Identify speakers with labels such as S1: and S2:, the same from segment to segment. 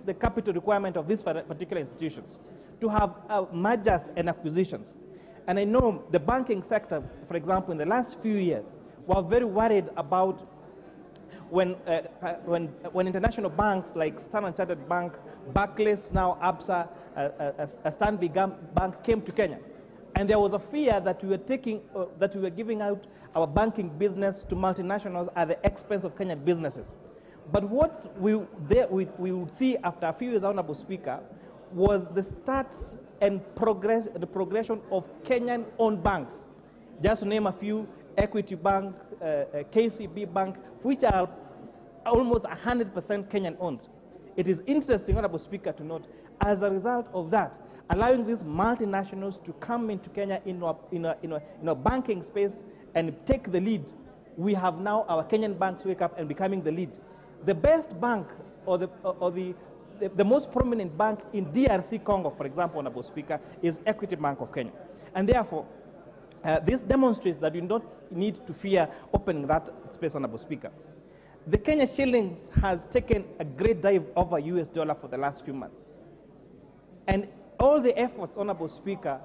S1: the capital requirement of these particular institutions, to have mergers and acquisitions. And I know the banking sector, for example, in the last few years, were very worried about when international banks like Standard Chartered Bank, Barclays, now ABSA, Stanbic Bank came to Kenya. And there was a fear that we were giving out our banking business to multinationals at the expense of Kenyan businesses. But what we would see after a few years, Honorable Speaker, was the starts and the progression of Kenyan-owned banks. Just to name a few, Equity Bank, KCB Bank, which are almost 100% Kenyan-owned. It is interesting, Honorable Speaker, to note, as a result of that, allowing these multinationals to come into Kenya in a banking space and take the lead, we have now our Kenyan banks wake up and becoming the lead. The best bank or the most prominent bank in DRC Congo, for example, Honorable Speaker, is Equity Bank of Kenya. And therefore, this demonstrates that you don't need to fear opening that space, Honorable Speaker. The Kenya shillings has taken a great dive over US dollar for the last few months. And all the efforts, Honorable Speaker,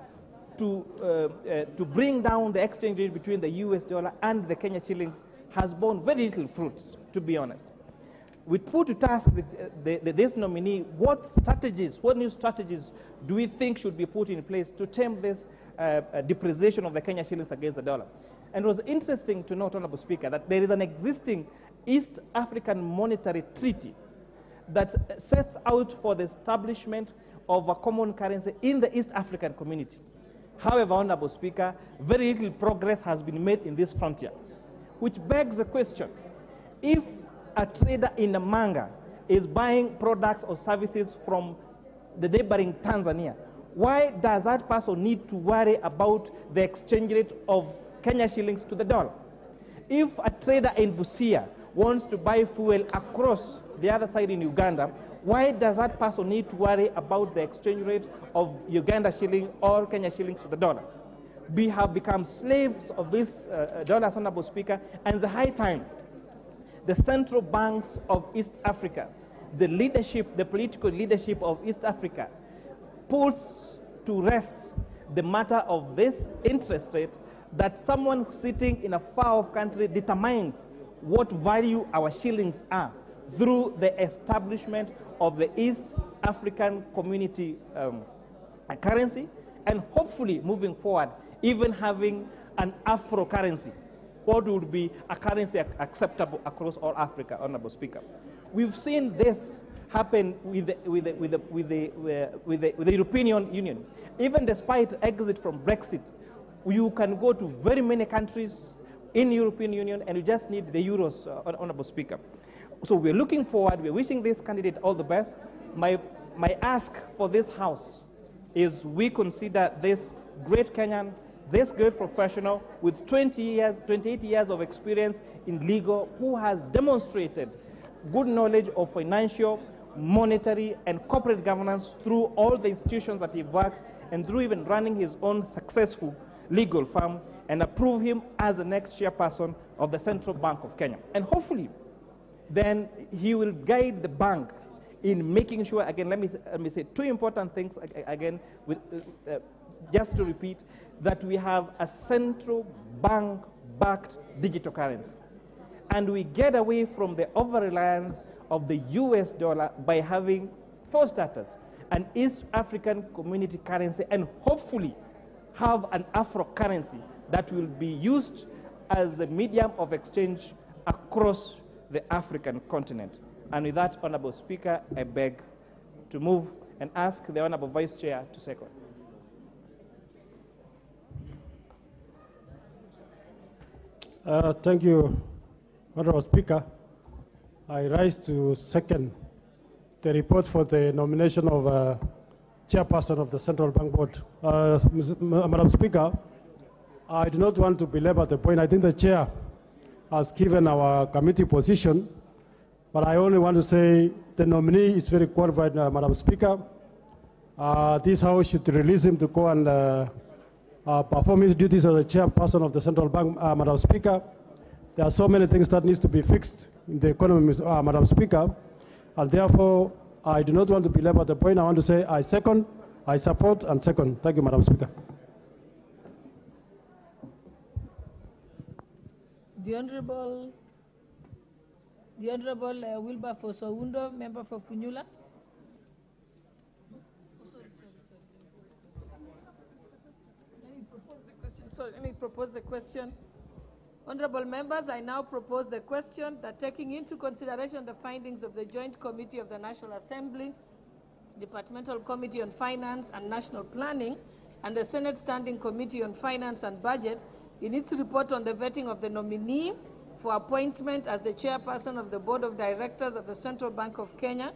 S1: to bring down the exchange rate between the US dollar and the Kenya shillings has borne very little fruits, to be honest. We put to task this nominee, what new strategies do we think should be put in place to tame this depreciation of the Kenya shillings against the dollar? And it was interesting to note, Honorable Speaker, that there is an existing East African Monetary Treaty that sets out for the establishment of a common currency in the East African community. However, Honorable Speaker, very little progress has been made in this frontier, which begs the question, if a trader in Namanga is buying products or services from the neighboring Tanzania, why does that person need to worry about the exchange rate of Kenya shillings to the dollar? If a trader in Busia wants to buy fuel across the other side in Uganda, why does that person need to worry about the exchange rate of Uganda shilling or Kenya shillings to the dollar? We have become slaves of this dollars, Honorable Speaker, and it's the high time the central banks of East Africa, the leadership, the political leadership of East Africa, puts to rest the matter of this interest rate, that someone sitting in a far-off country determines what value our shillings are through the establishment of the East African Community currency, and hopefully moving forward, even having an Afro currency. What would be a currency acceptable across all Africa, Honorable Speaker? We've seen this happen with the European Union. Even despite exit from Brexit, you can go to very many countries in the European Union and you just need the euros, Honorable Speaker. So we're looking forward, we're wishing this candidate all the best. My ask for this House is we consider this great Kenyan, this great professional with 28 years of experience in legal, who has demonstrated good knowledge of financial, monetary, and corporate governance through all the institutions that he worked and through even running his own successful legal firm, and approve him as the next chairperson of the Central Bank of Kenya. And hopefully, then he will guide the bank in making sure, again, let me say two important things again, just to repeat, that we have a central bank-backed digital currency. And we get away from the over-reliance of the US dollar by having, for starters, an East African community currency, and hopefully have an Afro currency that will be used as a medium of exchange across the African continent. And with that, Honorable Speaker, I beg to move and ask the Honorable Vice Chair to second.
S2: Thank you, Honorable Speaker. I rise to second the report for the nomination of Chairperson of the Central Bank Board. Madam Speaker, I do not want to belabor the point. I think the Chair has given our committee position, but I only want to say the nominee is very qualified, Madam Speaker. This House should release him to go and perform his duties as a chairperson of the Central Bank, Madam Speaker. There are so many things that need to be fixed in the economy, Madam Speaker, and therefore I do not want to belabor the point. I want to say I second, I support, and second. Thank you, Madam Speaker.
S3: The Honorable Wilberforce Oundo, member for Funyula. Let me propose the question. Honorable members, I now propose the question that taking into consideration the findings of the Joint Committee of the National Assembly, Departmental Committee on Finance and National Planning, and the Senate Standing Committee on Finance and Budget in its report on the vetting of the nominee for appointment as the chairperson of the Board of Directors of the Central Bank of Kenya,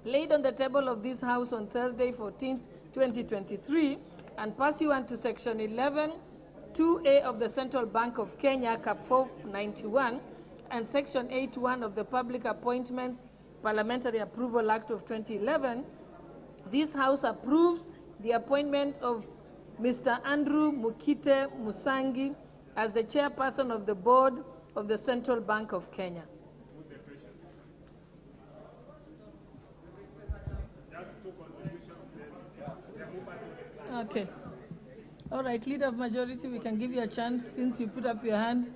S3: laid on the table of this House on Thursday, 14th, 2023, and pursuant to Section 11(2)(a) of the Central Bank of Kenya, Cap 491, and Section 8(1) of the Public Appointments Parliamentary Approval Act of 2011, this House approves the appointment of Mr. Andrew Mukite Musangi as the chairperson of the Board of the Central Bank of Kenya. Okay. All right, Leader of Majority, we can give you a chance since you put up your hand.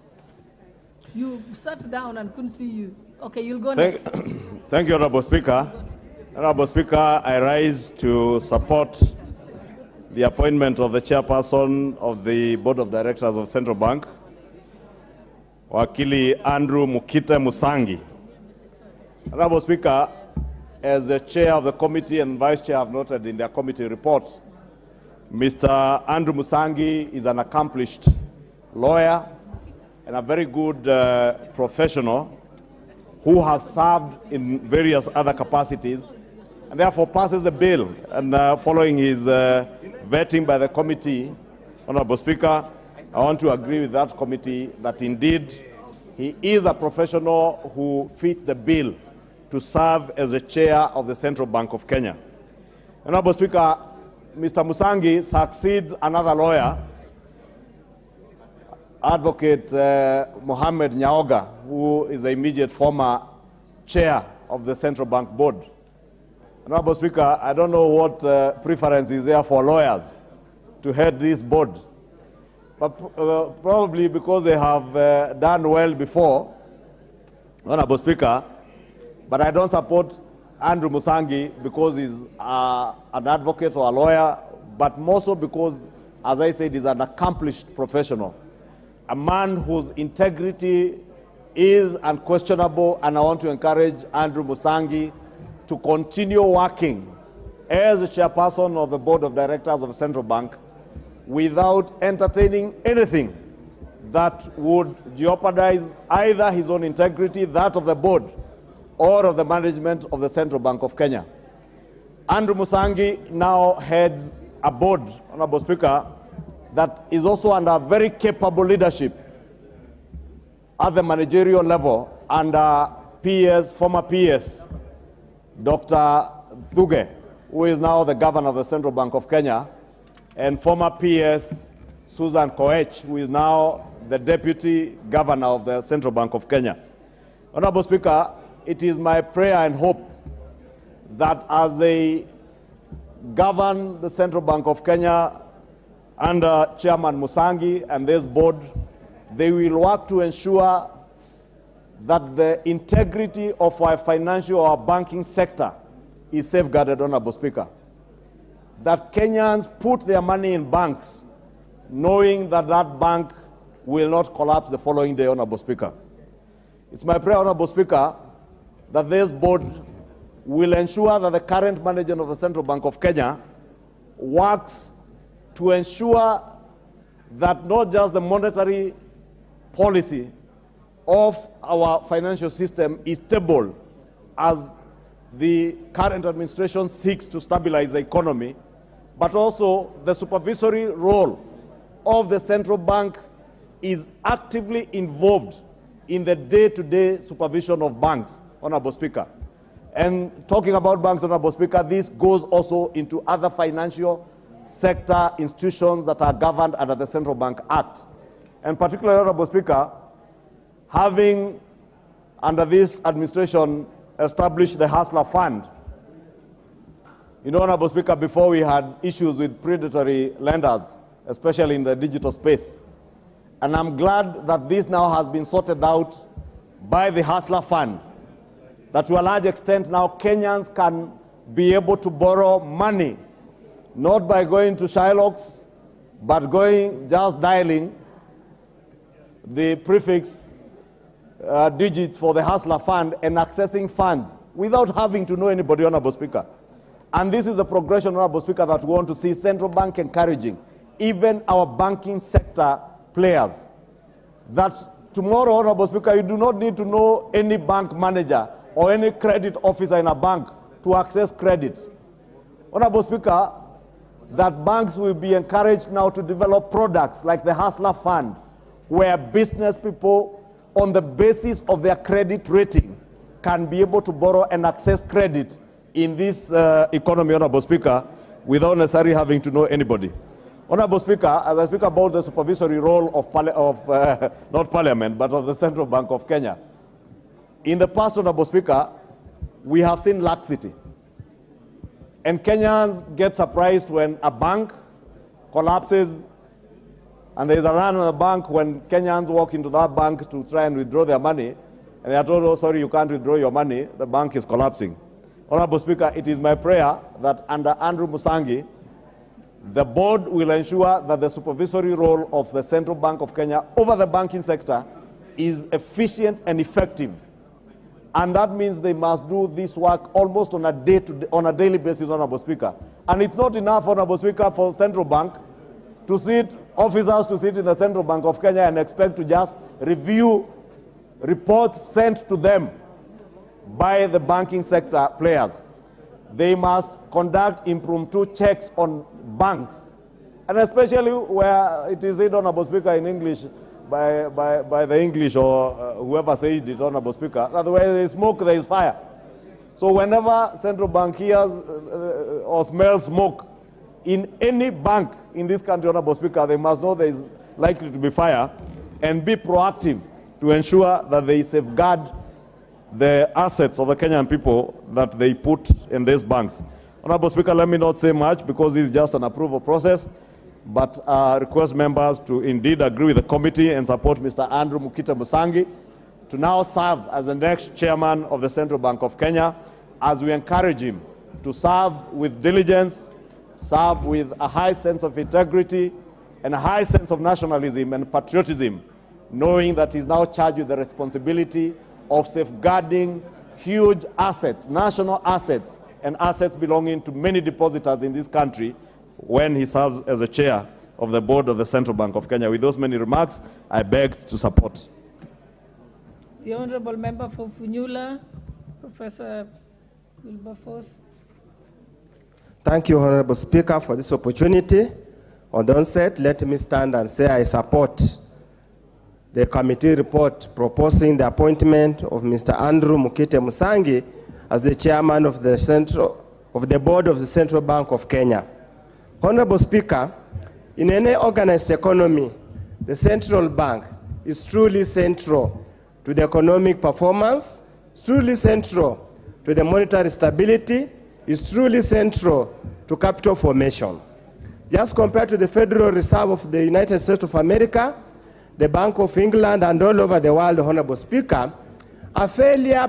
S3: You sat down and couldn't see you. Okay, you'll go next.
S4: Thank you, Honorable Speaker. Honorable Speaker, I rise to support the appointment of the chairperson of the Board of Directors of Central Bank, Wakili Andrew Mukite Musangi. Honorable Speaker, as the chair of the committee and vice chair have noted in their committee report, Mr. Andrew Musangi is an accomplished lawyer and a very good professional who has served in various other capacities and therefore passes the bill. And following his vetting by the committee, Honorable Speaker, I want to agree with that committee that indeed he is a professional who fits the bill to serve as the chair of the Central Bank of Kenya. Honorable Speaker, Mr. Musangi succeeds another lawyer, Advocate Mohammed Nyaoga, who is the immediate former chair of the Central Bank Board. Honorable Speaker, I don't know what preference is there for lawyers to head this board, but probably because they have done well before, Honorable Speaker, but I don't support Andrew Musangi because he's an advocate or a lawyer, but more so because, as I said, he's an accomplished professional, a man whose integrity is unquestionable, and I want to encourage Andrew Musangi to continue working as the chairperson of the Board of Directors of the Central Bank without entertaining anything that would jeopardize either his own integrity, that of the board, or of the management of the Central Bank of Kenya. Andrew Musangi now heads a board, Honorable Speaker, that is also under very capable leadership at the managerial level under former PS, Dr. Thuge, who is now the governor of the Central Bank of Kenya, and former PS, Susan Koech, who is now the deputy governor of the Central Bank of Kenya. Honorable Speaker, it is my prayer and hope that as they govern the Central Bank of Kenya under Chairman Musangi and this board, they will work to ensure that the integrity of our financial or banking sector is safeguarded, Honorable Speaker. That Kenyans put their money in banks knowing that that bank will not collapse the following day, Honorable Speaker. It's my prayer, Honorable Speaker, that this board will ensure that the current management of the Central Bank of Kenya works to ensure that not just the monetary policy of our financial system is stable as the current administration seeks to stabilize the economy, but also the supervisory role of the central bank is actively involved in the day-to-day supervision of banks, Honorable Speaker. And talking about banks, Honorable Speaker, this goes also into other financial sector institutions that are governed under the Central Bank Act. And particularly, Honorable Speaker, having under this administration established the Hustler Fund, You know, Honorable Speaker, before we had issues with predatory lenders, especially in the digital space. And I'm glad that this now has been sorted out by the Hustler Fund, that to a large extent now Kenyans can be able to borrow money, not by going to Shylocks, but just dialing the prefix digits for the Hustler Fund and accessing funds without having to know anybody, Honorable Speaker. And this is a progression, Honorable Speaker, that we want to see central bank encouraging, even our banking sector players, that tomorrow, Honorable Speaker, you do not need to know any bank manager or any credit officer in a bank to access credit. Honorable Speaker, that banks will be encouraged now to develop products like the Hustler Fund, where business people, on the basis of their credit rating, can be able to borrow and access credit in this economy, Honorable Speaker, without necessarily having to know anybody. Honorable Speaker, as I speak about the supervisory role of not Parliament, but of the Central Bank of Kenya, in the past, Honorable Speaker, we have seen laxity. And Kenyans get surprised when a bank collapses and there is a run on the bank when Kenyans walk into that bank to try and withdraw their money, and they are told, oh, sorry, you can't withdraw your money, the bank is collapsing. Honorable Speaker, it is my prayer that under Andrew Musangi, the board will ensure that the supervisory role of the Central Bank of Kenya over the banking sector is efficient and effective. And that means they must do this work almost on a daily basis, Honorable Speaker. And it's not enough, Honorable Speaker, for Central Bank to sit, officers to sit in the Central Bank of Kenya and expect to just review reports sent to them by the banking sector players. They must conduct impromptu checks on banks, and especially where it is said, Honorable Speaker, in English, by the English or whoever said it, Honorable Speaker, that where there is smoke, there is fire. So whenever Central Bank hears or smells smoke in any bank in this country, Honorable Speaker, they must know there is likely to be fire and be proactive to ensure that they safeguard the assets of the Kenyan people that they put in these banks. Honorable Speaker, let me not say much because it's just an approval process, but request members to indeed agree with the committee and support Mr. Andrew Mukita Musangi to now serve as the next chairman of the Central Bank of Kenya, as we encourage him to serve with diligence, serve with a high sense of integrity and a high sense of nationalism and patriotism, knowing that he's now charged with the responsibility of safeguarding huge assets, national assets, and assets belonging to many depositors in this country when he serves as the chair of the board of the Central Bank of Kenya. With those many remarks, I beg to support.
S3: The Honourable Member for Funyula, Professor Wilberforce.
S5: Thank you, Honourable Speaker, for this opportunity. On the onset, let me stand and say I support the committee report proposing the appointment of Mr. Andrew Mukite Musangi as the chairman of the board of the Central Bank of Kenya. Honorable Speaker, in any organized economy, the central bank is truly central to the economic performance, truly central to the monetary stability, is truly central to capital formation. Just compared to the Federal Reserve of the United States of America, the Bank of England, and all over the world, Honorable Speaker, a failure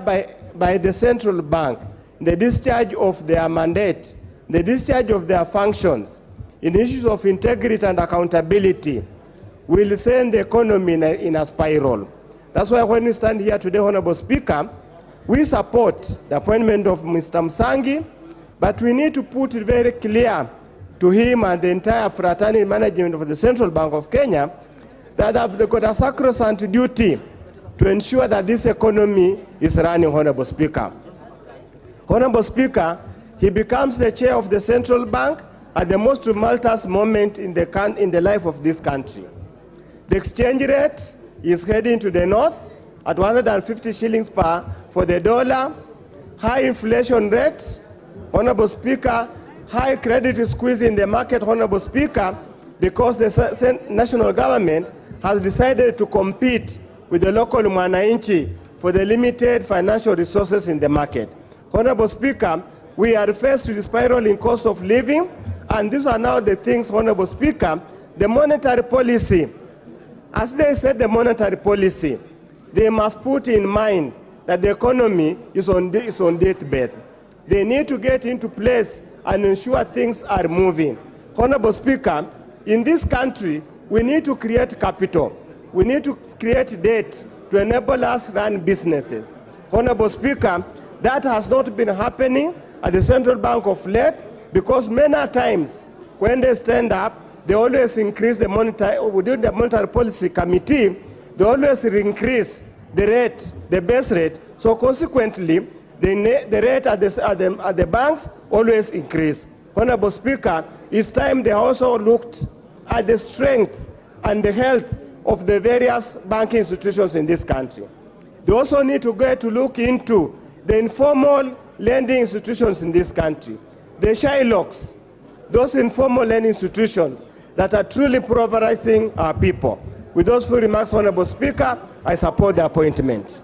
S5: by the central bank in the discharge of their mandate, the discharge of their functions, in issues of integrity and accountability, will send the economy in a spiral. That's why when we stand here today, Honorable Speaker, we support the appointment of Mr. Musangi, but we need to put it very clear to him and the entire fraternity management of the Central Bank of Kenya that they've got a sacrosanct duty to ensure that this economy is running, Honorable Speaker. Honorable Speaker, he becomes the chair of the Central Bank at the most tumultuous moment in the life of this country. The exchange rate is heading to the north at 150 shillings for the dollar, high inflation rate, Honorable Speaker, high credit squeeze in the market, Honorable Speaker, because the national government has decided to compete with the local mwananchi for the limited financial resources in the market. Honorable Speaker, we are faced with spiraling cost of living, and these are now the things, Honorable Speaker, the monetary policy. As they said, the monetary policy, they must put in mind that the economy is on deathbed. They need to get into place and ensure things are moving. Honorable Speaker, in this country, we need to create capital. We need to create debt to enable us run businesses. Honorable Speaker, that has not been happening at the Central Bank of late, because many times when they stand up, they always increase the within the Monetary Policy Committee, they always increase the rate, the base rate. So consequently, the rate at the banks always increase. Honorable Speaker, it's time they also looked at the strength and the health of the various banking institutions in this country. They also need to go to look into the informal lending institutions in this country, the Shylocks, those informal lending institutions that are truly impoverishing our people. With those few remarks, Honorable Speaker, I support the appointment.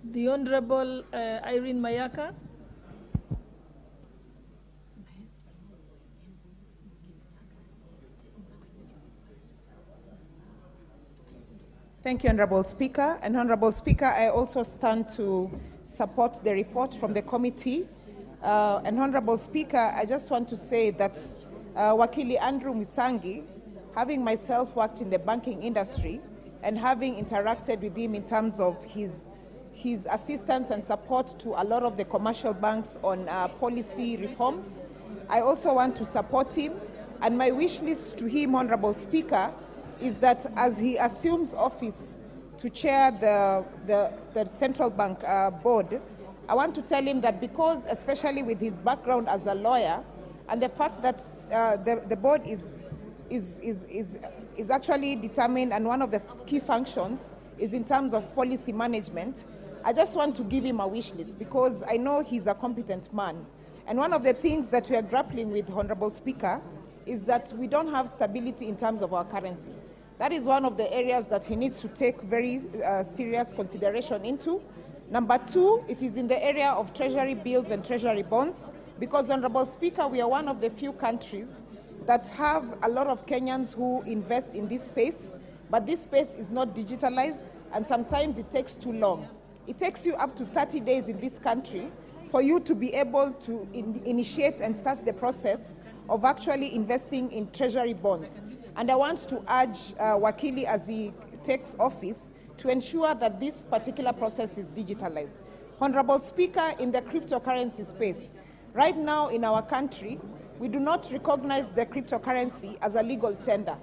S3: The Honorable Irene Mayaka.
S6: Thank you, Honorable Speaker. And Honorable Speaker, I also stand to support the report from the committee. And Honorable Speaker, I just want to say that Wakili Andrew Misangi, having myself worked in the banking industry and having interacted with him in terms of his assistance and support to a lot of the commercial banks on policy reforms, I also want to support him. And my wish list to him, Honorable Speaker, is that as he assumes office to chair the Central Bank board, I want to tell him that because, especially with his background as a lawyer, and the fact that the board is actually determined, and one of the key functions is in terms of policy management, I just want to give him a wish list because I know he's a competent man. And one of the things that we are grappling with, Honorable Speaker, is that we don't have stability in terms of our currency. That is one of the areas that he needs to take very serious consideration into. Number two, it is in the area of treasury bills and treasury bonds, because, Honorable Speaker, we are one of the few countries that have a lot of Kenyans who invest in this space, but this space is not digitalized, and sometimes it takes too long. It takes you up to 30 days in this country for you to be able to initiate and start the process of actually investing in treasury bonds. And I want to urge Wakili, as he takes office, to ensure that this particular process is digitalized. Honorable Speaker, in the cryptocurrency space, right now in our country, we do not recognize the cryptocurrency as a legal tender.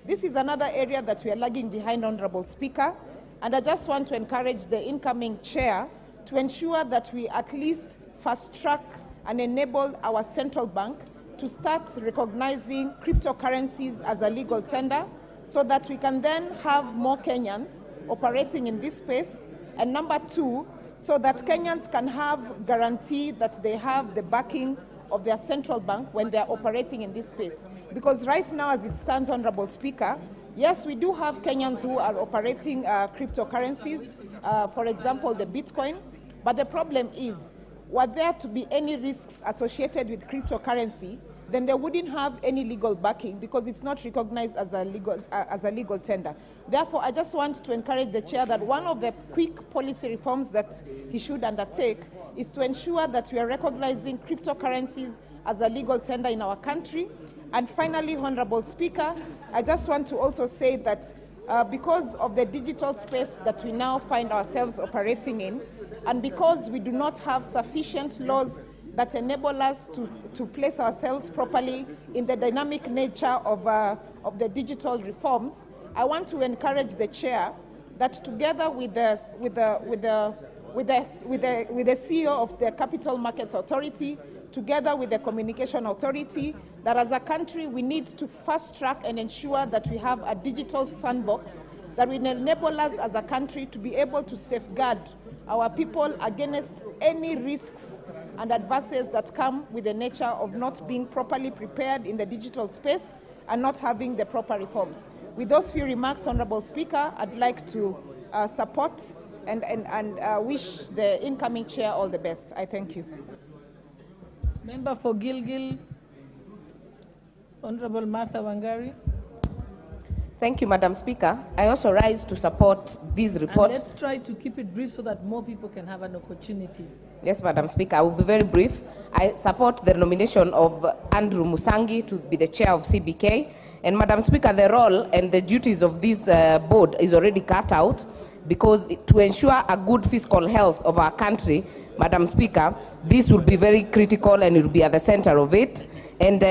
S6: This is another area that we are lagging behind, Honorable Speaker, and I just want to encourage the incoming chair to ensure that we at least fast-track and enable our central bank to start recognizing cryptocurrencies as a legal tender so that we can then have more Kenyans operating in this space. And number two, so that Kenyans can have guarantee that they have the backing of their central bank when they are operating in this space. Because right now, as it stands, Honorable Speaker, yes, we do have Kenyans who are operating cryptocurrencies, for example, the Bitcoin, but the problem is, were there to be any risks associated with cryptocurrency, then they wouldn't have any legal backing because it's not recognized as a legal tender. Therefore, I just want to encourage the chair that one of the quick policy reforms that he should undertake is to ensure that we are recognizing cryptocurrencies as a legal tender in our country. And finally, Honorable Speaker, I just want to also say that because of the digital space that we now find ourselves operating in, and because we do not have sufficient laws that enable us to place ourselves properly in the dynamic nature of the digital reforms, I want to encourage the chair that together with the CEO of the Capital Markets Authority, together with the Communication Authority, that as a country we need to fast track and ensure that we have a digital sandbox that will enable us as a country to be able to safeguard our people against any risks and adversities that come with the nature of not being properly prepared in the digital space and not having the proper reforms. With those few remarks, Honorable Speaker, I'd like to support and wish the incoming chair all the best. I thank you.
S3: Member for Gilgil, Honorable Martha Wangari.
S7: Thank you, Madam Speaker. I also rise to support these reports.
S3: And let's try to keep it brief so that more people can have an opportunity.
S7: Yes, Madam Speaker, I will be very brief. I support the nomination of Andrew Musangi to be the chair of CBK. And Madam Speaker, the role and the duties of this board is already cut out, because to ensure a good fiscal health of our country, Madam Speaker, this will be very critical and it will be at the center of it. And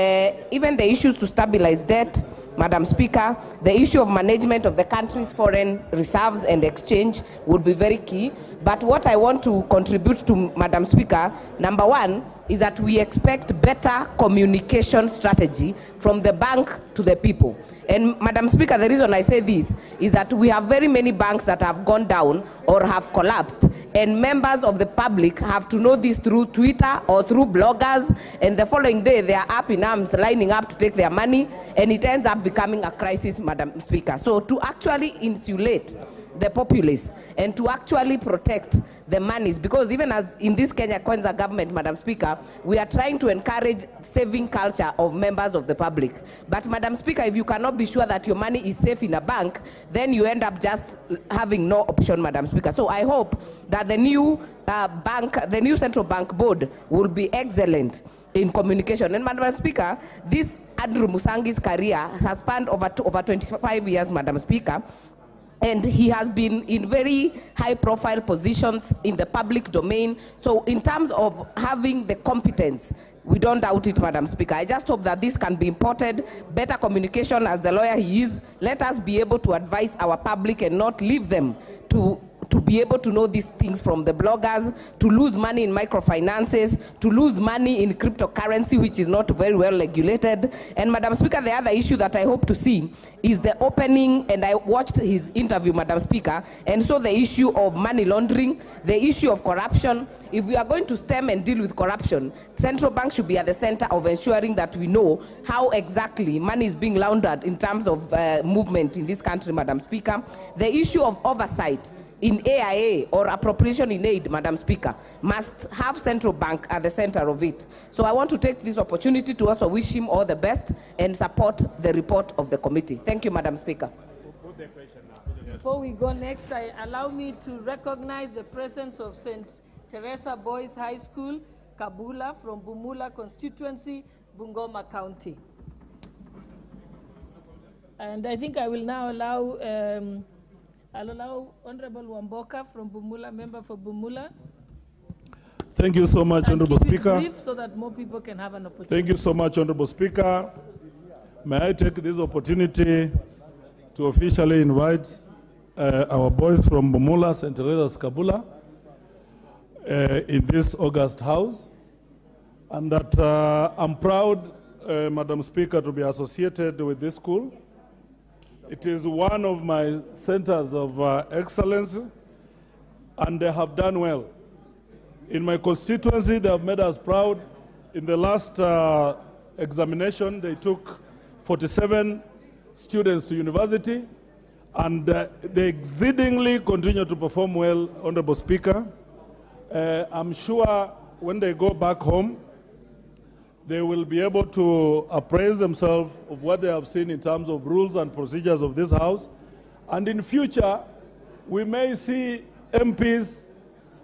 S7: even the issues to stabilize debt, Madam Speaker, the issue of management of the country's foreign reserves and exchange would be very key. But what I want to contribute to, Madam Speaker, number one, is that we expect better communication strategy from the bank to the people. And Madam Speaker, the reason I say this is that we have very many banks that have gone down or have collapsed, and members of the public have to know this through Twitter or through bloggers, and the following day they are up in arms lining up to take their money, and it ends up becoming a crisis, Madam Speaker. So to actually insulate the populace and to actually protect the monies, because even as in this Kenya KWANZA government, Madam Speaker, we are trying to encourage saving culture of members of the public. But Madam Speaker, if you cannot be sure that your money is safe in a bank, then you end up just having no option, Madam Speaker. So I hope that the new the new central bank board will be excellent in communication. And Madam Speaker, this Andrew Musangi's career has spanned over 25 years, Madam Speaker. And he has been in very high-profile positions in the public domain. So in terms of having the competence, we don't doubt it, Madam Speaker. I just hope that this can be imported, better communication as the lawyer he is. Let us be able to advise our public and not leave them to be able to know these things from the bloggers, to lose money in microfinances, to lose money in cryptocurrency, which is not very well regulated. And Madam Speaker, the other issue that I hope to see is the opening, and I watched his interview, Madam Speaker, and so the issue of money laundering, the issue of corruption. If we are going to stem and deal with corruption, central banks should be at the center of ensuring that we know how exactly money is being laundered in terms of movement in this country, Madam Speaker. The issue of oversight in AIA or appropriation in aid, Madam Speaker, must have central bank at the center of it. So I want to take this opportunity to also wish him all the best and support the report of the committee. Thank you, Madam Speaker.
S3: Before we go next, allow me to recognize the presence of St. Teresa Boys High School, Kabula, from Bumula constituency, Bungoma County. And I think I will now allow I'll allow Honorable Wamboka from Bumula, member for Bumula.
S8: Thank you so much, Honorable Speaker.
S3: Brief so that more people can have an opportunity.
S8: Thank you so much, Honorable Speaker. May I take this opportunity to officially invite our boys from Bumula, St. Teresa's Kabula, in this August House, and that I'm proud, Madam Speaker, to be associated with this school. It is one of my centers of excellence, and they have done well. In my constituency, they have made us proud. In the last examination, they took 47 students to university, and they exceedingly continue to perform well, Honorable Speaker. I'm sure when they go back home, they will be able to appraise themselves of what they have seen in terms of rules and procedures of this House. And in future, we may see MPs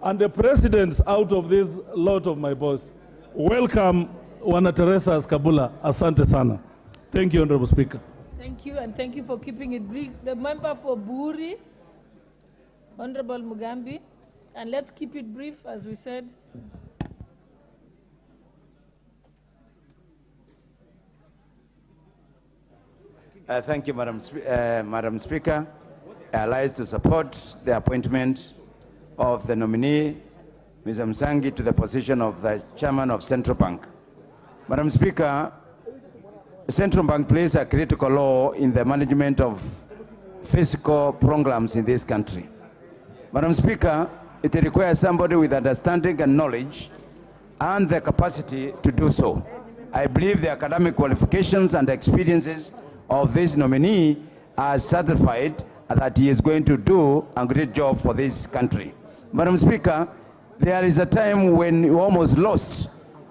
S8: and the presidents out of this lot of my boys. Welcome, Wana Teresa's Kabula. Asante sana. Thank you, Honorable Speaker.
S3: Thank you, and thank you for keeping it brief. The member for Buri, Honorable Mugambi, and let's keep it brief, as we said.
S9: Thank you, Madam Speaker. I rise to support the appointment of the nominee, Ms. Musangi, to the position of the Chairman of Central Bank. Madam Speaker, the Central Bank plays a critical role in the management of fiscal programs in this country. Madam Speaker, it requires somebody with understanding and knowledge and the capacity to do so. I believe the academic qualifications and experiences of this nominee are certified that he is going to do a great job for this country. Madam Speaker, there is a time when you almost lost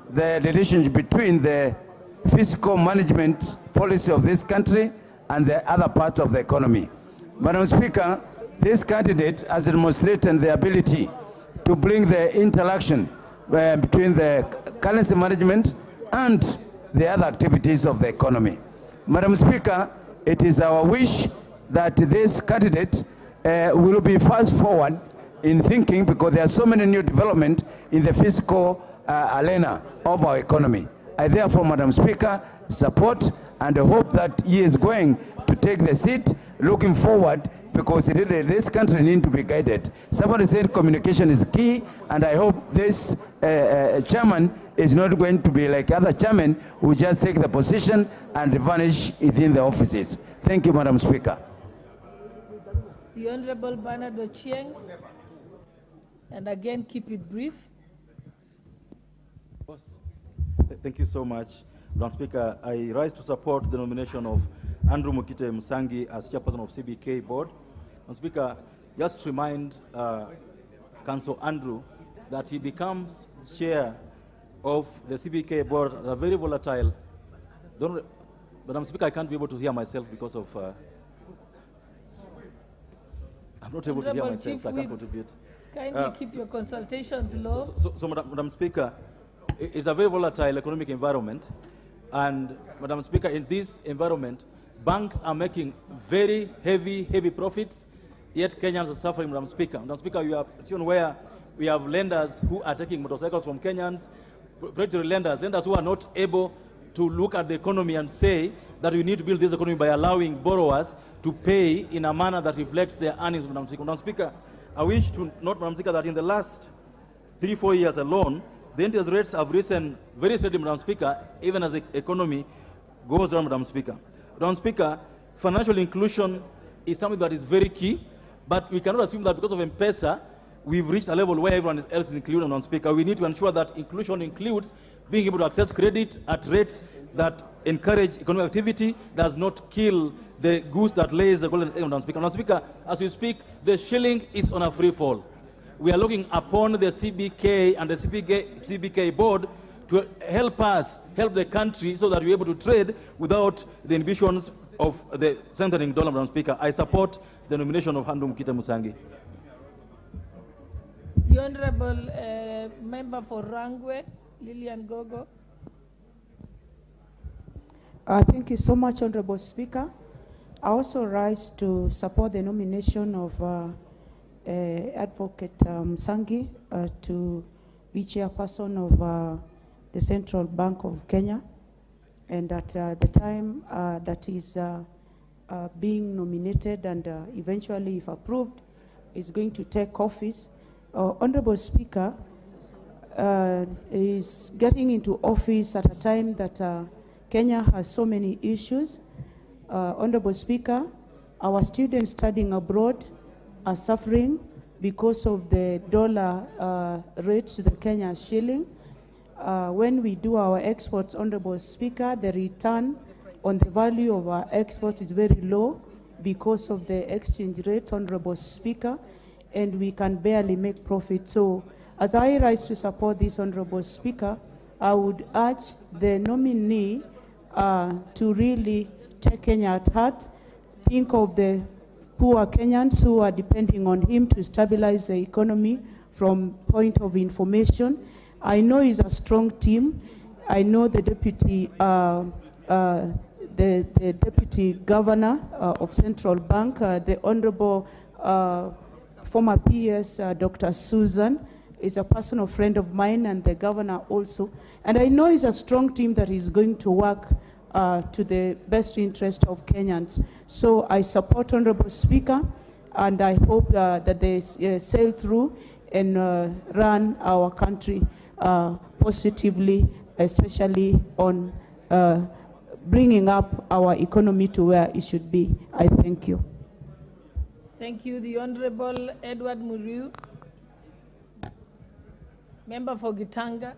S9: the relationship between the fiscal management policy of this country and the other parts of the economy. Madam Speaker, this candidate has demonstrated the ability to bring the interaction between the currency management and the other activities of the economy. Madam Speaker, it is our wish that this candidate will be fast forward in thinking, because there are so many new developments in the fiscal arena of our economy. I therefore, Madam Speaker, support and hope that he is going to take the seat, looking forward, because really this country needs to be guided. Somebody said communication is key, and I hope this chairman is not going to be like other chairmen who just take the position and vanish within the offices. Thank you, Madam Speaker.
S3: The Honorable Bernard Ochieng. And again, keep it brief.
S10: Thank you so much, Madam Speaker. I rise to support the nomination of Andrew Mukite Musangi as chairperson of CBK board. Madam Speaker, just to remind Councillor Andrew that he becomes chair of the CBK board at a very volatile. Madam Speaker, I can't be able to hear myself because of. I'm not able to hear myself, so I can't contribute.
S3: Kindly keep your consultations low.
S10: So Madam Speaker, it's a very volatile economic environment, and Madam Speaker, in this environment, banks are making very heavy profits, yet Kenyans are suffering, Madam Speaker. Madam Speaker, you have a situation where we have lenders who are taking motorcycles from Kenyans, predatory lenders who are not able to look at the economy and say that we need to build this economy by allowing borrowers to pay in a manner that reflects their earnings, Madam Speaker. Madam Speaker, I wish to note, Madam Speaker, that in the last 3-4 years alone, the interest rates have risen very steadily, Madam Speaker, even as the economy goes down, Madam Speaker. Madam Speaker, financial inclusion is something that is very key, but we cannot assume that because of M-Pesa, we've reached a level where everyone else is included, Madam Speaker. We need to ensure that inclusion includes being able to access credit at rates that encourage economic activity, does not kill the goose that lays the golden egg, Madam Speaker. Madam Speaker, as we speak, the shilling is on a free fall. We are looking upon the CBK and the CBK board to help us, help the country, so that we're able to trade without the inhibitions of the strengthening dollar, Madam Speaker. I support the nomination of Andrew Mukite Musangi.
S3: The Honorable Member for Rangwe, Lillian Gogo.
S11: Thank you so much, Honorable Speaker. I also rise to support the nomination of Advocate Musangi to be chairperson of the Central Bank of Kenya. And at the time that is being nominated and eventually, if approved, is going to take office, Honorable Speaker is getting into office at a time that Kenya has so many issues. Honorable Speaker, our students studying abroad are suffering because of the dollar rate to the Kenya shilling. When we do our exports, Honorable Speaker, the return on the value of our exports is very low because of the exchange rate, Honorable Speaker, and we can barely make profit. So as I rise to support this, Honorable Speaker, I would urge the nominee to really take Kenya at heart, think of the poor Kenyans who are depending on him to stabilize the economy from point of information. I know he's a strong team. I know the deputy, the deputy governor of Central Bank, the Honorable former PS, Dr. Susan, is a personal friend of mine, and the governor also. And I know it's a strong team that is going to work to the best interest of Kenyans. So I support Honorable Speaker, and I hope that they sail through and run our country positively, especially on bringing up our economy to where it should be. I thank you.
S3: Thank you. The Honorable Edward Muriu, member for Gitanga.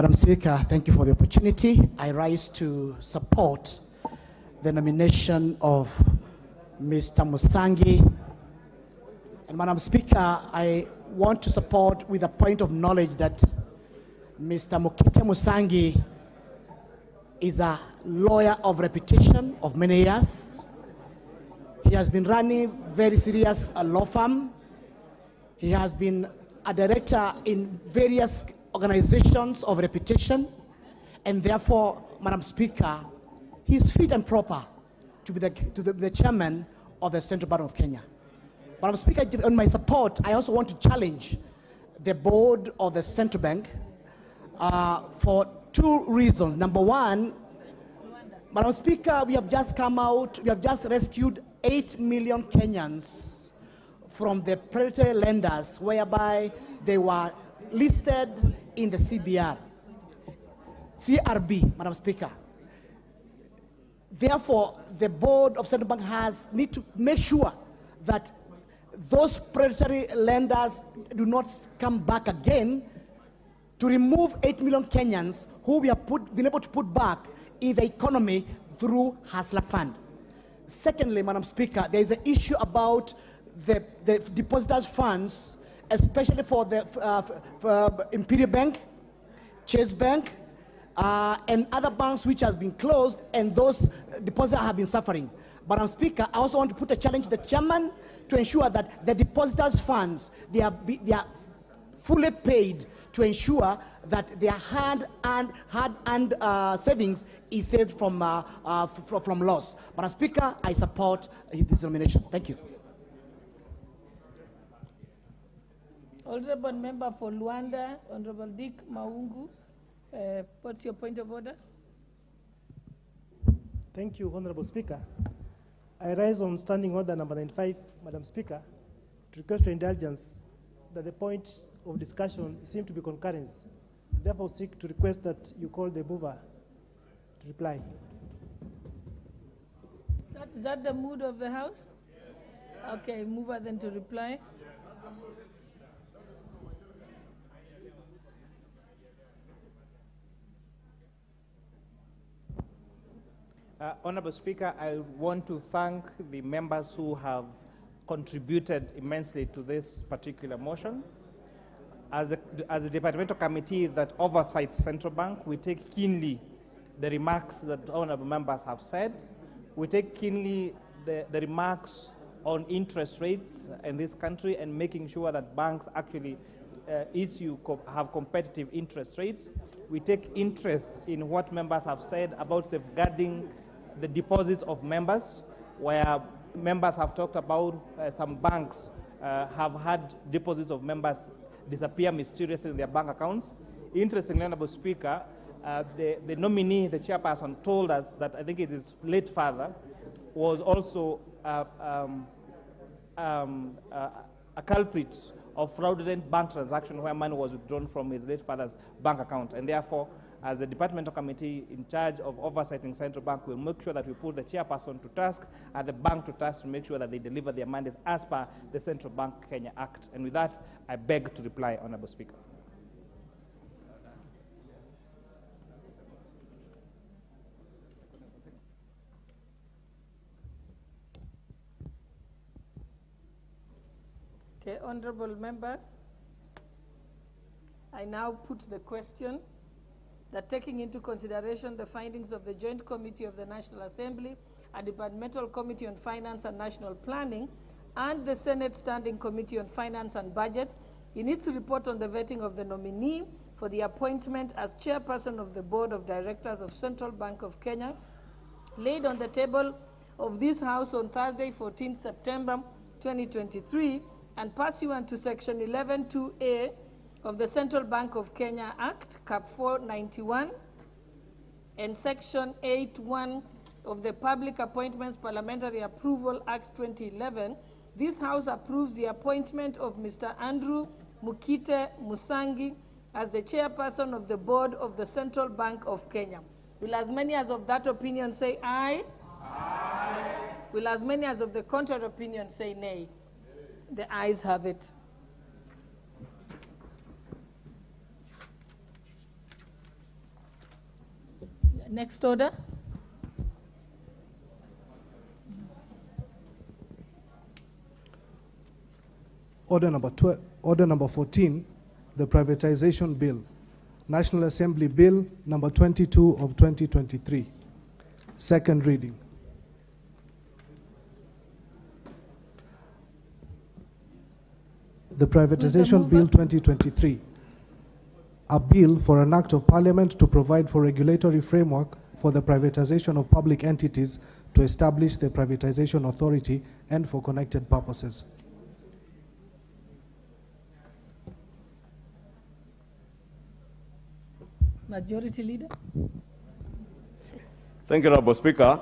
S12: Madam Speaker, thank you for the opportunity. I rise to support the nomination of Mr. Musangi. And Madam Speaker, I want to support with a point of knowledge that Mr. Mukite Musangi is a lawyer of reputation of many years. He has been running very serious law firm. He has been a director in various organizations of reputation, and therefore, Madam Speaker, he is fit and proper to be the chairman of the Central Bank of Kenya. Madam Speaker, on my support, I also want to challenge the board of the Central Bank for two reasons. Number one, Madam Speaker, we have just come out, we have just rescued 8 million Kenyans from the predatory lenders, whereby they were listed in the CRB, Madam Speaker. Therefore, the board of Central Bank need to make sure that those predatory lenders do not come back again, to remove 8 million Kenyans who we have been able to put back in the economy through Hustler Fund. Secondly, Madam Speaker, there is an issue about the depositors' funds, especially for the Imperial Bank, Chase Bank, and other banks which has been closed, and those depositors have been suffering. Madam Speaker, I also want to put a challenge to the chairman to ensure that the depositors' funds, they are fully paid, to ensure that their hard-earned savings is saved from loss. Madam Speaker, I support this nomination. Thank you.
S3: Honorable Member for Luanda, Honorable Dick Maungu, what's your point of order?
S1: Thank you, Honorable Speaker. I rise on standing order number 95, Madam Speaker, to request your indulgence that the point of discussion seems to be concurrence. Therefore, seek to request that you call the mover to reply.
S3: Is that the mood of the House? Okay, mover then to reply.
S1: Honorable Speaker, I want to thank the members who have contributed immensely to this particular motion. As a departmental committee that oversights Central Bank, we take keenly the remarks that honorable members have said. We take keenly the remarks on interest rates in this country and making sure that banks actually have competitive interest rates. We take interest in what members have said about safeguarding the deposits of members, where members have talked about some banks have had deposits of members disappear mysteriously in their bank accounts. Interestingly, Honorable Speaker, the nominee, the chairperson, told us that I think it is late father was also a culprit of fraudulent bank transaction where money was withdrawn from his late father's bank account. And therefore, as a departmental committee in charge of oversighting Central Bank, we'll make sure that we put the chairperson to task and the bank to task to make sure that they deliver their mandates as per the Central Bank Kenya Act. And with that, I beg to reply, Honorable Speaker.
S3: Okay, honorable members, I now put the question that taking into consideration the findings of the Joint Committee of the National Assembly, a Departmental Committee on Finance and National Planning, and the Senate Standing Committee on Finance and Budget, in its report on the vetting of the nominee for the appointment as chairperson of the Board of Directors of Central Bank of Kenya, laid on the table of this House on Thursday, 14 September 2023, and pursuant to Section 11(2)(a) of the Central Bank of Kenya Act, Cap 491, and Section 8(1) of the Public Appointments Parliamentary Approval Act 2011, this House approves the appointment of Mr. Andrew Mukite Musangi as the chairperson of the Board of the Central Bank of Kenya. Will as many as of that opinion say aye? Aye. Will as many as of the contrary opinion say nay? The ayes have it. Next order.
S13: Order number 14, the Privatization Bill, National Assembly Bill number 22 of 2023. Second reading. The Privatization Bill 2023, a bill for an act of Parliament to provide for regulatory framework for the privatization of public entities, to establish the Privatization Authority and for connected purposes.
S3: Majority Leader.
S4: Thank you, Honorable Speaker.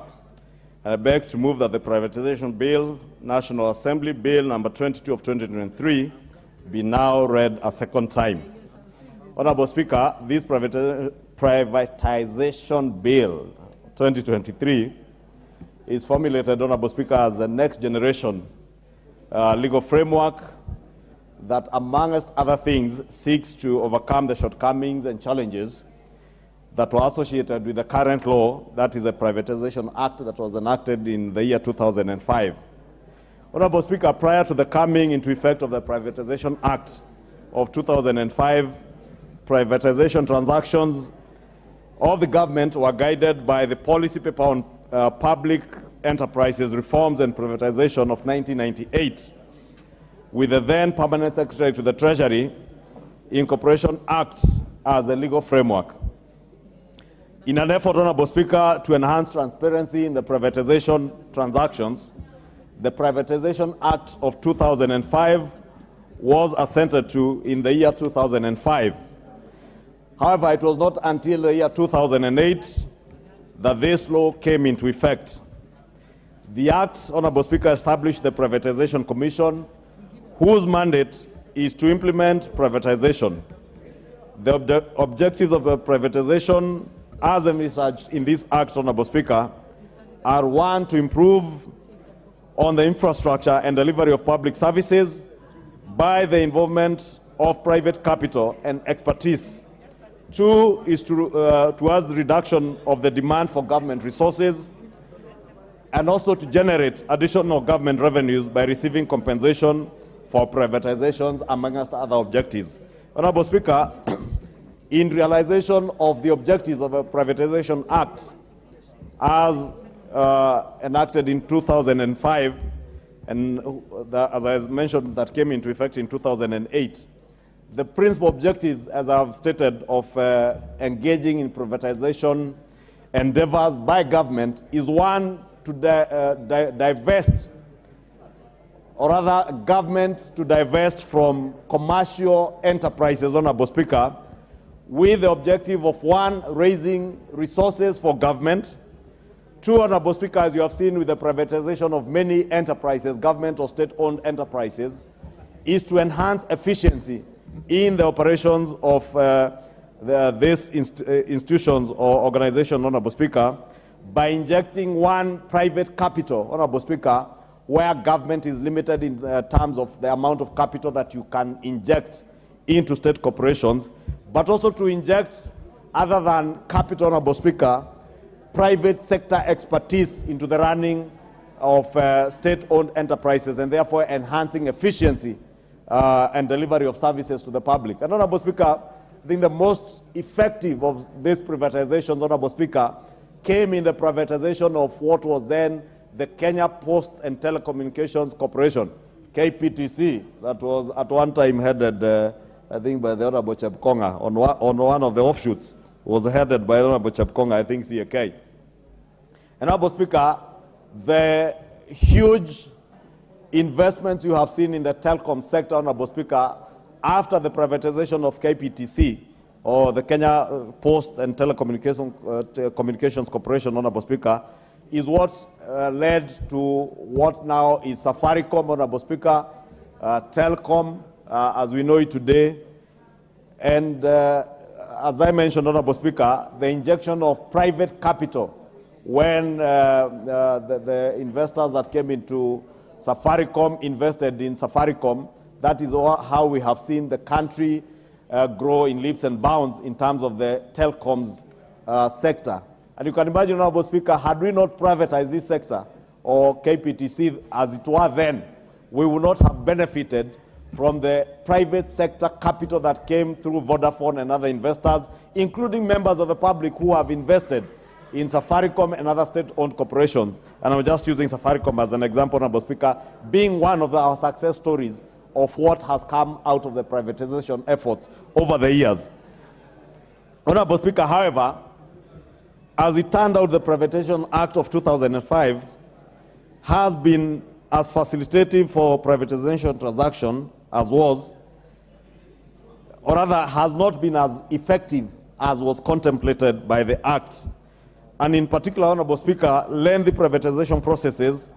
S4: I beg to move that the Privatization Bill, National Assembly Bill number 22 of 2023, be now read a second time. Honorable Speaker, this Privatization Bill 2023 is formulated, Honorable Speaker, as a next generation legal framework that, amongst other things, seeks to overcome the shortcomings and challenges that were associated with the current law, that is a Privatization Act that was enacted in the year 2005. Honorable Speaker, prior to the coming into effect of the Privatization Act of 2005, privatization transactions of the government were guided by the policy paper on public enterprises reforms and privatization of 1998, with the then Permanent Secretary to the Treasury Incorporation Act as the legal framework. In an effort, Honorable Speaker, to enhance transparency in the privatization transactions, the Privatization Act of 2005 was assented to in the year 2005. However, it was not until the year 2008 that this law came into effect. The Act, Honorable Speaker, established the Privatization Commission, whose mandate is to implement privatization. The objectives of the privatization, as envisaged in this Act, Honorable Speaker, are: one, to improve on the infrastructure and delivery of public services by the involvement of private capital and expertise. Two is towards the reduction of the demand for government resources, and also to generate additional government revenues by receiving compensation for privatizations, amongst other objectives. Honorable Speaker, in realization of the objectives of the Privatization Act as enacted in 2005, and as I mentioned, that came into effect in 2008, the principal objectives, as I've stated, of engaging in privatization endeavors by government is: one, to divest, or rather government to divest from commercial enterprises, Honorable Speaker, with the objective of: one, raising resources for government; two, Honorable Speaker, as you have seen with the privatization of many enterprises, government or state-owned enterprises, is to enhance efficiency in the operations of these institutions or organizations, Honorable Speaker, by injecting: one, private capital, Honorable Speaker, where government is limited in terms of the amount of capital that you can inject into state corporations, but also to inject, other than capital, Honorable Speaker, private sector expertise into the running of state-owned enterprises, and therefore enhancing efficiency and delivery of services to the public. And, Honorable Speaker, I think the most effective of these privatizations, Honorable Speaker, came in the privatization of what was then the Kenya Posts and Telecommunications Corporation, KPTC, that was at one time headed, I think, by the Honorable Chepkonga, on one of the offshoots, was headed by the Honorable Chepkonga, I think, CAK. And, Honorable Speaker, the huge investments you have seen in the telecom sector, Honorable Speaker, after the privatization of KPTC, or the Kenya Posts and Telecommunications Corporation, Honorable Speaker, is what led to what now is Safaricom, Honorable Speaker, Telcom, as we know it today. And as I mentioned, Honorable Speaker, the injection of private capital when the investors that came into Safaricom invested in Safaricom. That is how we have seen the country grow in leaps and bounds in terms of the telecoms sector. And you can imagine, Honorable Speaker, had we not privatized this sector, or KPTC as it were then, we would not have benefited from the private sector capital that came through Vodafone and other investors, including members of the public who have invested in Safaricom and other state-owned corporations. And I'm just using Safaricom as an example, Honorable Speaker, being one of our success stories of what has come out of the privatization efforts over the years. Honorable Speaker, however, as it turned out, the Privatization Act of 2005 has been as facilitative for privatization transaction as was, or rather has not been as effective as was contemplated by the Act. And in particular, Honorable Speaker, lengthy privatization processes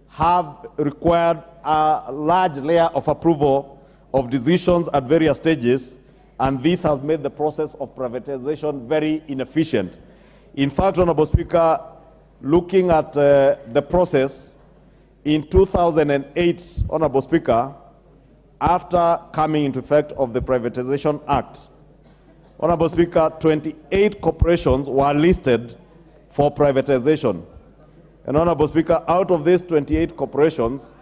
S4: have required a large layer of approval of decisions at various stages, and this has made the process of privatization very inefficient. In fact, Honorable Speaker, looking at the process, in 2008, Honorable Speaker, after coming into effect of the Privatization Act, Honorable Speaker, 28 corporations were listed for privatization. And Honorable Speaker, out of these 28 corporations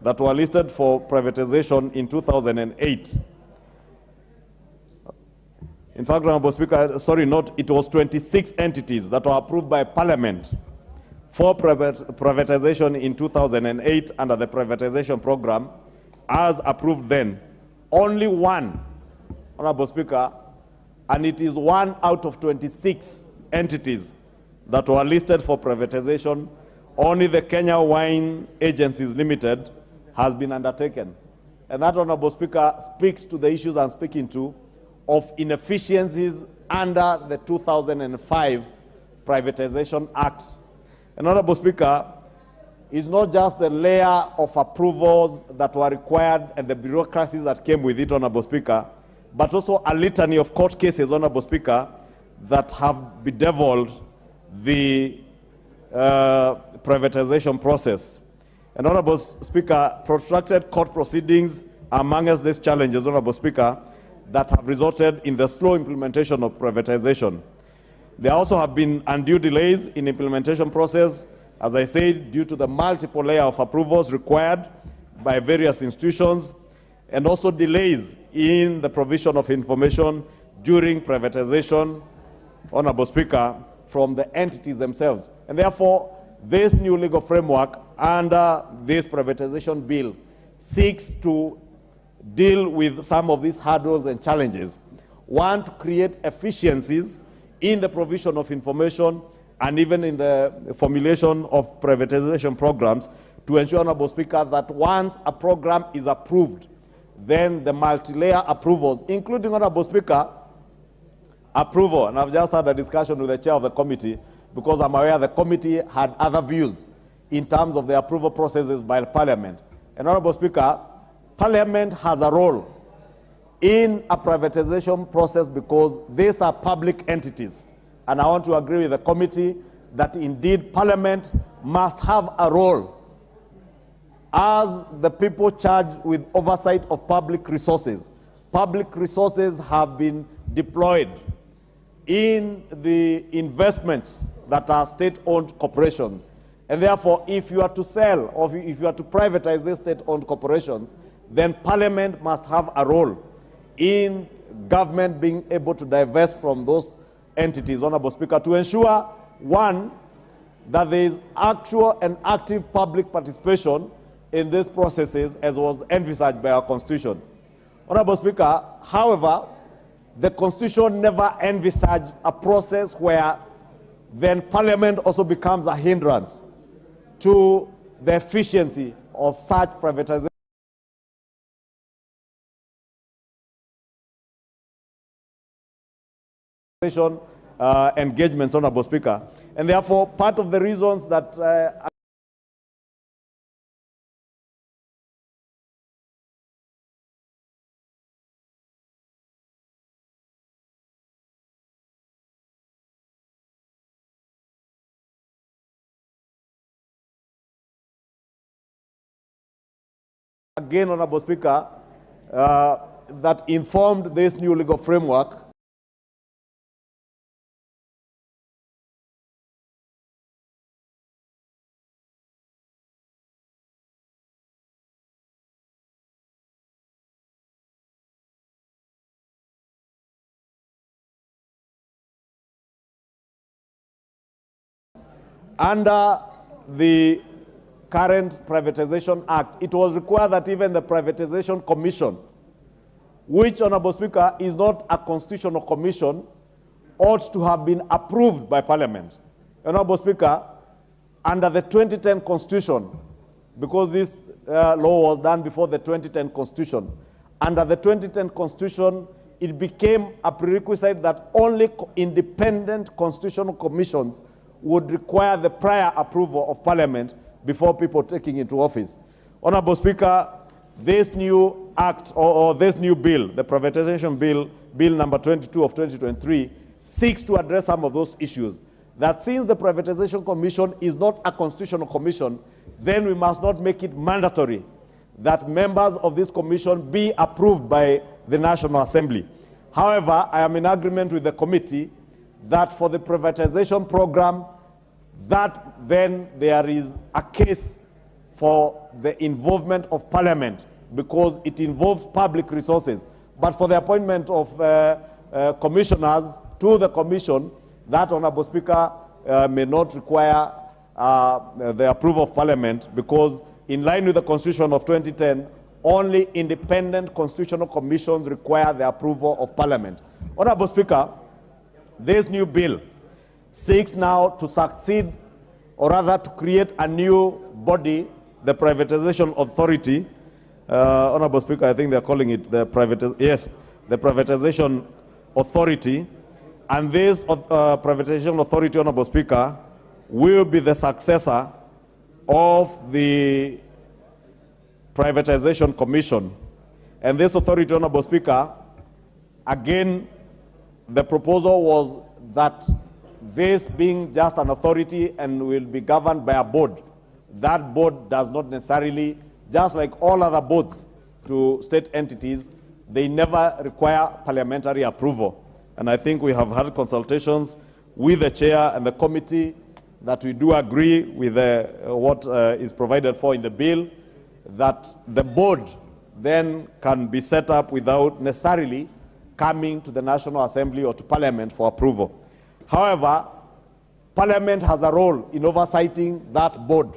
S4: that were listed for privatization in 2008, in fact, Honorable Speaker, it was 26 entities that were approved by Parliament for privatization in 2008 under the privatization program, as approved then. Only one, Honorable Speaker, and it is one out of 26 entities that were listed for privatization, only the Kenya Wine Agencies Limited has been undertaken. And that, Honorable Speaker, speaks to the issues I'm speaking to of inefficiencies under the 2005 Privatization Act. And Honorable Speaker, it's not just the layer of approvals that were required and the bureaucracies that came with it, Honorable Speaker, but also a litany of court cases, Honorable Speaker, that have bedeviled the privatization process. And Honorable Speaker, protracted court proceedings are amongst these challenges, Honorable Speaker, that have resulted in the slow implementation of privatization. There also have been undue delays in implementation process, as I said, due to the multiple layer of approvals required by various institutions, and also delays in the provision of information during privatization, Honorable Speaker, from the entities themselves. And therefore, this new legal framework under this privatization bill seeks to deal with some of these hurdles and challenges. One, to create efficiencies in the provision of information and even in the formulation of privatization programs to ensure, Honorable Speaker, that once a program is approved, then the multi-layer approvals, including, Honorable Speaker, approval, and I've just had a discussion with the chair of the committee because I'm aware the committee had other views in terms of the approval processes by Parliament. And Honorable Speaker, Parliament has a role in a privatization process because these are public entities. And I want to agree with the committee that indeed Parliament must have a role as the people charged with oversight of public resources. Public resources have been deployed in the investments that are state-owned corporations. And therefore, if you are to sell or if you are to privatize these state-owned corporations, then Parliament must have a role in government being able to divest from those entities, Honorable Speaker, to ensure, one, that there is actual and active public participation in these processes as was envisaged by our Constitution. Honorable Speaker, however, the Constitution never envisaged a process where then Parliament also becomes a hindrance to the efficiency of such privatization engagements, Honorable Speaker. And therefore, part of the reasons that again, Honorable Speaker, that informed this new legal framework under the current Privatization Act, it was required that even the Privatization Commission, which, Honorable Speaker, is not a constitutional commission, ought to have been approved by Parliament. Honorable Speaker, under the 2010 Constitution, because this law was done before the 2010 Constitution, under the 2010 Constitution, it became a prerequisite that only independent constitutional commissions would require the prior approval of Parliament before people taking into office. Honorable Speaker, this new act or this new bill, the Privatization Bill, Bill number 22 of 2023, seeks to address some of those issues. That since the Privatization Commission is not a constitutional commission, then we must not make it mandatory that members of this commission be approved by the National Assembly. However, I am in agreement with the committee that for the privatization program, that then there is a case for the involvement of Parliament because it involves public resources. But for the appointment of commissioners to the commission, that, Honorable Speaker, may not require the approval of Parliament because in line with the Constitution of 2010, only independent constitutional commissions require the approval of Parliament. Honorable Speaker, this new bill seeks now to succeed, or rather to create a new body, the Privatization Authority. Honorable Speaker, I think they're calling it the Privatization Authority. And this Privatization Authority, Honorable Speaker, will be the successor of the Privatization Commission. And this authority, Honorable Speaker, again, the proposal was that this being just an authority and will be governed by a board, that board does not necessarily, just like all other boards to state entities, they never require parliamentary approval. And I think we have had consultations with the chair and the committee that we do agree with what is provided for in the bill, that the board then can be set up without necessarily coming to the National Assembly or to Parliament for approval. However, Parliament has a role in oversighting that board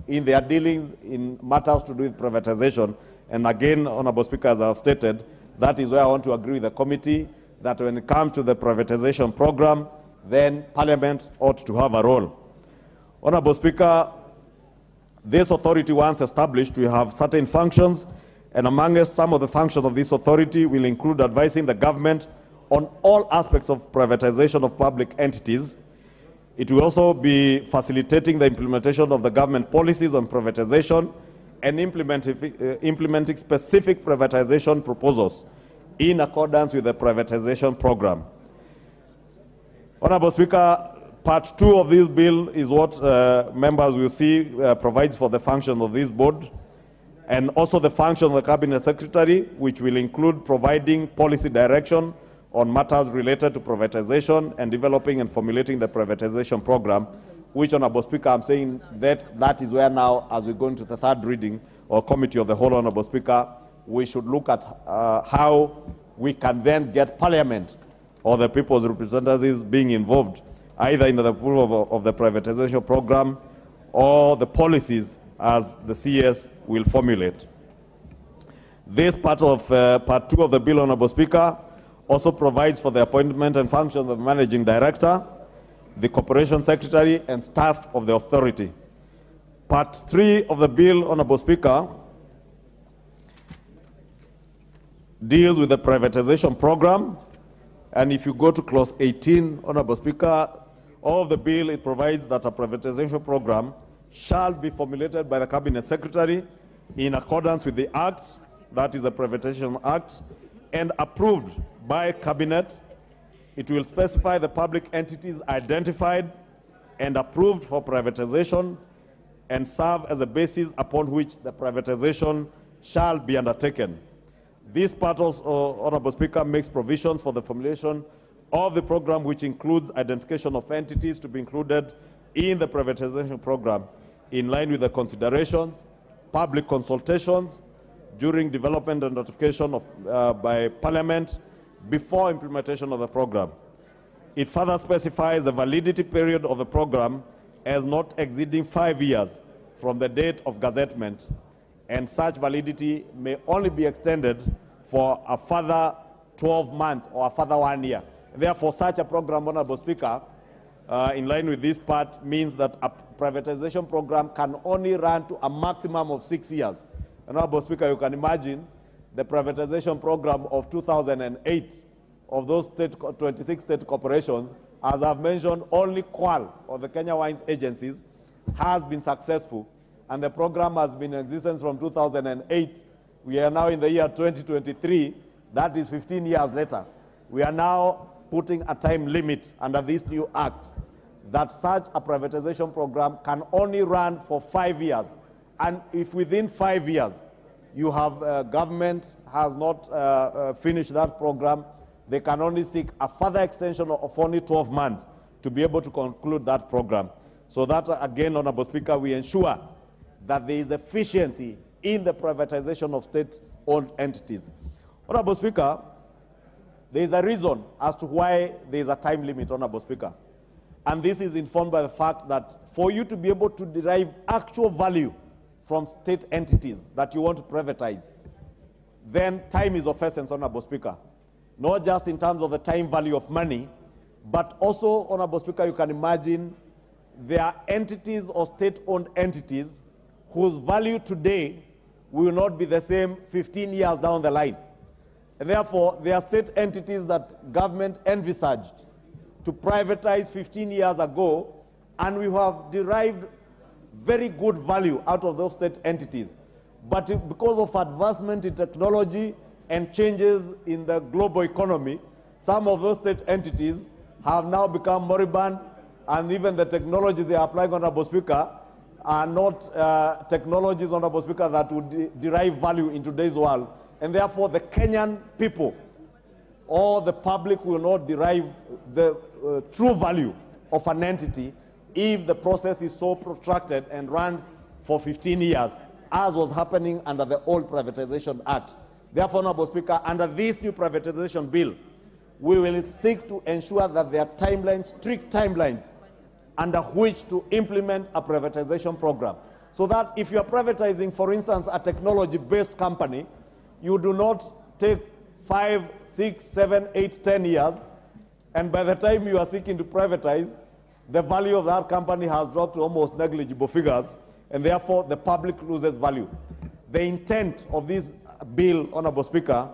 S4: in their dealings in matters to do with privatization. And again, Honorable Speaker, as I have stated, that is where I want to agree with the committee that when it comes to the privatization program, then Parliament ought to have a role. Honorable Speaker, this authority, once established, will have certain functions, and amongst some of the functions of this authority will include advising the government on all aspects of privatization of public entities. It will also be facilitating the implementation of the government policies on privatization and implementing specific privatization proposals in accordance with the privatization program. Honorable Speaker, Part 2 of this bill is what members will see provides for the function of this board, and also the function of the Cabinet Secretary, which will include providing policy direction on matters related to privatization and developing and formulating the privatization program, which, Honorable Speaker, I'm saying that is where now, as we go into the third reading or committee of the whole, Honorable Speaker, we should look at how we can then get Parliament or the people's representatives being involved either in the approval of the privatization program or the policies as the CS will formulate. This part of Part 2 of the bill, Honorable Speaker, also provides for the appointment and functions of the Managing Director, the Corporation Secretary, and staff of the authority. Part 3 of the bill, Honorable Speaker, deals with the privatization program. And if you go to clause 18, Honorable Speaker, of the bill, it provides that a privatization program shall be formulated by the Cabinet Secretary in accordance with the Act, that is the Privatization Act, and approved by Cabinet. It will specify the public entities identified and approved for privatization and serve as a basis upon which the privatization shall be undertaken. This part also, Honorable Speaker, makes provisions for the formulation of the program, which includes identification of entities to be included in the privatization program in line with the considerations, public consultations during development and notification of, by Parliament before implementation of the program. It further specifies the validity period of the program as not exceeding 5 years from the date of gazettement, and such validity may only be extended for a further 12 months or a further 1 year. Therefore, such a program, Honorable Speaker, in line with this part, means that a privatization program can only run to a maximum of 6 years. Honorable Speaker, you can imagine the privatization program of 2008 of those 26 state corporations. As I've mentioned, only KWAL, or the Kenya Wines Agencies, has been successful, and the program has been in existence from 2008. We are now in the year 2023. That is 15 years later. We are now putting a time limit under this new act that such a privatization program can only run for 5 years. And if within 5 years you have government has not finished that program, they can only seek a further extension of only 12 months to be able to conclude that program. So that, again, Honorable Speaker, we ensure that there is efficiency in the privatization of state-owned entities. Honorable Speaker, there is a reason as to why there is a time limit, Honorable Speaker. And this is informed by the fact that for you to be able to derive actual value from state entities that you want to privatize, then time is of essence, Honorable Speaker. Not just in terms of the time value of money, but also, Honorable Speaker, you can imagine there are entities or state-owned entities whose value today will not be the same 15 years down the line. And therefore, there are state entities that government envisaged to privatize 15 years ago, and we have derived very good value out of those state entities. But because of advancement in technology and changes in the global economy, some of those state entities have now become moribund, and even the technologies they are applying, Honorable Speaker, are not technologies, Honorable Speaker, that would derive value in today's world. And therefore, the Kenyan people or the public will not derive the true value of an entity if the process is so protracted and runs for 15 years, as was happening under the old Privatization Act. Therefore, Honorable Speaker, under this new privatization bill, we will seek to ensure that there are timelines, strict timelines, under which to implement a privatization program. So that if you are privatizing, for instance, a technology-based company, you do not take 5, 6, 7, 8, 10 years, and by the time you are seeking to privatize, the value of that company has dropped to almost negligible figures, and therefore the public loses value. The intent of this bill, Honorable Speaker,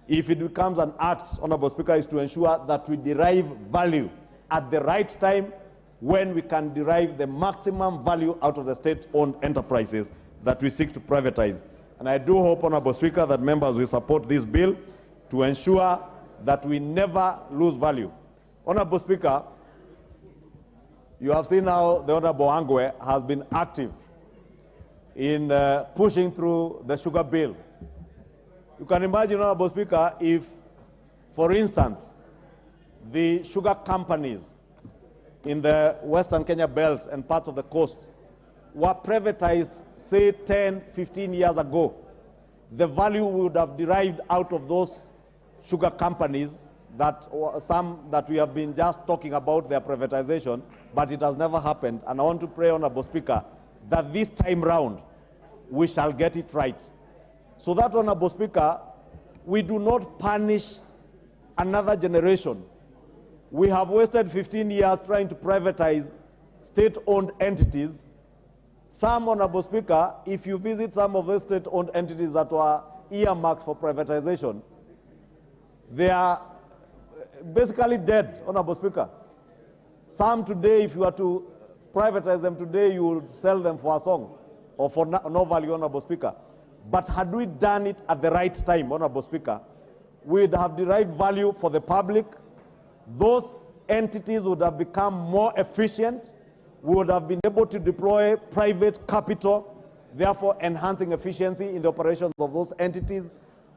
S4: if it becomes an act, Honorable Speaker, is to ensure that we derive value at the right time when we can derive the maximum value out of the state-owned enterprises that we seek to privatize. And I do hope, Honorable Speaker, that members will support this bill to ensure that we never lose value. Honorable Speaker, you have seen how the Honorable Angwe has been active in pushing through the sugar bill. You can imagine, Honorable Speaker, if, for instance, the sugar companies in the Western Kenya belt and parts of the coast were privatized, say, 10, 15 years ago, the value we would have derived out of those sugar companies, that some that we have been just talking about their privatization, but it has never happened. And I want to pray, Honorable Speaker, that this time round we shall get it right. So that, Honorable Speaker, we do not punish another generation. We have wasted 15 years trying to privatize state-owned entities. Some, Honorable Speaker, if you visit some of the state-owned entities that were earmarked for privatization, they are basically dead, Honorable Speaker. Some today, if you were to privatize them today, you would sell them for a song or for no value, Honorable Speaker. But had we done it at the right time, Honorable Speaker, we would have derived value for the public. Those entities would have become more efficient. We would have been able to deploy private capital, therefore enhancing efficiency in the operations of those entities.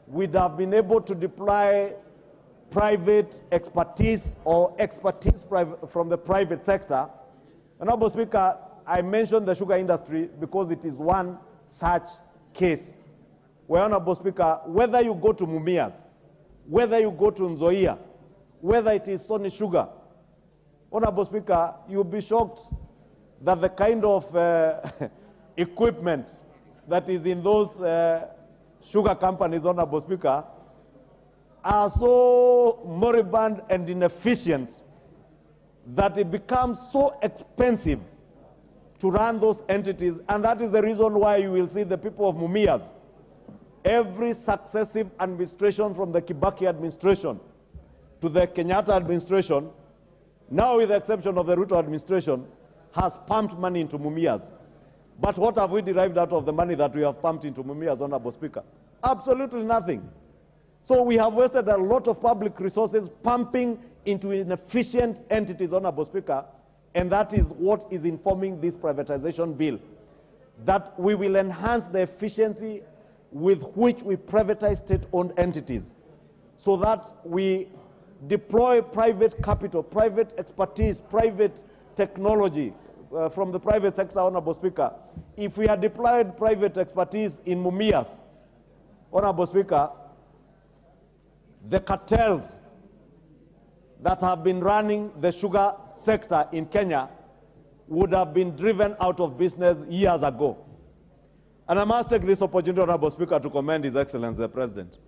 S4: We'd have been able to deploy private expertise or expertise from the private sector. Honorable Speaker, I mentioned the sugar industry because it is one such case where, Honorable Speaker, whether you go to Mumias, whether you go to that the kind of equipment that is in those sugar companies, Honorable Speaker, are so moribund and inefficient that it becomes so expensive to run those entities, and that is the reason why you will see the people of Mumias, every successive administration from the Kibaki administration to the Kenyatta administration, now with the exception of the RUTO administration, has pumped money into Mumias. But what have we derived out of the money that we have pumped into Mumias, Honorable Speaker? Absolutely nothing. So we have wasted a lot of public resources pumping into inefficient entities, Honorable Speaker, and that is what is informing this privatization bill, that we will enhance the efficiency with which we privatize state-owned entities so that we deploy private capital, private expertise, private technology from the private sector, Honorable Speaker. If we had deployed private expertise in Mumias, Honorable Speaker, the cartels that have been running the sugar sector in Kenya would have been driven out of business years ago. And I must take this opportunity, Honorable Speaker, to commend His Excellency the President.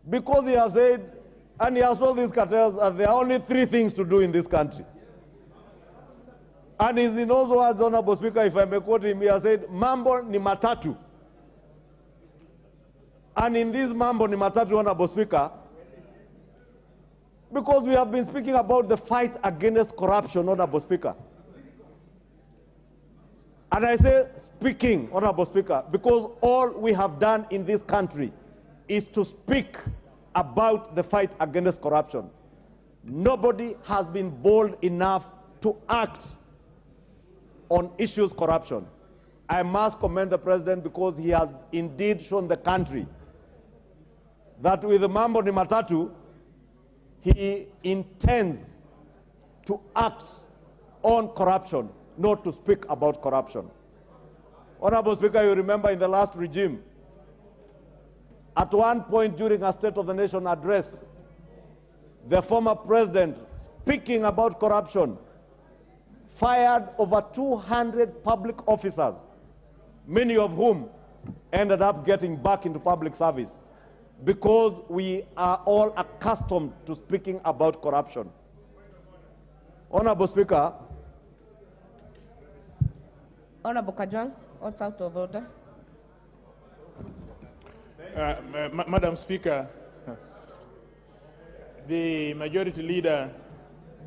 S4: Because he has said, and he has told these cartels that there are only 3 things to do in this country. And in those words, Honorable Speaker, if I may quote him, he has said, mambo ni matatu. And in this mambo ni matatu, Honorable Speaker, because we have been speaking about the fight against corruption, Honorable Speaker. And I say speaking, Honorable Speaker, because all we have done in this country is to speak about the fight against corruption. Nobody has been bold enough to act on issues corruption. I must commend the President because he has indeed shown the country that with the mambo ni matatu, he intends to act on corruption, not to speak about corruption. Honorable Speaker, you remember in the last regime, at one point during a State of the Nation address, the former president, speaking about corruption, fired over 200 public officers, many of whom ended up getting back into public service, because we are all accustomed to speaking about corruption. Honorable Speaker.
S7: Honorable Kajwang, what's out of order?
S14: Madam Speaker, the majority leader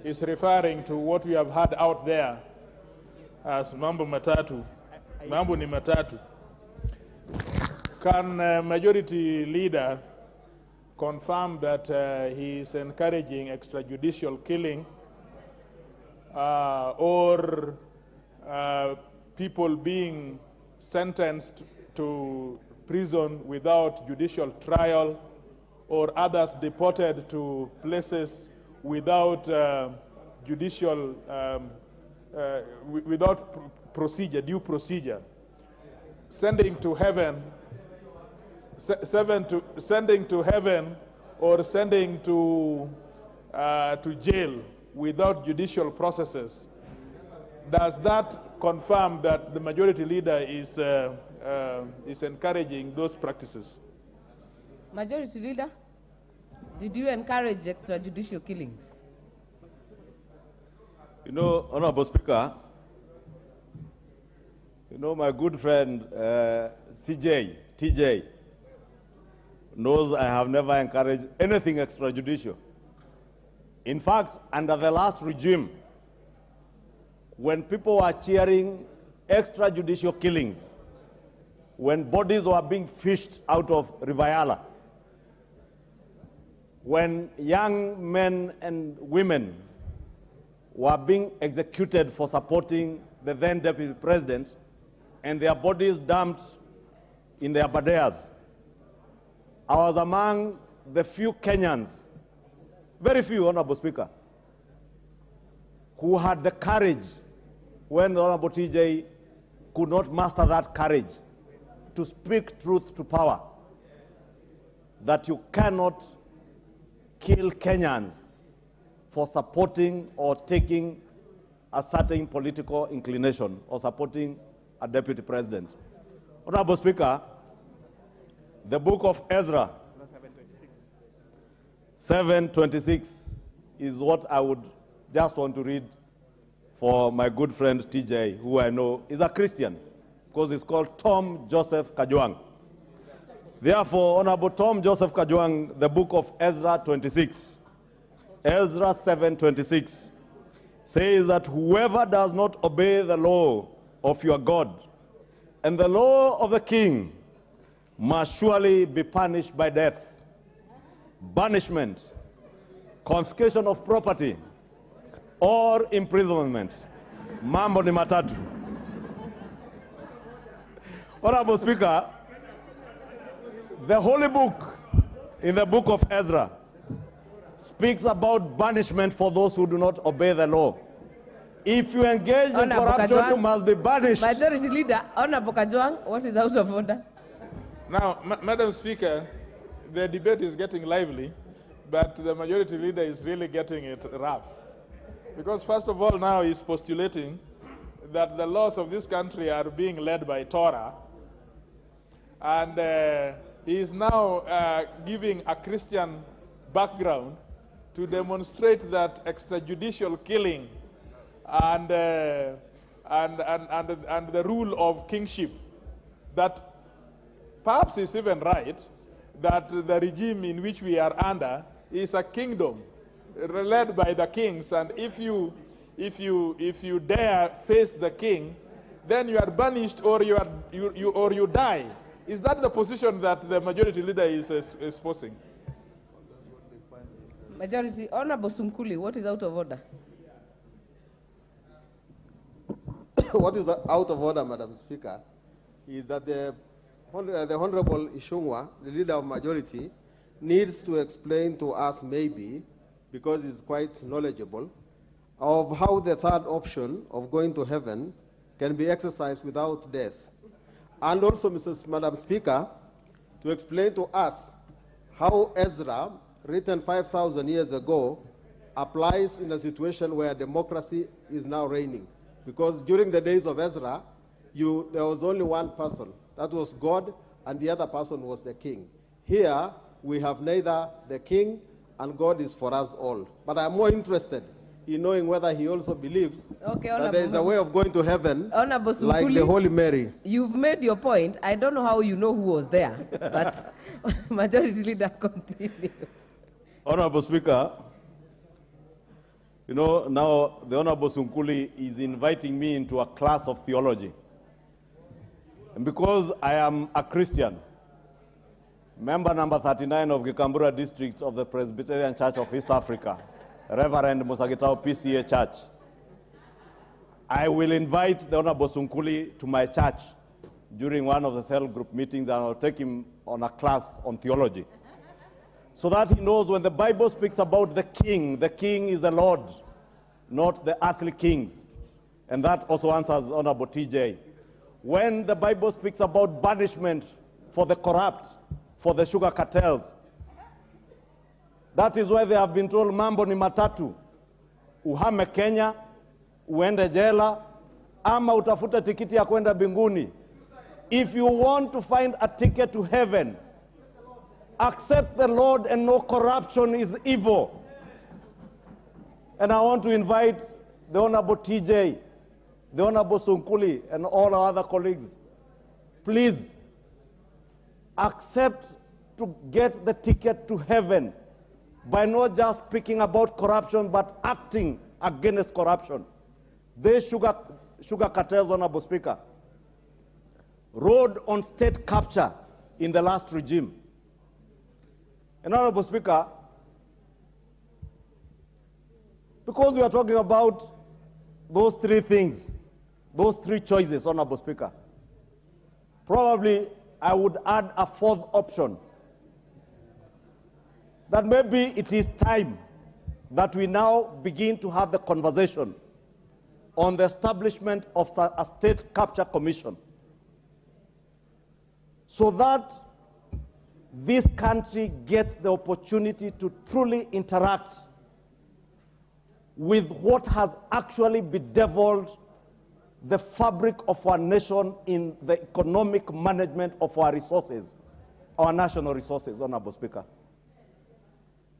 S14: is referring to what we have had out there as mambo matatu. Mambo ni matatu. Can majority leader confirm that he is encouraging extrajudicial killing or people being sentenced to prison without judicial trial, or others deported to places without judicial, without procedure, due procedure, sending to heaven, sending to heaven, or sending to jail without judicial processes. Does that confirm that the majority leader is encouraging those practices?
S7: Majority leader, did you encourage extrajudicial killings?
S4: You know, Honorable Speaker, you know, my good friend TJ, knows I have never encouraged anything extrajudicial. In fact, under the last regime, when people were cheering extrajudicial killings, when bodies were being fished out of River Yala, when young men and women were being executed for supporting the then deputy president, and their bodies dumped in their badeas, I was among the few Kenyans, very few, Honorable Speaker, who had the courage, when the Honorable TJ could not master that courage, to speak truth to power, that you cannot kill Kenyans for supporting or taking a certain political inclination or supporting a deputy president. Honorable Speaker, the book of Ezra 7:26 is what I would just want to read for my good friend TJ, who I know is a Christian, because it's called Tom Joseph Kajwang. Therefore, Honorable Tom Joseph Kajwang, the book of Ezra 26, Ezra 7:26, says that whoever does not obey the law of your God and the law of the king must surely be punished by death, banishment, confiscation of property, or imprisonment. Mambo ni matatu. Honorable Speaker, the holy book in the book of Ezra speaks about banishment for those who do not obey the law. If you engage in corruption, you must be banished.
S7: Majority Leader, Honorable Kajwang, what is out of order?
S14: Now, Madam Speaker, the debate is getting lively, but the Majority Leader is really getting it rough. Because first of all, now he's postulating that the laws of this country are being led by Torah, and he is now giving a Christian background to demonstrate that extrajudicial killing and the rule of kingship, that perhaps is even right, that the regime in which we are under is a kingdom led by the kings, and if you dare face the king, then you are banished or you die. Is that the position that the Majority Leader is espousing?
S7: Majority, Honorable Sunkuli, what is out of order?
S15: What is out of order, Madam Speaker, is that the Honorable Ishungwa, the Leader of Majority, needs to explain to us, maybe, because he's quite knowledgeable, of how the third option of going to heaven can be exercised without death. And also, Madam Speaker, to explain to us how Ezra, written 5,000 years ago, applies in a situation where democracy is now reigning. Because during the days of Ezra, there was only one person. That was God, and the other person was the king. Here, we have neither the king, and God is for us all. But I'm more interested in knowing whether he also believes that there is a way of going to heaven like the Holy Mary.
S7: You've made your point. I don't know how you know who was there, but Majority Leader, continue.
S4: Honorable Speaker, you know, now the Honorable Sunkuli is inviting me into a class of theology. And because I am a Christian, member number 39 of Gikambura District of the Presbyterian Church of East Africa, Reverend Musagitao PCA Church, I will invite the Honorable Sunkuli to my church during one of the cell group meetings, and I'll take him on a class on theology, so that he knows when the Bible speaks about the king is the Lord, not the earthly kings. And that also answers Honorable TJ. When the Bible speaks about banishment for the corrupt, for the sugar cartels, that is why they have been told mambo ni matatu, uhame Kenya, uende jela, ama utafuta tikiti ya kwenda binguni. If you want to find a ticket to heaven, accept the Lord and no corruption is evil. And I want to invite the Honorable TJ, the Honorable Sunkuli, and all our other colleagues, please accept to get the ticket to heaven by not just speaking about corruption, but acting against corruption. These sugar cartels, Honorable Speaker, rode on state capture in the last regime. And Honorable Speaker, because we are talking about those three things, those three choices, Honorable Speaker, probably I would add a fourth option, that maybe it is time that we now begin to have the conversation on the establishment of a state capture commission, so that this country gets the opportunity to truly interact with what has actually bedeviled the fabric of our nation in the economic management of our resources, our national resources, Honorable Speaker.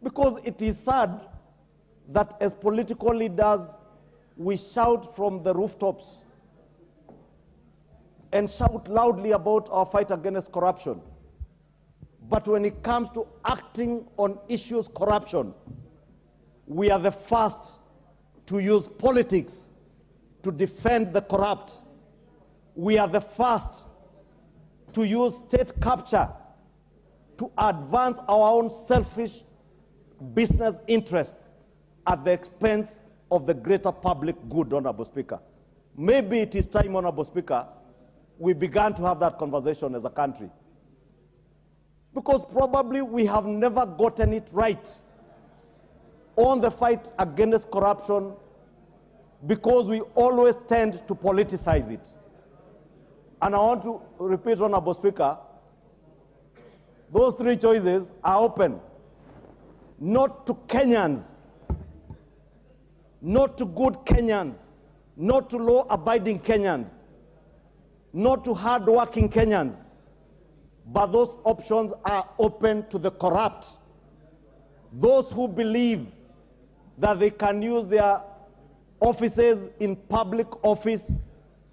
S4: Because it is sad that as political leaders, we shout from the rooftops and shout loudly about our fight against corruption. But when it comes to acting on issues corruption, we are the first to use politics to defend the corrupt. We are the first to use state capture to advance our own selfish business interests at the expense of the greater public good, Honorable Speaker. Maybe it is time, Honorable Speaker, we began to have that conversation as a country. Because probably we have never gotten it right on the fight against corruption, because we always tend to politicize it. And I want to repeat, Honorable Speaker, those three choices are open, not to Kenyans, not to good Kenyans, not to law-abiding Kenyans, not to hard-working Kenyans, but those options are open to the corrupt, those who believe that they can use their offices in public office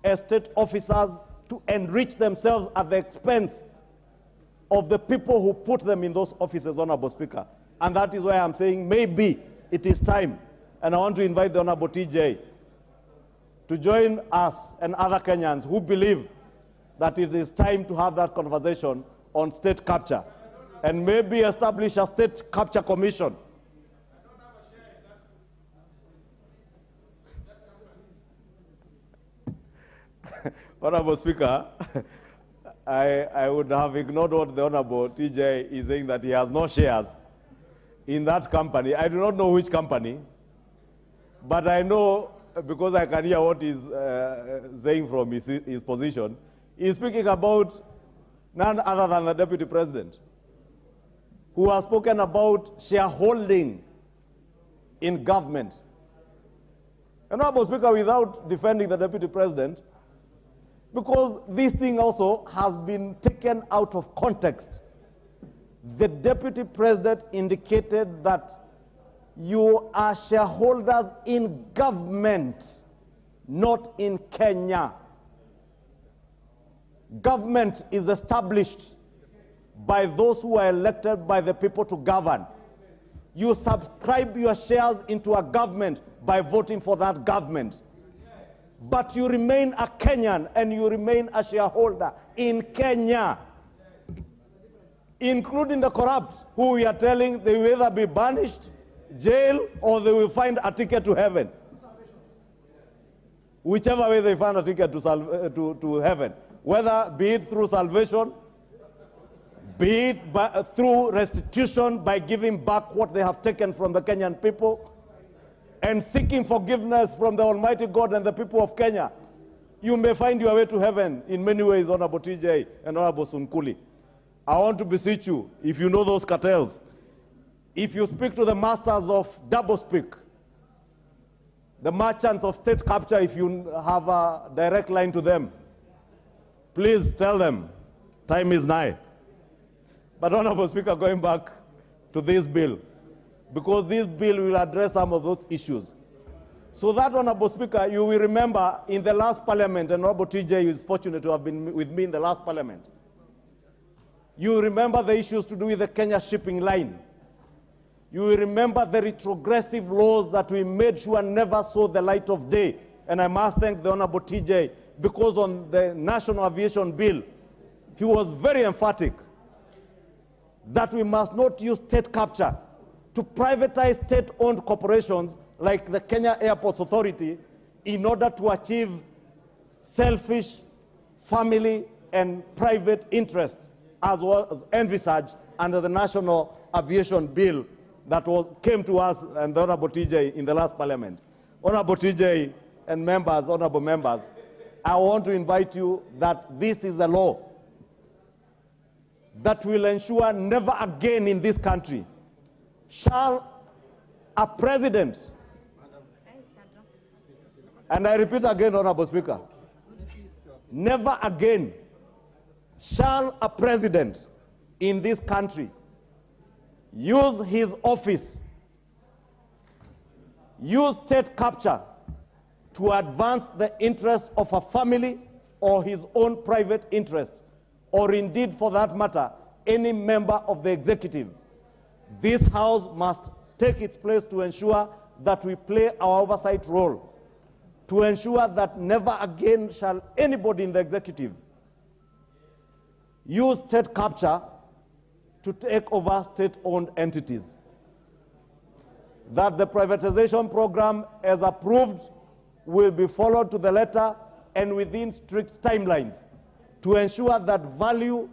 S4: as state officers to enrich themselves at the expense of the people who put them in those offices, Honorable Speaker. And that is why I'm saying maybe it is time, and I want to invite the Honorable TJ to join us and other Kenyans who believe that it is time to have that conversation on state capture, and maybe establish a state capture commission. Honorable Speaker, I would have ignored what the Honorable TJ is saying, that he has no shares in that company. I do not know which company, but I know, because I can hear what he's saying from his position, he's speaking about none other than the Deputy President, who has spoken about shareholding in government. Honorable Speaker, without defending the Deputy President, because this thing also has been taken out of context. The Deputy President indicated that you are shareholders in government, not in Kenya. Government is established by those who are elected by the people to govern. You subscribe your shares into a government by voting for that government. But you remain a Kenyan and you remain a shareholder in Kenya, including the corrupt, who we are telling they will either be banished, jail, or they will find a ticket to heaven. Whichever way they find a ticket to heaven, whether be it through salvation, be it through restitution by giving back what they have taken from the Kenyan people, and seeking forgiveness from the Almighty God and the people of Kenya, you may find your way to heaven in many ways, Honorable TJ and Honorable Sunkuli. I want to beseech you, if you know those cartels, if you speak to the masters of doublespeak, the merchants of state capture, if you have a direct line to them, please tell them time is nigh. But Honorable Speaker, going back to this bill, because this bill will address some of those issues. So that, Honorable Speaker, you will remember in the last parliament, and Honorable TJ is fortunate to have been with me in the last parliament, you remember the issues to do with the Kenya shipping line. You will remember the retrogressive laws that we made sure never saw the light of day. And I must thank the Honorable TJ, because on the National Aviation Bill, he was very emphatic that we must not use state capture to privatize state-owned corporations like the Kenya Airports Authority in order to achieve selfish family and private interests, as was envisaged under the National Aviation Bill that came to us and the Honorable TJ in the last parliament. Honorable TJ and members, honorable members, I want to invite you that this is a law that will ensure never again in this country shall a president And I repeat again, Honorable Speaker, never again shall a president in this country use his office, use state capture to advance the interests of a family or his own private interests, or indeed, for that matter, any member of the executive. This House must take its place to ensure that we play our oversight role, to ensure that never again shall anybody in the executive use state capture to take over state-owned entities. That the privatization program, as approved, will be followed to the letter and within strict timelines to ensure that value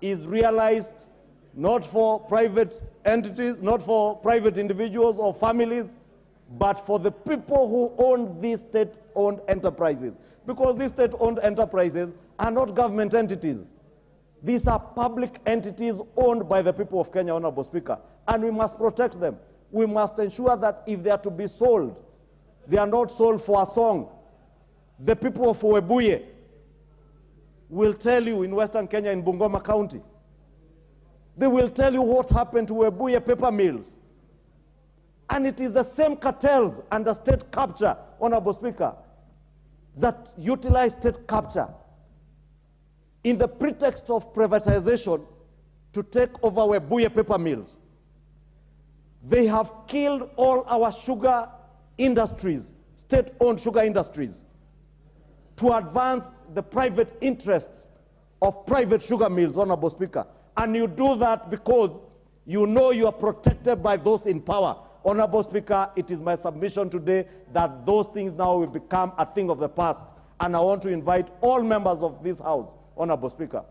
S4: is realized not for private entities, not for private individuals or families, but for the people who own these state-owned enterprises. Because these state-owned enterprises are not government entities. These are public entities owned by the people of Kenya, Honorable Speaker, and we must protect them. We must ensure that if they are to be sold, they are not sold for a song. The people of Webuye will tell you in Western Kenya, in Bungoma County, they will tell you what happened to Webuye paper mills. And it is the same cartels under state capture, Honorable Speaker, that utilize state capture in the pretext of privatization to take over Webuye paper mills. They have killed all our sugar industries, state-owned sugar industries, to advance the private interests of private sugar mills, Honorable Speaker. And you do that because you know you are protected by those in power. Honorable Speaker, it is my submission today that those things now will become a thing of the past. And I want to invite all members of this House, Honorable Speaker,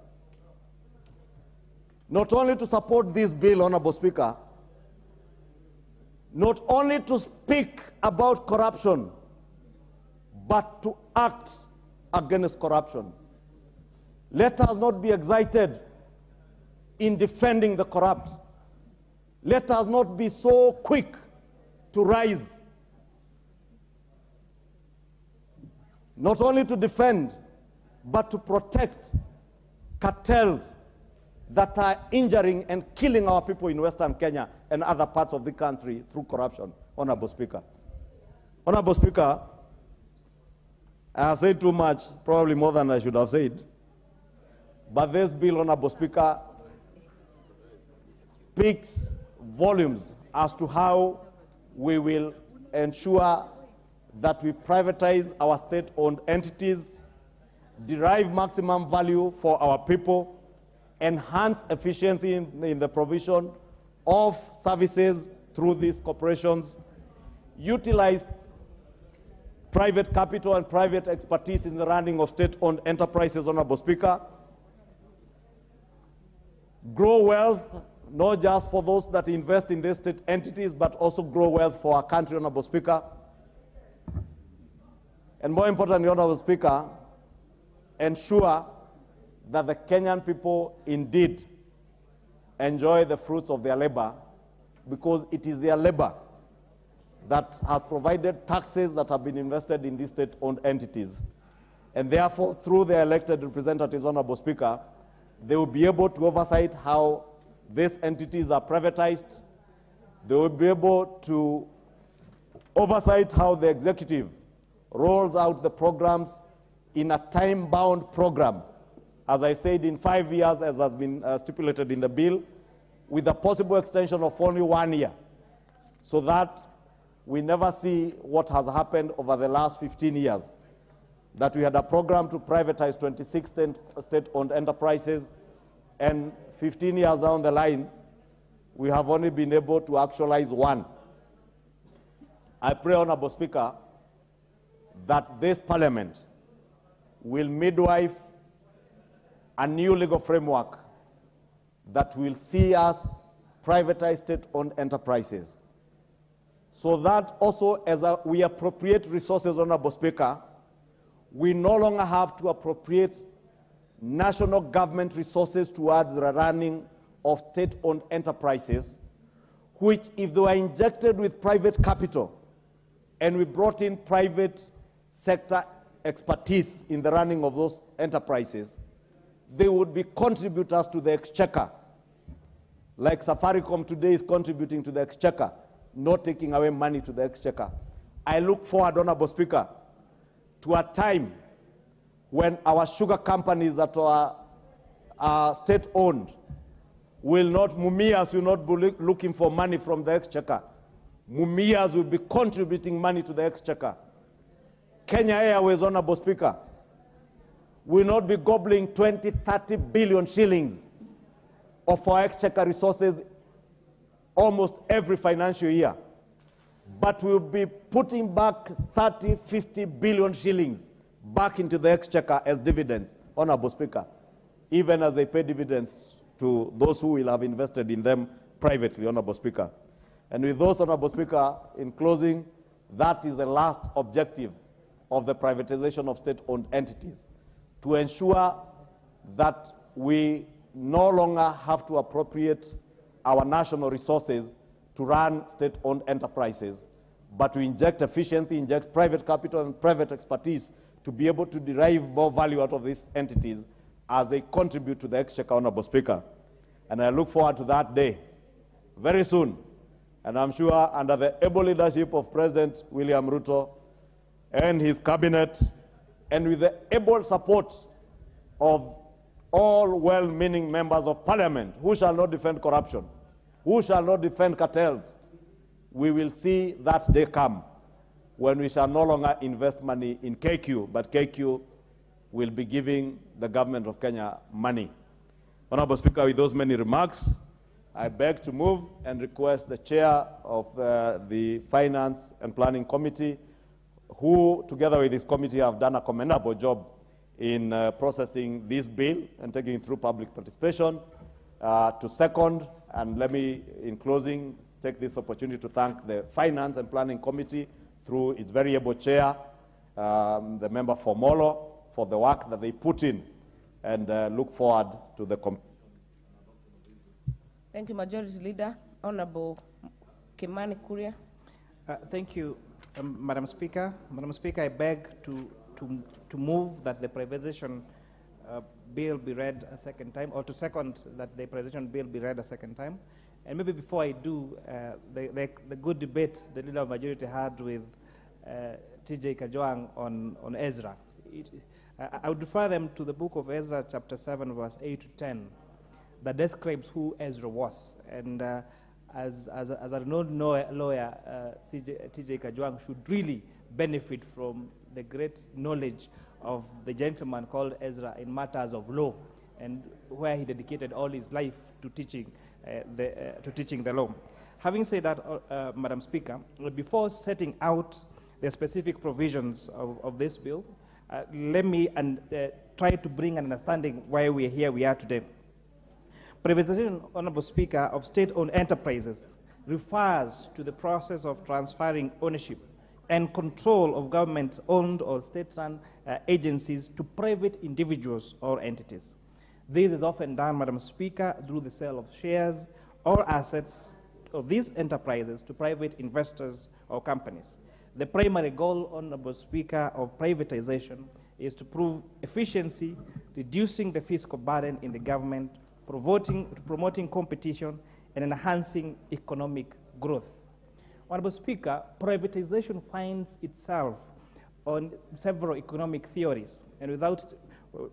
S4: not only to support this bill, Honorable Speaker, not only to speak about corruption, but to act against corruption. Let us not be excited in defending the corrupt. Let us not be so quick to rise, not only to defend, but to protect cartels that are injuring and killing our people in Western Kenya and other parts of the country through corruption, Honorable Speaker. Honorable Speaker, I have said too much, probably more than I should have said, but this bill, Honorable Speaker, speaks volumes as to how we will ensure that we privatize our state-owned entities, derive maximum value for our people, enhance efficiency in the provision of services through these corporations, utilize private capital and private expertise in the running of state-owned enterprises, Honorable Speaker, grow wealth, not just for those that invest in these state entities, but also grow wealth for our country, Honorable Speaker. And more importantly, Honorable Speaker, ensure that the Kenyan people indeed enjoy the fruits of their labor, because it is their labor that has provided taxes that have been invested in these state-owned entities. And therefore, through their elected representatives, Honorable Speaker, they will be able to oversight how these entities are privatized. They will be able to oversight how the executive rolls out the programs in a time-bound program, as I said, in 5 years, as has been stipulated in the bill, with a possible extension of only 1 year, so that we never see what has happened over the last 15 years, that we had a program to privatize 26 state-owned enterprises, and 15 years down the line, we have only been able to actualize 1. I pray, Honorable Speaker, that this Parliament will midwife a new legal framework that will see us privatize state-owned enterprises, so that also as we appropriate resources, Honorable Speaker, we no longer have to appropriate national government resources towards the running of state-owned enterprises, which, if they were injected with private capital and we brought in private sector expertise in the running of those enterprises, they would be contributors to the exchequer. Like Safaricom today is contributing to the exchequer, not taking away money to the exchequer. I look forward, Honorable Speaker, to a time when our sugar companies that are state-owned Mumias will not be looking for money from the exchequer. Mumias will be contributing money to the exchequer. Kenya Airways, Honorable Speaker, will not be gobbling 20, 30 billion shillings of our exchequer resources almost every financial year, but we'll be putting back 30, 50 billion shillings back into the exchequer as dividends, Honorable Speaker, even as they pay dividends to those who will have invested in them privately, Honorable Speaker. And with those, Honorable Speaker, in closing, that is the last objective of the privatization of state-owned entities, to ensure that we no longer have to appropriate our national resources to run state-owned enterprises, but to inject efficiency, inject private capital and private expertise to be able to derive more value out of these entities as they contribute to the exchequer, Honorable Speaker. And I look forward to that day very soon. And I'm sure under the able leadership of President William Ruto and his cabinet, and with the able support of all well-meaning members of parliament who shall not defend corruption, who shall not defend cartels, we will see that day come when we shall no longer invest money in KQ, but KQ will be giving the government of Kenya money. Honorable Speaker, with those many remarks, I beg to move and request the chair of the Finance and Planning Committee, who together with this committee have done a commendable job in processing this bill and taking it through public participation, to second. And let me, in closing, take this opportunity to thank the Finance and Planning Committee through its very able chair, the member for Molo, for the work that they put in, and look forward to the
S7: Thank you, Majority Leader. Honorable Kimani Kuria.
S1: Thank you, Madam Speaker. Madam Speaker, I beg to move that the privatization bill be read a second time, or to second that the privatization bill be read a second time. And maybe before I do, the good debate the Leader of Majority had with TJ Kajwang on Ezra. I would refer them to the book of Ezra, chapter 7, verse 8 to 10, that describes who Ezra was. And as a renowned lawyer, TJ Kajwang should really benefit from the great knowledge of the gentleman called Ezra in matters of law, and where he dedicated all his life to teaching the law. Having said that, Madam Speaker, before setting out the specific provisions of this bill, let me try to bring an understanding why we are today. Privatization, Honorable Speaker, of state-owned enterprises refers to the process of transferring ownership and control of government-owned or state-run agencies to private individuals or entities. This is often done, Madam Speaker, through the sale of shares or assets of these enterprises to private investors or companies. The primary goal, Honorable Speaker, of privatization is to prove efficiency, reducing the fiscal burden in the government, promoting competition, and enhancing economic growth. Honorable Speaker, privatization finds itself on several economic theories, and without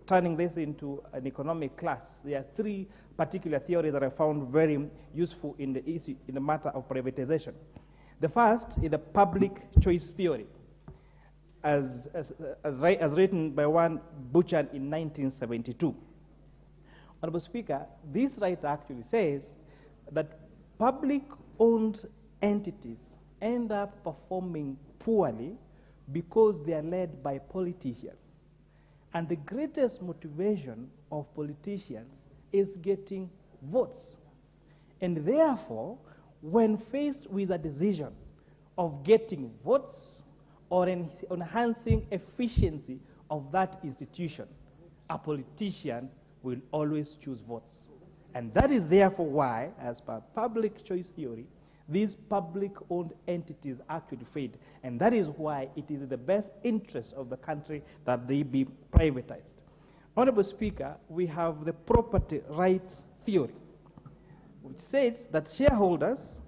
S1: turning this into an economic class, there are three particular theories that I found very useful in the matter of privatization. The first is the public choice theory, as written by one Butcher in 1972. Honorable Speaker, this right actually says that public-owned entities end up performing poorly because they are led by politicians. And the greatest motivation of politicians is getting votes. And therefore, when faced with a decision of getting votes or enhancing efficiency of that institution, a politician will always choose votes. And that is therefore why, as per public choice theory, these public-owned entities actually fade. And that is why it is in the best interest of the country that they be privatized. Honorable Speaker, we have the property rights theory, which says that shareholders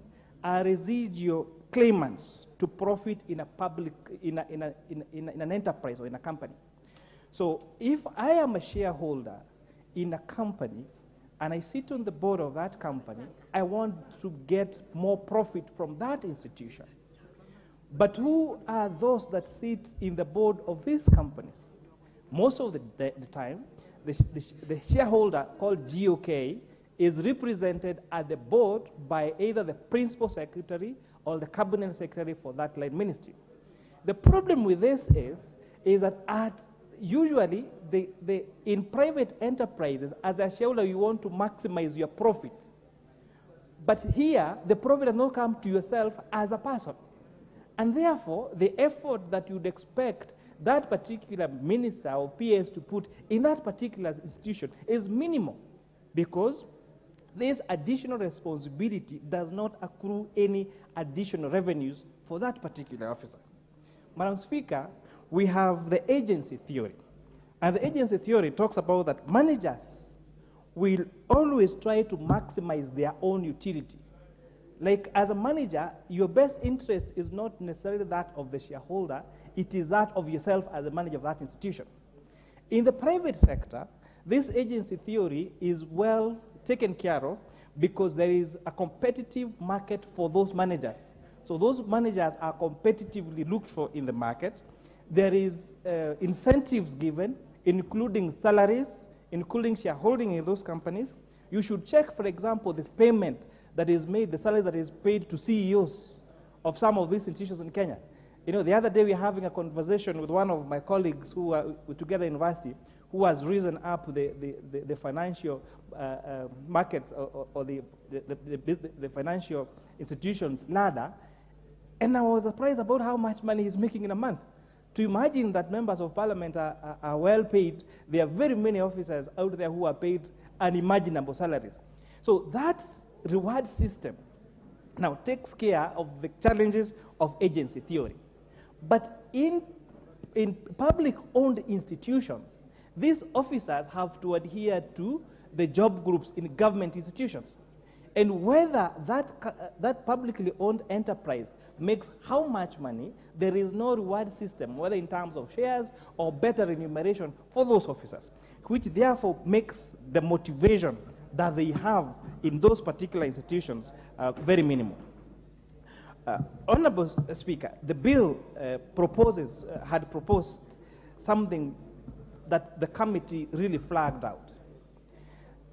S1: are residual claimants to profit in a public, in an enterprise or in a company. So if I am a shareholder in a company and I sit on the board of that company, I want to get more profit from that institution. But who are those that sit in the board of these companies? Most of the time, the shareholder called GOK is represented at the board by either the principal secretary or the cabinet secretary for that line ministry. The problem with this is that usually in private enterprises, as a shareholder, you want to maximize your profit. But here, the profit does not come to yourself as a person. And therefore, the effort that you'd expect that particular minister or PS to put in that particular institution is minimal, because this additional responsibility does not accrue any additional revenues for that particular officer. Madam Speaker, we have the agency theory. And the agency theory talks about that managers will always try to maximize their own utility. Like, as a manager, your best interest is not necessarily that of the shareholder, it is that of yourself as a manager of that institution. In the private sector, this agency theory is well taken care of because there is a competitive market for those managers. So those managers are competitively looked for in the market. There is incentives given, including salaries, including shareholding in those companies. You should check, for example, this payment that is made, the salary that is paid to CEOs of some of these institutions in Kenya. You know, the other day we were having a conversation with one of my colleagues who were together in university, who has risen up the financial markets or the financial institutions ladder, and I was surprised about how much money he's making in a month. To imagine that members of parliament are well paid, there are very many officers out there who are paid unimaginable salaries. So that reward system now takes care of the challenges of agency theory. But in public-owned institutions, these officers have to adhere to the job groups in government institutions. And whether that publicly owned enterprise makes how much money, there is no reward system, whether in terms of shares or better remuneration for those officers, which therefore makes the motivation that they have in those particular institutions very minimal. Honorable Speaker, the bill had proposed something that the committee really flagged out,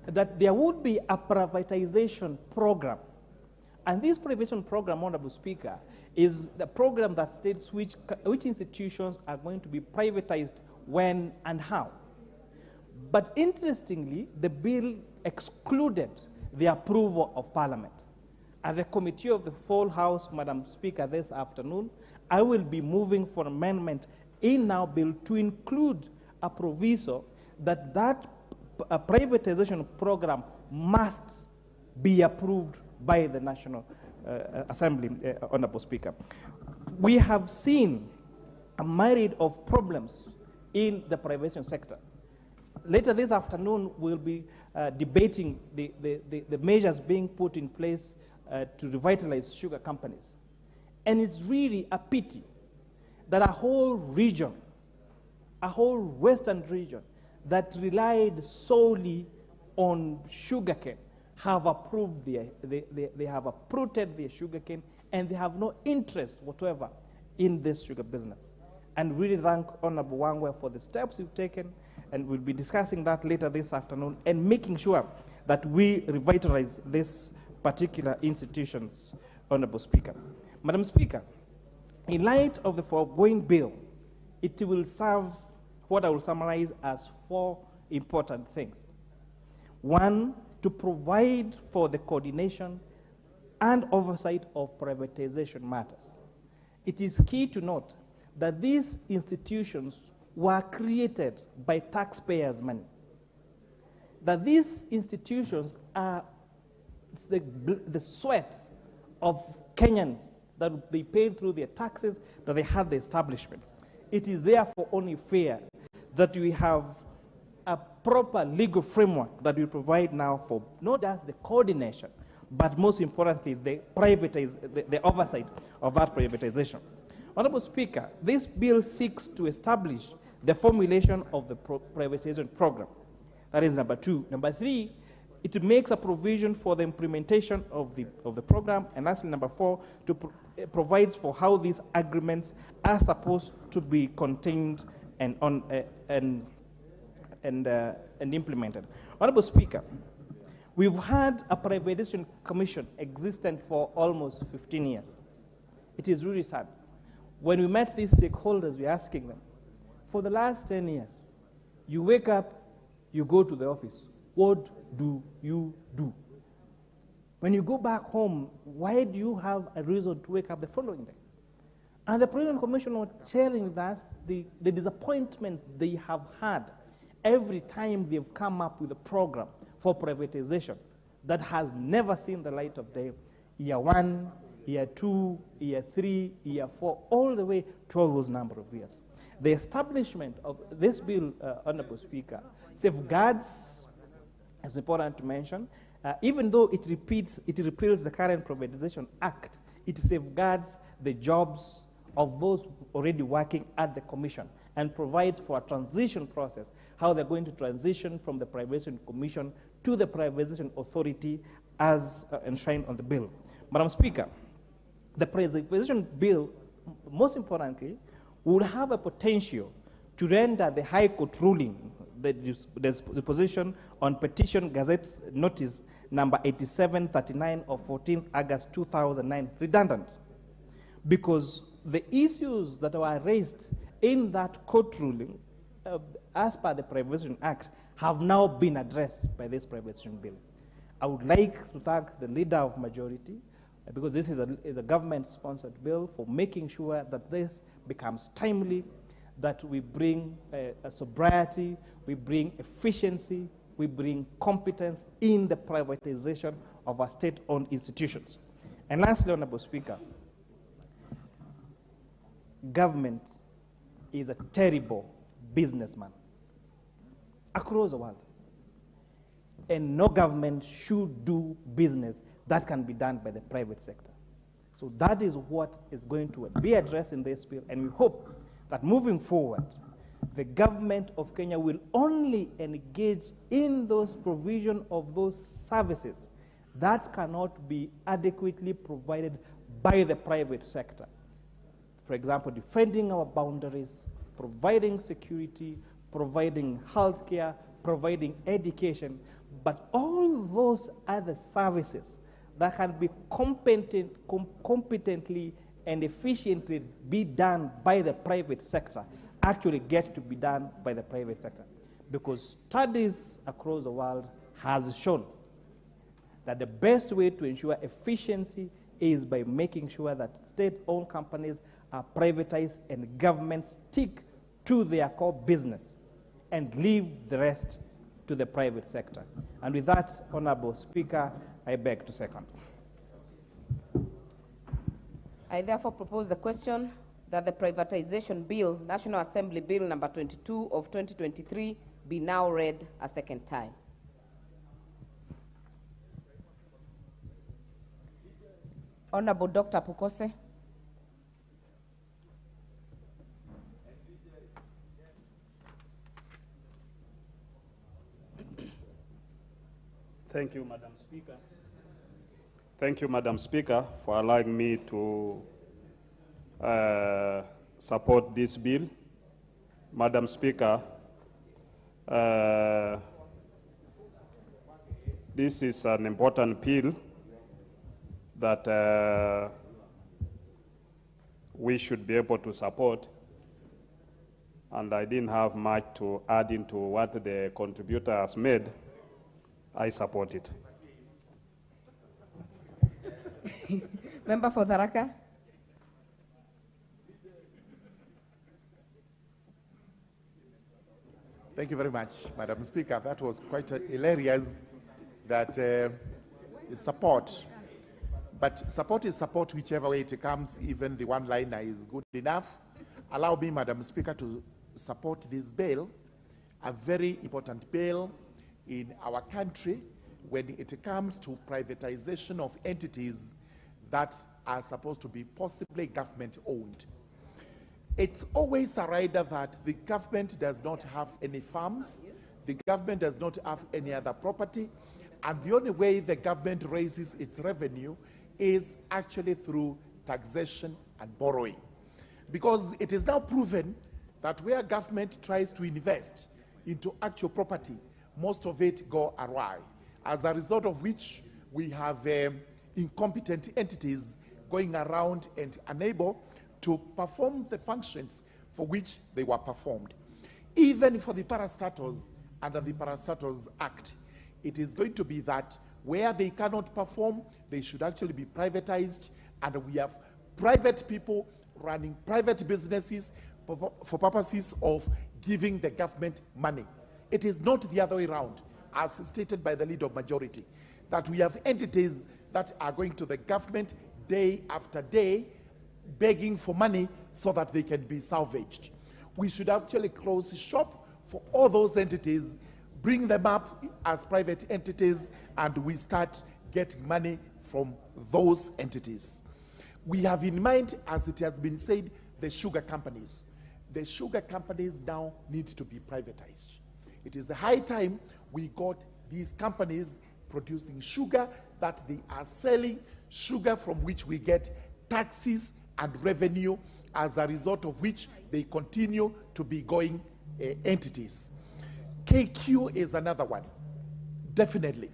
S1: that there would be a privatization program. And this privatization program, Honorable Speaker, is the program that states which institutions are going to be privatized when and how. But interestingly, the bill excluded the approval of Parliament. At the Committee of the Full House, Madam Speaker, this afternoon, I will be moving for amendment in our bill to include a proviso that a privatization program must be approved by the National Assembly, Honorable Speaker. We have seen a myriad of problems in the privatization sector. Later this afternoon, we'll be debating the measures being put in place to revitalize sugar companies. And it's really a pity that a whole region, a whole western region that relied solely on sugarcane have approved they have uprooted their sugarcane, and they have no interest whatsoever in this sugar business. And really thank Honorable Wangwe for the steps you've taken, and we'll be discussing that later this afternoon and making sure that we revitalize these particular institutions, Honorable Speaker. Madam Speaker, in light of the foregoing bill, it will serve what I will summarize as 4 important things. 1, to provide for the coordination and oversight of privatization matters. It is key to note that these institutions were created by taxpayers' money. That these institutions are the sweat of Kenyans that would be paid through their taxes that they had the establishment. It is therefore only fair that we have a proper legal framework that we provide now for not just the coordination, but most importantly, the oversight of that privatization. Honorable Speaker, this bill seeks to establish the formulation of the privatization program. That is number 2. Number 3, it makes a provision for the implementation of the program. And lastly, number 4, provides for how these agreements are supposed to be contained and implemented. Honorable Speaker, we've had a privatization commission existent for almost 15 years. It is really sad. When we met these stakeholders, we're asking them, for the last 10 years, you wake up, you go to the office. What do you do? When you go back home, why do you have a reason to wake up the following day? And the President Commission was sharing with us the disappointment they have had every time they've come up with a program for privatization that has never seen the light of day. Year 1, year 2, year 3, year 4, all the way to all those number of years. The establishment of this bill, Honorable Speaker, safeguards, it's important to mention, even though it repeals the current Privatization Act, it safeguards the jobs of those already working at the Commission and provides for a transition process, how they're going to transition from the Privatization Commission to the Privatization Authority as enshrined on the bill. Madam Speaker, the Privatization Bill, most importantly, would have a potential to render the High Court ruling, the position on Petition Gazette Notice number 8739 of 14 August 2009 redundant, because the issues that were raised in that court ruling as per the Privatization Act have now been addressed by this Privatization Bill. I would like to thank the Leader of Majority, because this is a government-sponsored bill, for making sure that this becomes timely, that we bring a sobriety, we bring efficiency, we bring competence in the privatization of our state-owned institutions. And lastly, Honorable Speaker, government is a terrible businessman across the world. And no government should do business that can be done by the private sector. So that is what is going to be addressed in this bill, and we hope that moving forward, the government of Kenya will only engage in those provision of those services that cannot be adequately provided by the private sector. For example, defending our boundaries, providing security, providing healthcare, providing education, but all those other services that can be competently and efficiently be done by the private sector actually get to be done by the private sector. Because studies across the world has shown that the best way to ensure efficiency is by making sure that state-owned companies are privatized and governments stick to their core business and leave the rest to the private sector. And with that, Honorable Speaker, I beg to second.
S7: I therefore propose the question that the Privatization Bill, National Assembly Bill number 22 of 2023, be now read a second time. Honorable Dr. Pukose.
S16: Thank you, Madam Speaker. Thank you, Madam Speaker, for allowing me to support this bill. Madam Speaker, this is an important bill that we should be able to support, and I didn't have much to add into what the contributor has made. I support it.
S7: Member for Tharaka.
S17: Thank you very much, Madam Speaker. That was quite hilarious, that support. But support is support whichever way it comes, even the one-liner is good enough. Allow me, Madam Speaker, to support this bill, a very important bill in our country when it comes to privatization of entities that are supposed to be possibly government-owned. It's always a rider that the government does not have any farms, the government does not have any other property, and the only way the government raises its revenue is actually through taxation and borrowing. Because it is now proven that where government tries to invest into actual property, most of it go awry, as a result of which we have incompetent entities going around and unable to perform the functions for which they were performed. Even for the parastatals under the Parastatals Act, it is going to be that where they cannot perform, they should actually be privatized, and we have private people running private businesses for purposes of giving the government money. It is not the other way around, as stated by the leader of majority, that we have entities that are going to the government day after day, begging for money so that they can be salvaged. We should actually close shop for all those entities, bring them up as private entities, and we start getting money from those entities. We have in mind, as it has been said, the sugar companies. The sugar companies now need to be privatized. It is the high time we got these companies producing sugar, that they are selling sugar from which we get taxes and revenue, as a result of which they continue to be going entities. KQ is another one. Definitely.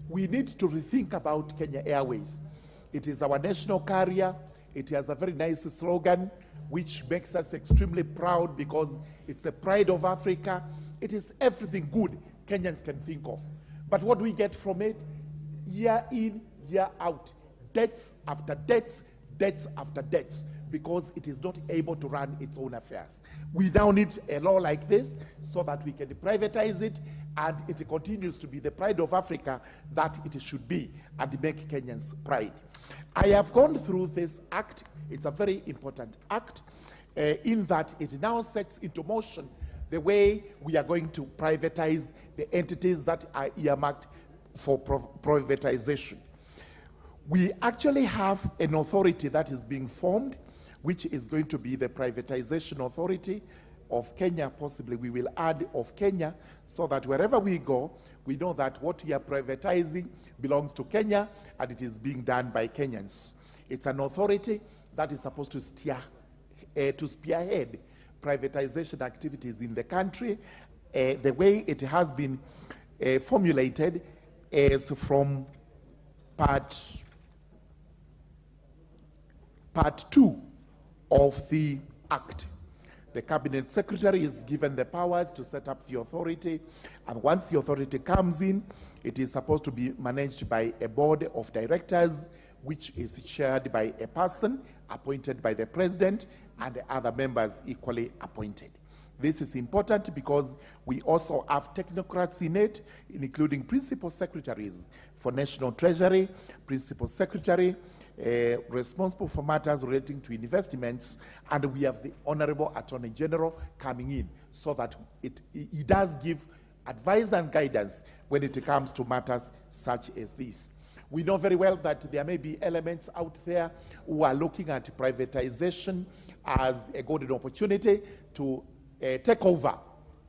S17: We need to rethink about Kenya Airways. It is our national carrier. It has a very nice slogan, which makes us extremely proud because it's the pride of Africa. It is everything good Kenyans can think of. But what do we get from it? Year in, year out. Debts after debts, debts after debts, because it is not able to run its own affairs. We now need a law like this so that we can privatize it and it continues to be the pride of Africa that it should be, and make Kenyans pride. I have gone through this act. It's a very important act in that it now sets into motion the way we are going to privatize the entities that are earmarked for privatization. We actually have an authority that is being formed, which is going to be the Privatization Authority of Kenya. Possibly we will add of Kenya, so that wherever we go, we know that what we are privatizing belongs to Kenya and it is being done by Kenyans. It's an authority that is supposed to spearhead privatization activities in the country. The way it has been formulated is from part 2 of the Act. The Cabinet Secretary is given the powers to set up the authority, and once the authority comes in, it is supposed to be managed by a board of directors, which is chaired by a person appointed by the President and the other members equally appointed. This is important because we also have technocrats in it, including principal secretaries for National Treasury, principal secretary, responsible for matters relating to investments, and we have the Honorable Attorney General coming in, so that he does give advice and guidance when it comes to matters such as this. We know very well that there may be elements out there who are looking at privatization as a golden opportunity to take over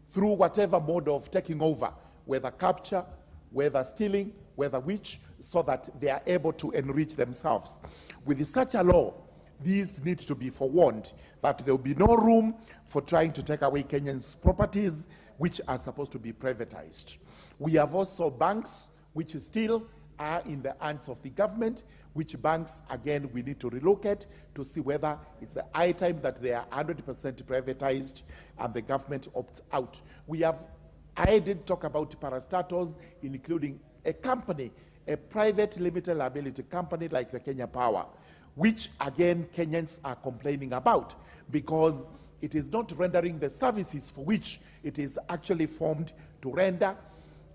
S17: through whatever mode of taking over, whether capture, whether stealing, whether which, so that they are able to enrich themselves. With such a law, these need to be forewarned that there will be no room for trying to take away Kenyans' properties, which are supposed to be privatized. We have also banks which still are in the hands of the government, which banks, again, we need to relook at to see whether it's the high time that they are 100% privatized and the government opts out. I did talk about parastatals, including a company, a private limited liability company like the Kenya Power, which, again, Kenyans are complaining about because it is not rendering the services for which it is actually formed to render,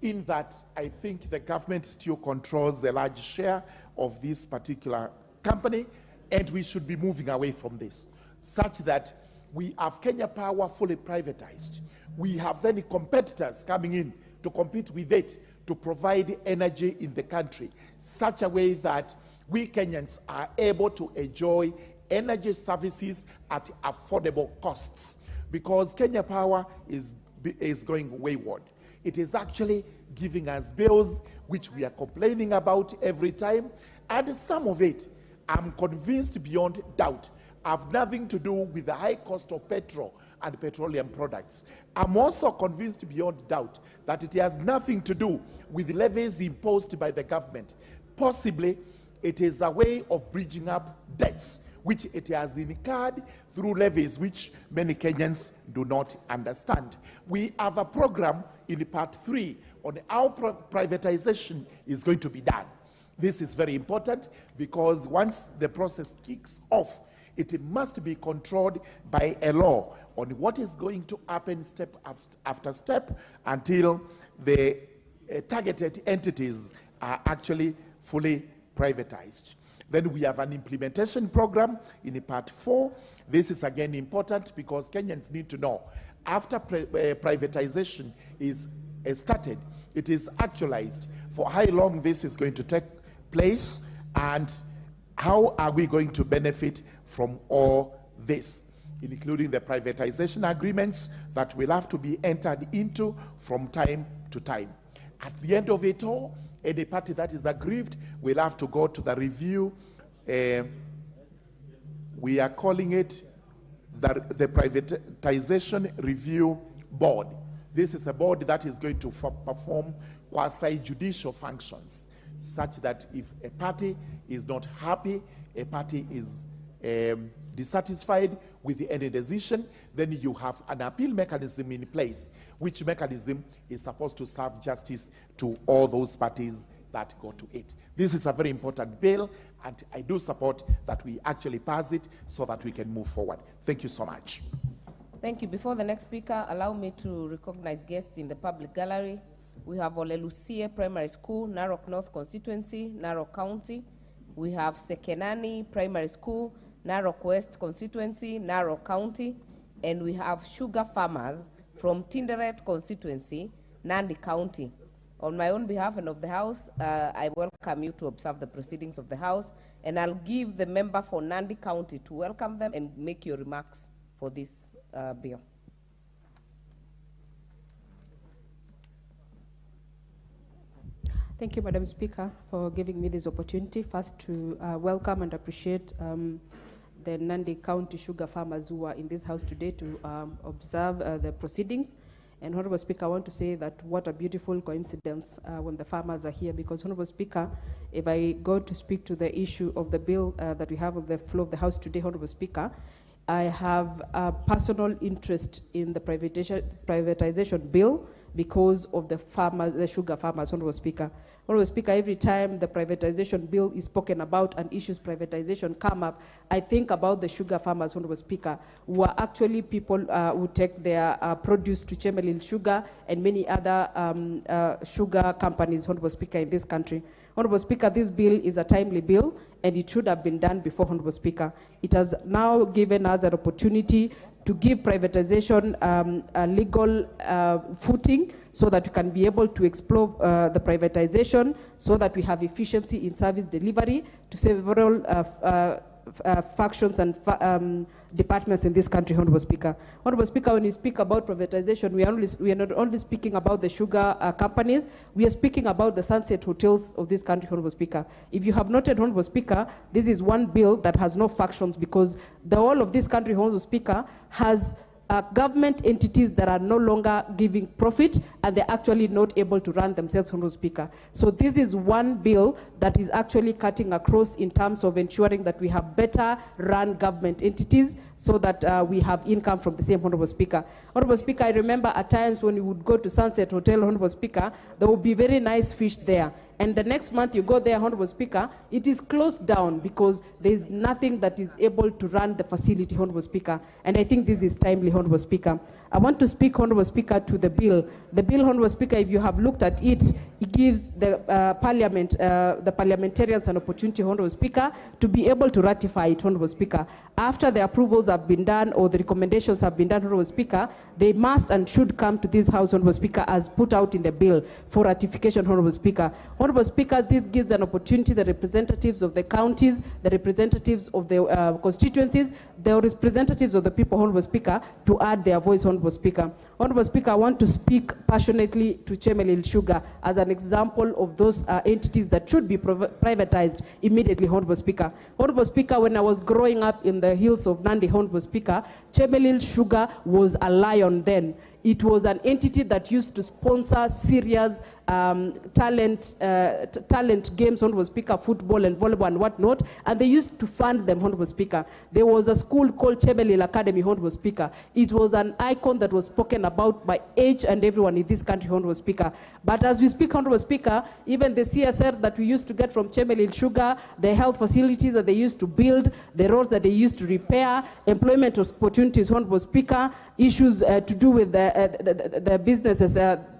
S17: in that I think the government still controls a large share of this particular company, and we should be moving away from this, such that we have Kenya Power fully privatized. We have then competitors coming in to compete with it to provide energy in the country, such a way that we Kenyans are able to enjoy energy services at affordable costs, because Kenya Power is going wayward. It is actually giving us bills which we are complaining about every time, and some of it, I'm convinced beyond doubt, have nothing to do with the high cost of petrol and petroleum products. I'm also convinced beyond doubt that it has nothing to do with levies imposed by the government. Possibly, it is a way of bridging up debts, which it has incurred through levies, which many Kenyans do not understand. We have a program in part 3 on how privatization is going to be done. This is very important because once the process kicks off, it must be controlled by a law on what is going to happen step after step until the targeted entities are actually fully privatized. Then we have an implementation program in part 4. This is again important because Kenyans need to know after privatization is started, it is actualized, for how long this is going to take place and how are we going to benefit from all this, including the privatization agreements that will have to be entered into from time to time. At the end of it all, any party that is aggrieved will have to go to the review. We are calling it the Privatization Review Board. This is a board that is going to perform quasi-judicial functions, such that if a party is not happy, a party is dissatisfied with any decision, then you have an appeal mechanism in place, which mechanism is supposed to serve justice to all those parties that go to it. This is a very important bill, and I do support that we actually pass it so that we can move forward. Thank you so much.
S7: Thank you. Before the next speaker, allow me to recognize guests in the public gallery. We have Olelusie Primary School, Narok North Constituency, Narok County. We have Sekenani Primary School, Narok West Constituency, Narok County. And we have Sugar Farmers from Tinderet Constituency, Nandi County. On my own behalf and of the House, I welcome you to observe the proceedings of the House, and I'll give the member for Nandi County to welcome them and make your remarks for this bill.
S18: Thank you, Madam Speaker, for giving me this opportunity. First, to welcome and appreciate the Nandi County sugar farmers who are in this House today to observe the proceedings. And Honorable Speaker, I want to say that what a beautiful coincidence when the farmers are here, because Honorable Speaker, if I go to speak to the issue of the bill that we have on the floor of the House today, Honorable Speaker, I have a personal interest in the privatization bill because of the farmers, the sugar farmers, Honorable Speaker. Honorable Speaker, every time the privatization bill is spoken about and issues privatization come up, I think about the sugar farmers, Honorable Speaker, who are actually people who take their produce to Chemelil Sugar and many other sugar companies, Honorable Speaker, in this country. Honorable Speaker, this bill is a timely bill, and it should have been done before, Honorable Speaker. It has now given us an opportunity to give privatization a legal footing so that we can be able to explore the privatization so that we have efficiency in service delivery to several factions and departments in this country, Honorable Speaker. Honorable Speaker, when you speak about privatization, we are not only speaking about the sugar companies, we are speaking about the sunset hotels of this country, Honorable Speaker. If you have noted, Honorable Speaker, this is one bill that has no factions because the whole of this country, Honorable Speaker, has government entities that are no longer giving profit and they're actually not able to run themselves, Honorable Speaker. So this is one bill that is actually cutting across in terms of ensuring that we have better run government entities so that we have income from the same, Honorable Speaker. Honorable Speaker, I remember at times when you would go to Sunset Hotel, Honorable Speaker, there would be very nice fish there. And the next month you go there, Honorable Speaker, it is closed down because there is nothing that is able to run the facility, Honorable Speaker. And I think this is timely, Honorable Speaker. I want to speak, Honorable Speaker, to the bill. The bill, Honorable Speaker, if you have looked at it, it gives the Parliament, the parliamentarians an opportunity, Honorable Speaker, to be able to ratify it, Honorable Speaker. After the approvals have been done or the recommendations have been done, Honorable Speaker, they must and should come to this House, Honorable Speaker, as put out in the bill for ratification, Honorable Speaker. Honorable Speaker, this gives an opportunity the representatives of the counties, the representatives of the constituencies, the representatives of the people, Honorable Speaker, to add their voice, Honorable Speaker. Honorable Speaker, I want to speak passionately to Chemelil Sugar as an example of those entities that should be privatized immediately, Honorable Speaker. Honorable Speaker, when I was growing up in the hills of Nandi, Honorable Speaker, Chemelil Sugar was a lion then. It was an entity that used to sponsor serious talent games, Honorable Speaker, football and volleyball and whatnot, and they used to fund them, Honorable Speaker. There was a school called Chemelil Academy, Honorable Speaker. It was an icon that was spoken about by each and everyone in this country, Honorable Speaker. But as we speak, Honorable Speaker, even the CSR that we used to get from Chemelil Sugar, the health facilities that they used to build, the roads that they used to repair, employment opportunities, Honorable Speaker, issues to do with the businesses,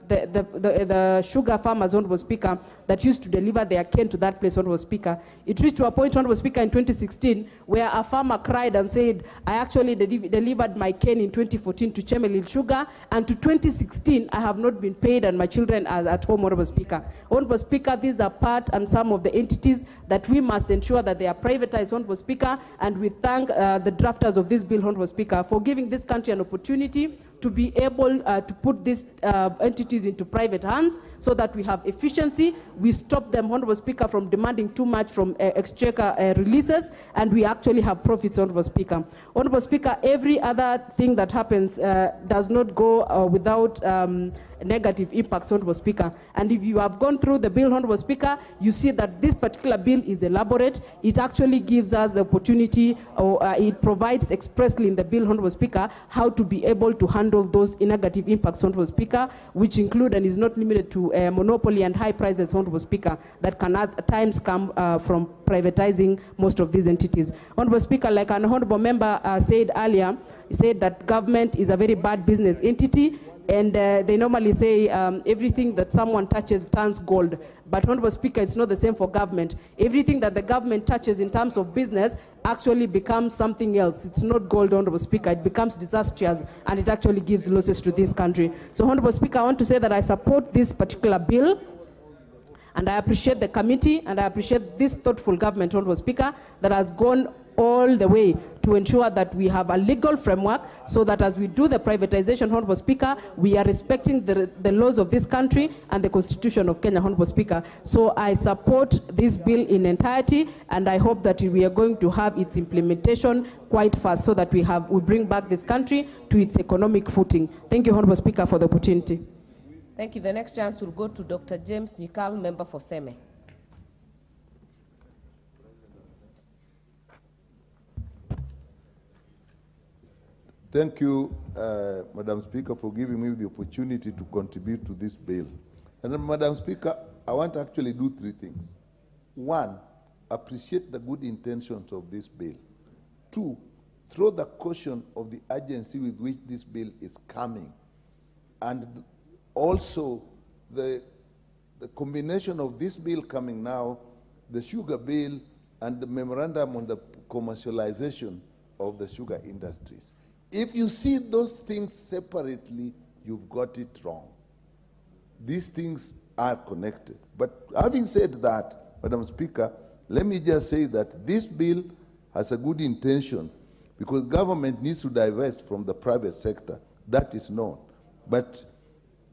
S18: the sugar farmers, Honorable Speaker, that used to deliver their cane to that place, Honorable Speaker. It reached to a point, Honorable Speaker, in 2016, where a farmer cried and said, I actually delivered my cane in 2014 to Chemelil Sugar, and to 2016, I have not been paid, and my children are at home, Honorable Speaker. Honorable Speaker, these are part and some of the entities that we must ensure that they are privatized, Honorable Speaker, and we thank the drafters of this bill, Honorable Speaker, for giving this country an opportunity to be able to put these entities into private hands so that we have efficiency. We stop them, Honorable Speaker, from demanding too much from exchequer releases, and we actually have profits, Honorable Speaker. Honorable Speaker, every other thing that happens does not go without negative impacts, Honorable Speaker. And if you have gone through the bill, Honorable Speaker, you see that this particular bill is elaborate. It actually gives us the opportunity, or it provides expressly in the bill, Honorable Speaker, how to be able to handle those negative impacts, Honorable Speaker, which include and is not limited to monopoly and high prices, Honorable Speaker, that can at times come from privatizing most of these entities. Honorable Speaker, like an honorable member said earlier, he said that government is a very bad business entity, and they normally say everything that someone touches turns gold. But Honorable Speaker, it's not the same for government. Everything that the government touches in terms of business actually becomes something else. It's not gold, Honorable Speaker. It becomes disastrous, and it actually gives losses to this country. So, Honorable Speaker, I want to say that I support this particular bill, and I appreciate the committee, and I appreciate this thoughtful government, Honorable Speaker, that has gone all the way to ensure that we have a legal framework so that as we do the privatization, Honorable Speaker, we are respecting the laws of this country and the Constitution of Kenya, Honorable Speaker. So I support this bill in entirety, and I hope that we are going to have its implementation quite fast so that we bring back this country to its economic footing. Thank you, Honorable Speaker, for the opportunity.
S7: Thank you. The next chance will go to Dr. James Nyikal, member for Seme.
S19: Thank you, Madam Speaker, for giving me the opportunity to contribute to this bill. And then, Madam Speaker, I want to actually do three things. One, appreciate the good intentions of this bill. Two, throw the caution of the urgency with which this bill is coming. And also, the combination of this bill coming now, the sugar bill, and the memorandum on the commercialization of the sugar industries. If you see those things separately, you've got it wrong. These things are connected. But having said that, Madam Speaker, let me just say that this bill has a good intention because government needs to divest from the private sector. That is known. But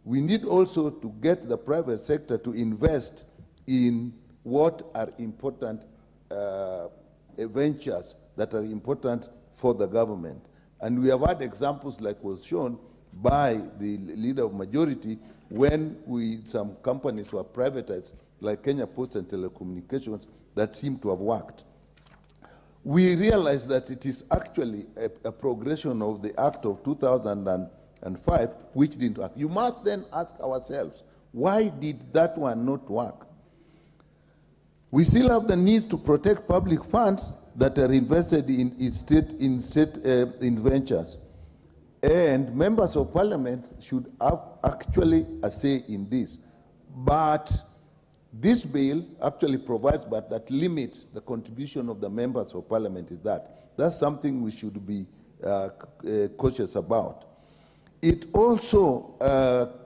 S19: we need also to get the private sector to invest in what are important ventures that are important for the government. And we have had examples like was shown by the leader of majority when some companies were privatized, like Kenya Post and Telecommunications, that seem to have worked. We realize that it is actually a progression of the Act of 2005, which didn't work. You must then ask ourselves, why did that one not work? We still have the need to protect public funds that are invested in ventures. And members of parliament should have actually a say in this. But this bill actually provides, but that limits the contribution of the members of parliament is that. That's something we should be cautious about. It also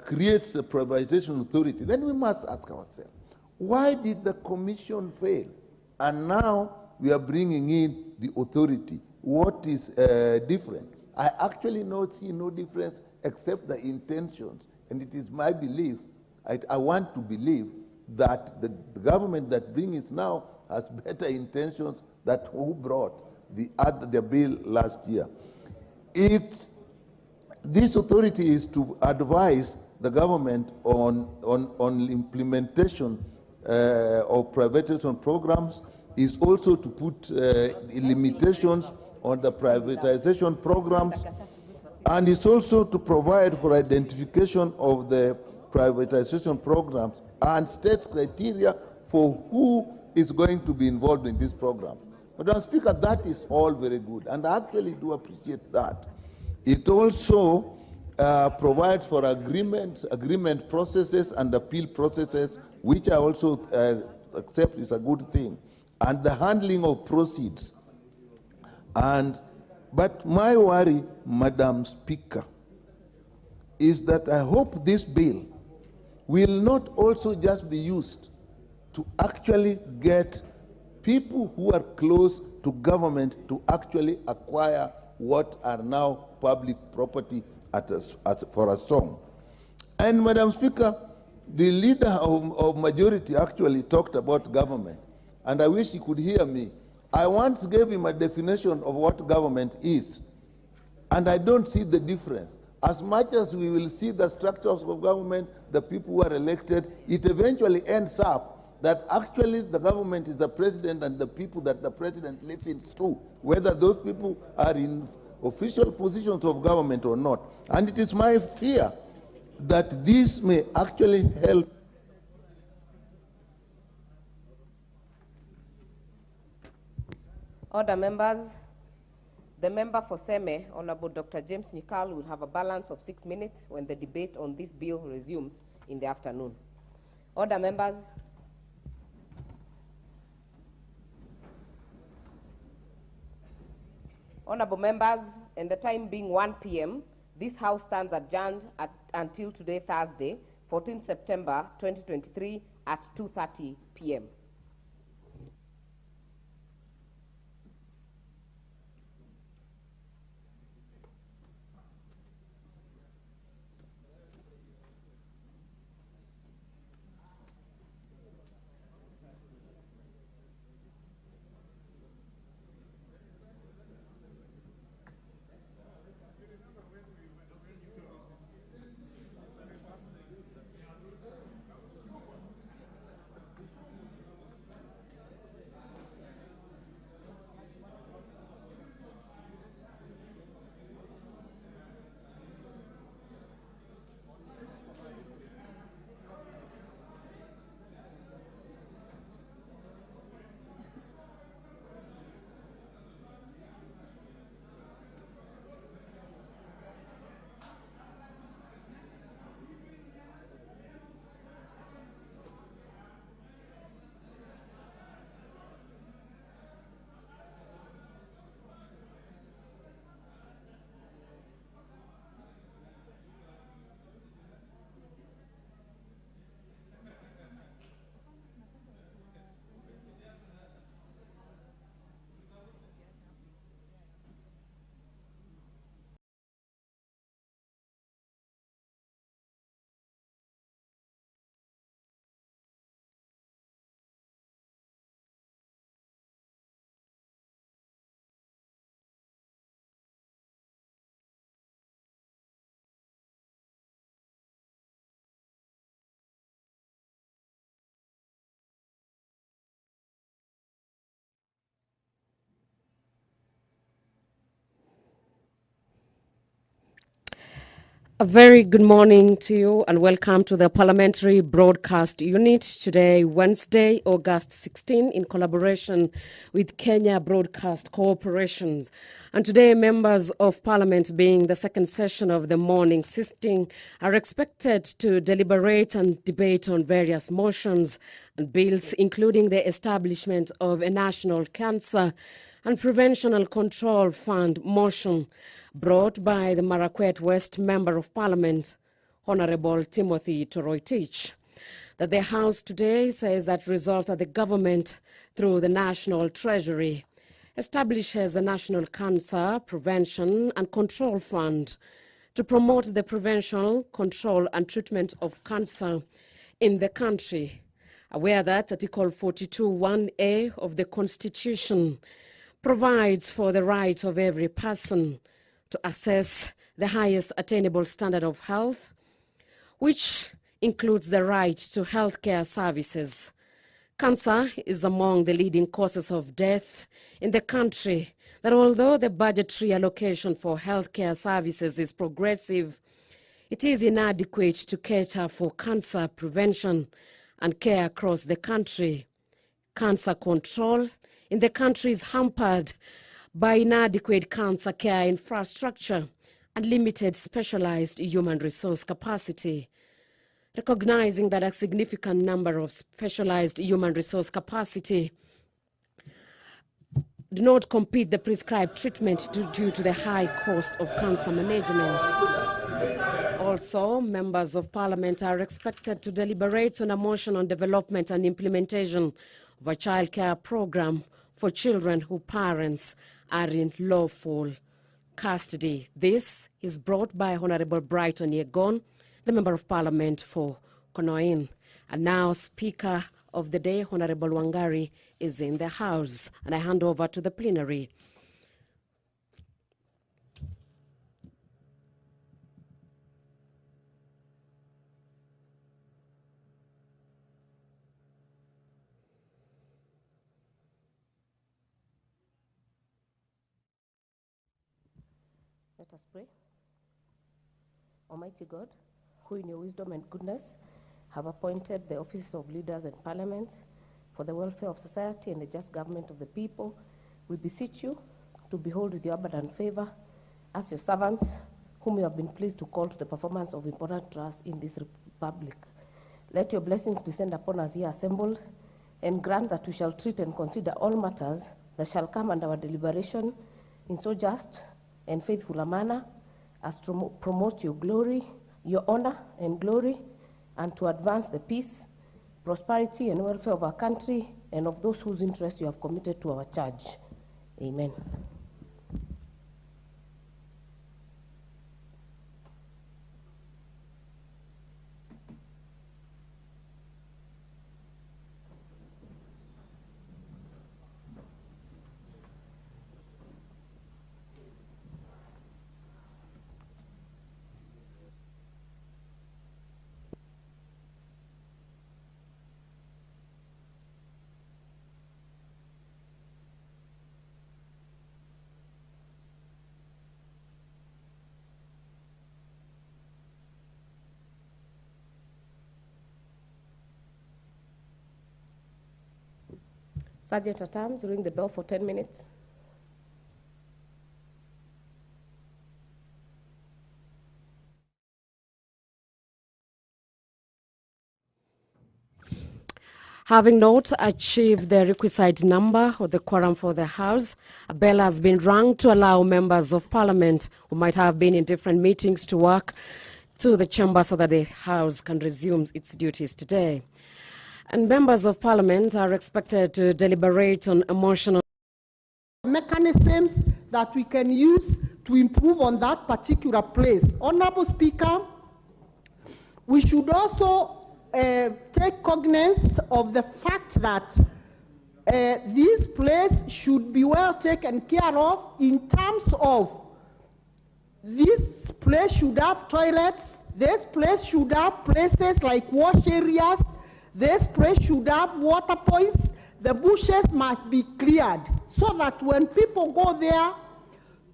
S19: creates a privatization authority. Then we must ask ourselves, why did the commission fail? And now we are bringing in the authority. What is different? I actually see no difference except the intentions. And it is my belief, I want to believe that the government that brings it now has better intentions than who brought the bill last year. This authority is to advise the government on implementation of privatization programs, is also to put limitations on the privatization programs, and is also to provide for identification of the privatization programs and state criteria for who is going to be involved in this program. Madam Speaker, that is all very good, and I actually do appreciate that. It also provides for agreement processes and appeal processes, which I also accept is a good thing, and the handling of proceeds. But my worry, Madam Speaker, is that I hope this bill will not also just be used to actually get people who are close to government to actually acquire what are now public property for a song. And Madam Speaker, the leader of majority actually talked about government, and I wish he could hear me. I once gave him a definition of what government is, and I don't see the difference. As much as we will see the structures of government, the people who are elected, it eventually ends up that actually the government is the president and the people that the president listens to, whether those people are in official positions of government or not. And it is my fear that this may actually help.
S7: Order, members. The member for Seme, Honorable Dr. James Nyikal, will have a balance of 6 minutes when the debate on this bill resumes in the afternoon. Order, members. Honorable members, and the time being 1 p.m., this House stands adjourned until today, Thursday, 14 September 2023 at 2:30 p.m.
S20: A very good morning to you and welcome to the Parliamentary Broadcast Unit. Today, Wednesday, August 16, in collaboration with Kenya Broadcast Corporations. And today, members of Parliament, being the second session of the morning sitting, are expected to deliberate and debate on various motions and bills, including the establishment of a National Cancer and Prevention and Control Fund motion, brought by the Marakwet West Member of Parliament, Honorable Timothy Toroitich. That the House today says that resolves that the government, through the National Treasury, establishes a National Cancer Prevention and Control Fund to promote the prevention, control and treatment of cancer in the country. Aware that Article 42(1)(a) of the Constitution provides for the right of every person to access the highest attainable standard of health, which includes the right to healthcare services. Cancer is among the leading causes of death in the country, that although the budgetary allocation for healthcare services is progressive, it is inadequate to cater for cancer prevention and care across the country. Cancer control in the country is hampered by inadequate cancer care infrastructure and limited specialized human resource capacity. Recognizing that a significant number of specialized human resource capacity do not complete the prescribed treatment due to the high cost of cancer management. Also, members of Parliament are expected to deliberate on a motion on development and implementation of a child care program for children whose parents are in lawful custody. This is brought by Honorable Brighton Yegon, the Member of Parliament for Konoin. And now, Speaker of the Day, Honorable Wangari, is in the House. And I hand over to the plenary.
S7: Let us pray. Almighty God, who in your wisdom and goodness have appointed the offices of leaders and parliaments for the welfare of society and the just government of the people, we beseech you to behold with your abundant favor as your servants, whom you have been pleased to call to the performance of important tasks in this republic. Let your blessings descend upon us here assembled, and grant that we shall treat and consider all matters that shall come under our deliberation in so just and faithful a manner as to promote your glory, your honor and glory, and to advance the peace, prosperity and welfare of our country and of those whose interests you have committed to our charge. Amen. Sergeant at Arms, ring the bell for 10 minutes.
S20: Having not achieved the requisite number or the quorum for the House, a bell has been rung to allow members of Parliament who might have been in different meetings to work to the chamber so that the House can resume its duties today. And members of Parliament are expected to deliberate on a motion on
S21: mechanisms that we can use to improve on that particular place. Honorable Speaker, we should also take cognizance of the fact that this place should be well taken care of in terms of this place should have toilets, this place should have places like wash areas, this place should have water points. The bushes must be cleared so that when people go there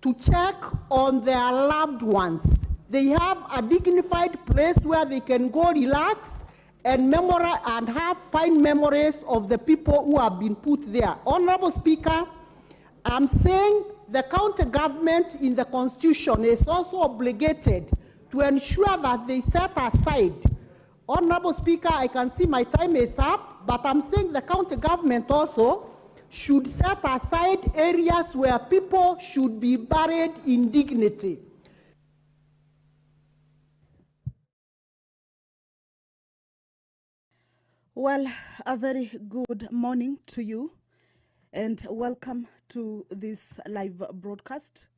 S21: to check on their loved ones, they have a dignified place where they can go relax and have fine memories of the people who have been put there. Honorable Speaker, I'm saying the county government in the Constitution is also obligated to ensure that they set aside. Honorable Speaker, I can see my time is up, but I'm saying the county government also should set aside areas where people should be buried in dignity.
S2: Well, a very good morning to you and welcome to this live broadcast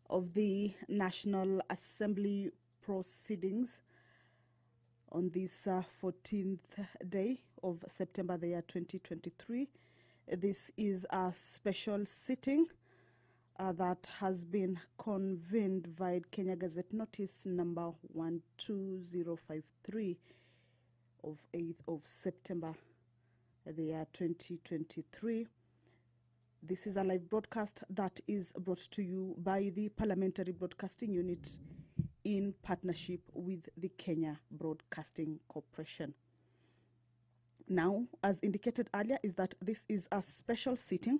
S2: of the National Assembly proceedings on this 14th day of September the year 2023. This is a special sitting that has been convened via Kenya Gazette Notice number 12053 of 8th of September the year 2023. This is a live broadcast that is brought to you by the Parliamentary Broadcasting Unit in partnership with the Kenya Broadcasting Corporation. Now, as indicated earlier, is that this is a special sitting.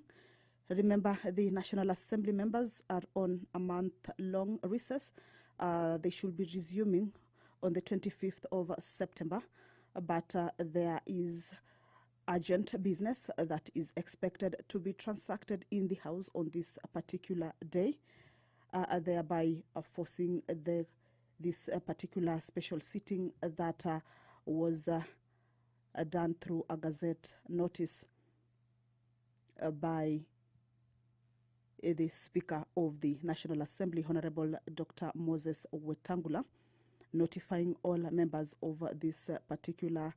S2: Remember, the National Assembly members are on a month-long recess. They should be resuming on the 25th of September, but there is urgent business that is expected to be transacted in the House on this particular day, thereby forcing this particular special sitting that was done through a Gazette notice by the Speaker of the National Assembly, Honorable Dr. Moses Wetangula, notifying all members of this particular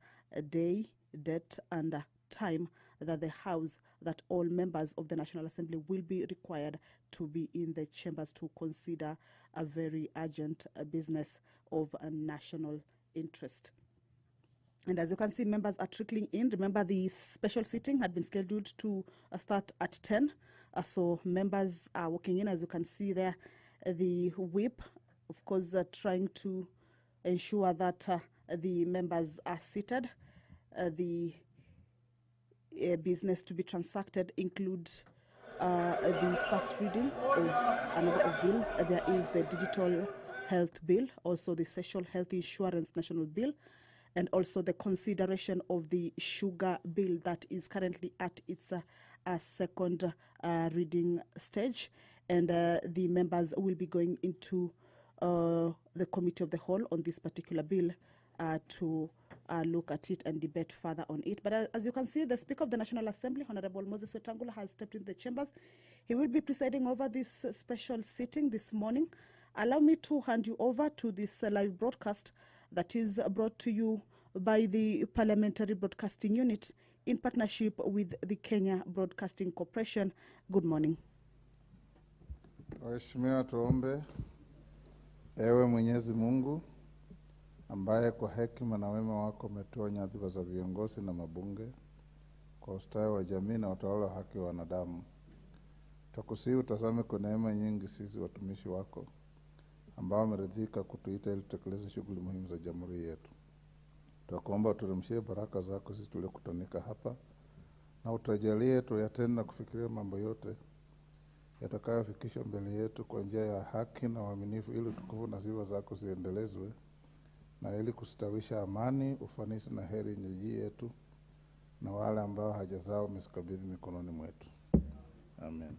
S2: day, date, and time that the House, that all members of the National Assembly will be required to be in the chambers to consider a very urgent business of a national interest. And as you can see, members are trickling in. Remember, the special sitting had been scheduled to start at 10. So members are walking in, as you can see there, the whip, of course, trying to ensure that the members are seated. The business to be transacted includes the first reading of a number of bills. There is the Digital Health Bill, also the Social Health Insurance National Bill, and also the consideration of the Sugar Bill that is currently at its second reading stage. And the members will be going into the Committee of the Whole on this particular bill to look at it and debate further on it. But as you can see, the Speaker of the National Assembly, Honorable Moses Wetangula, has stepped in the chambers. He will be presiding over this special sitting this morning. Allow me to hand you over to this live broadcast that is brought to you by the Parliamentary Broadcasting Unit in partnership with the Kenya Broadcasting Corporation. Good morning.
S22: Waheshimiwa, tuombe. Ewe Mwenyezi Mungu, ambaye kwa hekima na wema wako umetoa nyadhifa za viongozi na mabunge kwa ustawi wa jamii na utawala wa haki wa wanadamu, tukusihi utazame kwa neema nyingi sisi watumishi wako ambao wameridhika kutuita ili tutekeleze shughuli muhimu za jamhuri yetu. Tunakuomba uturumshie baraka zako sisi tuliokutanika hapa, na utajalie tuyatende na kufikiria mambo yote yatakayofikishwa mbele yetu kwa njia ya haki na uaminifu, ili utukufu na sifa zako ziendelezwe, na ili kustawisha amani, ufanisi na heri nchi yetu na wale ambao haja zao umezikabidhi mikononi mwetu. Amen.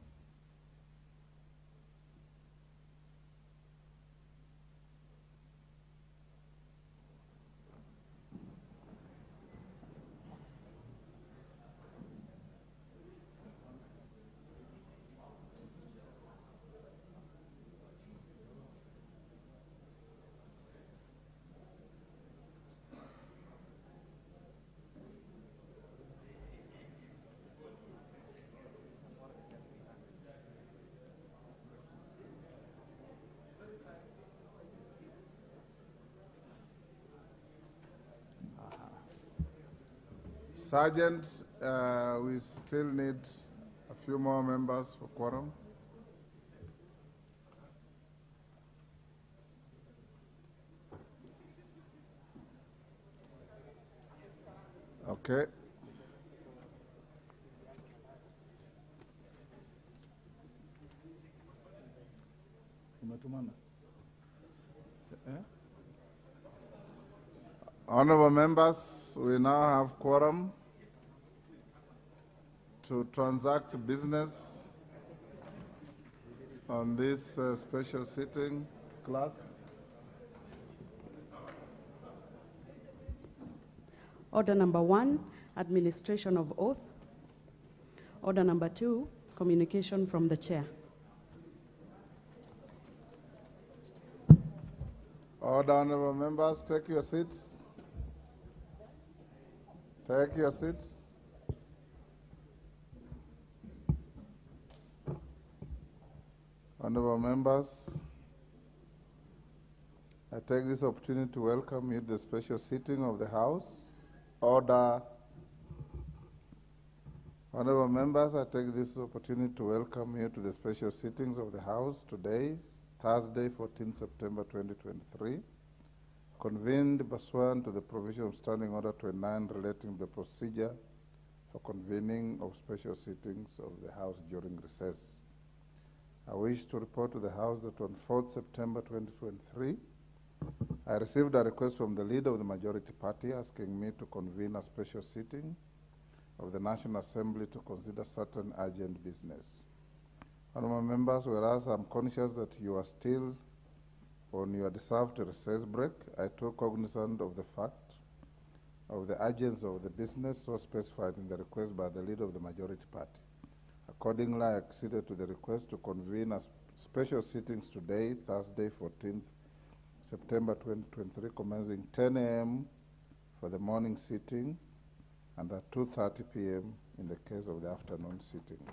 S22: Sergeant, we still need a few more members for quorum. Okay. Honorable members, we now have quorum to transact business on this special sitting. Clerk.
S11: Order number 1, administration of oath. Order number 2, communication from the chair.
S22: Order, honorable members, take your seats. Take your seats. Honorable members, I take this opportunity to welcome you to the special sitting of the House. Order. Honorable members, I take this opportunity to welcome you to the special sittings of the House today, Thursday, 14 September 2023, convened pursuant to the provision of Standing Order 29 relating to the procedure for convening of special sittings of the House during recess. I wish to report to the House that on 4th September 2023, I received a request from the leader of the majority party asking me to convene a special sitting of the National Assembly to consider certain urgent business. Honorable members, whereas I'm conscious that you are still on your deserved recess break, I took cognizance of the fact of the urgency of the business so specified in the request by the leader of the majority party. Accordingly, I acceded to the request to convene a special sittings today, Thursday, 14th September 2023, commencing 10 a.m. for the morning sitting and at 2:30 p.m. in the case of the afternoon sittings.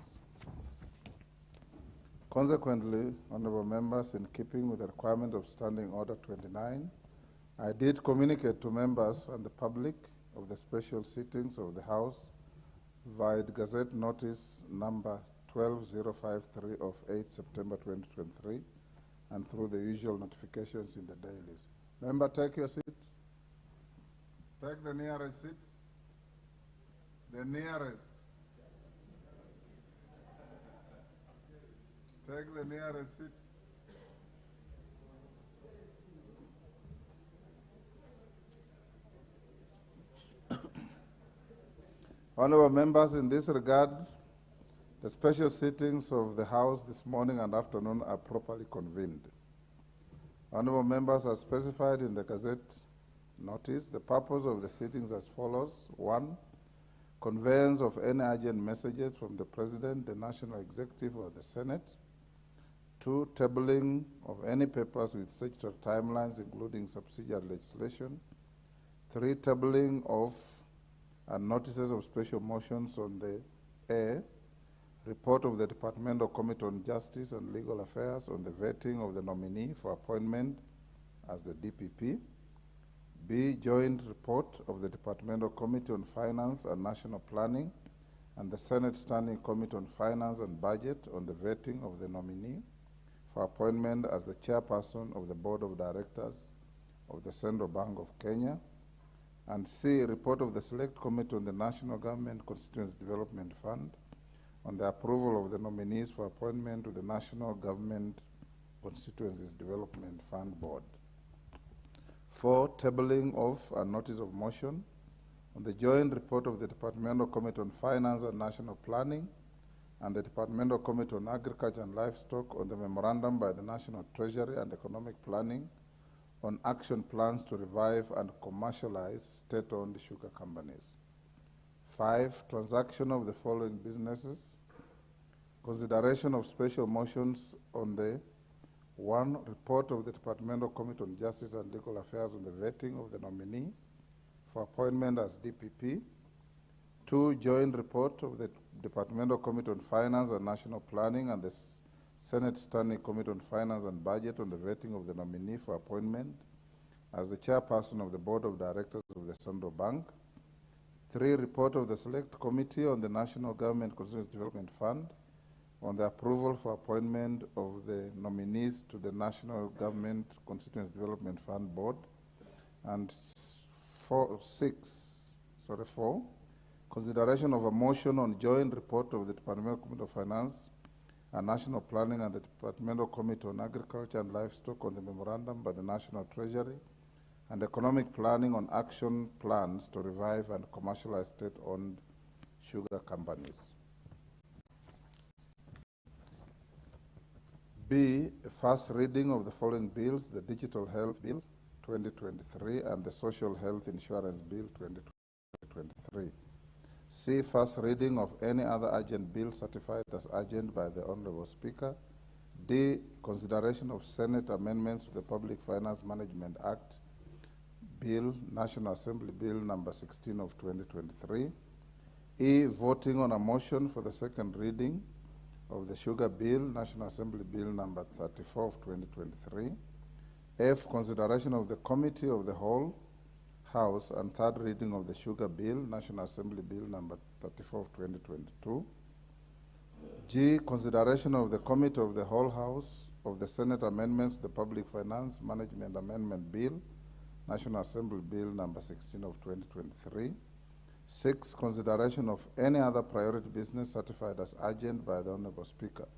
S22: Consequently, honorable members, in keeping with the requirement of Standing Order 29, I did communicate to members and the public of the special sittings of the House via Gazette Notice number 12053 of 8 September 2023 and through the usual notifications in the dailies. Member, take your seat. Take the nearest seat. The nearest. Take the nearest seat. Honorable members, in this regard, the special sittings of the House this morning and afternoon are properly convened. Honorable members, as specified in the Gazette Notice, the purpose of the sittings as follows. 1, conveyance of any urgent messages from the President, the National Executive, or the Senate. 2, tabling of any papers with statutory timelines, including subsidiary legislation. 3, tabling of and notices of special motions on the A, report of the Departmental Committee on Justice and Legal Affairs on the vetting of the nominee for appointment as the DPP. B, joint report of the Departmental Committee on Finance and National Planning and the Senate Standing Committee on Finance and Budget on the vetting of the nominee for appointment as the chairperson of the Board of Directors of the Central Bank of Kenya. And C, report of the Select Committee on the National Government Constituency Development Fund on the approval of the nominees for appointment to the National Government Constituencies Development Fund Board. 4, tabling of a notice of motion on the joint report of the Departmental Committee on Finance and National Planning and the Departmental Committee on Agriculture and Livestock on the memorandum by the National Treasury and Economic Planning on action plans to revive and commercialize state-owned sugar companies. 5, transaction of the following businesses. Consideration of special motions on the 1, report of the Departmental Committee on Justice and Legal Affairs on the vetting of the nominee for appointment as DPP. 2, joint report of the Departmental Committee on Finance and National Planning and the Senate Standing Committee on Finance and Budget on the vetting of the nominee for appointment as the chairperson of the Board of Directors of the Central Bank. 3, report of the Select Committee on the National Government Constituency Development Fund on the approval for appointment of the nominees to the National Government Constituency Development Fund Board. And 6, 4, consideration of a motion on joint report of the Departmental Committee of Finance and National Planning and the Departmental Committee on Agriculture and Livestock on the memorandum by the National Treasury and economic planning on action plans to revive and commercialize state-owned sugar companies. B, a first reading of the following bills: the Digital Health Bill 2023 and the Social Health Insurance Bill 2023. C, first reading of any other urgent bill certified as urgent by the Honorable Speaker. D, consideration of Senate amendments to the Public Finance Management Act Bill, National Assembly Bill number 16 of 2023. E, voting on a motion for the second reading of the Sugar Bill, National Assembly Bill number 34 of 2023. F, consideration of the Committee of the Whole House and third reading of the Sugar Bill, National Assembly Bill number 34 of 2022. G, consideration of the Committee of the Whole House of the Senate amendments to the Public Finance Management Amendment Bill, National Assembly Bill number 16 of 2023. 6, consideration of any other priority business certified as urgent by the Honorable Speaker.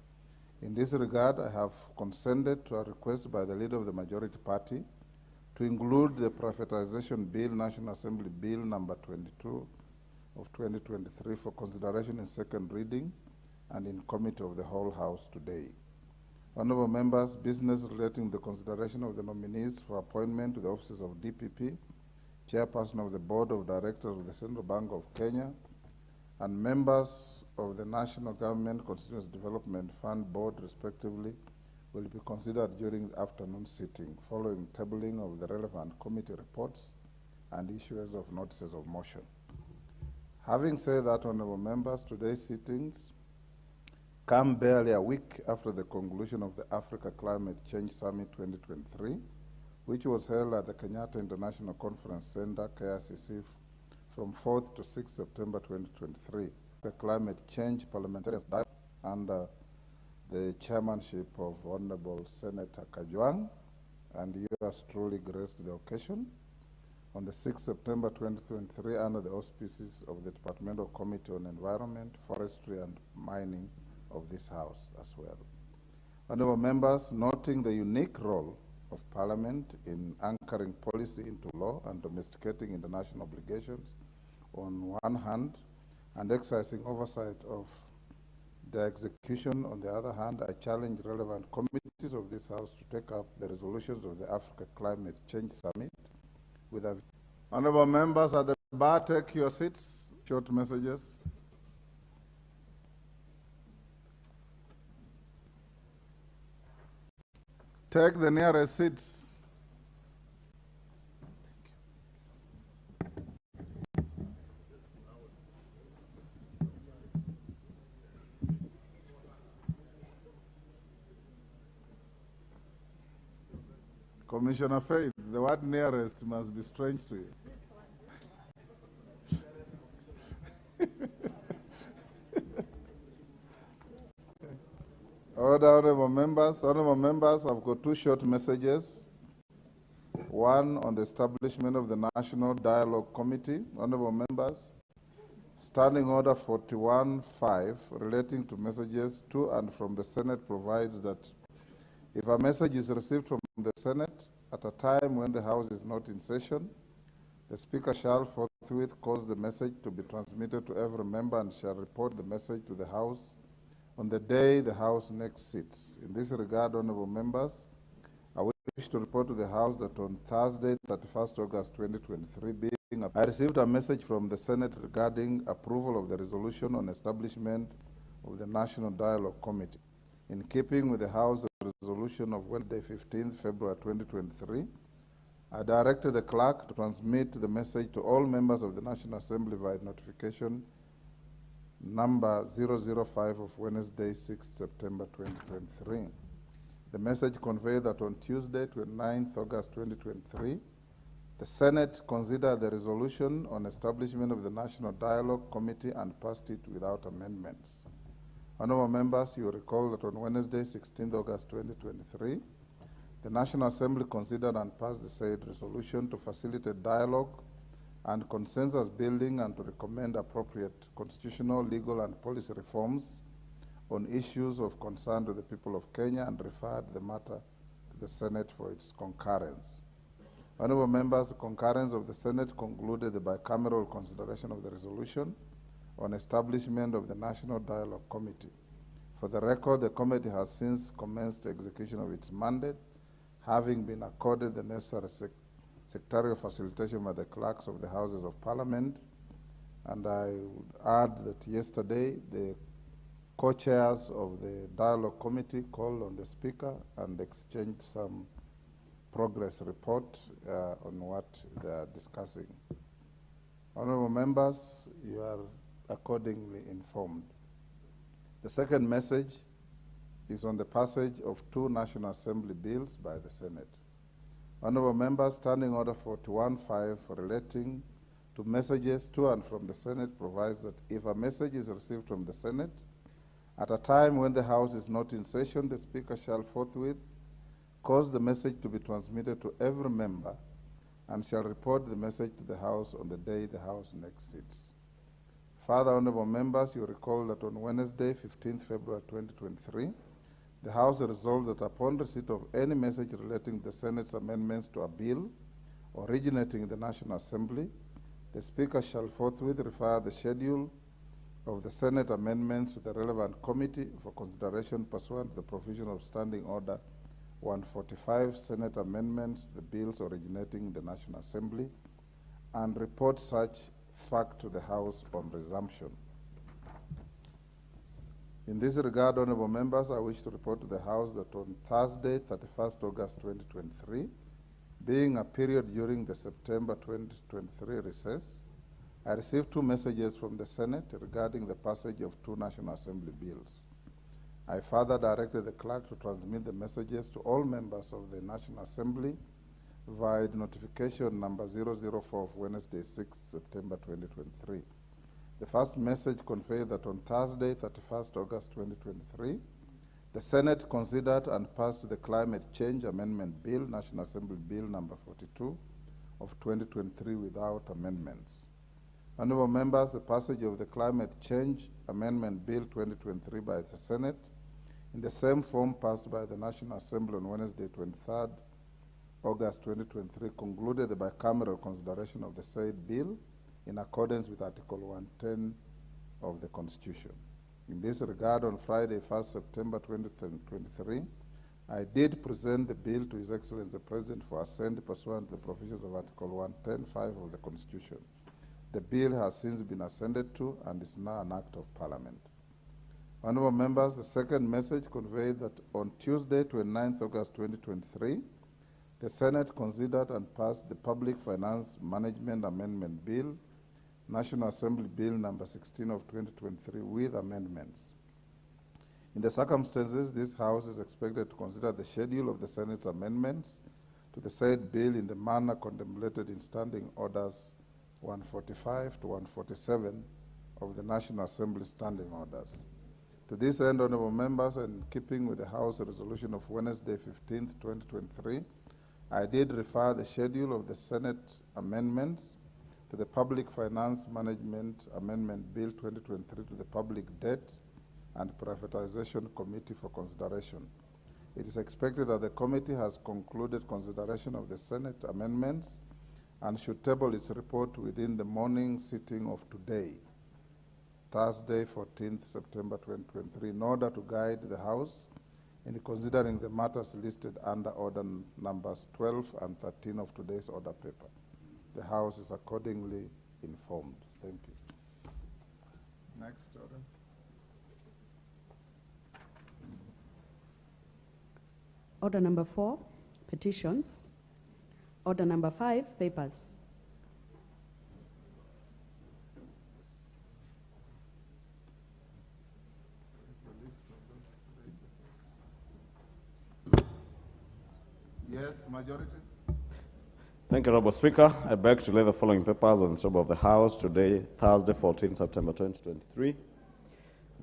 S22: In this regard, I have consented to a request by the Leader of the Majority Party to include the Privatization Bill, National Assembly Bill number 22 of 2023 for consideration in second reading and in Committee of the Whole House today. Honorable members, business relating to the consideration of the nominees for appointment to the offices of DPP, Chairperson of the Board of Directors of the Central Bank of Kenya, and members of the National Government Constituency Development Fund Board, respectively, will be considered during the afternoon sitting, following tabling of the relevant committee reports and issuance of notices of motion. Having said that, honorable members, today's sittings come barely a week after the conclusion of the Africa Climate Change Summit 2023, which was held at the Kenyatta International Conference Center, KICC, from 4th to 6th September 2023. The Climate Change Parliamentarians Dialogue under the chairmanship of Honorable Senator Kajwang, and yours truly graced the occasion on the 6th September 2023 under the auspices of the Departmental Committee on Environment, Forestry and Mining of this House as well. Honorable members, noting the unique role of Parliament in anchoring policy into law and domesticating international obligations on one hand, and exercising oversight of the execution on the other hand, I challenge relevant committees of this House to take up the resolutions of the Africa Climate Change Summit with a... Honorable members at the bar, take your seats. Short messages. Take the nearest seats. Commissioner Faith, the word nearest must be strange to you. Honorable members, I've got two short messages. One on the establishment of the National Dialogue Committee. Honorable members, Standing Order 41.5 relating to messages to and from the Senate provides that if a message is received from the Senate at a time when the House is not in session, the Speaker shall forthwith cause the message to be transmitted to every member and shall report the message to the House on the day the House next sits. In this regard, honorable members, I wish to report to the House that on Thursday, 31st August 2023, I received a message from the Senate regarding approval of the resolution on establishment of the National Dialogue Committee. In keeping with the House resolution of Wednesday, 15th February 2023, I directed the clerk to transmit the message to all members of the National Assembly by notification number 005 of Wednesday, 6th September 2023. The message conveyed that on Tuesday, 29th August 2023, the Senate considered the resolution on establishment of the National Dialogue Committee and passed it without amendments. Honorable members, you recall that on Wednesday, 16th August 2023, the National Assembly considered and passed the said resolution to facilitate dialogue and consensus building, and to recommend appropriate constitutional, legal, and policy reforms on issues of concern to the people of Kenya, and referred the matter to the Senate for its concurrence. Honorable members, the concurrence of the Senate concluded the bicameral consideration of the resolution on establishment of the National Dialogue Committee. For the record, the committee has since commenced execution of its mandate, having been accorded the necessary secretarial facilitation by the clerks of the Houses of Parliament. And I would add that yesterday, the co-chairs of the Dialogue Committee called on the Speaker and exchanged some progress report on what they are discussing. Honorable members, you are accordingly informed. The second message is on the passage of 2 National Assembly bills by the Senate. Honorable members, Standing Order 41.5 for relating to messages to and from the Senate provides that if a message is received from the Senate at a time when the House is not in session, the Speaker shall forthwith cause the message to be transmitted to every member and shall report the message to the House on the day the House next sits. Further, honorable members, you recall that on Wednesday, 15th February 2023, the House resolved that upon receipt of any message relating to the Senate's amendments to a bill originating in the National Assembly, the Speaker shall forthwith refer the schedule of the Senate amendments to the relevant committee for consideration pursuant to the provision of Standing Order 145, Senate amendments to the bills originating in the National Assembly, and report such fact to the House on resumption. In this regard, honorable members, I wish to report to the House that on Thursday, 31st August 2023, being a period during the September 2023 recess, I received 2 messages from the Senate regarding the passage of 2 National Assembly bills. I further directed the clerk to transmit the messages to all members of the National Assembly via notification number 004 of Wednesday, 6 September 2023. The first message conveyed that on Thursday, 31st August 2023, the Senate considered and passed the Climate Change Amendment Bill, National Assembly Bill number 42 of 2023 without amendments. Honorable members, the passage of the Climate Change Amendment Bill 2023 by the Senate in the same form passed by the National Assembly on Wednesday, 23rd August 2023, concluded the bicameral consideration of the said bill in accordance with Article 110 of the Constitution. In this regard, on Friday, 1st September 2023, I did present the bill to His Excellency the President for assent pursuant to the provisions of Article 110(5) of the Constitution. The bill has since been assented to and is now an act of Parliament. Honorable members, the second message conveyed that on Tuesday, 29th August 2023, the Senate considered and passed the Public Finance Management Amendment Bill, National Assembly Bill number 16 of 2023 with amendments. In the circumstances, this House is expected to consider the schedule of the Senate's amendments to the said bill in the manner contemplated in Standing Orders 145 to 147 of the National Assembly Standing Orders. To this end, honorable members, and in keeping with the House resolution of Wednesday, 15th, 2023, I did refer the schedule of the Senate amendments to the Public Finance Management Amendment Bill 2023 to the Public Debt and Privatization Committee for consideration. It is expected that the committee has concluded consideration of the Senate amendments and should table its report within the morning sitting of today, Thursday, 14th September 2023, in order to guide the House in considering the matters listed under order numbers 12 and 13 of today's order paper. The House is accordingly informed. Thank you. Next order.
S11: Order number 4, petitions. Order number 5, papers.
S22: Yes, majority.
S4: Thank you, Honorable Speaker. I beg to lay the following papers on the table of the House today, Thursday, 14 September 2023.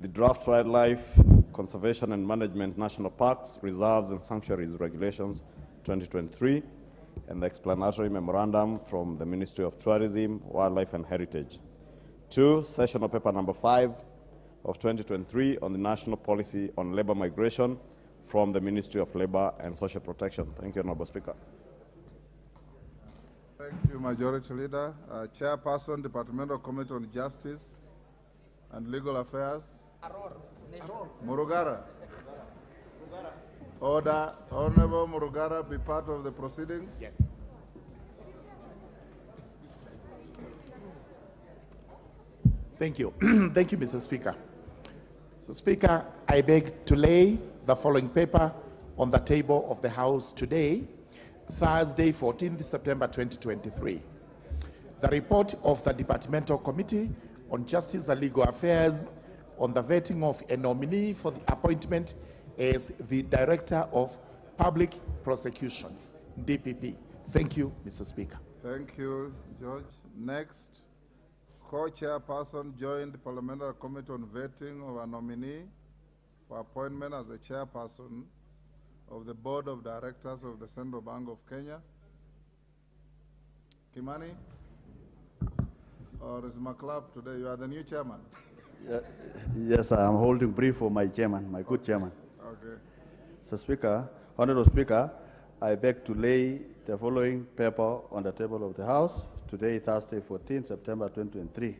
S4: The Draft Wildlife Conservation and Management National Parks, Reserves and Sanctuaries Regulations 2023, and the explanatory memorandum from the Ministry of Tourism, Wildlife and Heritage. 2, sessional paper number 5 of 2023 on the National Policy on Labor Migration from the Ministry of Labor and Social Protection. Thank you, Honorable Speaker.
S22: Thank you, Majority Leader. Chairperson, Departmental Committee on Justice and Legal Affairs. Murugara. Order. Honorable Murugara be part of the proceedings?
S5: Yes.
S17: Thank you. Thank you, Mr. Speaker. So, Speaker, I beg to lay the following paper on the table of the House today, Thursday, 14th September 2023. The report of the Departmental Committee on Justice and Legal Affairs on the vetting of a nominee for the appointment as the Director of Public Prosecutions, DPP. Thank you, Mr. Speaker.
S22: Thank you, George. Next, Co-Chairperson joined Parliamentary Committee on Vetting of a nominee for appointment as the Chairperson of the Board of Directors of the Central Bank of Kenya. Kimani? Or is Maclab today? You are the new chairman.
S6: Yes, I'm holding brief for my chairman, my good chairman.
S22: Okay.
S6: So, Speaker, Honorable Speaker, I beg to lay the following paper on the table of the House today, Thursday, 14 September 2023.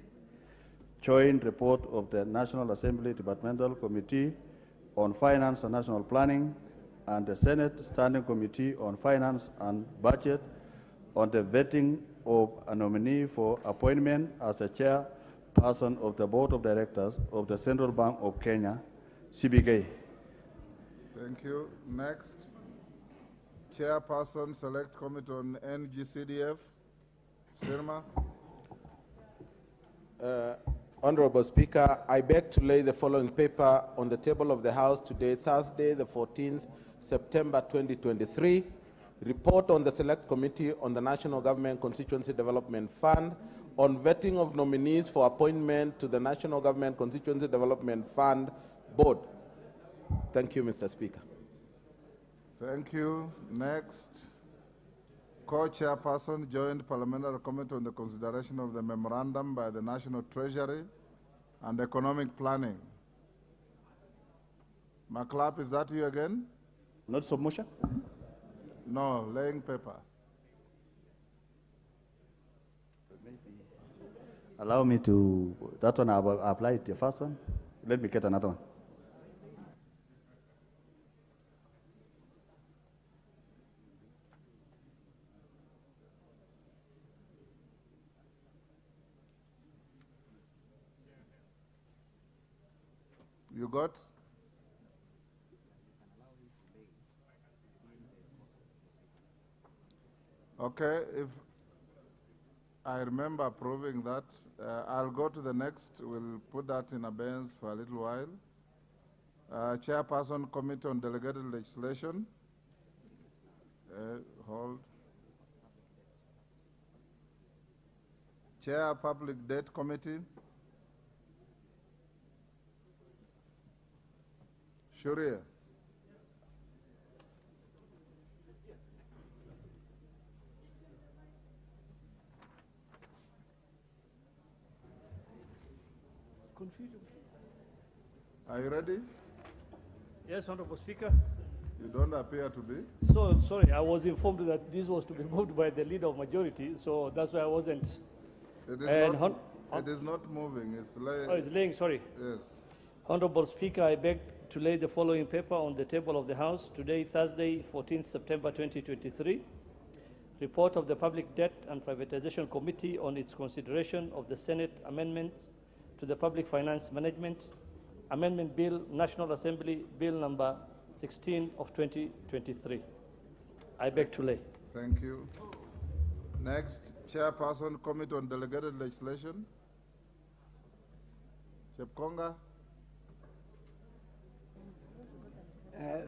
S6: Joint report of the National Assembly Departmental Committee on Finance and National Planning and the Senate Standing Committee on Finance and Budget on the vetting of a nominee for appointment as the chairperson of the Board of Directors of the Central Bank of Kenya, CBK.
S22: Thank you. Next, Chairperson Select Committee on NG-CDF, Sirma.
S23: Honorable Speaker, I beg to lay the following paper on the table of the House today, Thursday, the 14th September 2023. Report on the Select Committee on the National Government Constituency Development Fund on vetting of nominees for appointment to the National Government Constituency Development Fund Board. Thank you, Mr. Speaker.
S22: Thank you. Next, Co-Chairperson joined Parliamentary Committee on the consideration of the memorandum by the National Treasury and Economic Planning. Maclap, is that you again?
S6: Not submission?
S22: No, laying paper.
S6: Allow me to, that one I will apply the first one. Let me get another one.
S22: You got? Okay, if I remember approving that, I'll go to the next. We'll put that in abeyance for a little while. Chairperson Committee on Delegated Legislation. Hold. Chair Public Debt Committee. Shuria. Are you ready?
S5: Yes, Honorable Speaker.
S22: You don't appear to be.
S5: So, sorry, I was informed that this was to be moved by the leader of majority, so that's why I wasn't.
S22: It is not moving, it's laying.
S5: Oh, it's laying, sorry.
S22: Yes.
S5: Honorable Speaker, I beg to lay the following paper on the table of the House today, Thursday, 14th September 2023. Report of the Public Debt and Privatization Committee on its consideration of the Senate amendments to the Public Finance Management Amendment Bill, National Assembly Bill number 16 of 2023. I beg to lay.
S22: Thank you. Next, Chairperson Committee on Delegated Legislation. Chepkonga.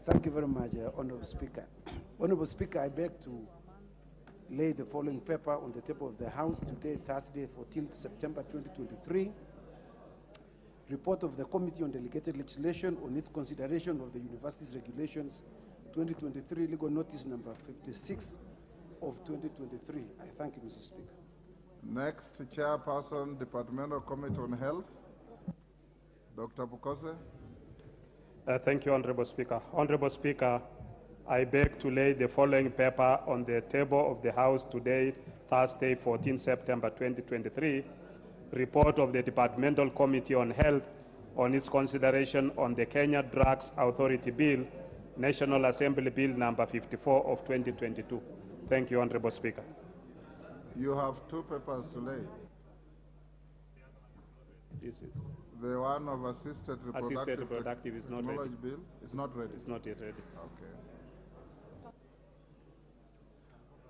S24: Thank you very much, Honorable Speaker. Honorable Speaker, I beg to lay the following paper on the table of the House today, Thursday, 14th September 2023. Report of the Committee on Delegated Legislation on its consideration of the Universities Regulations 2023 Legal Notice number 56 of 2023. I thank you, Mr. Speaker.
S22: Next, Chairperson, Departmental Committee on Health, Dr. Bukose.
S16: Thank you, Honorable Speaker. Honorable Speaker, I beg to lay the following paper on the table of the House today, Thursday, 14 September 2023, report of the Departmental Committee on Health on its consideration on the Kenya Drugs Authority Bill, National Assembly Bill number 54 of 2022. Thank you, Honorable Speaker.
S22: You have two papers to lay.
S16: This is
S22: the one of assisted reproductive
S16: is not ready.
S22: Bill is not ready.
S16: It's not yet ready.
S22: Okay.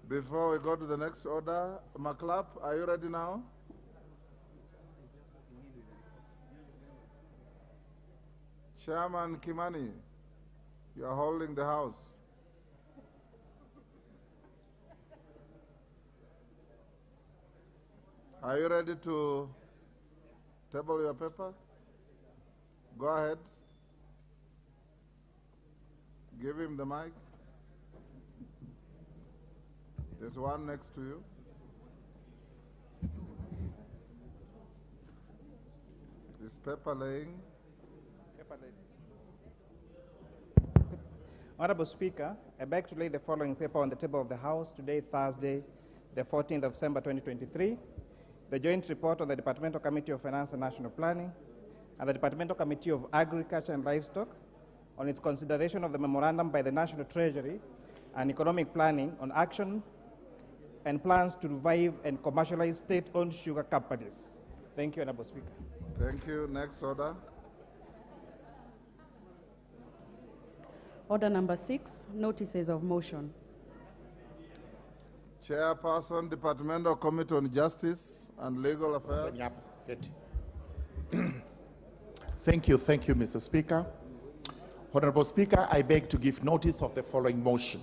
S22: Before we go to the next order, Maclap, are you ready now? Chairman Kimani, you are holding the House. Are you ready to table your paper? Go ahead. Give him the mic. There's one next to you. Is paper laying?
S1: Honorable Speaker, I beg to lay the following paper on the table of the House today, Thursday, the 14th of December 2023. The joint report on the Departmental Committee of Finance and National Planning and the Departmental Committee of Agriculture and Livestock on its consideration of the memorandum by the National Treasury and Economic Planning on action and plans to revive and commercialize state-owned sugar companies. Thank you, Honorable Speaker.
S22: Thank you. Next order.
S11: Order number 6, notices of motion.
S22: Chairperson, Departmental Committee on Justice and Legal Affairs.
S17: Thank you, Mr. Speaker. Honorable Speaker, I beg to give notice of the following motion.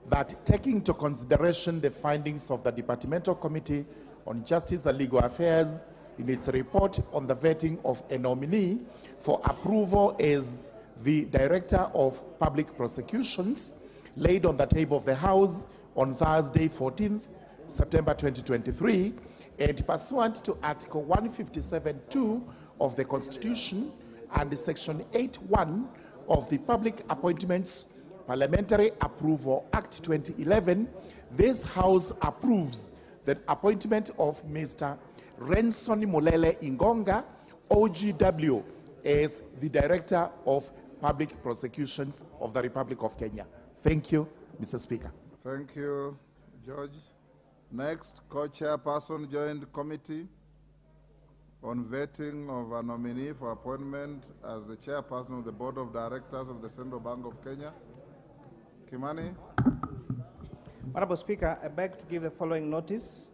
S17: That taking into consideration the findings of the Departmental Committee on Justice and Legal Affairs in its report on the vetting of a nominee for approval as the Director of Public Prosecutions laid on the table of the House on Thursday, 14th September 2023, and pursuant to Article 157(2) of the Constitution and Section 8(1) of the Public Appointments Parliamentary Approval Act 2011, this House approves the appointment of Mr. Renson Mulele Ingonga, OGW, as the Director of Public Prosecutions of the Republic of Kenya. Thank you, Mr. Speaker.
S22: Thank you, George. Next, Co-Chairperson, Joint Committee on vetting of a nominee for appointment as the Chairperson of the Board of Directors of the Central Bank of Kenya. Kimani.
S1: Honorable Speaker, I beg to give the following notice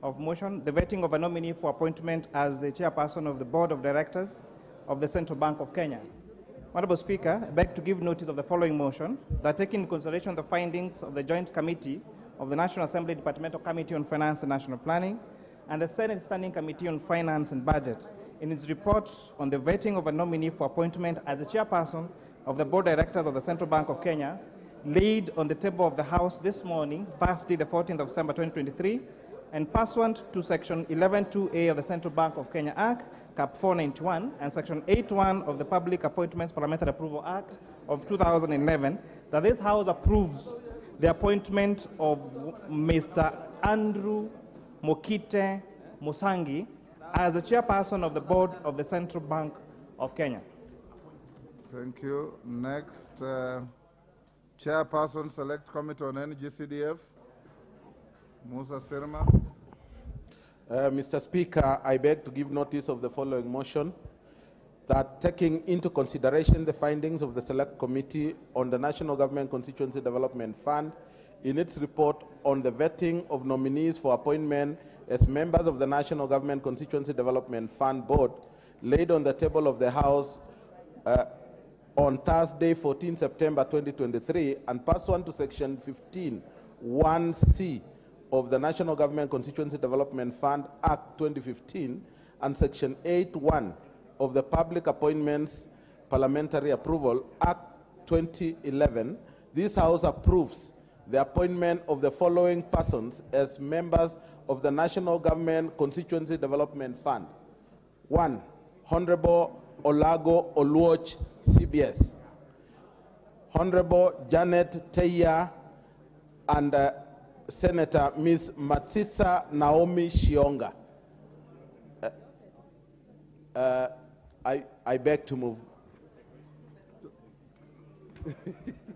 S1: of motion: the vetting of a nominee for appointment as the Chairperson of the Board of Directors of the Central Bank of Kenya. Honorable Speaker, I beg to give notice of the following motion: that taking into consideration the findings of the Joint Committee of the National Assembly Departmental Committee on Finance and National Planning and the Senate Standing Committee on Finance and Budget in its report on the vetting of a nominee for appointment as the Chairperson of the Board of Directors of the Central Bank of Kenya, laid on the table of the House this morning, Thursday, the 14th of December 2023, and pursuant to Section 11(2)(a) of the Central Bank of Kenya Act, Cap 491, and Section 8(1) of the Public Appointments Parliamentary Approval Act of 2011, that this House approves the appointment of Mr. Andrew Mokite Musangi as the Chairperson of the Board of the Central Bank of Kenya.
S22: Thank you. Next, Chairperson, Select Committee on NG-CDF, Musa Sirma.
S23: Mr. Speaker, I beg to give notice of the following motion: that taking into consideration the findings of the Select Committee on the National Government Constituency Development Fund in its report on the vetting of nominees for appointment as members of the National Government Constituency Development Fund Board, laid on the table of the House on Thursday, 14 September 2023, and pursuant to Section 15(1)(c) of the National Government Constituency Development Fund Act 2015 and Section 8(1) of the Public Appointments Parliamentary Approval Act 2011, this House approves the appointment of the following persons as members of the National Government Constituency Development Fund. 1. Honorable Olago Oluoch, CBS. Honorable Janet Teya and Senator Ms. Matsitsa Naomi Shionga. I beg to move.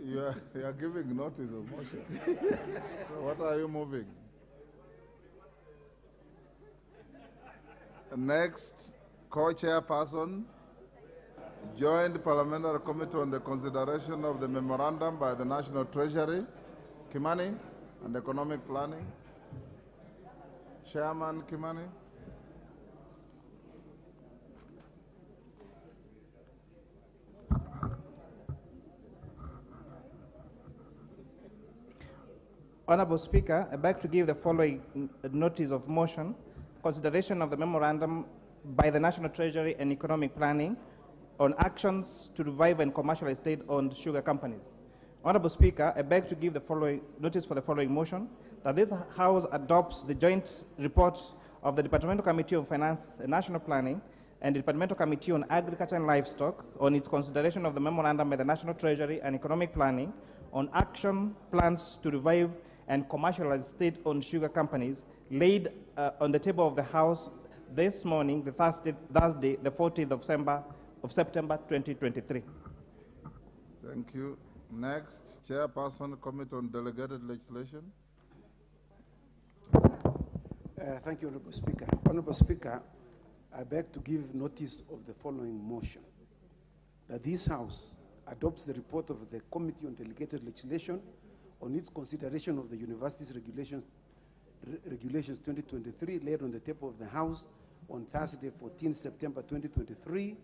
S22: You are giving notice of motion. So what are you moving? Next, co-chairperson, Joint Parliamentary Committee on the consideration of the memorandum by the National Treasury, Kimani, and Economic Planning. Chairman Kimani.
S1: Honorable Speaker, I beg to give the following notice of motion: consideration of the memorandum by the National Treasury and Economic Planning on actions to revive and commercialize state-owned sugar companies. Honorable Speaker, I beg to give the following notice for the following motion: that this House adopts the joint report of the Departmental Committee on Finance and National Planning and the Departmental Committee on Agriculture and Livestock on its consideration of the memorandum by the National Treasury and Economic Planning on action plans to revive and commercialize state-owned sugar companies, laid on the table of the House this morning, the Thursday, the 14th of September 2023.
S22: Thank you. Next, Chairperson, Committee on Delegated Legislation.
S24: Thank you, Honorable Speaker. Honorable Speaker, I beg to give notice of the following motion: that this House adopts the report of the Committee on Delegated Legislation on its consideration of the Universities Regulations 2023, laid on the table of the House on Thursday, 14 September 2023,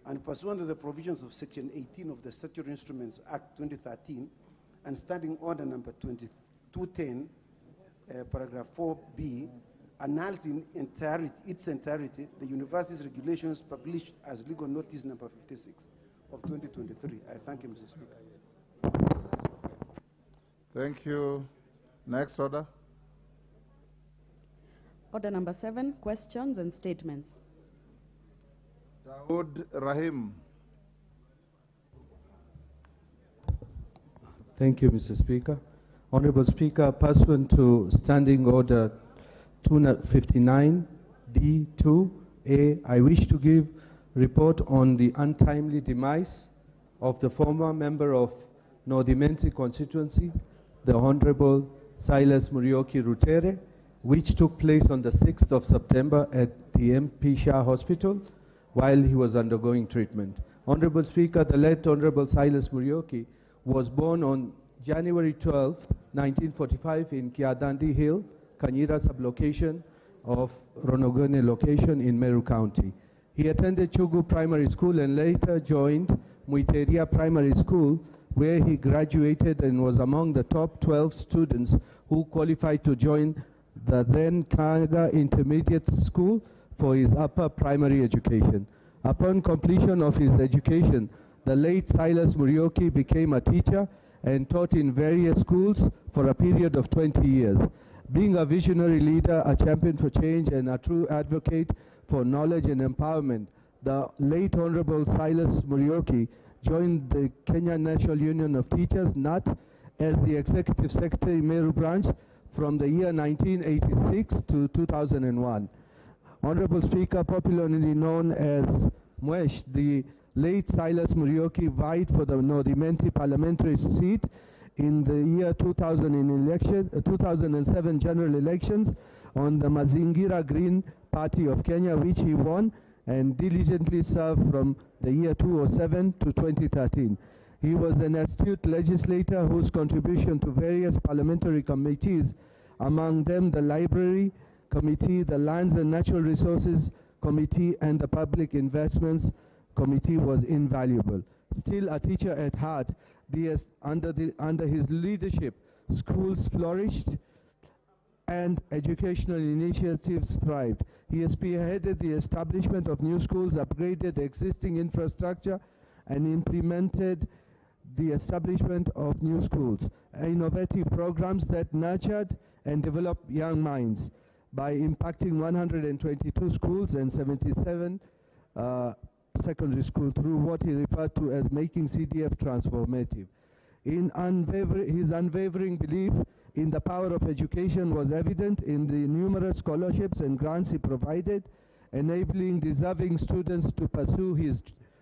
S24: and pursuant to the provisions of Section 18 of the Statutory Instruments Act 2013 and Standing Order number 2210, paragraph 4B, annuls in its entirety the Universities Regulations published as legal notice number 56 of 2023. I thank you, Mr. Speaker.
S22: Thank you. Next order.
S2: Order number 7, questions and statements.
S22: Dawood Rahim.
S8: Thank you, Mr. Speaker. Honorable Speaker, pursuant to Standing Order 259 D2A, I wish to give report on the untimely demise of the former member of Nordimenti constituency, the Honorable Silas Muriuki Rutere, which took place on the 6th of September at the MP Shah Hospital while he was undergoing treatment. Honorable Speaker, the late Honorable Silas Muriuki was born on January 12, 1945 in Kiadandi Hill, Kanyira sublocation of Ronogone location in Meru County. He attended Chugu Primary School and later joined Muiteria Primary School, where he graduated and was among the top 12 students who qualified to join the then Kaga Intermediate School for his upper primary education. Upon completion of his education, the late Silas Muriuki became a teacher and taught in various schools for a period of 20 years. Being a visionary leader, a champion for change, and a true advocate for knowledge and empowerment, the late Honorable Silas Muriuki joined the Kenya National Union of Teachers, NUT, as the Executive Secretary, Meru Branch, from the year 1986 to 2001. Honorable Speaker, popularly known as Mwesh, the late Silas Muriuki vied for the Nordimenti parliamentary seat in the year 2007 general elections on the Mazingira Green Party of Kenya, which he won and diligently served from the year 2007 to 2013. He was an astute legislator whose contribution to various parliamentary committees, among them the Library Committee, the Lands and Natural Resources Committee, and the Public Investments Committee, was invaluable. Still a teacher at heart, under his leadership, schools flourished and educational initiatives thrived. He has spearheaded the establishment of new schools, upgraded existing infrastructure, and implemented the establishment of new schools, innovative programs that nurtured and developed young minds by impacting 122 schools and 77 secondary schools through what he referred to as making CDF transformative. His unwavering belief in the power of education was evident in the numerous scholarships and grants he provided, enabling deserving students to pursue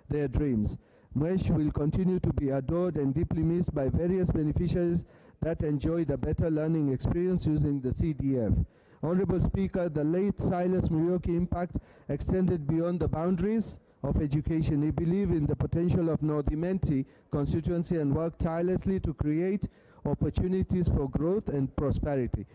S8: their dreams. Mwesh will continue to be adored and deeply missed by various beneficiaries that enjoyed a better learning experience using the CDF. Honorable Speaker, the late Silas Muriuki impact extended beyond the boundaries of education. He believed in the potential of North Imenti constituency and worked tirelessly to create opportunities for growth and prosperity.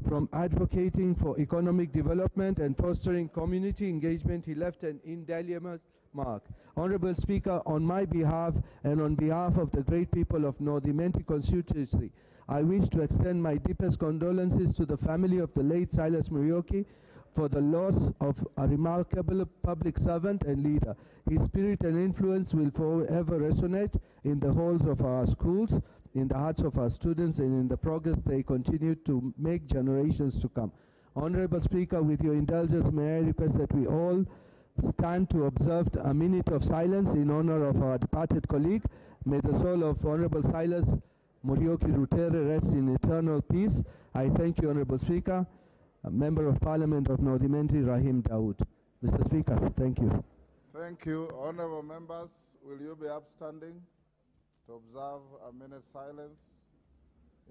S8: From advocating for economic development and fostering community engagement, he left an indelible mark. Honorable Speaker, on my behalf and on behalf of the great people of North Imenti constituency, I wish to extend my deepest condolences to the family of the late Silas Muriuki for the loss of a remarkable public servant and leader. His spirit and influence will forever resonate in the halls of our schools, in the hearts of our students, and in the progress they continue to make generations to come. Honorable Speaker, with your indulgence, may I request that we all stand to observe a minute of silence in honor of our departed colleague. May the soul of Honorable Silas Muriuki Rutere rest in eternal peace. I thank you, Honorable Speaker. Member of Parliament of North Imenti, Rahim Dawood. Mr. Speaker, thank you.
S22: Thank you. Honorable members, will you be upstanding to observe a minute silence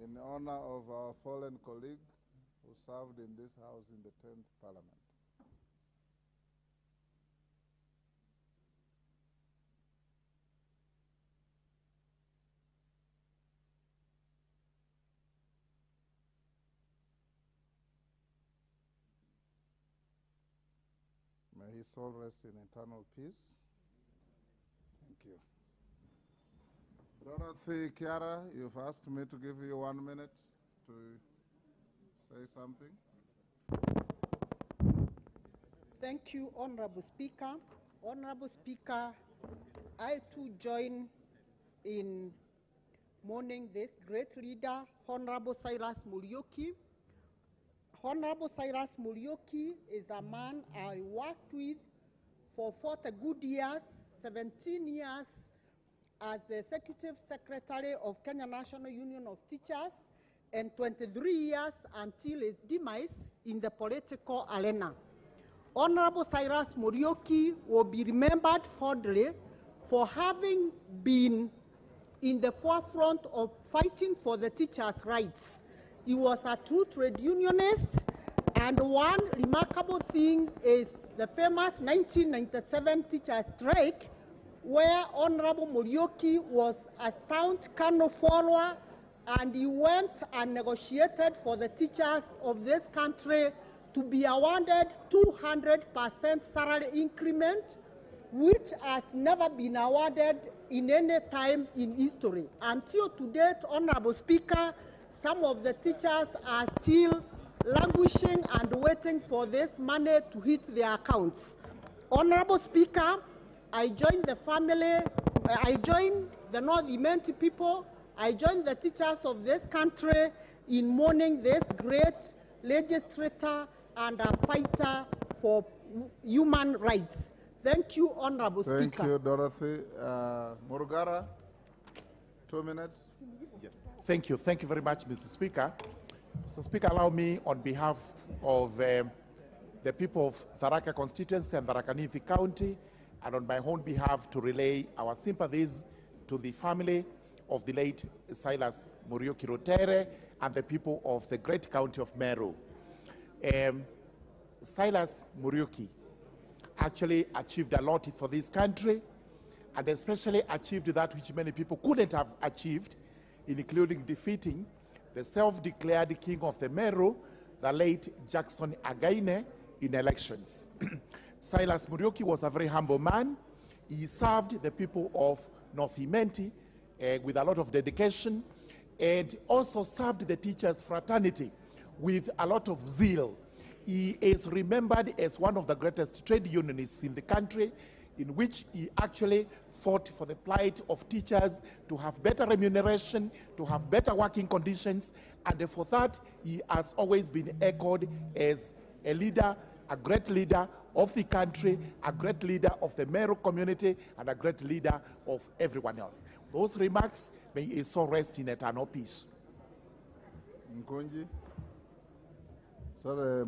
S22: in honor of our fallen colleague who served in this house in the 10th Parliament? May his soul rest in eternal peace. Thank you. Dorothy Kiara, you've asked me to give you 1 minute to say something.
S21: Thank you, Honorable Speaker. Honorable Speaker, I too join in mourning this great leader, Honorable Silas Muriuki. Honorable Silas Muriuki is a man I worked with for 40 good years, 17 years as the Executive Secretary of Kenya National Union of Teachers, and 23 years until his demise in the political arena. Honorable Silas Muriuki will be remembered fondly for having been in the forefront of fighting for the teachers' rights. He was a true trade unionist, and one remarkable thing is the famous 1997 teachers' strike, where Honorable Muriuki was a staunch Kano follower, and he went and negotiated for the teachers of this country to be awarded 200% salary increment, which has never been awarded in any time in history. Until to date, Honorable Speaker, some of the teachers are still languishing and waiting for this money to hit their accounts. Honorable Speaker, I join the family, I join the North Imenti people, I join the teachers of this country in mourning this great legislator and a fighter for human rights. Thank you, Honorable Speaker.
S22: Thank you, Dorothy. Murugara, 2 minutes.
S17: Yes. Thank you. Thank you very much, Mr. Speaker. Mr. Speaker, allow me on behalf of the people of Tharaka constituency and Tharaka Nithi County, and on my own behalf, to relay our sympathies to the family of the late Silas Muriuki Rutere and the people of the great county of Meru. Silas Muriuki actually achieved a lot for this country, and especially achieved that which many people couldn't have achieved, including defeating the self-declared king of the Meru, the late Jackson Againe, in elections. Silas Muriuki was a very humble man. He served the people of North Imenti with a lot of dedication, and also served the teachers' fraternity with a lot of zeal. He is remembered as one of the greatest trade unionists in the country. in which he actually fought for the plight of teachers to have better remuneration, to have better working conditions, and for that he has always been echoed as a leader, a great leader of the country, a great leader of the Meru community, and a great leader of everyone else. Those remarks, may his soul rest in eternal peace.
S22: Nkunji. Sorry,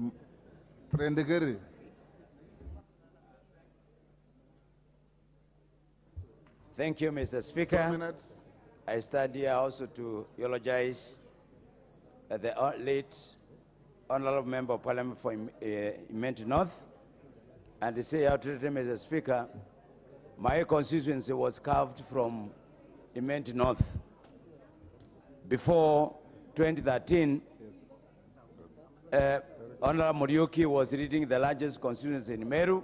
S22: Prendegeri.
S9: Thank you, Mr. Speaker.
S22: 2 minutes.
S9: I stand here also to eulogize the late Honorable Member of Parliament for Imenti North, and to say out to him, Mr. Speaker, my constituency was carved from Imenti North. Before 2013, Honorable Muriuki was leading the largest constituency in Meru,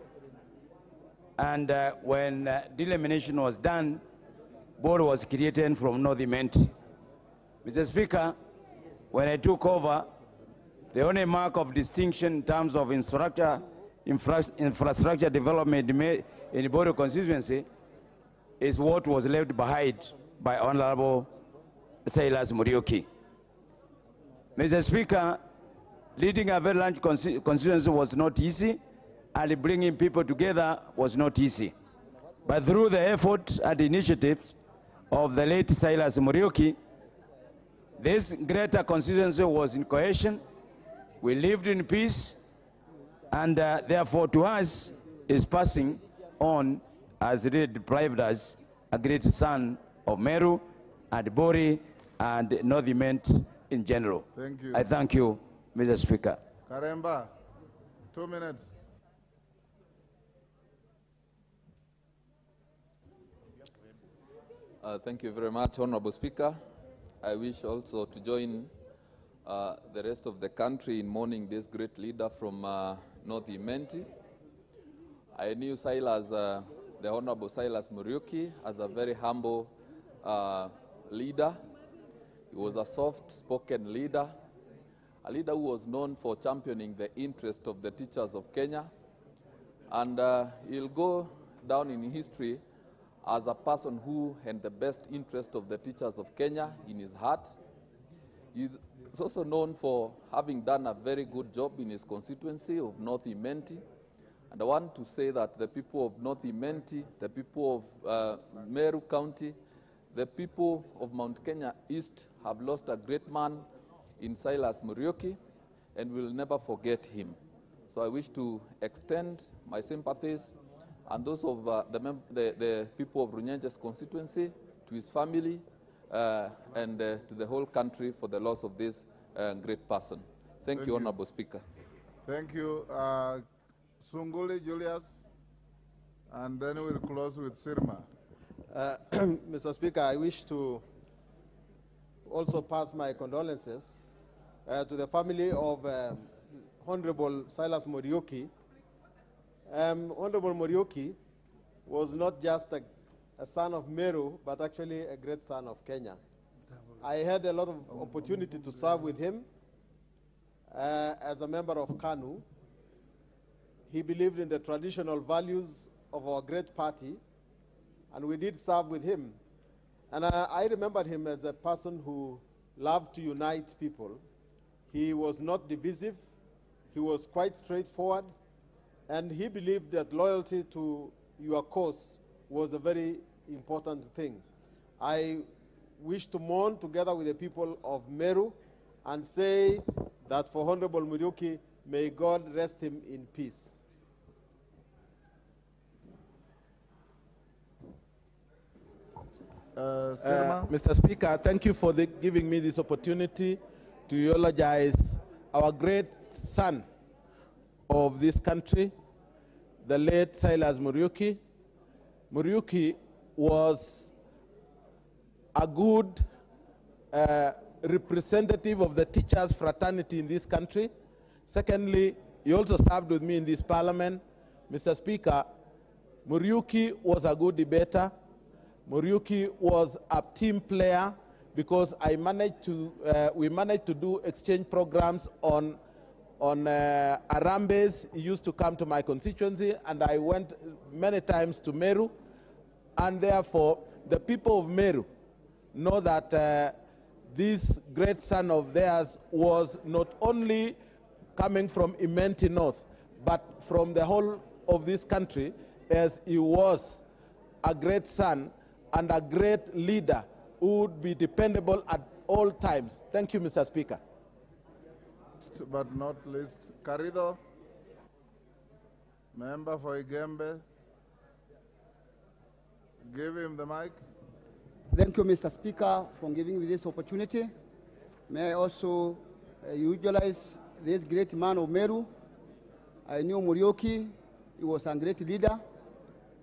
S9: and when delimitation was done, board was created from North Imenti. Mr. Speaker, when I took over, the only mark of distinction in terms of infrastructure development in the Bodo constituency is what was left behind by Honorable Silas Muriuki. Mr. Speaker, leading a very large constituency was not easy, and bringing people together was not easy. But through the effort and initiatives of the late Silas Muriuki, this greater constituency was in cohesion. We lived in peace, and therefore to us is passing on as really deprived as a great son of Meru and Bori and North Imenti in general.
S22: Thank you.
S9: I thank you, Mr. Speaker.
S22: Karemba, 2 minutes.
S10: Thank you very much, Honorable Speaker. I wish also to join the rest of the country in mourning this great leader from North Imenti. I knew Silas, the Honorable Silas Muriuki, as a very humble leader. He was a soft-spoken leader, a leader who was known for championing the interest of the teachers of Kenya. And he'll go down in history as a person who had the best interest of the teachers of Kenya in his heart. He's also known for having done a very good job in his constituency of North Imenti. And I want to say that the people of North Imenti, the people of Meru County, the people of Mount Kenya East have lost a great man in Silas Muriuki, and will never forget him. So I wish to extend my sympathies and those of the people of Runyenje's constituency, to his family, and to the whole country for the loss of this great person. Thank you, Honorable Speaker.
S22: Thank you. Sunguli Julius, and then we'll close with Sirma.
S15: Mr. Speaker, I wish to also pass my condolences to the family of Honorable Silas Muriuki. Honorable Muriuki was not just a son of Meru, but actually a great son of Kenya. I had a lot of opportunity to serve with him as a member of KANU. He believed in the traditional values of our great party, and we did serve with him. And I remembered him as a person who loved to unite people. He was not divisive. He was quite straightforward. And he believed that loyalty to your cause was a very important thing. I wish to mourn together with the people of Meru and say that for Honorable Muriuki, may God rest him in peace. Mr. Speaker, thank you for giving me this opportunity to eulogize our great son of this country, the late Silas Muriuki. Muriuki was a good representative of the teachers' fraternity in this country. Secondly, he also served with me in this parliament. Mr. Speaker, Muriuki was a good debater. Muriuki was a team player because we managed to do exchange programs on
S23: on Arambes. He used to come to my constituency, and I went many times to Meru. And therefore, the people of Meru know that this great son of theirs was not only coming from Imenti North, but from the whole of this country, as he was a great son and a great leader who would be dependable at all times. Thank you, Mr. Speaker.
S22: Last but not least, Carrido, member for Igembe. Give him the mic.
S3: Thank you, Mr. Speaker, for giving me this opportunity. May I also utilize this great man of Meru. I knew Murioki. He was a great leader.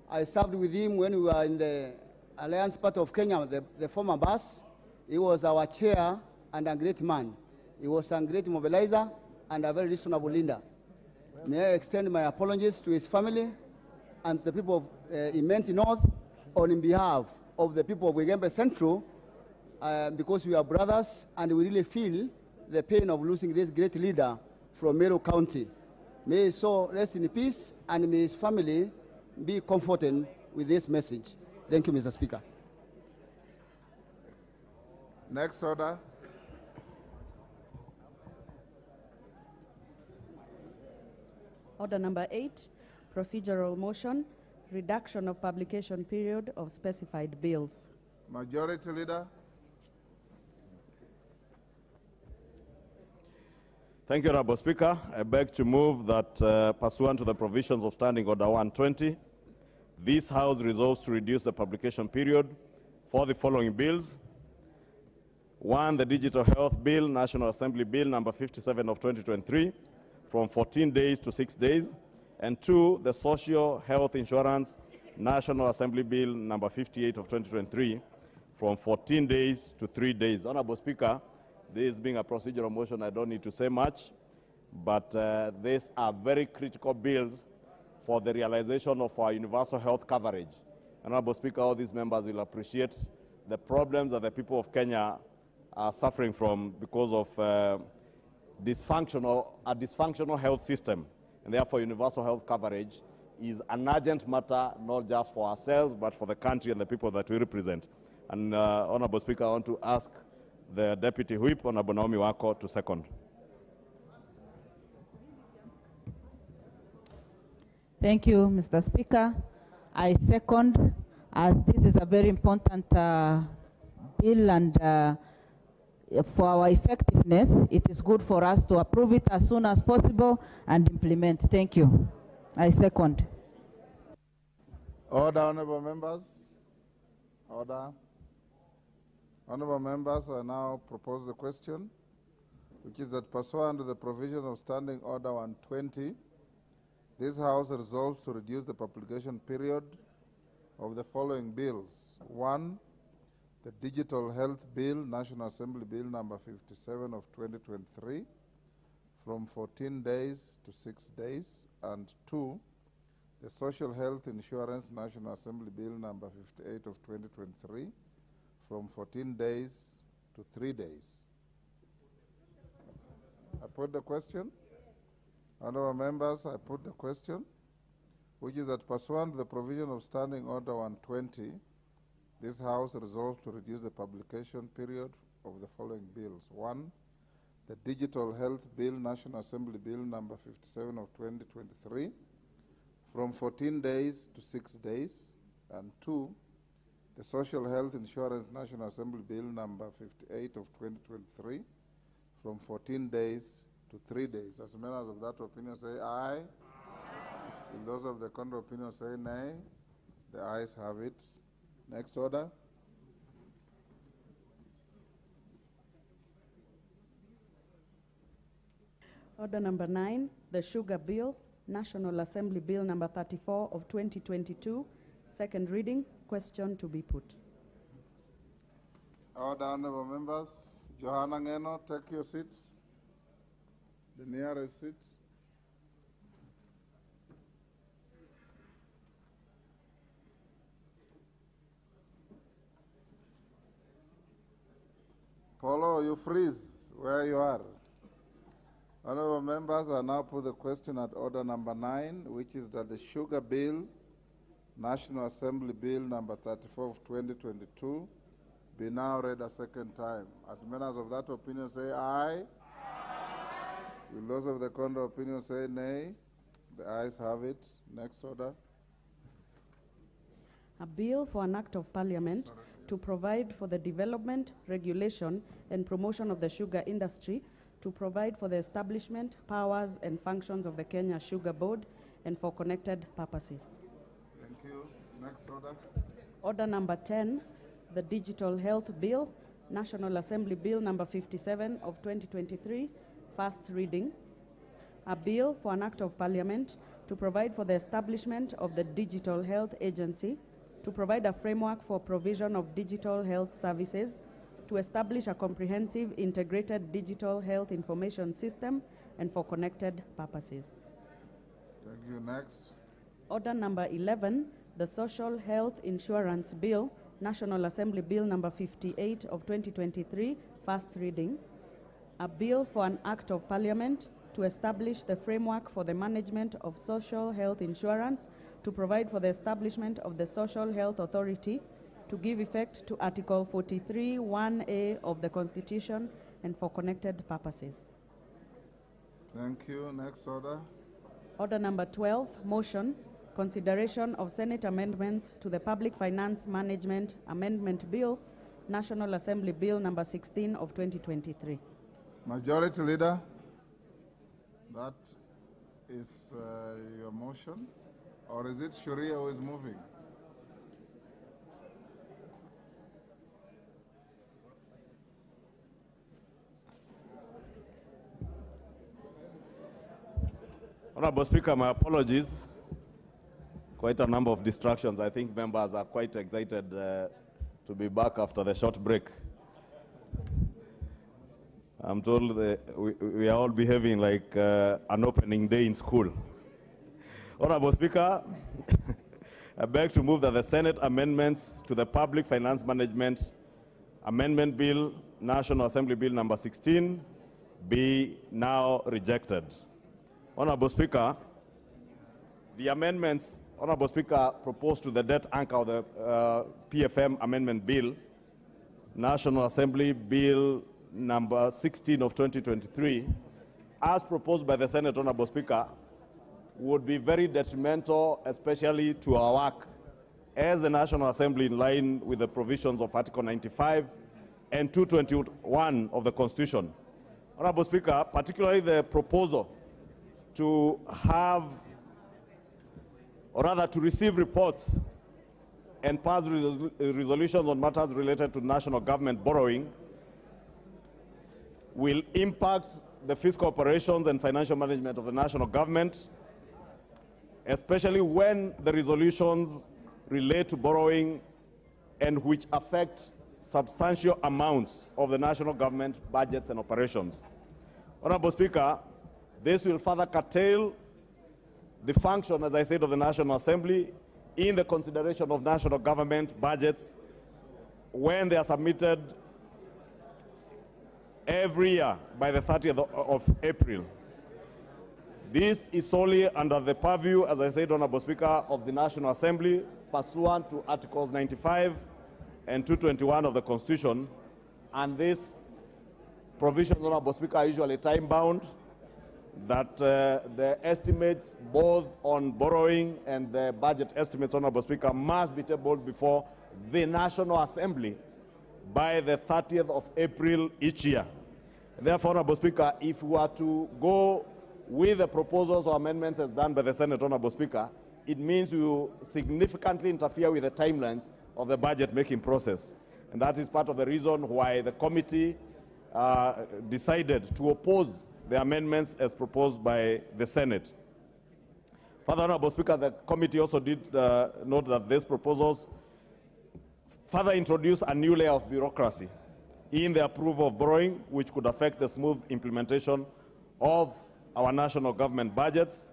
S3: I served with him when we were in the Alliance part of Kenya, the former BAS. He was our chair and a great man. He was a great mobilizer and a very reasonable leader. May I extend my apologies to his family and the people of Imenti North on behalf of the people of Igembe Central, because we are brothers and we really feel the pain of losing this great leader from Meru County. May his soul rest in peace and may his family be comforted with this message. Thank you, Mr. Speaker.
S22: Next order.
S2: Order number 8, procedural motion, reduction of publication period of specified bills.
S22: Majority Leader.
S4: Thank you, Honorable Speaker. I beg to move that, pursuant to the provisions of Standing Order 120, this House resolves to reduce the publication period for the following bills. 1, the Digital Health Bill, National Assembly Bill number 57 of 2023, from 14 days to 6 days. And 2, the Social Health Insurance National Assembly Bill number 58 of 2023, from 14 days to 3 days. Honorable Speaker, this being a procedural motion, I don't need to say much, but these are very critical bills for the realization of our universal health coverage. Honorable Speaker, all these members will appreciate the problems that the people of Kenya are suffering from because of a dysfunctional health system. And therefore, universal health coverage is an urgent matter, not just for ourselves, but for the country and the people that we represent. And Honorable Speaker, I want to ask the Deputy Whip, Honorable Naomi Wako, to second.
S12: Thank you, Mr. Speaker. I second, as this is a very important bill, and for our effectiveness, it is good for us to approve it as soon as possible and implement. Thank you. I second.
S22: Order, honorable members. Order. Honorable members, I now propose the question, which is that pursuant to the provision of Standing Order 120, this House resolves to reduce the publication period of the following bills. 1, the Digital Health Bill, National Assembly Bill number 57 of 2023, from 14 days to 6 days. And 2, the Social Health Insurance National Assembly Bill number 58 of 2023, from 14 days to 3 days. I put the question. Honorable members, I put the question, which is that pursuant to the provision of Standing Order 120, this House resolves to reduce the publication period of the following bills. 1, the Digital Health Bill, National Assembly Bill number 57 of 2023, from 14 days to 6 days. And 2, the Social Health Insurance National Assembly Bill number 58 of 2023, from 14 days to 3 days. As members of that opinion say aye. Will those of the contrary opinion say nay? The ayes have it. Next order.
S2: Order number 9, the Sugar Bill, National Assembly Bill number 34 of 2022, second reading. Question to be put.
S22: Order, honorable members. Johanna Ngeno, take your seat. The nearest seat. Paulo, you freeze where you are. Honorable members, I now put the question at order number 9, which is that the Sugar Bill, National Assembly Bill number 34 of 2022, be now read a second time. As members of that opinion say aye. Aye. Will those of the contrary opinion say nay? The ayes have it. Next order.
S11: A bill for an act of parliament to provide for the development, regulation, and promotion of the sugar industry, to provide for the establishment, powers, and functions of the Kenya Sugar Board, and for connected purposes.
S22: Thank you. Next order.
S11: Order number 10, the Digital Health Bill, National Assembly Bill number 57 of 2023, first reading. A bill for an act of parliament to provide for the establishment of the Digital Health Agency, to provide a framework for provision of digital health services, to establish a comprehensive integrated digital health information system, and for connected purposes.
S22: Thank you. Next.
S11: Order number 11, the Social Health Insurance Bill, National Assembly Bill number 58 of 2023, first reading. A bill for an act of parliament to establish the framework for the management of social health insurance, to provide for the establishment of the Social Health Authority, to give effect to Article 43(1)(a) of the Constitution, and for connected purposes.
S22: Thank you. Next order.
S11: Order number 12, motion, consideration of Senate amendments to the Public Finance Management Amendment Bill, National Assembly Bill number 16 of 2023.
S22: Majority Leader, that is your motion, or is it Sharia who is moving?
S4: Honorable Speaker, my apologies. Quite a number of distractions. I think members are quite excited to be back after the short break. I'm told that we are all behaving like an opening day in school. Honorable Speaker, I beg to move that the Senate amendments to the Public Finance Management Amendment Bill, National Assembly Bill number 16, be now rejected. Honorable Speaker, the amendments, Honorable Speaker, proposed to the debt anchor of the PFM Amendment Bill, National Assembly Bill number 16 of 2023, as proposed by the Senate, Honorable Speaker, would be very detrimental, especially to our work as the National Assembly, in line with the provisions of Article 95 and 221 of the Constitution. Honorable Speaker, particularly the proposal to have, or rather to receive reports and pass resolutions on matters related to national government borrowing will impact the fiscal operations and financial management of the national government, especially when the resolutions relate to borrowing and which affect substantial amounts of the national government budgets and operations. Honorable Speaker, this will further curtail the function, as I said, of the National Assembly in the consideration of national government budgets when they are submitted every year by the 30th of April. This is solely under the purview, as I said, Honorable Speaker, of the National Assembly, pursuant to Articles 95 and 221 of the Constitution, and these provisions, Honorable Speaker, are usually time-bound, that the estimates both on borrowing and the budget estimates, Honorable Speaker, must be tabled before the National Assembly by the 30th of April each year. Therefore, Honorable Speaker, if we were to go with the proposals or amendments as done by the Senate, Honorable Speaker, it means we will significantly interfere with the timelines of the budget-making process. And that is part of the reason why the committee decided to oppose the amendments as proposed by the Senate. Further, Honorable Speaker, the committee also did note that these proposals further introduce a new layer of bureaucracy in the approval of borrowing, which could affect the smooth implementation of our national government budgets.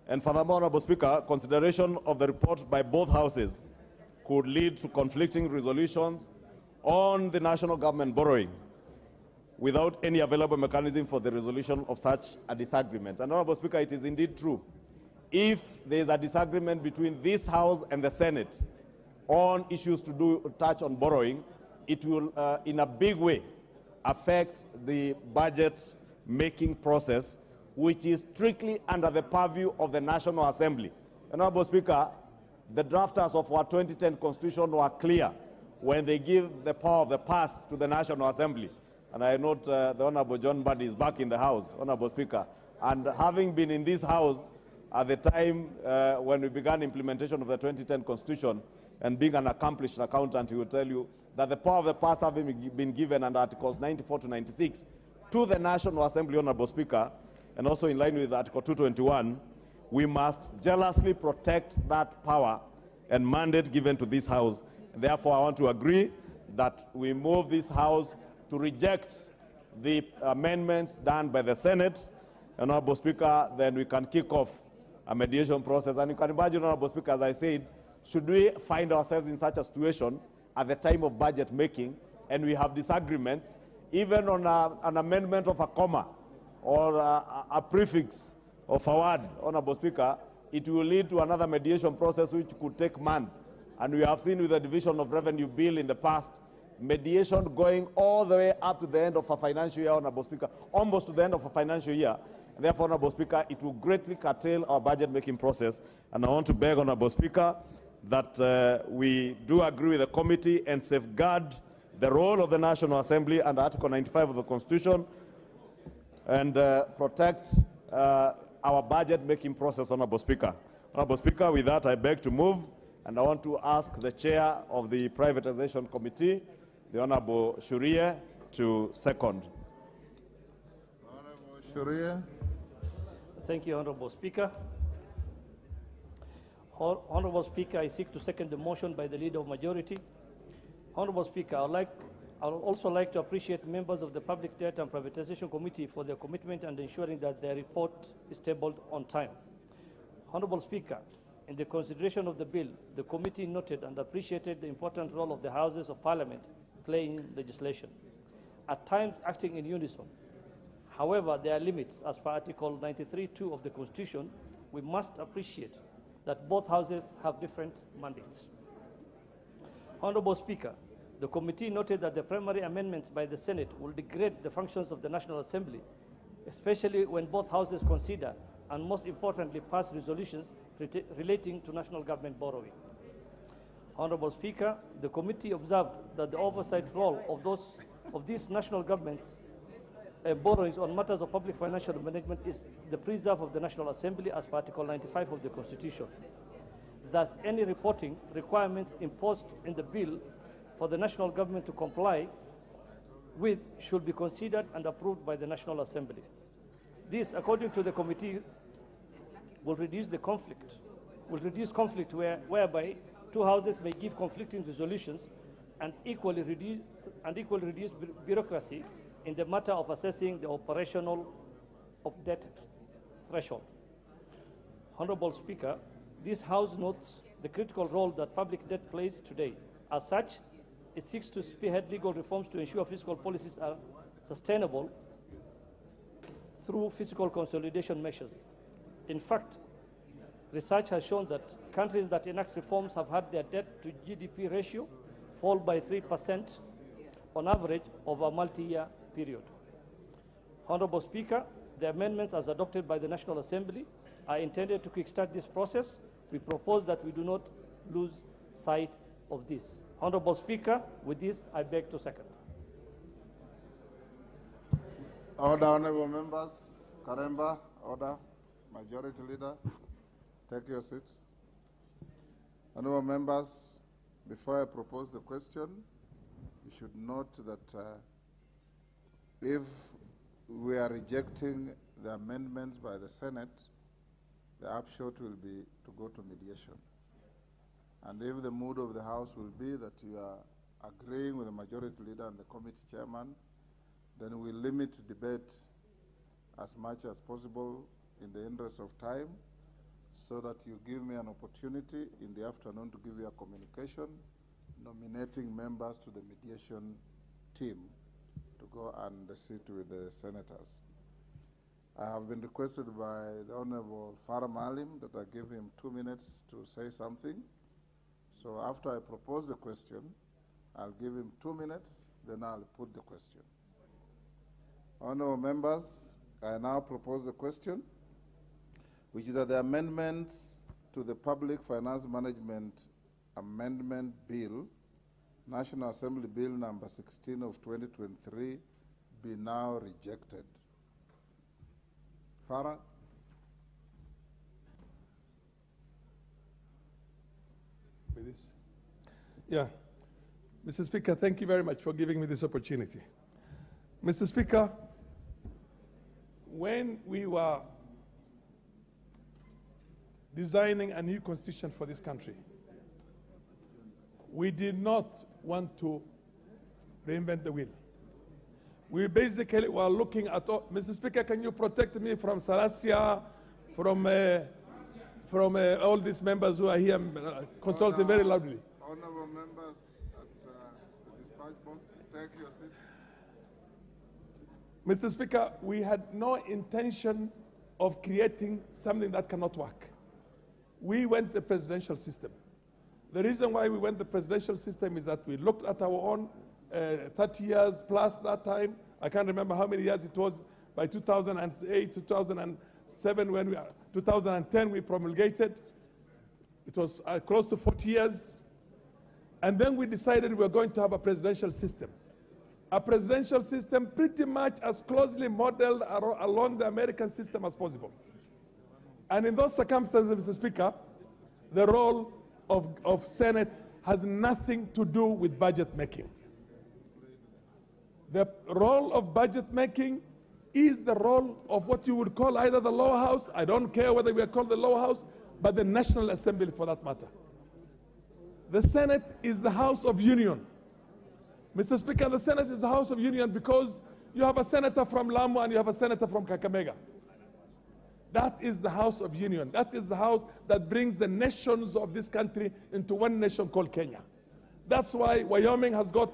S4: And furthermore, Honorable Speaker, consideration of the report by both houses could lead to conflicting resolutions on the national government borrowing, without any available mechanism for the resolution of such a disagreement. And Honorable Speaker, it is indeed true. If there is a disagreement between this House and the Senate on issues to touch on borrowing, it will, in a big way, affect the budget-making process, which is strictly under the purview of the National Assembly. Honorable Speaker, the drafters of our 2010 Constitution were clear when they give the power of the purse to the National Assembly. And I note the Honorable John Buddy is back in the House, Honorable Speaker. And having been in this House at the time when we began implementation of the 2010 Constitution, and being an accomplished accountant, he will tell you that the power of the purse having been given under Articles 94 to 96 to the National Assembly, Honorable Speaker, and also in line with Article 221, we must jealously protect that power and mandate given to this House. And therefore, I want to agree that we move this House to reject the amendments done by the Senate. And Honorable Speaker, then we can kick off a mediation process. And you can imagine, Honorable Speaker, as I said, should we find ourselves in such a situation at the time of budget making and we have disagreements, even on an amendment of a comma or a prefix of a word, Honorable Speaker, it will lead to another mediation process which could take months. And we have seen with the Division of Revenue Bill in the past, mediation going all the way up to the end of a financial year, Honorable Speaker, almost to the end of a financial year. And therefore, Honorable Speaker, it will greatly curtail our budget-making process. And I want to beg, Honorable Speaker, that we do agree with the committee and safeguard the role of the National Assembly under Article 95 of the Constitution and protect our budget-making process, Honorable Speaker. Honorable Speaker, with that, I beg to move, and I want to ask the chair of the Privatization Committee, the Honorable Shurie, to second.
S22: Honorable Shurie.
S5: Thank you, Honorable Speaker. Honorable Speaker, I seek to second the motion by the Leader of Majority. Honorable Speaker, I would also like to appreciate members of the Public Debt and Privatization Committee for their commitment and ensuring that their report is tabled on time. Honorable Speaker, in the consideration of the bill, the committee noted and appreciated the important role of the Houses of Parliament play in legislation, at times acting in unison. However, there are limits. As per Article 93(2) of the Constitution, we must appreciate that both houses have different mandates. Honorable Speaker, the committee noted that the primary amendments by the Senate will degrade the functions of the National Assembly, especially when both houses consider and most importantly pass resolutions relating to national government borrowing. Honorable Speaker, the committee observed that the oversight role of these national governments borrowings on matters of public financial management is the preserve of the National Assembly as per Article 95 of the Constitution. Thus, any reporting requirements imposed in the bill for the national government to comply with should be considered and approved by the National Assembly. This, according to the committee, will reduce conflict whereby two houses may give conflicting resolutions and equally reduce bureaucracy in the matter of assessing the operational of debt threshold. Honorable Speaker, this House notes the critical role that public debt plays today. As such, it seeks to spearhead legal reforms to ensure fiscal policies are sustainable through fiscal consolidation measures. In fact, research has shown that countries that enact reforms have had their debt to GDP ratio fall by 3% on average over a multi-year period. Honorable Speaker, the amendments as adopted by the National Assembly are intended to kickstart this process. We propose that we do not lose sight of this. Honorable Speaker, with this, I beg to second.
S22: Order, honorable members. Karemba, order. Majority Leader, take your seats. Honorable members, before I propose the question, you should note that if we are rejecting the amendments by the Senate, the upshot will be to go to mediation. And if the mood of the House will be that you are agreeing with the Majority Leader and the committee chairman, then we limit debate as much as possible in the interest of time, so that you give me an opportunity in the afternoon to give you a communication nominating members to the mediation team. to go and sit with the senators. I have been requested by the Honorable Farah Malim that I give him 2 minutes to say something. So after I propose the question, I'll give him 2 minutes, then I'll put the question. Honorable members, I now propose the question, which is that the amendments to the Public Finance Management Amendment Bill, National Assembly Bill number 16 of 2023, be now rejected. Farah?
S13: With this. Yeah. Mr. Speaker, thank you very much for giving me this opportunity. Mr. Speaker, when we were designing a new constitution for this country, we did not want to reinvent the wheel. We basically were looking at, Mr. Speaker, can you protect me from Salasia, from all these members who are here consulting very loudly?
S22: Honorable members at the dispatch box, take your seats.
S13: Mr. Speaker, we had no intention of creating something that cannot work. We went the presidential system. The reason why we went the presidential system is that we looked at our own 30 years plus that time. I can't remember how many years it was. By 2008, 2007, 2010, we promulgated. It was close to 40 years. And then we decided we were going to have a presidential system. A presidential system pretty much as closely modeled along the American system as possible. And in those circumstances, Mr. Speaker, the role of Senate has nothing to do with budget making. The role of budget making is the role of what you would call either the lower house, I don't care whether we are called the lower house, but the National Assembly for that matter. The Senate is the House of Union. Mr. Speaker, the Senate is the House of Union because you have a senator from Lamu and you have a senator from Kakamega. That is the House of Union. That is the house that brings the nations of this country into one nation called Kenya. That's why Wyoming has got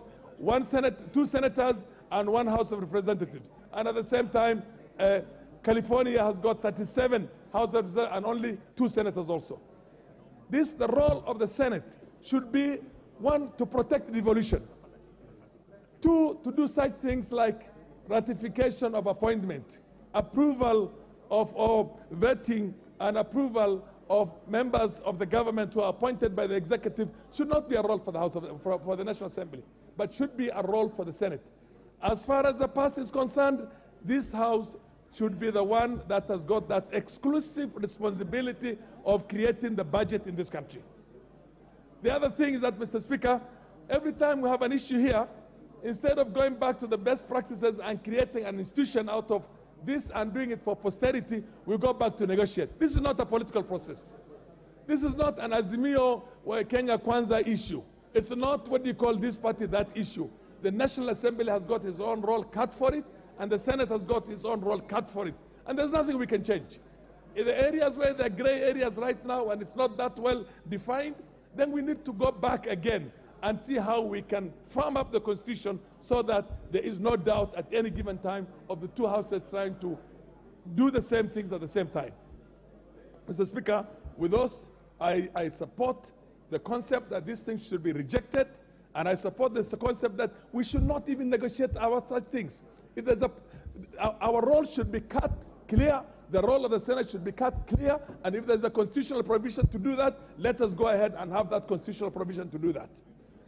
S13: two senators and one House of Representatives. And at the same time, California has got 37 House of Representatives and only 2 senators also. The role of the Senate should be, 1, to protect devolution. 2, to do such things like ratification of appointment, approval of vetting and approval of members of the government who are appointed by the executive should not be a role for the for the National Assembly, but should be a role for the Senate. As far as the past is concerned, this House should be the one that has got that exclusive responsibility of creating the budget in this country. The other thing is that, Mr. Speaker, every time we have an issue here, instead of going back to the best practices and creating an institution out of this and doing it for posterity, we go back to negotiate. This is not a political process. This is not an AZIMIO or a Kenya KWANZA issue. It's not what you call this party, that issue. The National Assembly has got its own role cut for it, and the Senate has got its own role cut for it. And there's nothing we can change. In the areas where there are gray areas right now and it's not that well defined, then we need to go back again and see how we can firm up the Constitution so that there is no doubt at any given time of the 2 houses trying to do the same things at the same time. Mr. Speaker, with us, I support the concept that these things should be rejected, and I support the concept that we should not even negotiate about such things. If there's our role should be cut clear, the role of the Senate should be cut clear, and if there's a constitutional provision to do that, let us go ahead and have that constitutional provision to do that.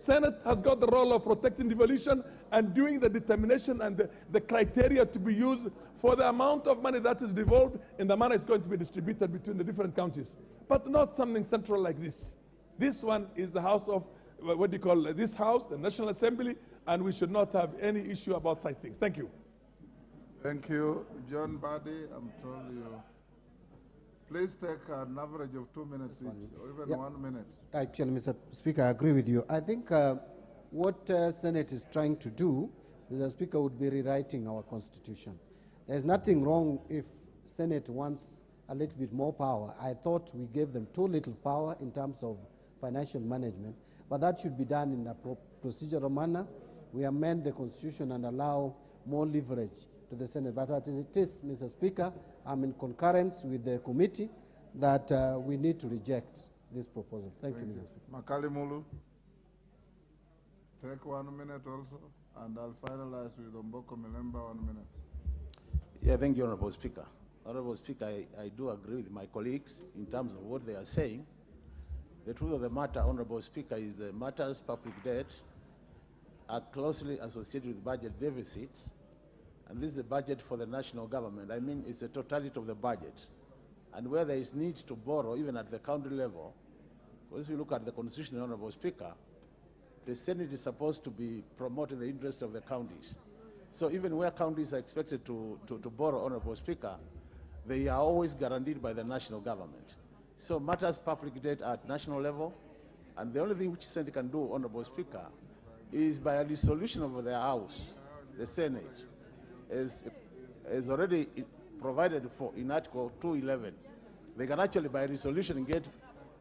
S13: Senate has got the role of protecting devolution and doing the determination and the criteria to be used for the amount of money that is devolved in the manner it's going to be distributed between the different counties, but not something central like this. This one is the house of, what do you call this house, the National Assembly, and we should not have any issue about such things. Thank you.
S22: Thank you. John Badi, I'm told you. Please take an average of 2 minutes each, or even 1 minute.
S14: Actually, Mr. Speaker, I agree with you. I think what Senate is trying to do, Mr. Speaker, would be rewriting our Constitution. There's nothing wrong if Senate wants a little bit more power. I thought we gave them too little power in terms of financial management, but that should be done in a procedural manner. We amend the Constitution and allow more leverage to the Senate. But as it is, Mr. Speaker, I'm in concurrence with the committee that we need to reject this proposal. Thank you, Mr. Speaker.
S22: Makali Mulu, take 1 minute also, and I'll finalize with Omboko Milemba 1 minute.
S7: Yeah, thank you, Honorable Speaker. Honorable Speaker, I do agree with my colleagues in terms of what they are saying. The truth of the matter, Honorable Speaker, is the matters public debt are closely associated with budget deficits, and this is a budget for the national government. I mean, it's the totality of the budget. And where there is need to borrow, even at the county level, because if you look at the Constitution, Honorable Speaker, the Senate is supposed to be promoting the interests of the counties. So even where counties are expected to borrow, Honorable Speaker, they are always guaranteed by the national government. So matters public debt at national level, and the only thing which Senate can do, Honorable Speaker, is by a resolution of the House, the Senate, is already provided for in Article 211. They can actually, by resolution, get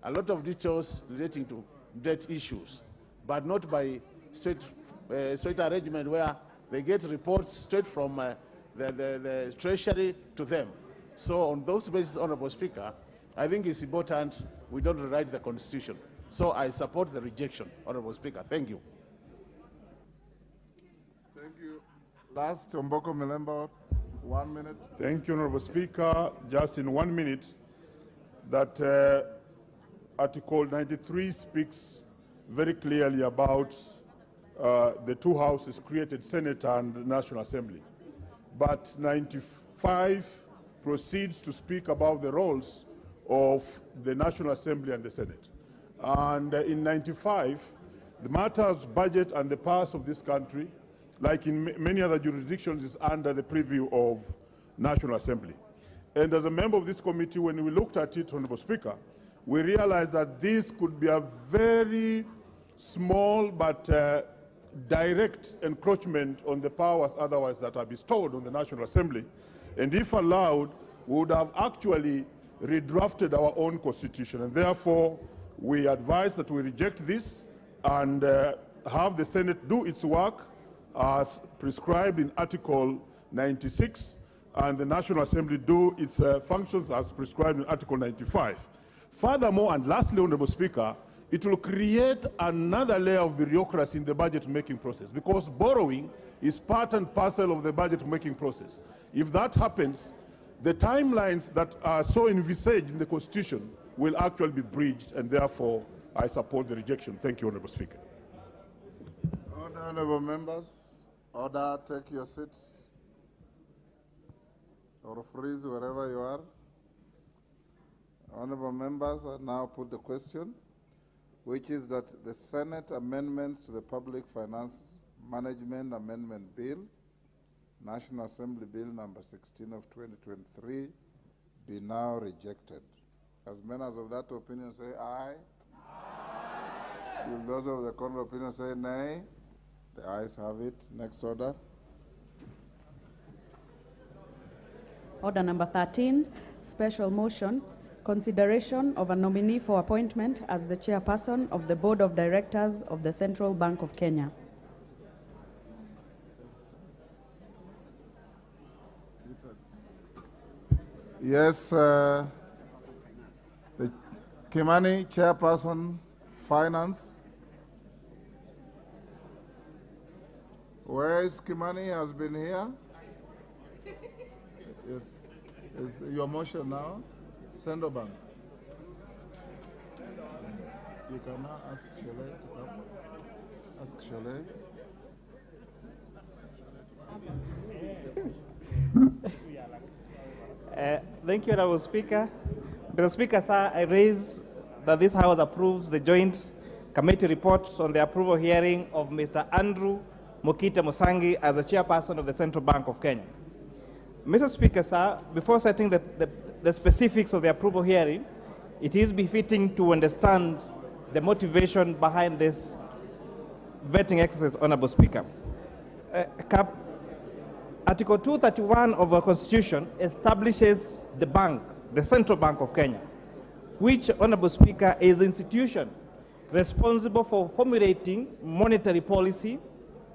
S7: a lot of details relating to debt issues, but not by straight arrangement where they get reports straight from the Treasury to them. So on those bases, Honorable Speaker, I think it's important we don't rewrite the Constitution. So I support the rejection, Honorable Speaker. Thank you.
S22: Thank you. Last, Omboko Milemba, 1 minute.
S13: Thank you, Honorable Speaker. Just in 1 minute, that Article 93 speaks very clearly about the two houses created, Senate and National Assembly. But 95 proceeds to speak about the roles of the National Assembly and the Senate. And in 95, the matters, budget, and the powers of this country, like in many other jurisdictions, is under the purview of National Assembly. And as a member of this committee, when we looked at it, Honorable Speaker, we realized that this could be a very small but direct encroachment on the powers otherwise that are bestowed on the National Assembly. And if allowed, we would have actually redrafted our own constitution. And therefore, we advise that we reject this and have the Senate do its work as prescribed in Article 96, and the National Assembly do its functions as prescribed in Article 95. Furthermore, and lastly, Honorable Speaker, it will create another layer of bureaucracy in the budget-making process, because borrowing is part and parcel of the budget-making process. If that happens, the timelines that are so envisaged in the Constitution will actually be breached, and therefore I support the rejection. Thank you, Honorable Speaker.
S22: Order, honorable members. Order, take your seats. Or freeze wherever you are. Honorable members, I now put the question, which is that the Senate amendments to the Public Finance Management Amendment Bill, National Assembly Bill number 16 of 2023, be now rejected. As members of that opinion say aye. Aye. Will those of the contrary opinion say nay? The ayes have it. Next order.
S11: Order number 13, special motion, consideration of a nominee for appointment as the chairperson of the Board of Directors of the Central Bank of Kenya.
S22: Yes, the Kimani, chairperson, finance. Where is Kimani? Has been here. Yes, is your motion now? Central Bank. You can now ask Shelley to come. Ask Shelley.
S1: Thank you, Honorable Speaker. Mr. Speaker, sir, I raise that this House approves the joint committee report on the approval hearing of Mr. Andrew Mukita Musangi as the chairperson of the Central Bank of Kenya. Mr. Speaker, sir, before setting the specifics of the approval hearing, it is befitting to understand the motivation behind this vetting exercise, Honorable Speaker. Article 231 of our Constitution establishes the bank, the Central Bank of Kenya, which, Honorable Speaker, is the institution responsible for formulating monetary policy,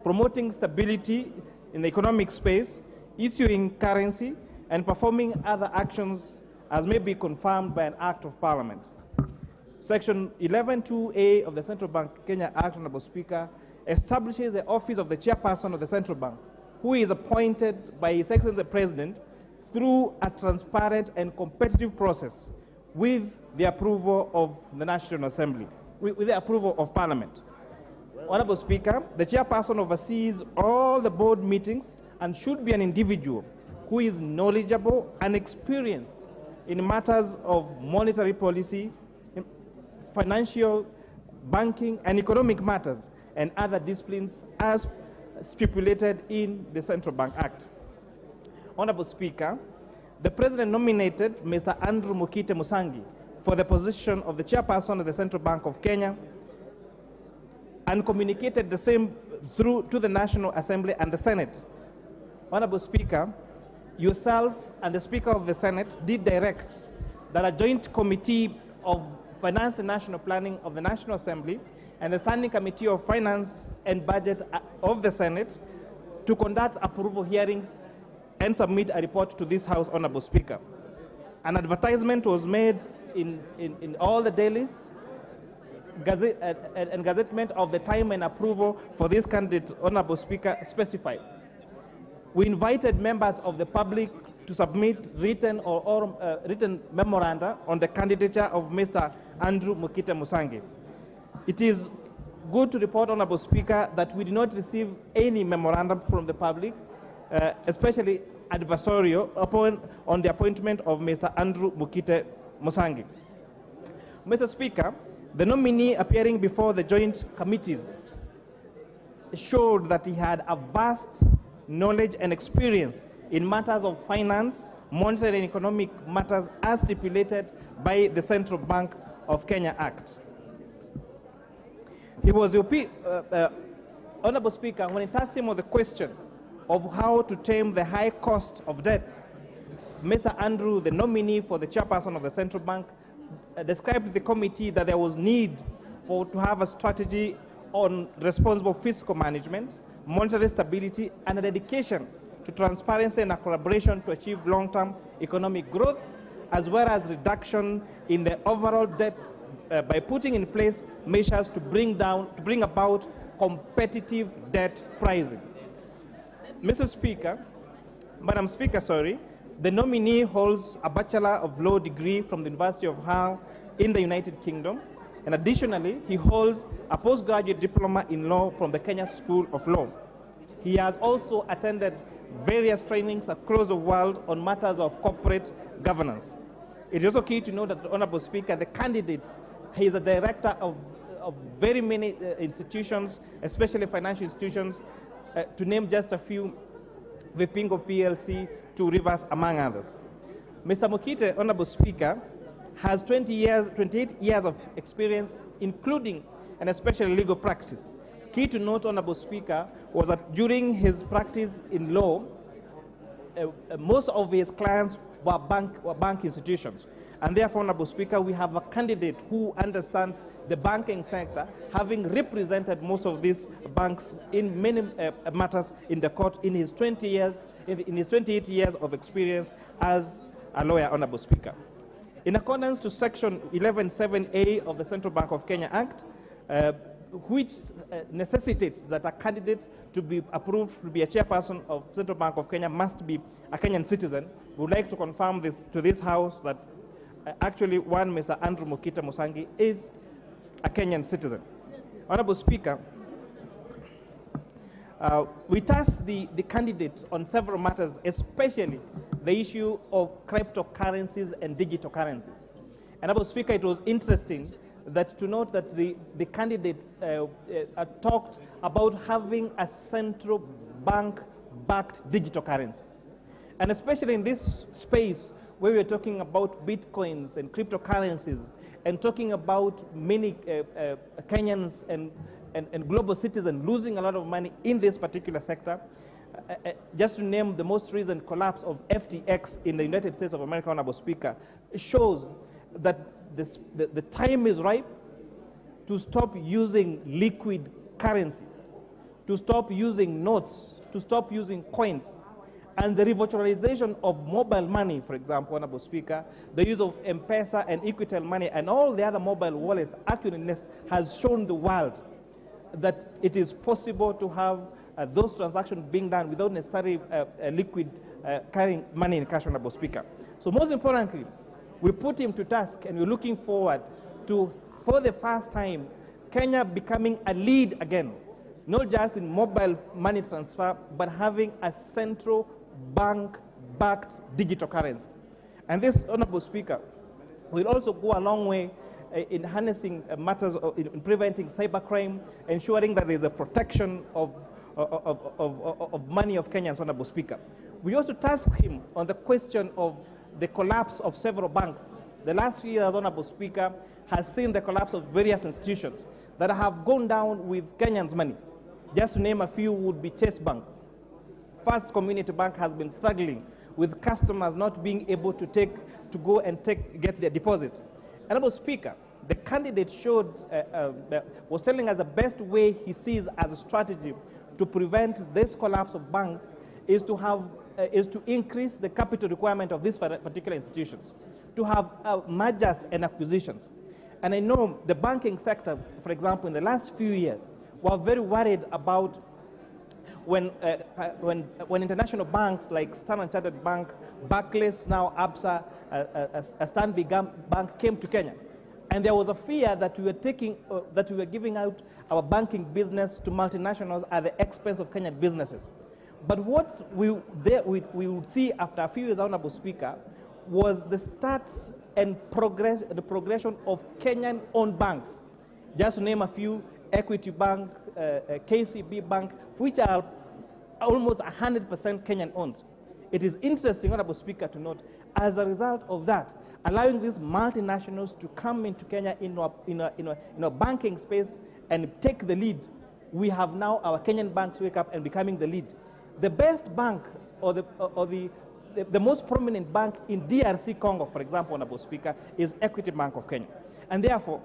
S1: promoting stability in the economic space, issuing currency, and performing other actions as may be confirmed by an act of parliament. Section 11(2)(a) of the Central Bank Kenya Act, Honorable Speaker, establishes the office of the chairperson of the Central Bank, who is appointed by His Excellency the President through a transparent and competitive process with the approval of the National Assembly, with the approval of Parliament. Honorable Speaker, the chairperson oversees all the board meetings and should be an individual who is knowledgeable and experienced in matters of monetary policy, financial, banking, and economic matters, and other disciplines as stipulated in the Central Bank Act. Honorable Speaker, the President nominated Mr. Andrew Mukite Musangi for the position of the chairperson of the Central Bank of Kenya and communicated the same through to the National Assembly and the Senate. Honorable Speaker, yourself and the Speaker of the Senate did direct that a joint committee of Finance and National Planning of the National Assembly and the Standing Committee of Finance and Budget of the Senate to conduct approval hearings and submit a report to this House, Honorable Speaker. An advertisement was made in all the dailies and gazettement of the time and approval for this candidate, Honorable Speaker, specified. We invited members of the public to submit written or written memoranda on the candidature of Mr. Andrew Mukite Musangi. It is good to report, Honorable Speaker, that we did not receive any memorandum from the public, especially adversarial, on the appointment of Mr. Andrew Mukite Musangi. Mr. Speaker, the nominee appearing before the joint committees showed that he had a vast knowledge and experience in matters of finance, monetary and economic matters as stipulated by the Central Bank of Kenya Act. He was Honorable Speaker, when it asked him on the question of how to tame the high cost of debt, Mr. Andrew, the nominee for the chairperson of the Central Bank, described to the committee that there was need to have a strategy on responsible fiscal management, monetary stability, and a dedication to transparency and a collaboration to achieve long-term economic growth, as well as reduction in the overall debt by putting in place measures to bring about competitive debt pricing. Madam Speaker, the nominee holds a Bachelor of Law degree from the University of Hull in the United Kingdom, and additionally, he holds a postgraduate diploma in law from the Kenya School of Law. He has also attended various trainings across the world on matters of corporate governance. It is also key to know that, Honorable Speaker, the candidate, he is a director of very many institutions, especially financial institutions, to name just a few, Vipingo PLC, to Rivers, among others. Mr. Mukite, Honorable Speaker, has 28 years of experience, including and especially legal practice. Key to note, Honorable Speaker, was that during his practice in law, most of his clients were bank institutions. And therefore, Honorable Speaker, we have a candidate who understands the banking sector, having represented most of these banks in many matters in the court in his 28 years of experience as a lawyer, Honorable Speaker. In accordance to Section 11(7)(a) of the Central Bank of Kenya Act, which necessitates that a candidate to be approved to be a chairperson of Central Bank of Kenya must be a Kenyan citizen, we would like to confirm this to this House that actually one Mr. Andrew Mukite Musangi is a Kenyan citizen. Honorable Speaker, we tasked the candidate on several matters, especially the issue of cryptocurrencies and digital currencies. Honorable Speaker, it was interesting to note that the candidate talked about having a central bank-backed digital currency. And especially in this space where we're talking about bitcoins and cryptocurrencies and talking about many Kenyans and global citizens losing a lot of money in this particular sector, just to name the most recent collapse of FTX in the United States of America, Honorable Speaker, shows that the time is ripe to stop using liquid currency. to stop using notes, to stop using coins, and the revitalization of mobile money, for example, Honorable Speaker, the use of M-Pesa and Equitel money and all the other mobile wallets actually has shown the world that it is possible to have those transactions being done without necessarily liquid carrying money in cash, Honorable Speaker. So most importantly, we put him to task and we're looking forward to, for the first time, Kenya becoming a lead again, not just in mobile money transfer, but having a central bank-backed digital currency. And this, Honorable Speaker, will also go a long way in harnessing matters in preventing cybercrime, ensuring that there's a protection of money of Kenyans, Honorable Speaker. We also tasked him on the question of the collapse of several banks. The last few years, Honorable Speaker, has seen the collapse of various institutions that have gone down with Kenyans' money. Just to name a few would be Chase Bank. First Community Bank has been struggling with customers not being able to go and get their deposits. Honorable Speaker, the candidate was telling us the best way he sees as a strategy to prevent this collapse of banks is to increase the capital requirement of these particular institutions, to have mergers and acquisitions. And I know the banking sector, for example, in the last few years, were very worried about when international banks like Standard Chartered Bank, Barclays, now ABSA, Stanbic Bank came to Kenya. And there was a fear that we were giving out our banking business to multinationals at the expense of Kenyan businesses. But what we would see after a few years, Honorable Speaker, was the start and the progression of Kenyan-owned banks. Just to name a few, Equity Bank, KCB Bank, which are almost 100% Kenyan-owned. It is interesting, Honorable Speaker, to note, as a result of that, allowing these multinationals to come into Kenya in a banking space and take the lead, we have now our Kenyan banks wake up and becoming the lead. The best bank or the most prominent bank in DRC Congo, for example, Honorable Speaker, is Equity Bank of Kenya. And therefore,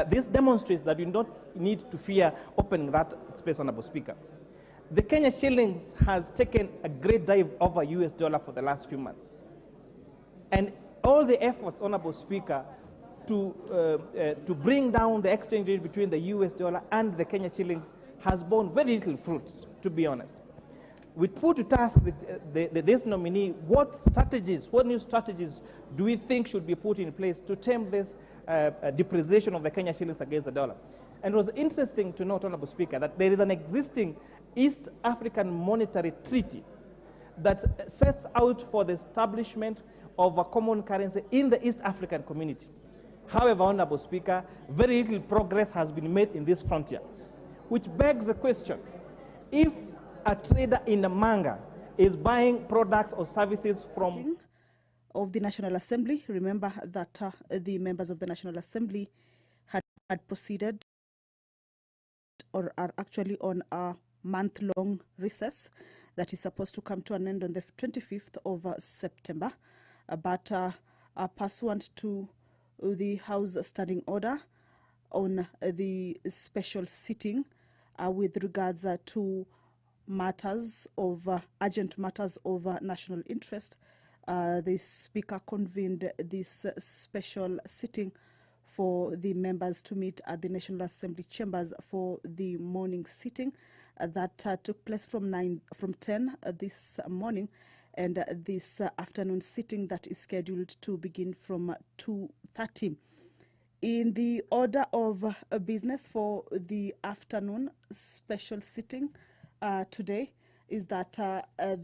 S1: this demonstrates that you don't need to fear opening that space, Honorable Speaker. The Kenya shillings has taken a great dive over US dollar for the last few months. And all the efforts, Honorable Speaker, to bring down the exchange rate between the US dollar and the Kenya shillings has borne very little fruit, to be honest. We put to task this nominee, what new strategies do we think should be put in place to tame this depreciation of the Kenya shillings against the dollar? And it was interesting to note, Honorable Speaker, that there is an existing East African Monetary Treaty that sets out for the establishment of a common currency in the East African community. However, Honorable Speaker, very little progress has been made in this frontier, which begs the question, if a trader in the manga is buying products or services from
S2: of the National Assembly, remember that the members of the National Assembly had proceeded or are actually on a month-long recess that is supposed to come to an end on the 25th of September. But pursuant to the House Standing Order on the special sitting with regards to matters of urgent matters of national interest, the Speaker convened this special sitting for the members to meet at the National Assembly chambers for the morning sitting that took place from 10 this morning, and this afternoon sitting that is scheduled to begin from 2:30. In the order of business for the afternoon special sitting today is that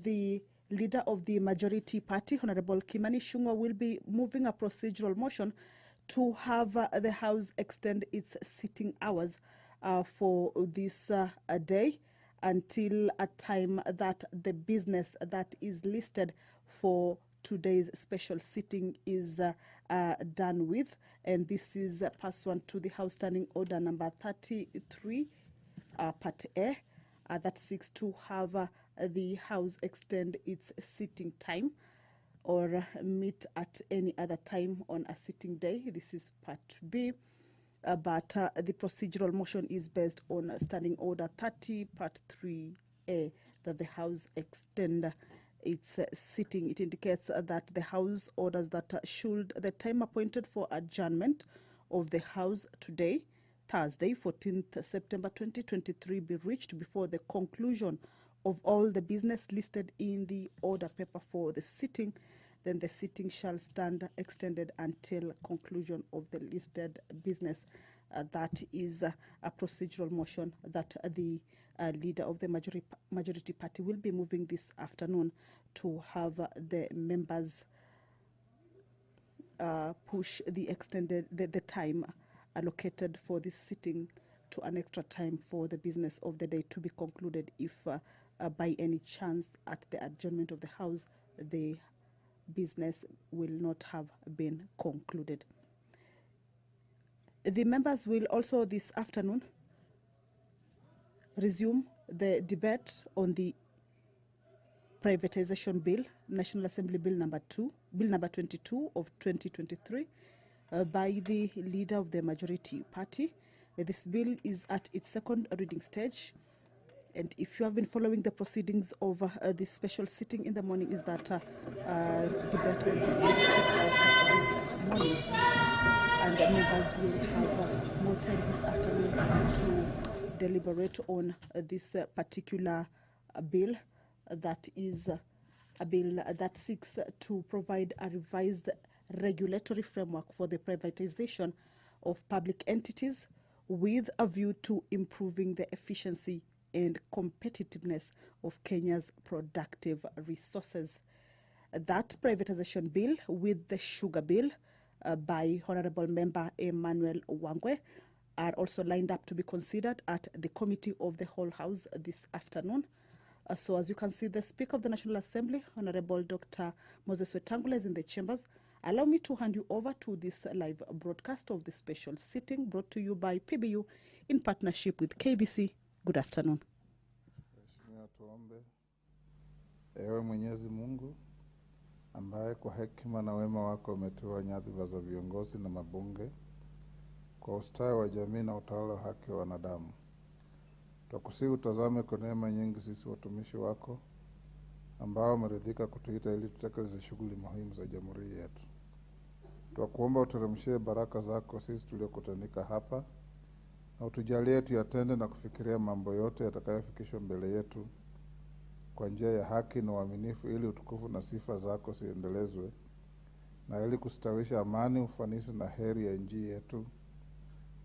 S2: the leader of the majority party, Honorable Kimani Ichung'wah, will be moving a procedural motion to have the House extend its sitting hours for this day until a time that the business that is listed for today's special sitting is done with. And this is pursuant to the House Standing Order number 33, Part A, that seeks to have the House extend its sitting time or meet at any other time on a sitting day. This is Part B. but the procedural motion is based on Standing Order 30, Part 3A, that the House extend its sitting. It indicates that the House orders that should the time appointed for adjournment of the House today, Thursday, 14th September 2023, be reached before the conclusion of all the business listed in the order paper for the sitting, then the sitting shall stand extended until conclusion of the listed business. That is a procedural motion that the leader of the majority party will be moving this afternoon to have the members push the extended the time allocated for this sitting to an extra time for the business of the day to be concluded if by any chance at the adjournment of the House the business will not have been concluded. The members will also this afternoon resume the debate on the Privatization Bill, National Assembly Bill number 22 of 2023, by the leader of the majority party. This bill is at its second reading stage, and if you have been following the proceedings of this special sitting in the morning, is that debate on this bill kicked off this morning, and members will have more time this afternoon to deliberate on this particular bill. That is a bill that seeks to provide a revised regulatory framework for the privatization of public entities with a view to improving the efficiency and competitiveness of Kenya's productive resources. That privatization bill with the sugar bill by Honorable Member Emmanuel Wangwe are also lined up to be considered at the Committee of the Whole House this afternoon. So as you can see, the Speaker of the National Assembly, Honorable Dr. Moses Wetangula, is in the chambers. Allow me to hand you over to this live broadcast of the special sitting brought to you by PBU in partnership with KBC. Good afternoon.
S22: Ewe Mwenyezi Mungu, ambaye kwa hekima na wema wako umeteua nyadhifa za viongozi na mabunge kwa ustawi wa jamii na utawala wa haki wa wanadamu. Twakusihi utazame kwa neema nyingi sisi watumishi wako ambao umeridhika kutuita ili tutekeleze shughuli muhimu za jamhuri yetu. Twakuomba uteremshie baraka zako sisi tuliokutanika hapa, na utujalie tuyatende na kufikiria mambo yote yatakayofikishwa mbele yetu kwa njia ya haki na uaminifu, ili utukufu na sifa zako ziendelezwe, na ili kustawisha amani, ufanisi na heri ya nchi yetu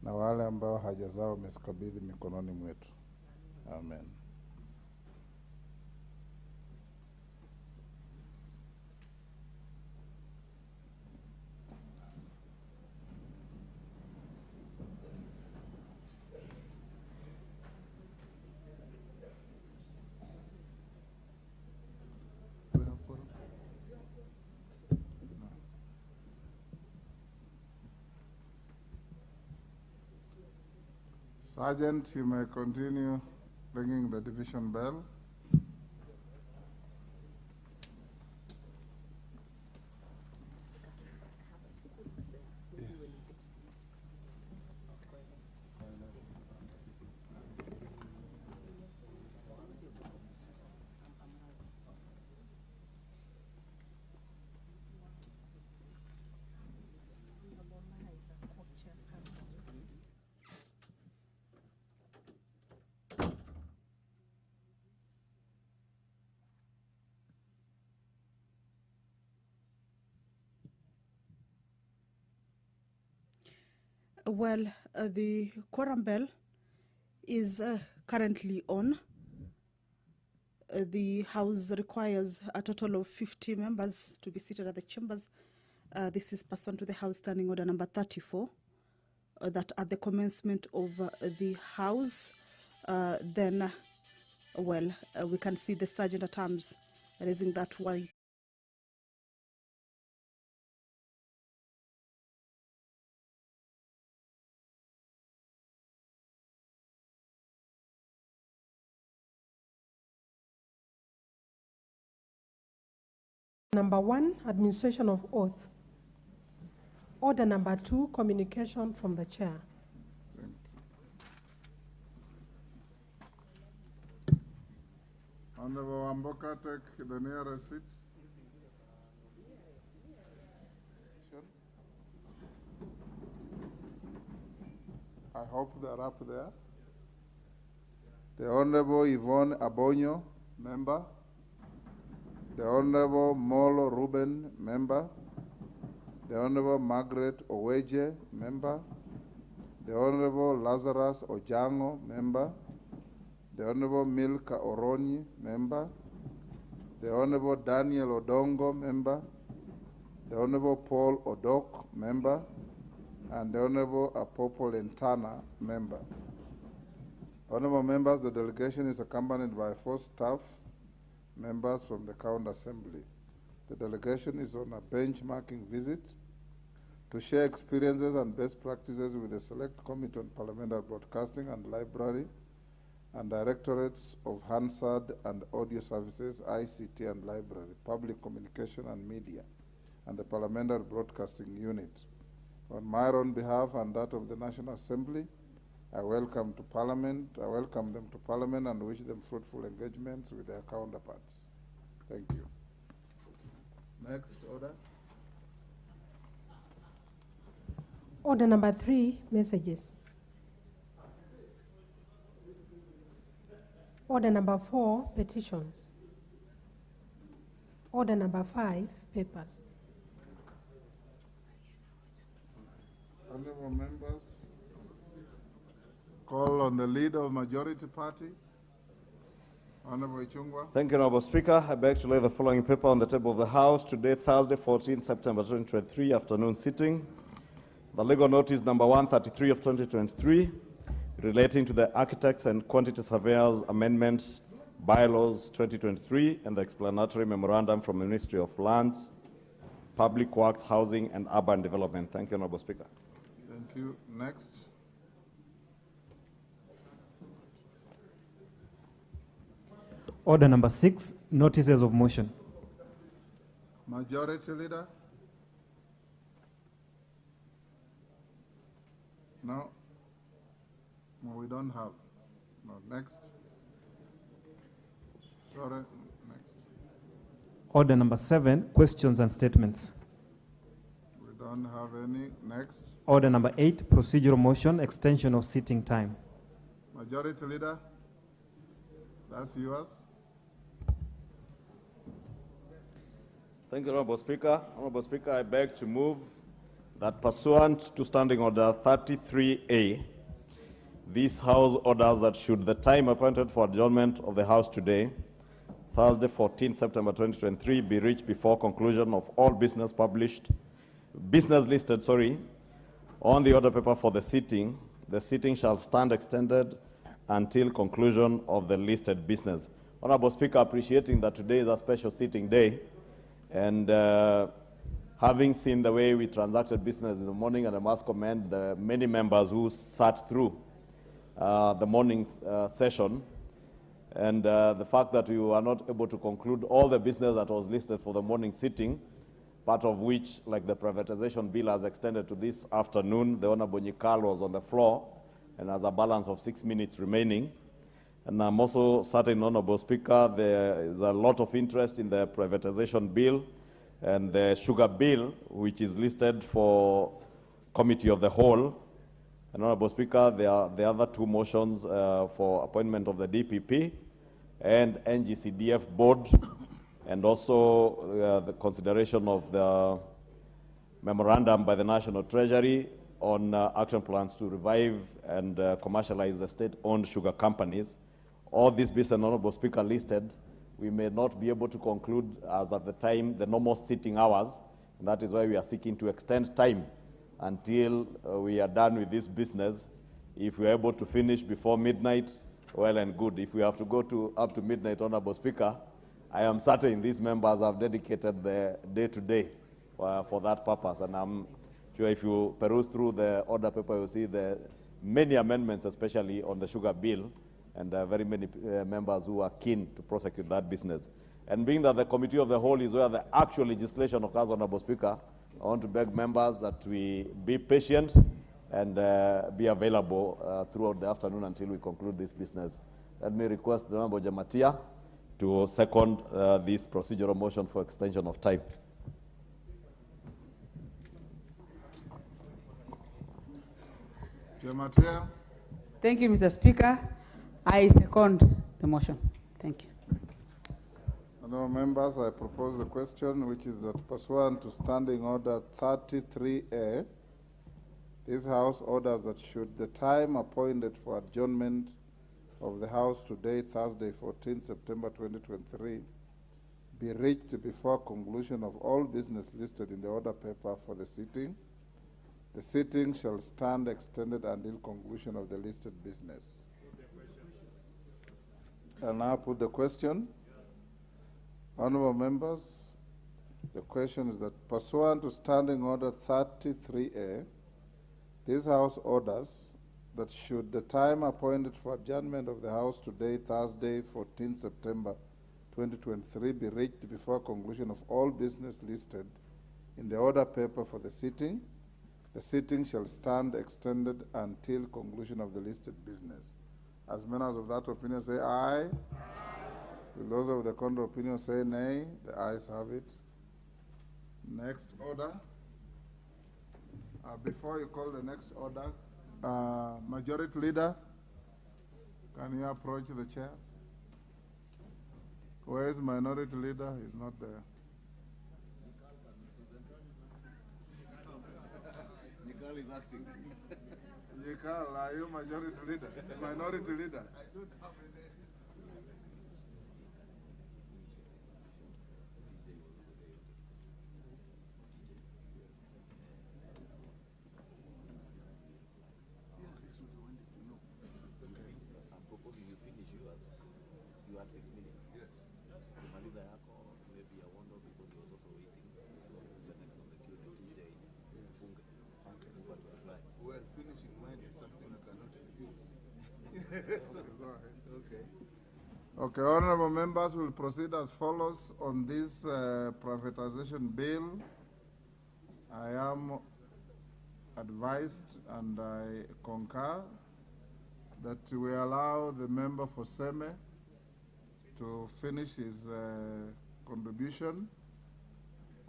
S22: na wale ambao haja zao wamezikabidhi mikononi mwetu. Amen. Sergeant, you may continue ringing the division bell.
S2: Well, the quorum bell is currently on. The House requires a total of 50 members to be seated at the chambers. This is pursuant to the House Standing Order number 34, that at the commencement of the House, we can see the Sergeant at Arms raising that white.
S6: Number 1, administration of oath. Order number 2, communication from the chair.
S22: Honorable Wamboka, take the nearest seat. I hope they're up there. The Honorable Yvonne Abonyo, member. The Honorable Molo Ruben, member. The Honorable Margaret Oweje, member. The Honorable Lazarus Ojango, member. The Honorable Milka Oroni, member. The Honorable Daniel Odongo, member. The Honorable Paul Odok, member. And the Honorable Apopo Lentana, member. Honorable members, the delegation is accompanied by 4 staff members from the County Assembly. The delegation is on a benchmarking visit to share experiences and best practices with the Select Committee on Parliamentary Broadcasting and Library and Directorates of Hansard and Audio Services, ICT and Library, Public Communication and Media, and the Parliamentary Broadcasting Unit. On my own behalf and that of the National Assembly, I welcome them to Parliament and wish them fruitful engagements with their counterparts. Thank you. Next order.
S6: Order number 3, messages. Order number 4, petitions. Order number 5, papers.
S22: Honorable members, call on the leader of majority party. Honorable Ichungwa.
S4: Thank you, Honorable Speaker. I beg to lay the following paper on the table of the House today, Thursday, 14 September 2023, afternoon sitting. The legal notice number 133 of 2023 relating to the Architects and Quantity Surveyors Amendments Bylaws 2023 and the explanatory memorandum from the Ministry of Lands, Public Works, Housing and Urban Development. Thank you, Honorable Speaker.
S22: Thank you. Next.
S16: Order number 6, notices of motion.
S22: Majority Leader. No. No, we don't have. No, next. Sorry, next.
S16: Order number 7, questions and statements.
S22: We don't have any. Next.
S16: Order number 8, procedural motion, extension of sitting time.
S22: Majority Leader. That's yours.
S4: Thank you, Honorable Speaker. Honorable Speaker, I beg to move that pursuant to Standing Order 33A, this House orders that should the time appointed for adjournment of the House today, Thursday, 14 September 2023, be reached before conclusion of all business listed, on the order paper for the sitting shall stand extended until conclusion of the listed business. Honorable Speaker, appreciating that today is a special sitting day, and having seen the way we transacted business in the morning, and I must commend the many members who sat through the morning session, and the fact that we were not able to conclude all the business that was listed for the morning sitting, part of which, like the privatization bill, has extended to this afternoon. The Honorable Nyikal was on the floor and has a balance of 6 minutes remaining. And I'm also certain, Honorable Speaker, there is a lot of interest in the privatization bill and the sugar bill, which is listed for committee of the whole. And Honorable Speaker, there are the other 2 motions for appointment of the DPP and NG-CDF board, and also the consideration of the memorandum by the National Treasury on action plans to revive and commercialize the state-owned sugar companies. All this business, Honorable Speaker, listed, we may not be able to conclude as at the time, the normal sitting hours, and that is why we are seeking to extend time until we are done with this business. If we are able to finish before midnight, well and good. If we have to go up to midnight, Honorable Speaker, I am certain these members have dedicated the day today for that purpose, and I'm sure if you peruse through the order paper, you'll see the many amendments, especially on the sugar bill, and very many members who are keen to prosecute that business. And being that the committee of the whole is where the actual legislation occurs, Honorable Speaker, I want to beg members that we be patient and be available throughout the afternoon until we conclude this business. Let me request the Honorable Jamatia to second this procedural motion for extension of time.
S18: Thank you, Mr. Speaker. I second the motion. Thank you.
S22: Honourable members, I propose the question, which is that pursuant to Standing Order 33A, this House orders that should the time appointed for adjournment of the House today, Thursday, 14 September 2023, be reached before conclusion of all business listed in the order paper for the sitting shall stand extended until conclusion of the listed business. I'll now put the question. Honourable members, the question is that pursuant to Standing Order 33A, this House orders that should the time appointed for adjournment of the House today, Thursday, 14 September 2023, be reached before conclusion of all business listed in the order paper for the sitting shall stand extended until conclusion of the listed business. As members of that opinion say aye. Will those of the contrary opinion say nay? The ayes have it. Next order. Before you call the next order, Majority Leader, can you approach the chair? Where is Minority Leader? He's not there.
S4: Nikal is acting.
S22: Nikal, are you Majority Leader? Minority Leader? I don't have any.
S4: You had 6 minutes. Yes. Kumaliza yako, maybe I wonder because he was also waiting. The next on the queue, TJ. Yes. Okay.
S22: Well, finishing mine is something I cannot refuse. So, go ahead. Okay. Okay, honorable members, will proceed as follows on this privatization bill. I am advised and I concur that we allow the member for Seme to finish his contribution.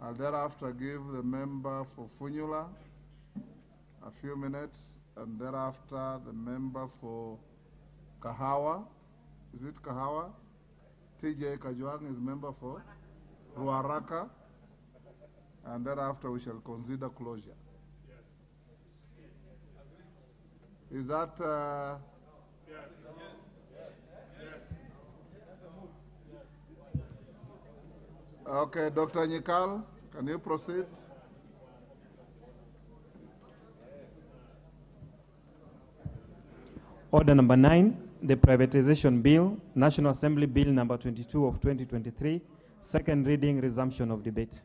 S22: I'll thereafter give the member for Funyula a few minutes, and thereafter the member for Kahawa. Is it Kahawa? TJ Kajwang is member for Ruaraka, and thereafter we shall consider closure. Is that okay, Dr. Nyikal, can you proceed?
S16: Order number 9, the Privatization Bill, National Assembly Bill number 22 of 2023, second reading, resumption of debate.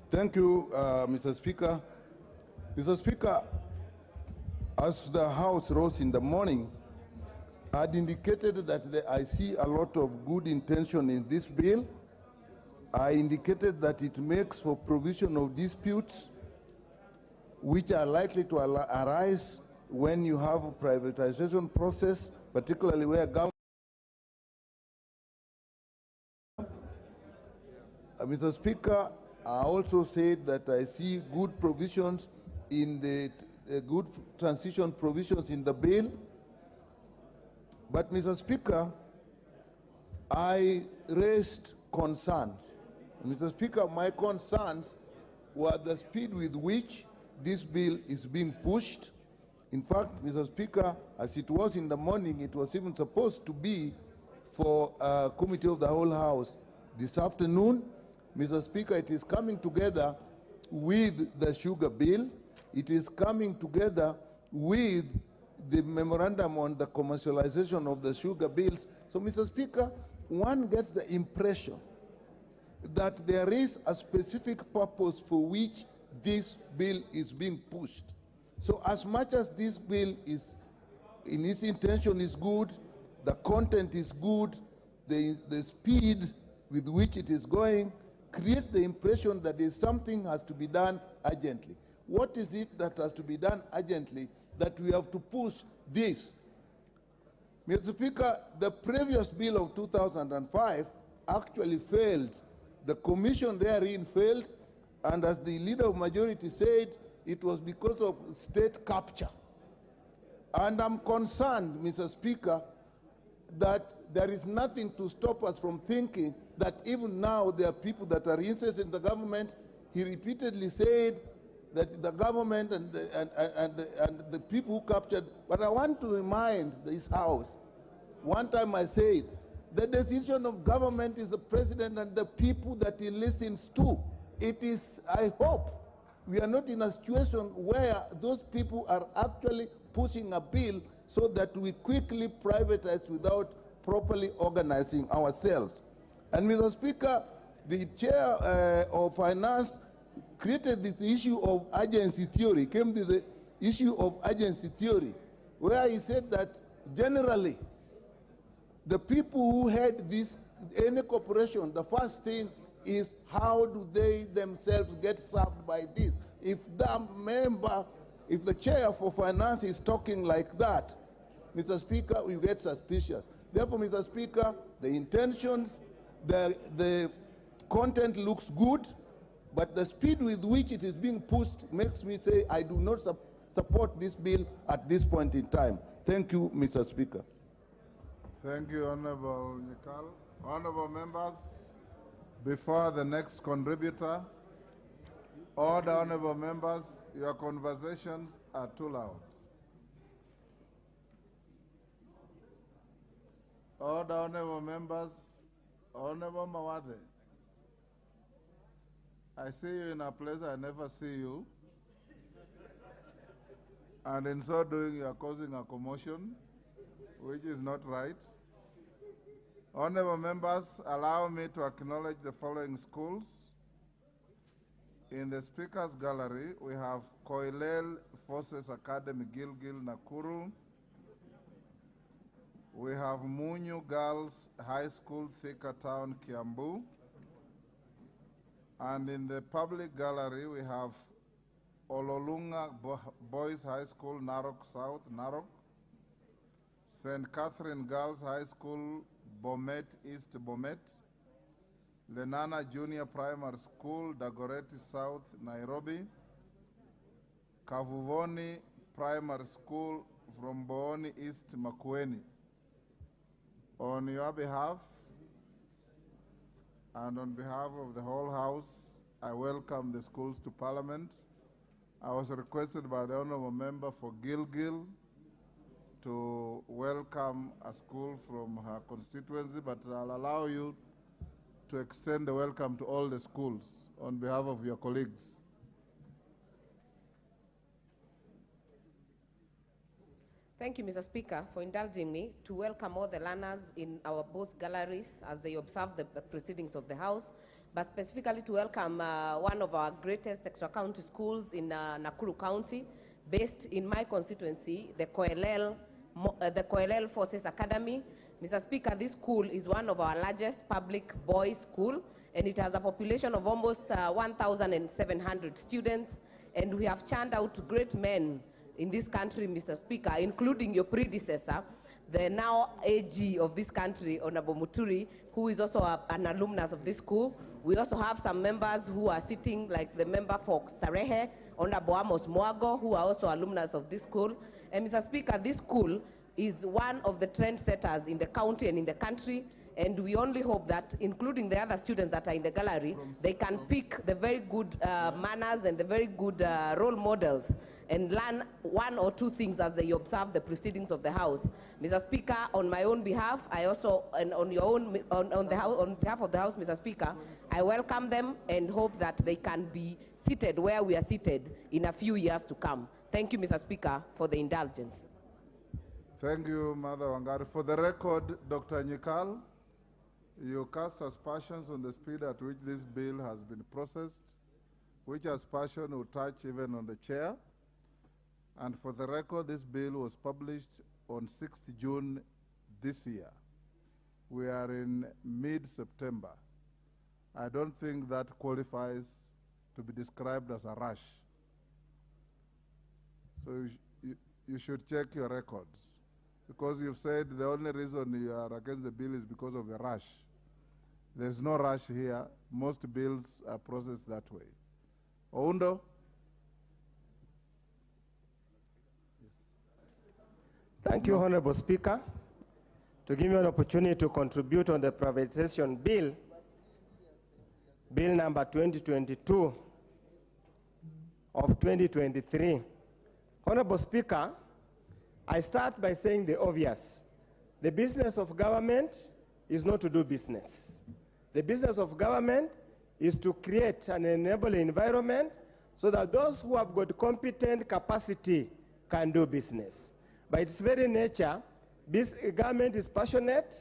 S19: Thank you, Mr. Speaker. Mr. Speaker, as the House rose in the morning, I had indicated that I see a lot of good intention in this bill. I indicated that it makes for provision of disputes which are likely to arise when you have a privatization process, particularly where government. Mr. Speaker, I also said that I see good provisions in the good transition provisions in the bill. But, Mr. Speaker, I raised concerns. Mr. Speaker, my concerns were the speed with which this bill is being pushed. In fact, Mr. Speaker, as it was in the morning, it was even supposed to be for a committee of the whole House this afternoon. Mr. Speaker, it is coming together with the sugar bill. It is coming together with the memorandum on the commercialization of the sugar bills. So, Mr. Speaker, one gets the impression that there is a specific purpose for which this bill is being pushed. So as much as this bill is, in its intention is good, the content is good, the speed with which it is going, creates the impression that there's something has to be done urgently. What is it that has to be done urgently that we have to push this? Mr. Speaker, the previous bill of 2005 actually failed. The commission therein failed, and as the leader of majority said, it was because of state capture. And I'm concerned, Mr. Speaker, that there is nothing to stop us from thinking that even now there are people that are interested in the government. He repeatedly said that the government and the people who captured, but I want to remind this House, one time I said, the decision of government is the president and the people that he listens to. It is, I hope, we are not in a situation where those people are actually pushing a bill so that we quickly privatize without properly organizing ourselves. And Mr. Speaker, the chair of finance created this issue of urgency theory, came to the issue of urgency theory, where he said that generally, the people who had this, any corporation, the first thing is how do they themselves get served by this? If the member, if the chair for finance is talking like that, Mr. Speaker, we get suspicious. Therefore, Mr. Speaker, the intentions, the content looks good, but the speed with which it is being pushed makes me say I do not support this bill at this point in time. Thank you, Mr. Speaker.
S22: Thank you, Honorable Nikal. Honorable members, before the next contributor, all the honorable members, your conversations are too loud. All the honorable members, Honorable Mawade, I see you in a place I never see you. And in so doing, you are causing a commotion, which is not right. Honorable members, allow me to acknowledge the following schools. In the Speaker's Gallery, we have Koilel Forces Academy, Gilgil, Nakuru. We have Munyu Girls High School, Thika Town, Kiambu. And in the public gallery, we have Ololunga Boys High School, Narok South, Narok. St. Catherine Girls High School, Bomet East, Bomet. Lenana Junior Primary School, Dagoretti South, Nairobi. Kavuvoni Primary School from Booni East, Makueni. On your behalf, and on behalf of the whole House, I welcome the schools to Parliament. I was requested by the Honourable Member for Gilgil to welcome a school from her constituency, but I'll allow you to extend the welcome to all the schools on behalf of your colleagues.
S8: Thank you, Mr. Speaker, for indulging me to welcome all the learners in our both galleries as they observe the proceedings of the House, but specifically to welcome one of our greatest extra-county schools in Nakuru County, based in my constituency, the Koilel Forces Academy. Mr. Speaker, this school is one of our largest public boys' school, and it has a population of almost 1,700 students, and we have churned out great men in this country, Mr. Speaker, including your predecessor, the now AG of this country, Honorable Muturi, who is also an alumnus of this school. We also have some members who are sitting, like the member for Sarehe, Honorable Amos Mwago, who are also alumnus of this school. And Mr. Speaker, this school is one of the trendsetters in the county and in the country, and we only hope that, including the other students that are in the gallery, they can pick the very good manners and the very good role models and learn one or two things as they observe the proceedings of the House. Mr. Speaker, on my own behalf, I also, and on your own, on behalf of the House, Mr. Speaker, I welcome them and hope that they can be seated where we are seated in a few years to come. Thank you, Mr. Speaker, for the indulgence.
S22: Thank you, Mother Wangari. For the record, Dr. Nyikal, you cast aspersions on the speed at which this bill has been processed, which aspersion will touch even on the chair. And for the record, this bill was published on 6th June this year. We are in mid-September. I don't think that qualifies to be described as a rush. So you should check your records, because you've said the only reason you are against the bill is because of the rush. There's no rush here. Most bills are processed that way. Oundo?
S17: Thank you, Honorable Speaker, to give me an opportunity to contribute on the privatization bill, bill number 2022 of 2023. Honorable Speaker, I start by saying the obvious. The business of government is not to do business. The business of government is to create an enabling environment so that those who have got competent capacity can do business. By its very nature, this government is passionate,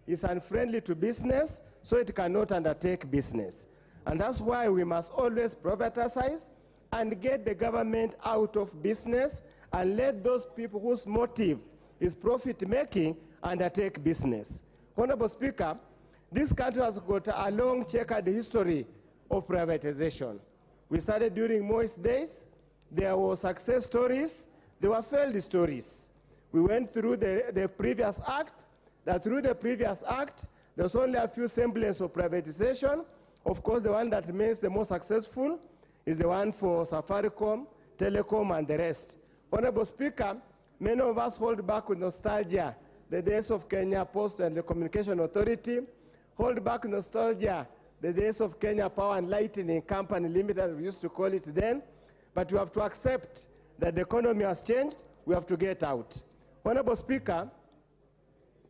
S17: is unfriendly to business, so it cannot undertake business. And that's why we must always privatize and get the government out of business and let those people whose motive is profit-making undertake business. Honorable Speaker, this country has got a long checkered history of privatization. We started during Moi's days. There were success stories. There were failed stories. We went through the previous act. Through the previous act, there was only a few semblance of privatization. Of course, the one that remains the most successful is the one for Safaricom, Telecom, and the rest. Honorable Speaker, many of us hold back with nostalgia the days of Kenya Post and the Communication Authority, hold back nostalgia the days of Kenya Power and Lighting Company Limited, we used to call it then, but we have to accept that the economy has changed, we have to get out. Honorable Speaker,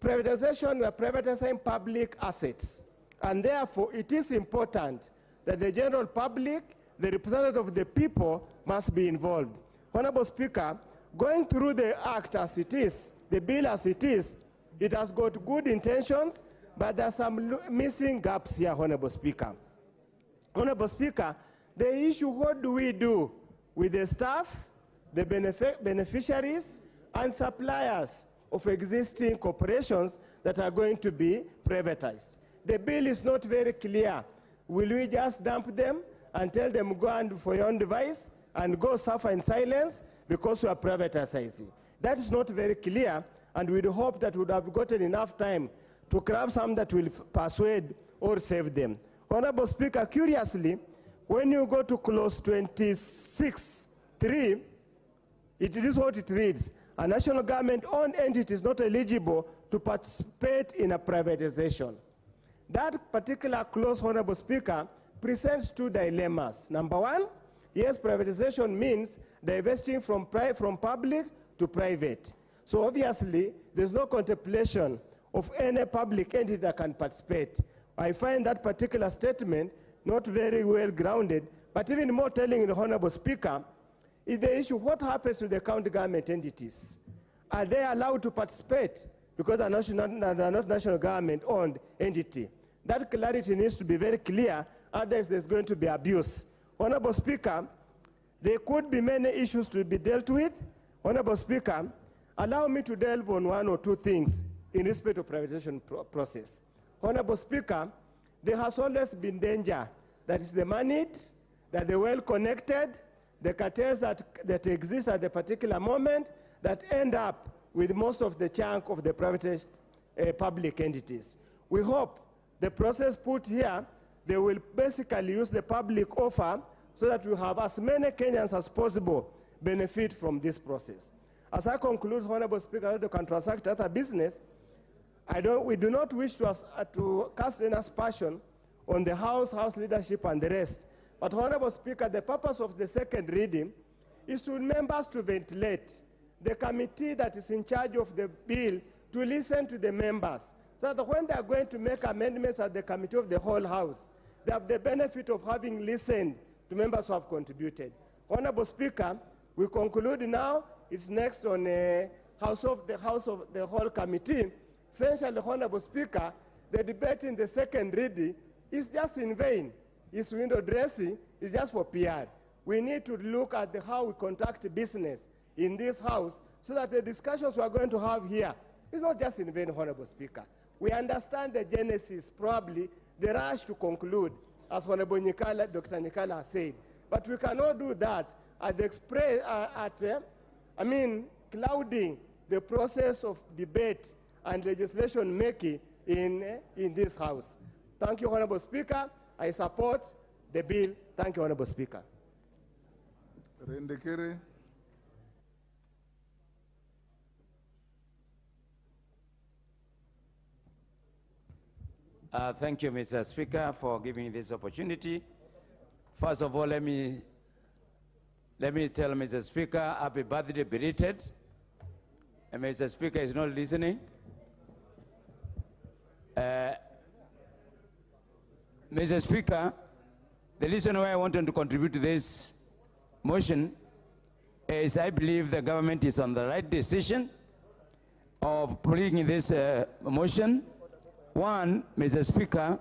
S17: privatization, we are privatizing public assets, and therefore it is important that the general public, the representative of the people, must be involved. Honorable Speaker, going through the act as it is, the bill as it is, it has got good intentions, but there are some missing gaps here, Honorable Speaker. Honorable Speaker, the issue, what do we do with the staff, the beneficiaries, and suppliers of existing corporations that are going to be privatized? The bill is not very clear. Will we just dump them and tell them go and for your own device and go suffer in silence because we are privatizing? That is not very clear, and we'd hope that we would have gotten enough time to craft something that will persuade or save them. Honorable Speaker, curiously, when you go to clause 26(3), it is what it reads: a national government-owned entity is not eligible to participate in a privatization. That particular clause, Honorable Speaker, presents two dilemmas. Number one, yes, privatization means divesting from public to private. So obviously, there's no contemplation of any public entity that can participate. I find that particular statement not very well grounded, but even more telling, the Honorable Speaker, is the issue, what happens to the county government entities? Are they allowed to participate? Because they're not national government-owned entity. That clarity needs to be very clear, otherwise there's going to be abuse. Honorable Speaker, there could be many issues to be dealt with. Honorable Speaker, allow me to delve on one or two things in respect of privatization process. Honorable Speaker, there has always been danger that is the moneyed, that the well-connected, the cartels that exist at the particular moment that end up with most of the chunk of the privatized public entities. We hope the process put here, they will basically use the public offer so that we have as many Kenyans as possible benefit from this process. As I conclude, Honorable Speaker, to transact other business, we do not wish to cast any aspersion on the House leadership and the rest. But Honorable Speaker, the purpose of the second reading is to members to ventilate, the committee that is in charge of the bill to listen to the members, so that when they are going to make amendments at the committee of the whole House, they have the benefit of having listened to members who have contributed. Honorable Speaker, we conclude now. It's next on the House of the whole committee. Essentially, Honorable Speaker, the debate in the second reading is just in vain. It's window dressing. It's just for PR. We need to look at how we conduct business in this House so that the discussions we are going to have here is not just in vain, Honorable Speaker. We understand the genesis, probably, the rush to conclude, as Honorable Nyikala, Dr. Nyikala has said. But we cannot do that at the clouding the process of debate and legislation making in this House. Thank you, Honorable Speaker. I support the bill. Thank you, Honorable Speaker.
S19: Rendekere.
S9: Thank you, Mr. Speaker, for giving this opportunity. First of all, let me tell Mr. Speaker, happy birthday belated. And Mr. Speaker is not listening. Mr. Speaker, the reason why I wanted to contribute to this motion is I believe the government is on the right decision of bringing this motion. One, Mr. Speaker,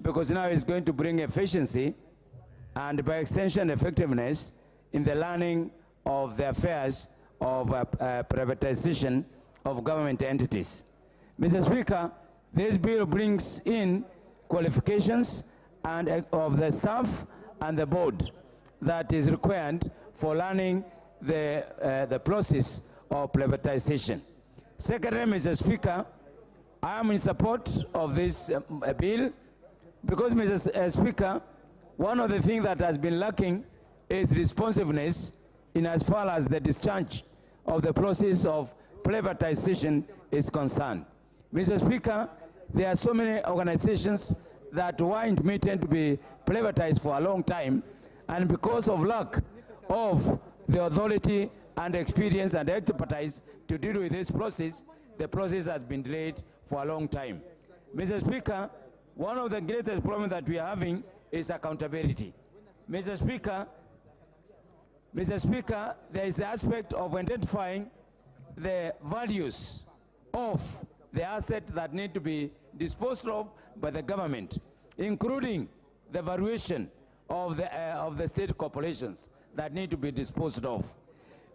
S9: because now it's going to bring efficiency and by extension effectiveness in the learning of the affairs of privatization of government entities. Mr. Speaker, this bill brings in qualifications and of the staff and the board that is required for learning the process of privatization. Secondly, Mr. Speaker, I am in support of this bill because, Mr. Speaker, one of the things that has been lacking is responsiveness in as far as the discharge of the process of privatization is concerned. Mr. Speaker, there are so many organizations that were intended to be privatized for a long time, and because of lack of the authority and experience and expertise to deal with this process, the process has been delayed for a long time. Mr. Speaker, one of the greatest problems that we are having is accountability. Mr. Speaker, there is the aspect of identifying the values of the assets that need to be disposed of by the government, including the valuation of the state corporations that need to be disposed of.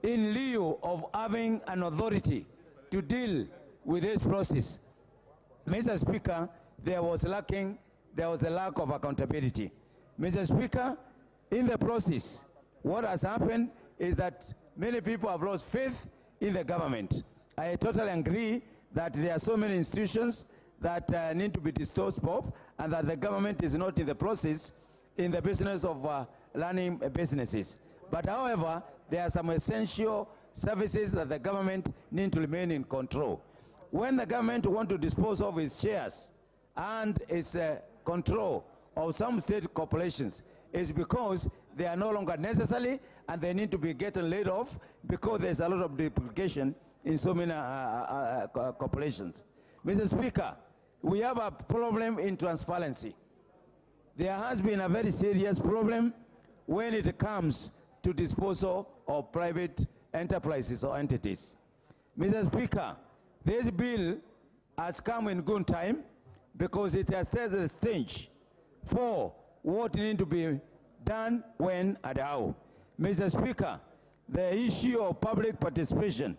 S9: In lieu of having an authority to deal with this process, Mr. Speaker, there was a lack of accountability. Mr. Speaker, in the process, what has happened is that many people have lost faith in the government. I totally agree that there are so many institutions that need to be disposed of, and that the government is not in the process in the business of learning businesses. But however, there are some essential services that the government need to remain in control. When the government wants to dispose of its shares and its control of some state corporations, it's because they are no longer necessary and they need to be getting laid off because there's a lot of duplication in so many corporations. Mr. Speaker, we have a problem in transparency. There has been a very serious problem when it comes to disposal of private enterprises or entities. Mr. Speaker, this bill has come in good time because it has set the stage for what needs to be done when and how. Mr. Speaker, the issue of public participation,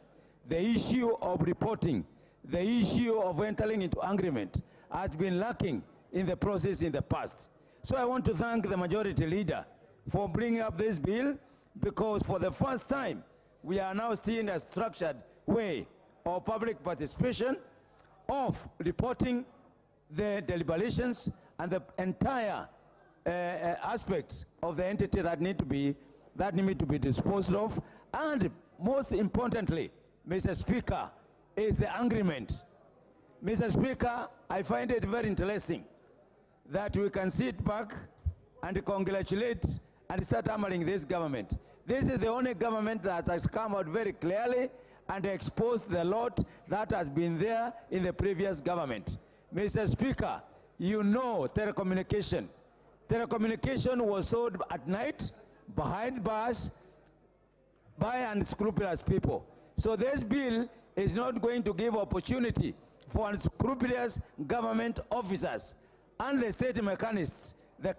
S9: the issue of reporting, the issue of entering into agreement has been lacking in the process in the past. So I want to thank the majority leader for bringing up this bill, because for the first time, we are now seeing a structured way of public participation, of reporting the deliberations and the entire aspects of the entity that need to be disposed of. And most importantly, Mr. Speaker, is the agreement. Mr. Speaker, I find it very interesting that we can sit back and congratulate and start hammering this government. This is the only government that has come out very clearly and exposed the lot that has been there in the previous government. Mr. Speaker, you know telecommunication. Telecommunication was sold at night, behind bars, by unscrupulous people. So this bill is not going to give opportunity for unscrupulous government officers and the state mechanists, the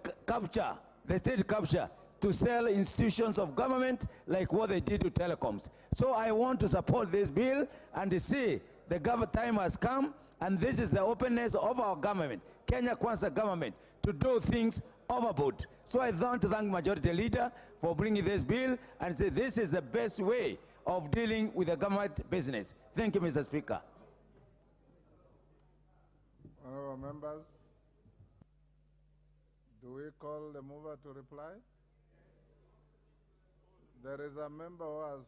S9: state capture, to sell institutions of government like what they did to telecoms. So I want to support this bill and see the time has come And this is the openness of our government, Kenya Kwanza government, to do things overboard. So I want to thank Majority Leader for bringing this bill and say this is the best way of dealing with the government business. Thank you, Mr. Speaker.
S22: Honourable members, do we call the mover to reply? There is a member who has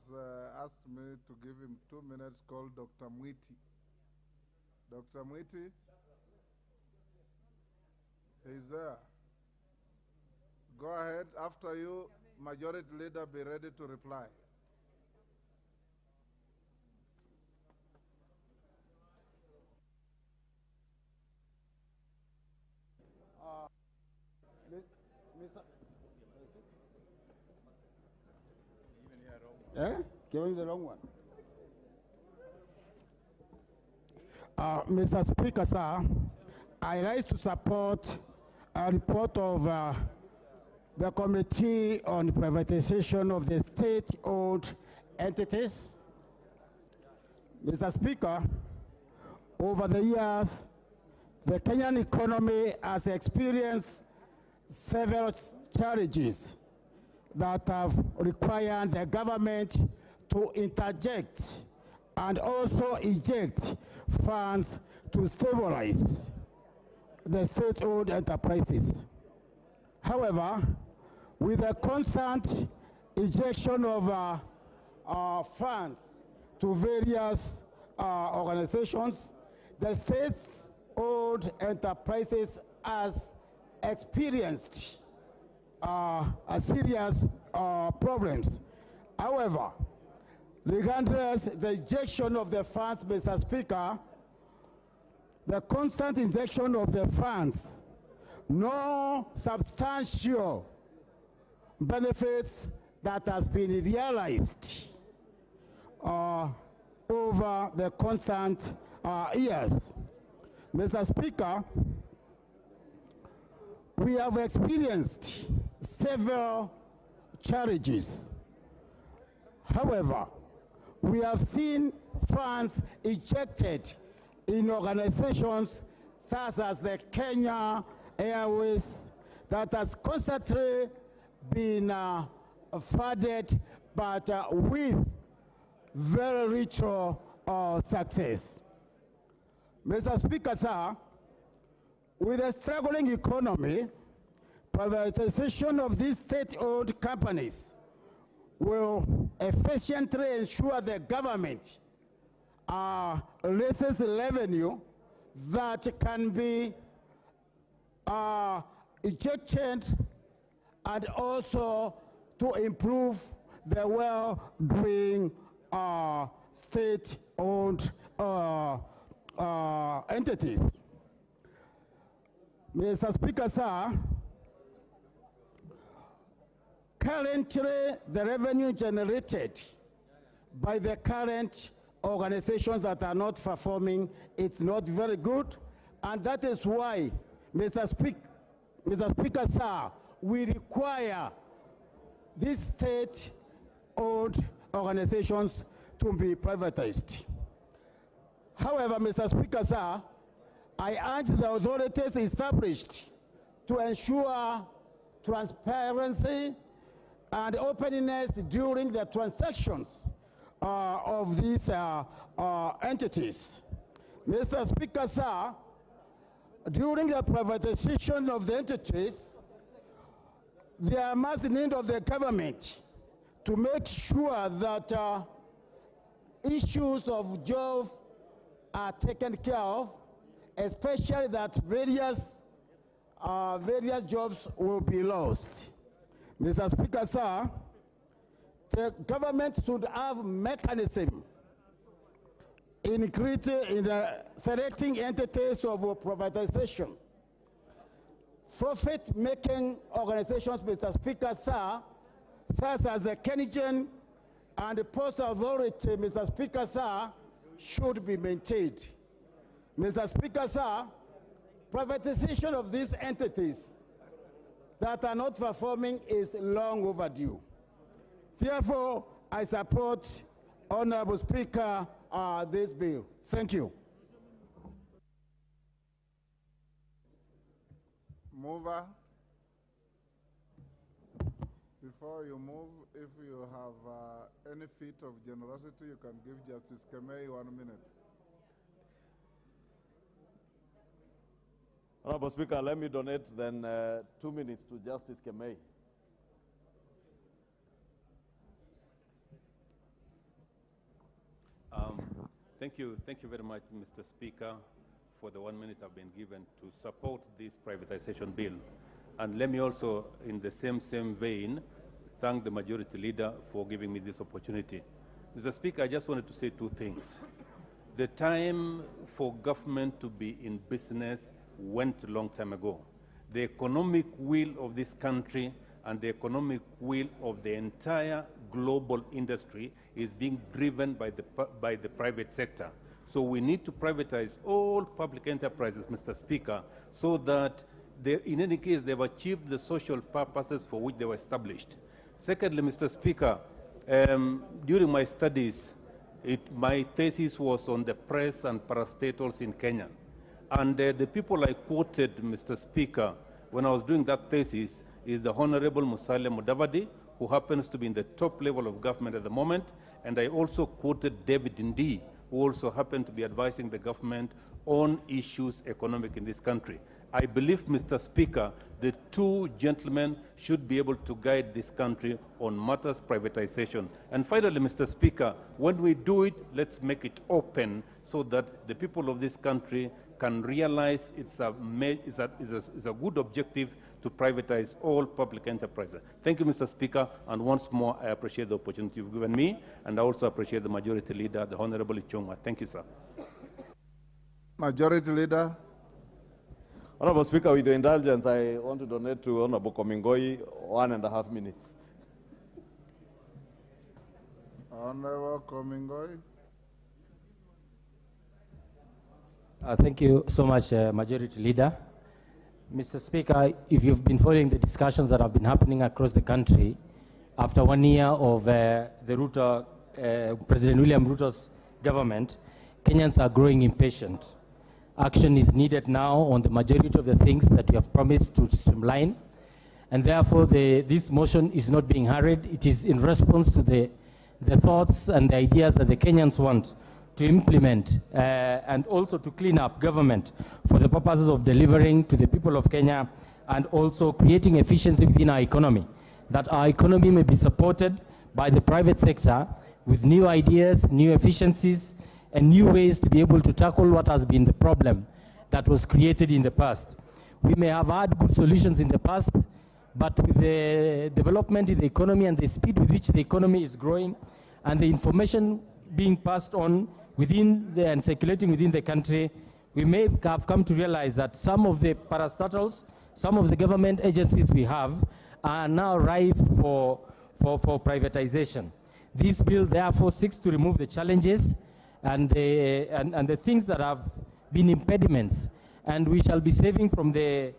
S22: asked me to give him 2 minutes called Dr. Mwiti. Dr. Mwiti? He's there. Go ahead. After you, Majority Leader, be ready to reply.
S10: Giving the wrong one. Mr. Speaker, sir, I rise to support a report of the Committee on Privatization of the State-Owned Entities. Mr. Speaker, over the years, the Kenyan economy has experienced several challenges that have required the government to interject and also eject funds to stabilize the state-owned enterprises. However, with the constant ejection of funds to various organizations, the state-owned enterprises has experienced a serious problems. However, regardless the ejection of the funds, Mr. Speaker, the constant injection of the funds, no substantial benefits that has been realized over the constant years. Mr. Speaker, we have experienced several challenges. However, we have seen funds ejected in organizations such as the Kenya Airways that has constantly been funded, but with very little success. Mr. Speaker, sir, with a struggling economy, privatization of these state-owned companies will efficiently ensure the government raises revenue that can be ejected and also to improve the well-doing state-owned entities. Mr. Speaker, sir, currently the revenue generated by the current organizations that are not performing, it's not very good, and that is why, Mr. Speaker, sir, we require these state-owned organizations to be privatized. However, Mr. Speaker, sir, I urge the authorities established to ensure transparency and openness during the transactions of these entities. Mr. Speaker, sir, during the privatization of the entities, there must need of the government to make sure that issues of jobs are taken care of, especially that various jobs will be lost. Mr. Speaker, sir, the government should have mechanism in selecting entities of privatization. Profit-making organizations, Mr. Speaker, sir, such as the Kenyan and the Post Authority, Mr. Speaker, sir, should be maintained. Mr. Speaker, sir, privatization of these entities that are not performing is long overdue. Therefore, I support, Honorable Speaker, this bill. Thank you.
S22: Mover. Before you move, if you have any feat of generosity, you can give Justice Kemei 1 minute.
S4: Honorable Speaker, let me donate then 2 minutes to Justice Kemei.
S15: Thank you very much, Mr. Speaker, for the 1 minute I've been given to support this privatization bill. And let me also, in the same vein, thank the Majority Leader for giving me this opportunity. Mr. Speaker, I just wanted to say 2 things. The time for government to be in business went a long time ago. The economic will of this country and the economic will of the entire global industry is being driven by the private sector. So we need to privatize all public enterprises, Mr. Speaker, so that in any case they've achieved the social purposes for which they were established. Secondly, Mr. Speaker, during my studies, my thesis was on the press and parastatals in Kenya. And the people I quoted, Mr. Speaker, when I was doing that thesis is the Honorable Musalia Mudavadi, who happens to be in the top level of government at the moment, and I also quoted David Ndii, who also happened to be advising the government on issues economic in this country. I believe, Mr. Speaker, the 2 gentlemen should be able to guide this country on matters privatization. And finally, Mr. Speaker, when we do it, let's make it open so that the people of this country can realize it's a good objective to privatize all public enterprises. Thank you, Mr. Speaker, and once more, I appreciate the opportunity you've given me, and I also appreciate the Majority Leader, the Honorable Ichung'wa. Thank you, sir.
S22: Majority Leader.
S4: Honorable Speaker, with your indulgence, I want to donate to Honorable Komingoi 1.5 minutes.
S22: Honorable Komingoi.
S20: Thank you so much, Majority Leader. Mr. Speaker, if you've been following the discussions that have been happening across the country, after 1 year of the RUTO, President William Ruto's government, Kenyans are growing impatient. Action is needed now on the majority of the things that we have promised to streamline, and therefore this motion is not being hurried. It is in response to the thoughts and the ideas that the Kenyans want to implement and also to clean up government for the purposes of delivering to the people of Kenya and also creating efficiency within our economy, that our economy may be supported by the private sector with new ideas, new efficiencies, and new ways to be able to tackle what has been the problem that was created in the past. We may have had good solutions in the past, but with the development in the economy and the speed with which the economy is growing and the information being passed on within and circulating within the country, we may have come to realize that some of the parastatals, some of the government agencies we have are now ripe for privatization. This bill therefore seeks to remove the challenges and the things that have been impediments, and we shall be saving from the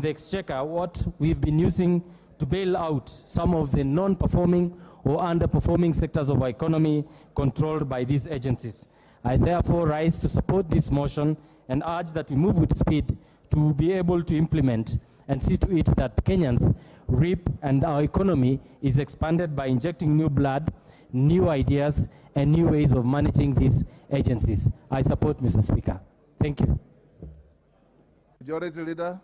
S20: exchequer what we've been using to bail out some of the non-performing or underperforming sectors of our economy controlled by these agencies. I therefore rise to support this motion and urge that we move with speed to be able to implement and see to it that Kenyans reap and our economy is expanded by injecting new blood, new ideas, and new ways of managing these agencies. I support, Mr. Speaker. Thank you.
S22: Majority Leader.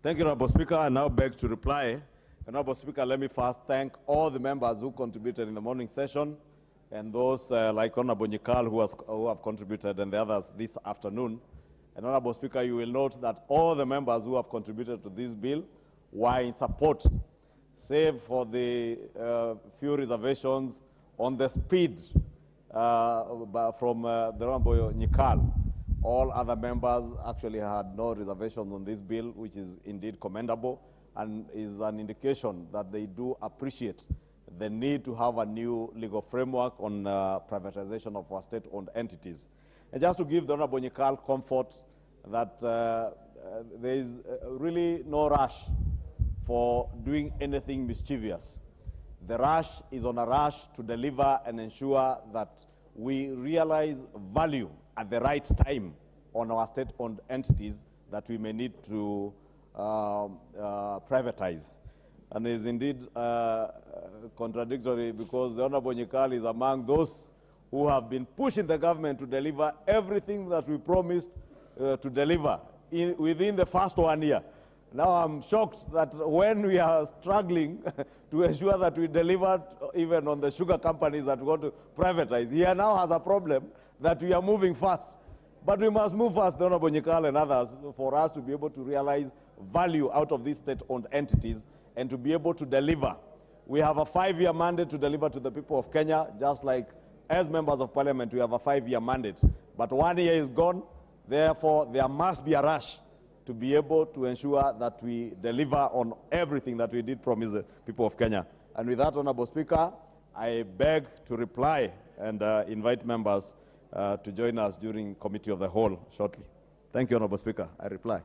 S4: Thank you, Honorable Speaker. I now beg to reply. Honorable Speaker, let me first thank all the members who contributed in the morning session and those like Honorable Nyikal who have contributed and the others this afternoon. And Honorable Speaker, you will note that all the members who have contributed to this bill were in support, save for the few reservations on the speed from the Honorable Nyikal. All other members actually had no reservations on this bill, which is indeed commendable and is an indication that they do appreciate the need to have a new legal framework on privatization of our state-owned entities. And just to give the Honorable Nyikal comfort that there is really no rush for doing anything mischievous. The rush is on a rush to deliver and ensure that we realize value at the right time on our state-owned entities that we may need to privatize. And is indeed contradictory because the Honorable Nyikali is among those who have been pushing the government to deliver everything that we promised to deliver within the first 1 year. Now I'm shocked that when we are struggling to ensure that we delivered even on the sugar companies that we want to privatize, he now has a problem that we are moving fast. But we must move fast, the Honorable Nyikali and others, for us to be able to realize value out of these state-owned entities and to be able to deliver. We have a 5-year mandate to deliver to the people of Kenya, just like as members of parliament, we have a 5-year mandate. But 1 year is gone, therefore there must be a rush to be able to ensure that we deliver on everything that we did promise the people of Kenya. And with that, Honorable Speaker, I beg to reply and invite members to join us during Committee of the Whole shortly. Thank you, Honorable Speaker. I reply.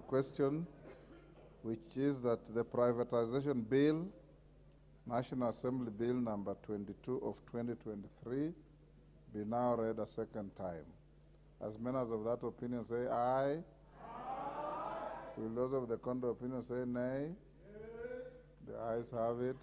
S22: Question, which is that the privatization bill, National Assembly Bill number 22 of 2023, be now read a second time. As members of that opinion say aye. Aye. Will those of the contrary opinion say nay? The ayes have it.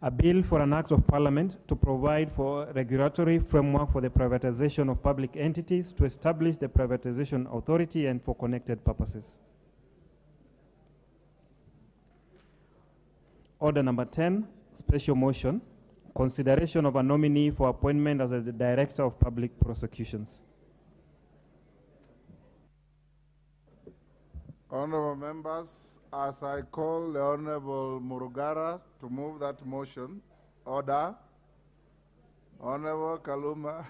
S16: A bill for an act of parliament to provide for regulatory framework for the privatization of public entities, to establish the privatization authority and for connected purposes. Order number 10, special motion, consideration of a nominee for appointment as the Director of Public Prosecutions.
S22: Honorable members, as I call the Honorable Murugara to move that motion, order. Honorable Kaluma,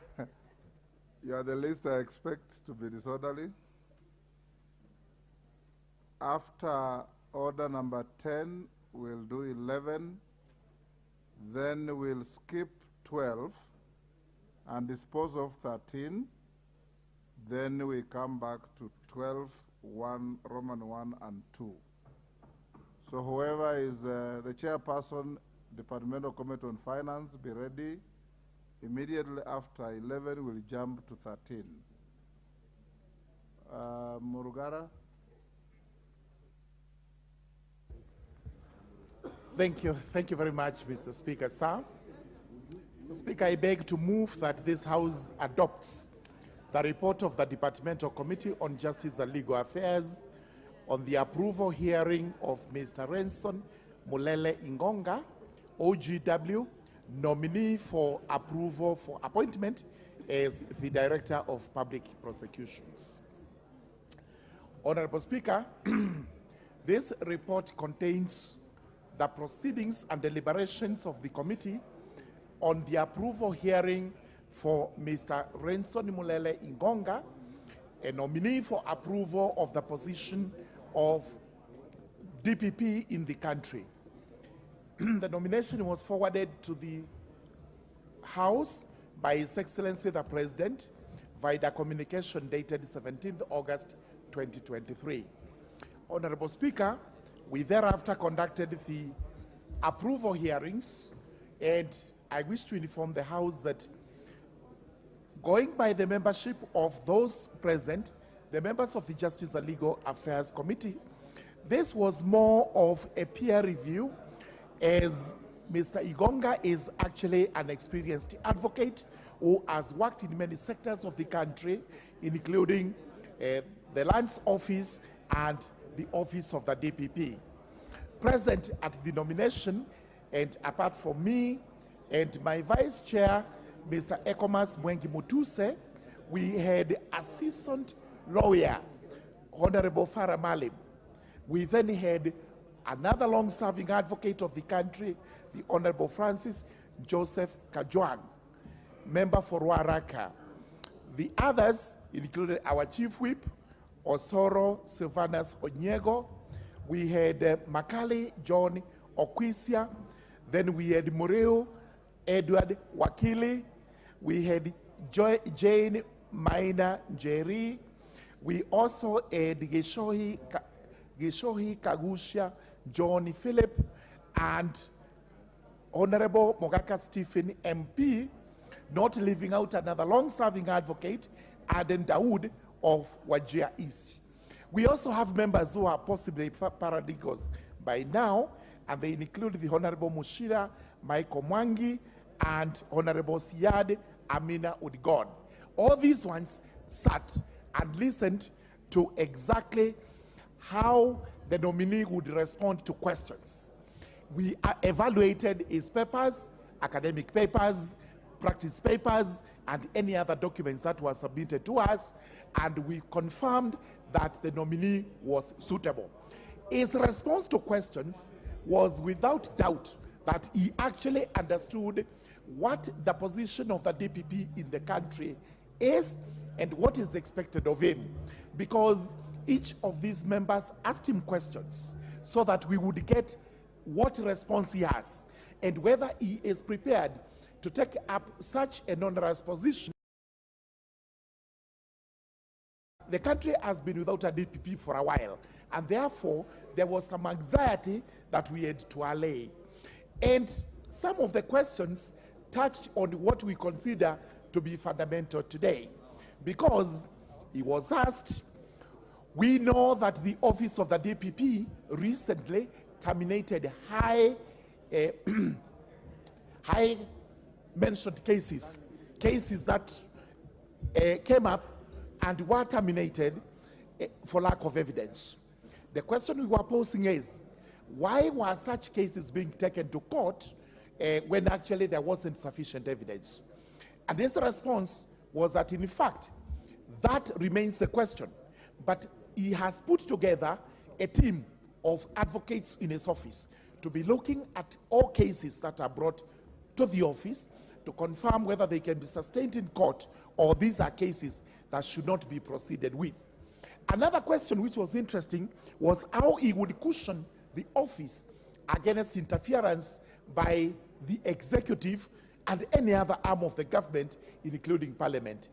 S22: you are the least I expect to be disorderly. After order number 10, we'll do 11, then we'll skip 12 and dispose of 13, then we come back to 12, 1, Roman 1 and 2. So whoever is the chairperson, Departmental Committee on Finance, be ready. Immediately after 11, we'll jump to 13. Murugara?
S3: Thank you very much, Mr. Speaker, sir. So, Speaker, I beg to move that this House adopts the report of the Departmental Committee on Justice and Legal Affairs on the approval hearing of Mr. Renson Mulele Ingonga, OGW, nominee for approval for appointment as the Director of Public Prosecutions. Honorable Speaker, this report contains the proceedings and deliberations of the committee on the approval hearing for Mr. Renson Mulele Ingonga, a nominee for approval of the position of DPP in the country. The nomination was forwarded to the House by His Excellency the President via the communication dated 17th August 2023. Honorable Speaker, we thereafter conducted the approval hearings, and I wish to inform the House that going by the membership of those present, the members of the Justice and Legal Affairs Committee, this was more of a peer review, as Mr. Ingonga is actually an experienced advocate who has worked in many sectors of the country, including the Lands Office and the Office of the DPP. Present at the nomination, and apart from me and my Vice Chair, Mr. Ekomas Mwengi Mutuse, we had a seasoned lawyer, Honorable Farah Malim. We then had another long-serving advocate of the country, the Honorable Francis Joseph Kajwang, member for Ruaraka. The others included our Chief Whip, Osoro Sylvanus Onyego. We had Makali John Okwisia. Then we had Mureo Edward Wakili. We had Jane Maina Njeri. We also had Geshohi Kagusha John Philip and Honorable Mogaka Stephen MP not leaving out another long-serving advocate, Aden Dawood of Wajir East. We also have members who are possibly paralegals by now, and they include the Honorable Mushira Michael Mwangi and Honorable Siad Amina Udgon. All these ones sat and listened to exactly how the nominee would respond to questions. We evaluated his papers, academic papers, practice papers, and any other documents that were submitted to us, and we confirmed that the nominee was suitable. His response to questions was without doubt that he actually understood what the position of the DPP in the country is and what is expected of him, because each of these members asked him questions so that we would get what response he has and whether he is prepared to take up such an onerous position. The country has been without a DPP for a while, and therefore there was some anxiety that we had to allay. And some of the questions touched on what we consider to be fundamental today, because he was asked, we know that the office of the DPP recently terminated high mentioned cases that came up and were terminated for lack of evidence. The question we were posing is, why were such cases being taken to court when actually there wasn't sufficient evidence? And his response was that, in fact, that remains the question. But he has put together a team of advocates in his office to be looking at all cases that are brought to the office to confirm whether they can be sustained in court or these are cases that should not be proceeded with. Another question which was interesting was how he would cushion the office against interference by the executive and any other arm of the government, including Parliament.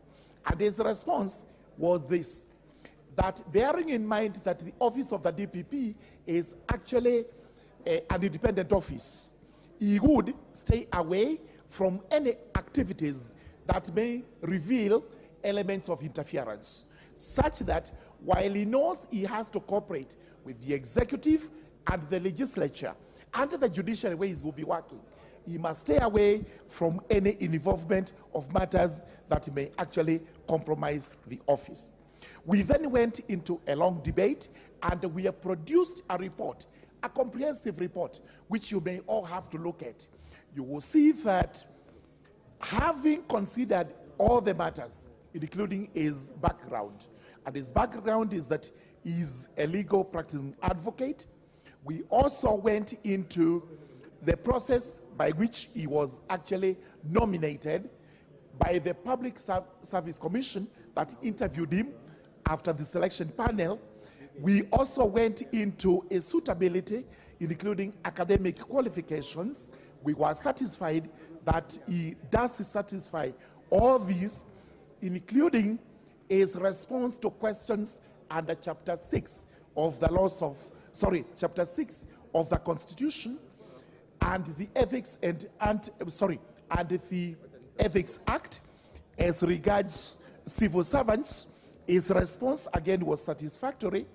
S3: And his response was this, that bearing in mind that the office of the DPP is actually an independent office, he would stay away from any activities that may reveal elements of interference, such that while he knows he has to cooperate with the executive and the legislature and the judiciary ways will be working, he must stay away from any involvement of matters that may actually compromise the office. We then went into a long debate, and we have produced a report, a comprehensive report, which you may all have to look at. You will see that having considered all the matters, including his background, and his background is that he's a legal practicing advocate, we also went into the process by which he was actually nominated by the Public Service Commission that interviewed him after the selection panel. We also went into a suitability, including academic qualifications. We were satisfied that he does satisfy all these, including his response to questions under Chapter 6 of the Chapter 6 of the Constitution and the Ethics and the Ethics Act as regards civil servants. His response again was satisfactory,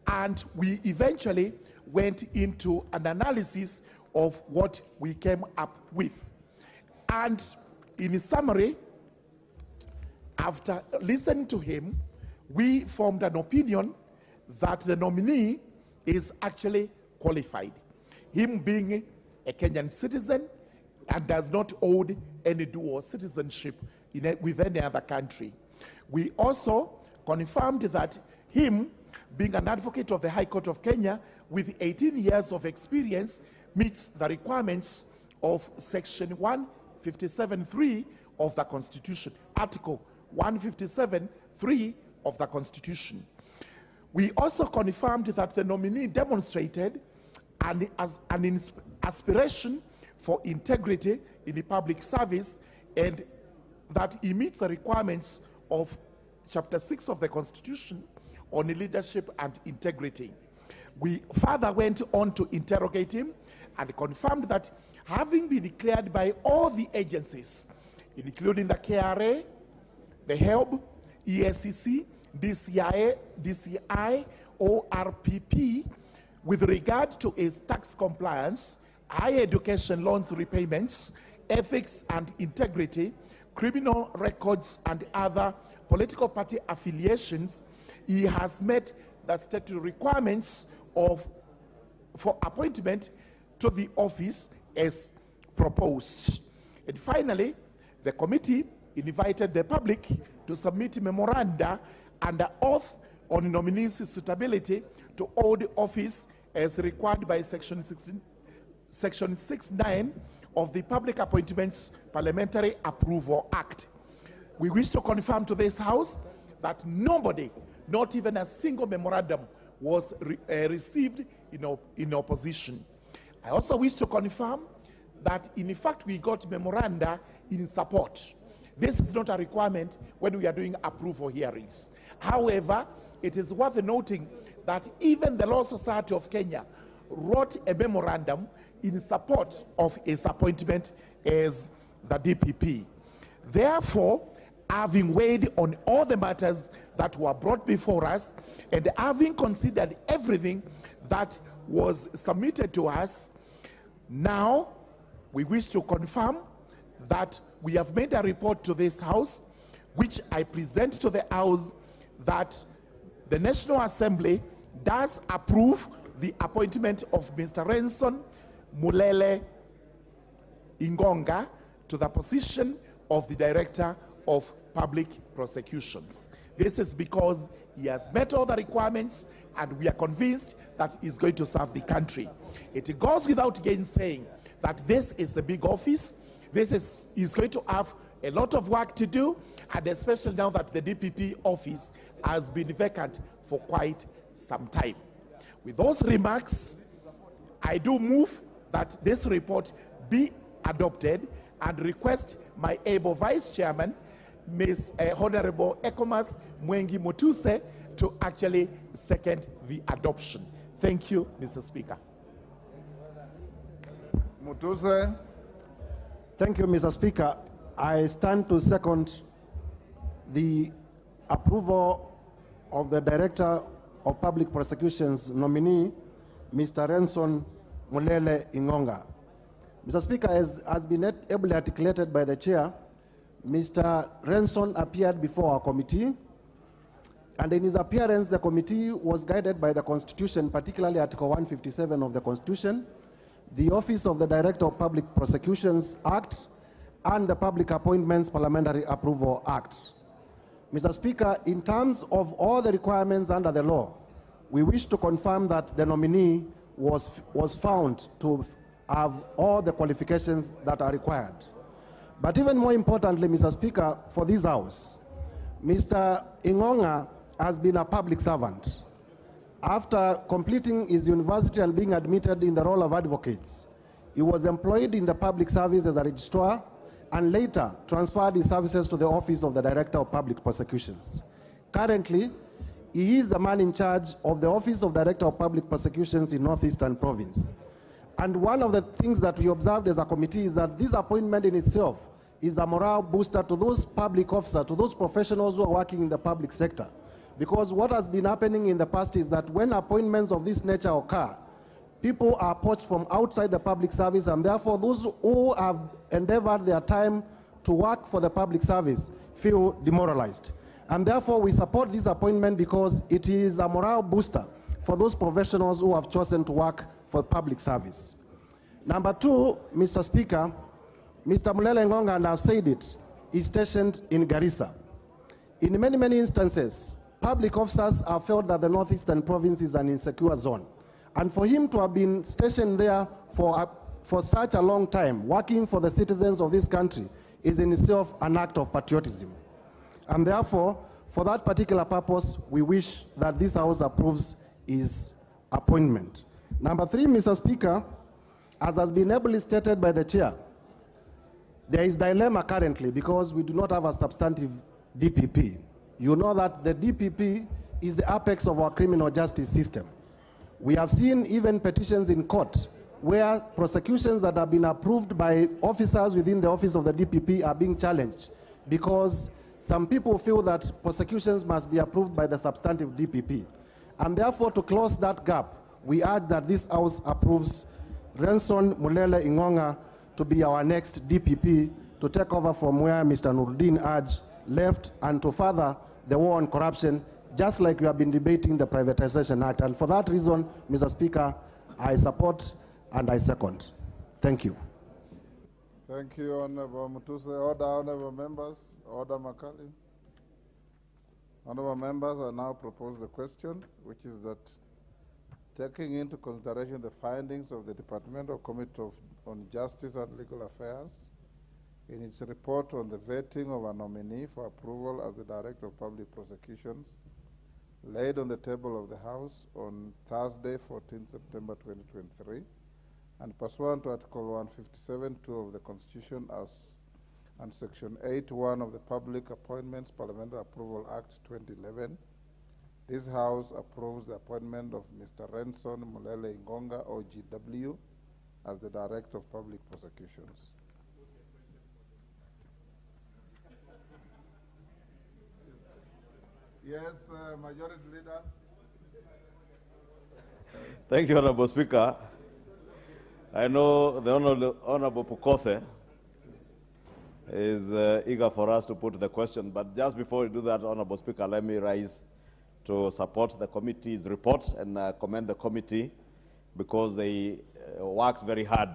S3: and we eventually went into an analysis of what we came up with. And in summary, after listening to him, we formed an opinion that the nominee is actually qualified, him being a Kenyan citizen and does not hold any dual citizenship with any other country. We also confirmed that him being an advocate of the High Court of Kenya with 18 years of experience meets the requirements of Section 157.3 of the Constitution, Article 157.3 of the Constitution. We also confirmed that the nominee demonstrated an aspiration for integrity in the public service and that he meets the requirements of Chapter 6 of the Constitution on leadership and integrity. We further went on to interrogate him and confirmed that having been declared by all the agencies including the KRA, the HELB, ESCC, DCI, ORPP, with regard to its tax compliance, higher education loans repayments, ethics and integrity, criminal records, and other political party affiliations, he has met the statutory requirements for appointment to the office as proposed. And finally, the committee invited the public to submit memoranda under oath on nominees' suitability to hold office as required by Section 6(9) of the Public Appointments Parliamentary Approval Act. We wish to confirm to this House that nobody, not even a single memorandum, was received in opposition. I also wish to confirm that, in fact, we got memoranda in support. This is not a requirement when we are doing approval hearings. However, it is worth noting that even the Law Society of Kenya wrote a memorandum in support of his appointment as the DPP. Therefore, having weighed on all the matters that were brought before us and having considered everything that was submitted to us, now we wish to confirm that we have made a report to this House, which I present to the House, that the National Assembly does approve the appointment of Mr. Renson Mulele Ingonga to the position of the Director of Public Prosecutions. This is because he has met all the requirements and we are convinced that he's going to serve the country. It goes without gainsaying that this is a big office. This is going to have a lot of work to do, and especially now that the DPP office has been vacant for quite some time. With those remarks, I do move that this report be adopted and request my able Vice Chairman, Ms. Honorable Ekomas Mwengi Mutuse, to actually second the adoption. Thank you, Mr. Speaker.
S10: Mutuse. Thank you, Mr. Speaker. I stand to second the approval of the Director of Public Prosecutions nominee, Mr. Renson Mulele Ingonga. Mr. Speaker, as has been ably articulated by the Chair, Mr. Renson appeared before our committee, and in his appearance, the committee was guided by the Constitution, particularly Article 157 of the Constitution, the Office of the Director of Public Prosecutions Act, and the Public Appointments Parliamentary Approval Act. Mr. Speaker, in terms of all the requirements under the law, we wish to confirm that the nominee was found to have all the qualifications that are required. But even more importantly, Mr. Speaker, for this House, Mr. Ingonga has been a public servant. After completing his university and being admitted in the role of advocates, he was employed in the public service as a registrar and later transferred his services to the Office of the Director of Public Prosecutions. Currently, he is the man in charge of the Office of Director of Public Prosecutions in Northeastern Province. And one of the things that we observed as a committee is that this appointment in itself is a morale booster to those public officers, to those professionals who are working in the public sector. Because what has been happening in the past is that when appointments of this nature occur, people are poached from outside the public service, and therefore those who have endeavored their time to work for the public service feel demoralized. And therefore we support this appointment because it is a morale booster for those professionals who have chosen to work for public service. Number two, Mr. Speaker, Mr. Mulele Ingonga, and I've said it, is stationed in Garissa. In many, many instances, public officers have felt that the Northeastern Province is an insecure zone. And for him to have been stationed there for such a long time, working for the citizens of this country, is in itself an act of patriotism. And therefore, for that particular purpose, we wish that this House approves his appointment. Number three, Mr. Speaker, as has been ably stated by the Chair, there is dilemma currently because we do not have a substantive DPP. You know that the DPP is the apex of our criminal justice system. We have seen even petitions in court where prosecutions that have been approved by officers within the office of the DPP are being challenged, because some people feel that prosecutions must be approved by the substantive DPP. And therefore, to close that gap, we urge that this House approves Renson Mulele Ingonga to be our next DPP, to take over from where Mr. Nuruddin Aj left, and to further the war on corruption, just like we have been debating the Privatization Act. And for that reason, Mr. Speaker, I support and I second. Thank you.
S22: Thank you, Honorable Mutuse. Order, Honorable members. Order, Makali. Honorable members, I now propose the question, which is that taking into consideration the findings of the Departmental Committee on Justice and Legal Affairs in its report on the vetting of a nominee for approval as the Director of Public Prosecutions, laid on the table of the House on Thursday, 14 September 2023, and pursuant to Article 157(2) of the Constitution and Section 8(1) of the Public Appointments Parliamentary Approval Act 2011, this House approves the appointment of Mr. Renson Mulele Ingonga, OGW, as the Director of Public Prosecutions. Yes, Majority Leader.
S4: Thank you, Honorable Speaker. I know the Honorable Pukose is eager for us to put the question, but just before we do that, Honorable Speaker, let me rise to support the committee's report and commend the committee, because they worked very hard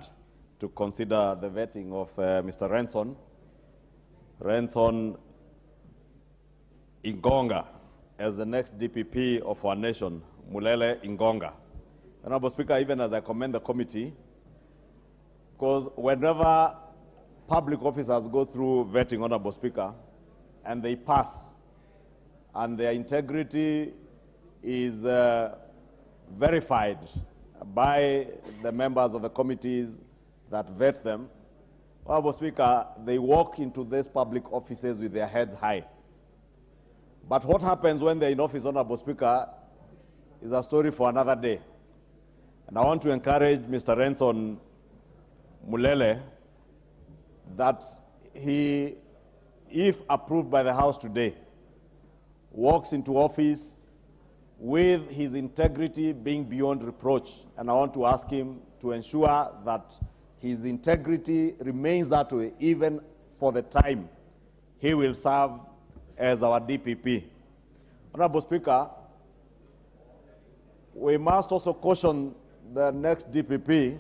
S4: to consider the vetting of Mr. Renson Ingonga as the next DPP of our nation, Mulele Ingonga. Honorable Speaker, even as I commend the committee, because whenever public officers go through vetting, Honorable Speaker, and they pass, and their integrity is verified by the members of the committees that vet them, Honorable Speaker, they walk into these public offices with their heads high. But what happens when they're in office, Honorable Speaker, is a story for another day. And I want to encourage Mr. Renson Mulele that he, if approved by the House today, walks into office with his integrity being beyond reproach. And I want to ask him to ensure that his integrity remains that way even for the time he will serve as our DPP. Honorable Speaker, we must also caution the next DPP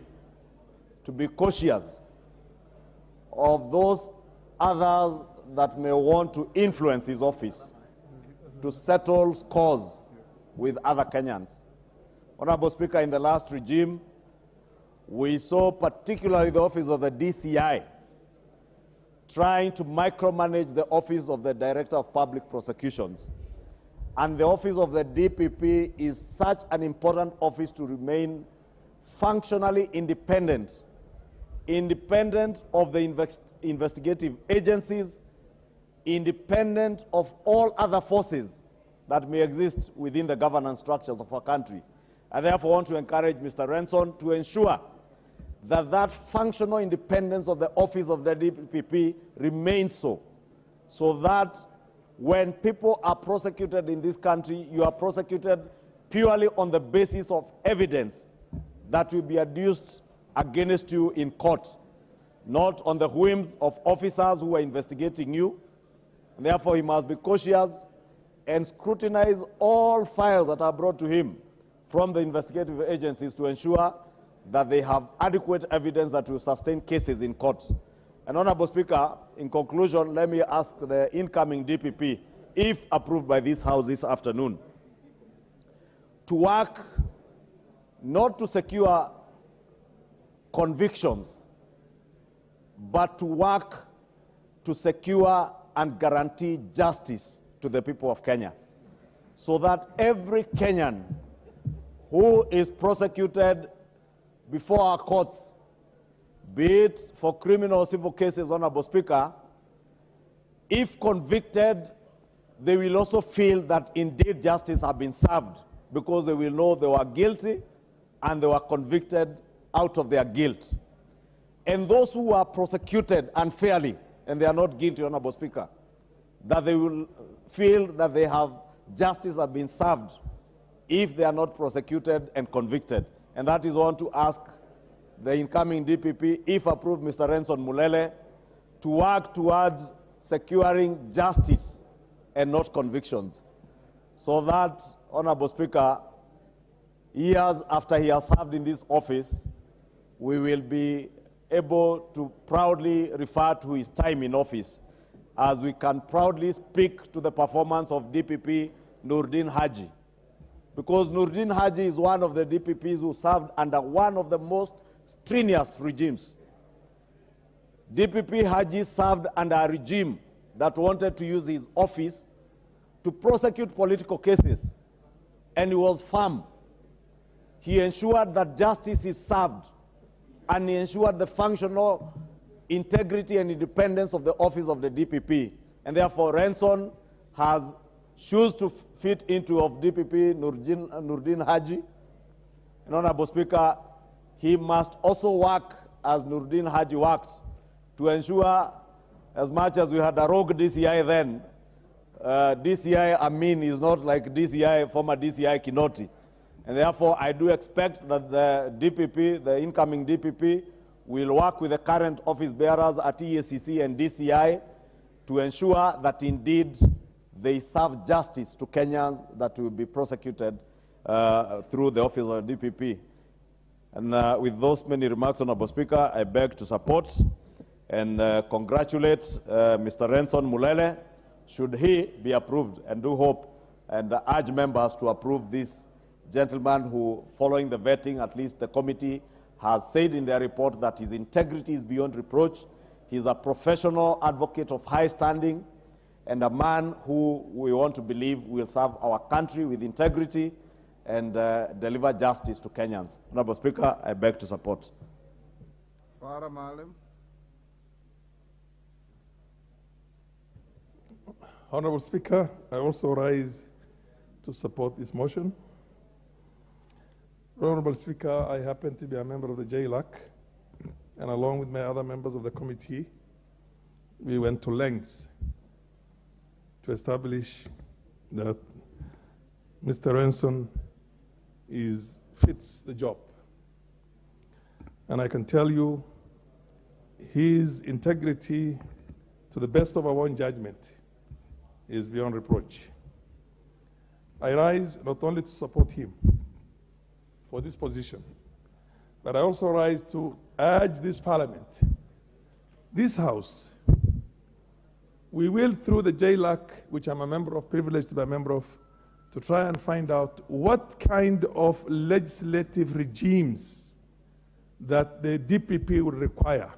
S4: to be cautious of those others that may want to influence his office to settle scores with other Kenyans. Honorable Speaker, in the last regime, we saw particularly the office of the DCI trying to micromanage the office of the Director of Public Prosecutions. And the office of the DPP is such an important office to remain functionally independent, independent of the investigative agencies, independent of all other forces that may exist within the governance structures of our country. I therefore want to encourage Mr. Renson to ensure that that functional independence of the office of the DPP remains so that when people are prosecuted in this country, you are prosecuted purely on the basis of evidence that will be adduced against you in court, not on the whims of officers who are investigating you. And therefore, he must be cautious and scrutinize all files that are brought to him from the investigative agencies to ensure that they have adequate evidence that will sustain cases in court. And Honorable Speaker, in conclusion, let me ask the incoming DPP, if approved by this House this afternoon, to work not to secure convictions, but to work to secure and guarantee justice to the people of Kenya, so that every Kenyan who is prosecuted before our courts, be it for criminal or civil cases, Honorable Speaker, if convicted, they will also feel that indeed justice has been served, because they will know they were guilty and they were convicted out of their guilt. And those who are prosecuted unfairly, and they are not guilty, Honorable Speaker, that they will feel that they have justice have been served if they are not prosecuted and convicted. And that is one to ask the incoming DPP, if approved, Mr. Renson Mulele, to work towards securing justice and not convictions, so that, Honorable Speaker, years after he has served in this office, we will be able to proudly refer to his time in office, as we can proudly speak to the performance of DPP Nurdin Haji. Because Nurdin Haji is one of the DPPs who served under one of the most strenuous regimes. DPP Haji served under a regime that wanted to use his office to prosecute political cases, and he was firm. He ensured that justice is served, and he ensured the functional integrity and independence of the office of the DPP. And therefore, Renson has shoes to fit into of DPP Nurdin Haji. And Honorable Speaker, he must also work as Nurdin Haji worked to ensure, as much as we had a rogue DCI then, DCI Amin is not like DCI, former DCI Kinoti. And therefore, I do expect that the DPP, the incoming DPP, will work with the current office bearers at EACC and DCI to ensure that indeed they serve justice to Kenyans that will be prosecuted through the office of the DPP. And with those many remarks, Honorable Speaker, I beg to support and congratulate Mr. Renson Mulele, should he be approved, and do hope and urge members to approve this gentleman who, following the vetting, at least the committee has said in their report that his integrity is beyond reproach. He's a professional advocate of high standing and a man who we want to believe will serve our country with integrity and deliver justice to Kenyans. Honorable Speaker, I beg to support.
S22: Farah Maalim.
S13: Honorable Speaker, I also rise to support this motion. Honorable Speaker, I happen to be a member of the JLAC, and along with my other members of the committee, we went to lengths to establish that Mr. Renson fits the job. And I can tell you his integrity, to the best of our own judgment, is beyond reproach. I rise not only to support him for this position, but I also rise to urge this Parliament, this House. We will, through the JLAC, which I'm a member of, privileged to be a member of, to try and find out what kind of legislative regimes that the DPP would require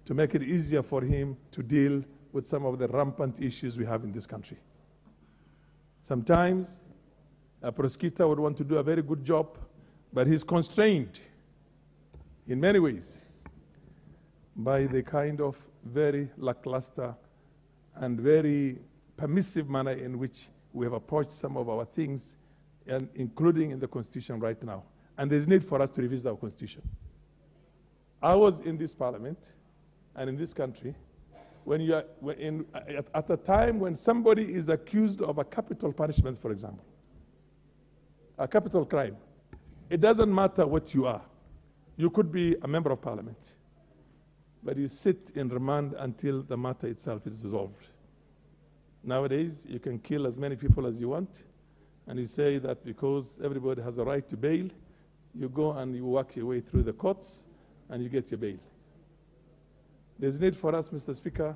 S13: to make it easier for him to deal with some of the rampant issues we have in this country. Sometimes a prosecutor would want to do a very good job, but he's constrained in many ways by the kind of very lackluster and very permissive manner in which we have approached some of our things, and including in the Constitution right now. And there's need for us to revisit our Constitution. I was in this Parliament and in this country when you are at a time when somebody is accused of a capital punishment, for example, a capital crime. It doesn't matter what you are. You could be a member of Parliament, but you sit in remand until the matter itself is resolved. Nowadays, you can kill as many people as you want, and you say that because everybody has a right to bail, you go and you work your way through the courts, and you get your bail. There's need for us, Mr. Speaker,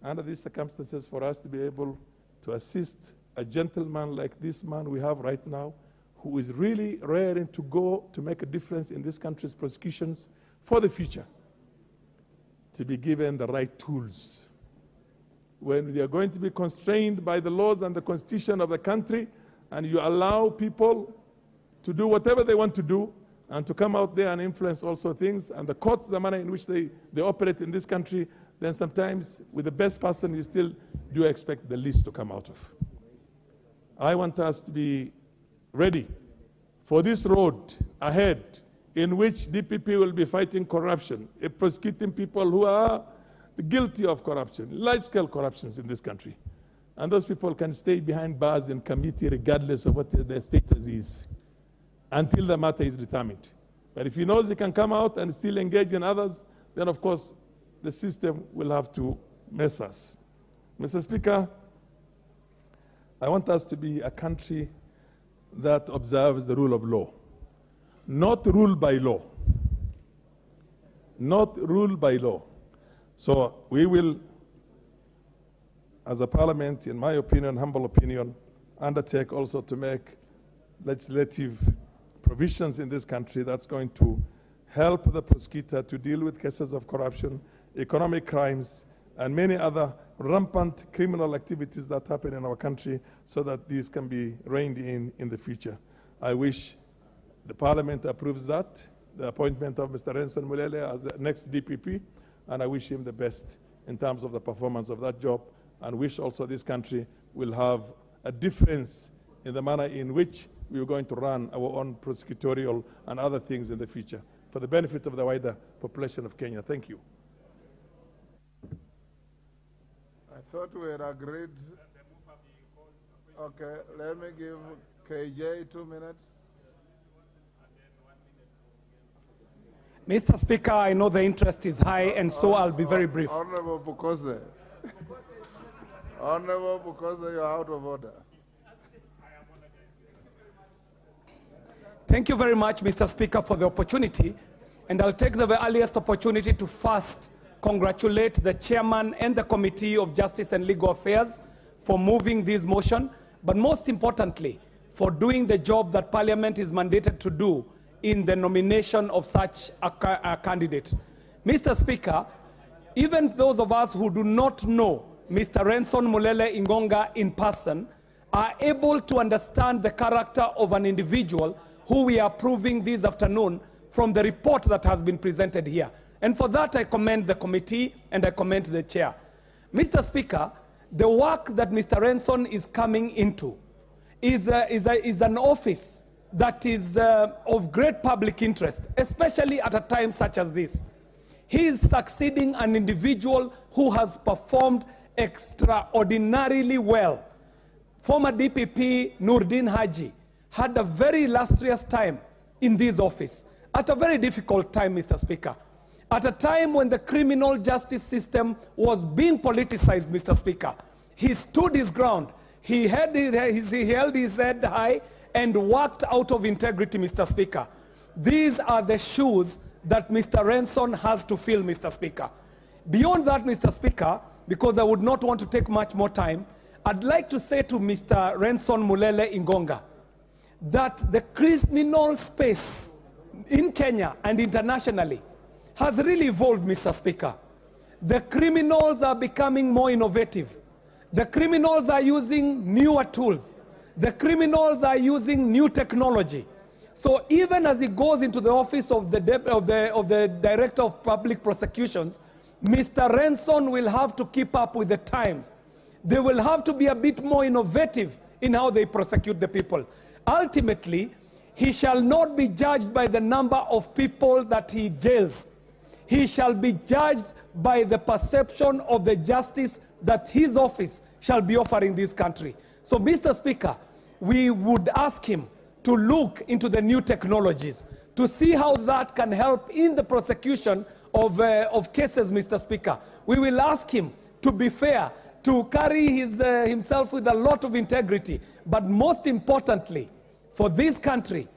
S13: under these circumstances, for us to be able to assist a gentleman like this man we have right now, who is really raring to go to make a difference in this country's prosecutions for the future, to be given the right tools. When they are going to be constrained by the laws and the constitution of the country, and you allow people to do whatever they want to do, and to come out there and influence also things, and the courts, the manner in which they operate in this country, then sometimes with the best person, you still do expect the least to come out of. I want us to be ready for this road ahead in which DPP will be fighting corruption, prosecuting people who are guilty of corruption, large-scale corruptions in this country. And those people can stay behind bars in committee regardless of what their status is until the matter is determined. But if he knows he can come out and still engage in others, then of course the system will have to mess us. Mr. Speaker, I want us to be a country that observes the rule of law, not ruled by law. Not ruled by law. So we will, as a parliament, in my opinion, humble opinion, undertake also to make legislative provisions in this country that's going to help the prosecutor to deal with cases of corruption, economic crimes, and many other rampant criminal activities that happen in our country so that these can be reined in the future. I wish the Parliament approves that, the appointment of Mr. Renson Mulele as the next DPP, and I wish him the best in terms of the performance of that job, and wish also this country will have a difference in the manner in which we are going to run our own prosecutorial and other things in the future for the benefit of the wider population of Kenya. Thank you.
S22: I thought we had agreed. Okay, let me give KJ 2 minutes.
S12: Mr. Speaker, I know the interest is high, and so I'll be very brief.
S22: Honorable Bukose. Honorable Bukose, you're out of order.
S12: Thank you very much, Mr. Speaker, for the opportunity. And I'll take the earliest opportunity to first congratulate the chairman and the Committee of Justice and Legal Affairs for moving this motion, but most importantly, for doing the job that Parliament is mandated to do in the nomination of such a candidate. Mr. Speaker, even those of us who do not know Mr. Renson Mulele Ingonga in person are able to understand the character of an individual who we are proving this afternoon from the report that has been presented here. And for that, I commend the committee and I commend the chair. Mr. Speaker, the work that Mr. Renson is coming into is an office that is of great public interest, especially at a time such as this. He is succeeding an individual who has performed extraordinarily well. Former DPP Nurdin Haji had a very illustrious time in this office, at a very difficult time, Mr. Speaker. At a time when the criminal justice system was being politicized, Mr. Speaker, he stood his ground. He held his head high and worked out of integrity, Mr. Speaker. These are the shoes that Mr. Renson has to fill, Mr. Speaker. Beyond that, Mr. Speaker, because I would not want to take much more time, I'd like to say to Mr. Renson Mulele Ingonga that the criminal space in Kenya and internationally has really evolved, Mr. Speaker. The criminals are becoming more innovative. The criminals are using newer tools. The criminals are using new technology. So even as he goes into the office of the Director of Public Prosecutions, Mr. Renson will have to keep up with the times. They will have to be a bit more innovative in how they prosecute the people. Ultimately, he shall not be judged by the number of people that he jails. He shall be judged by the perception of the justice that his office shall be offering this country. So, Mr. Speaker, we would ask him to look into the new technologies, to see how that can help in the prosecution of cases, Mr. Speaker. We will ask him to be fair, to carry himself with a lot of integrity, but most importantly, for this country,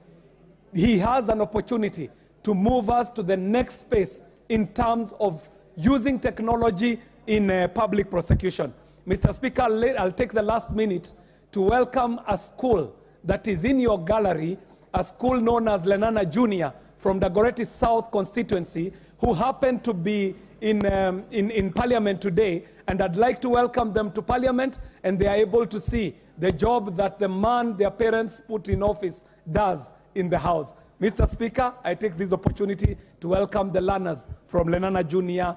S12: he has an opportunity to move us to the next space in terms of using technology in public prosecution. Mr. Speaker, I'll take the last minute to welcome a school that is in your gallery, a school known as Lenana Junior from the Dagoretti South constituency, who happen to be in Parliament today, and I'd like to welcome them to Parliament, and they are able to see the job that the man their parents put in office does in the House. Mr. Speaker, I take this opportunity to welcome the learners from Lenana Junior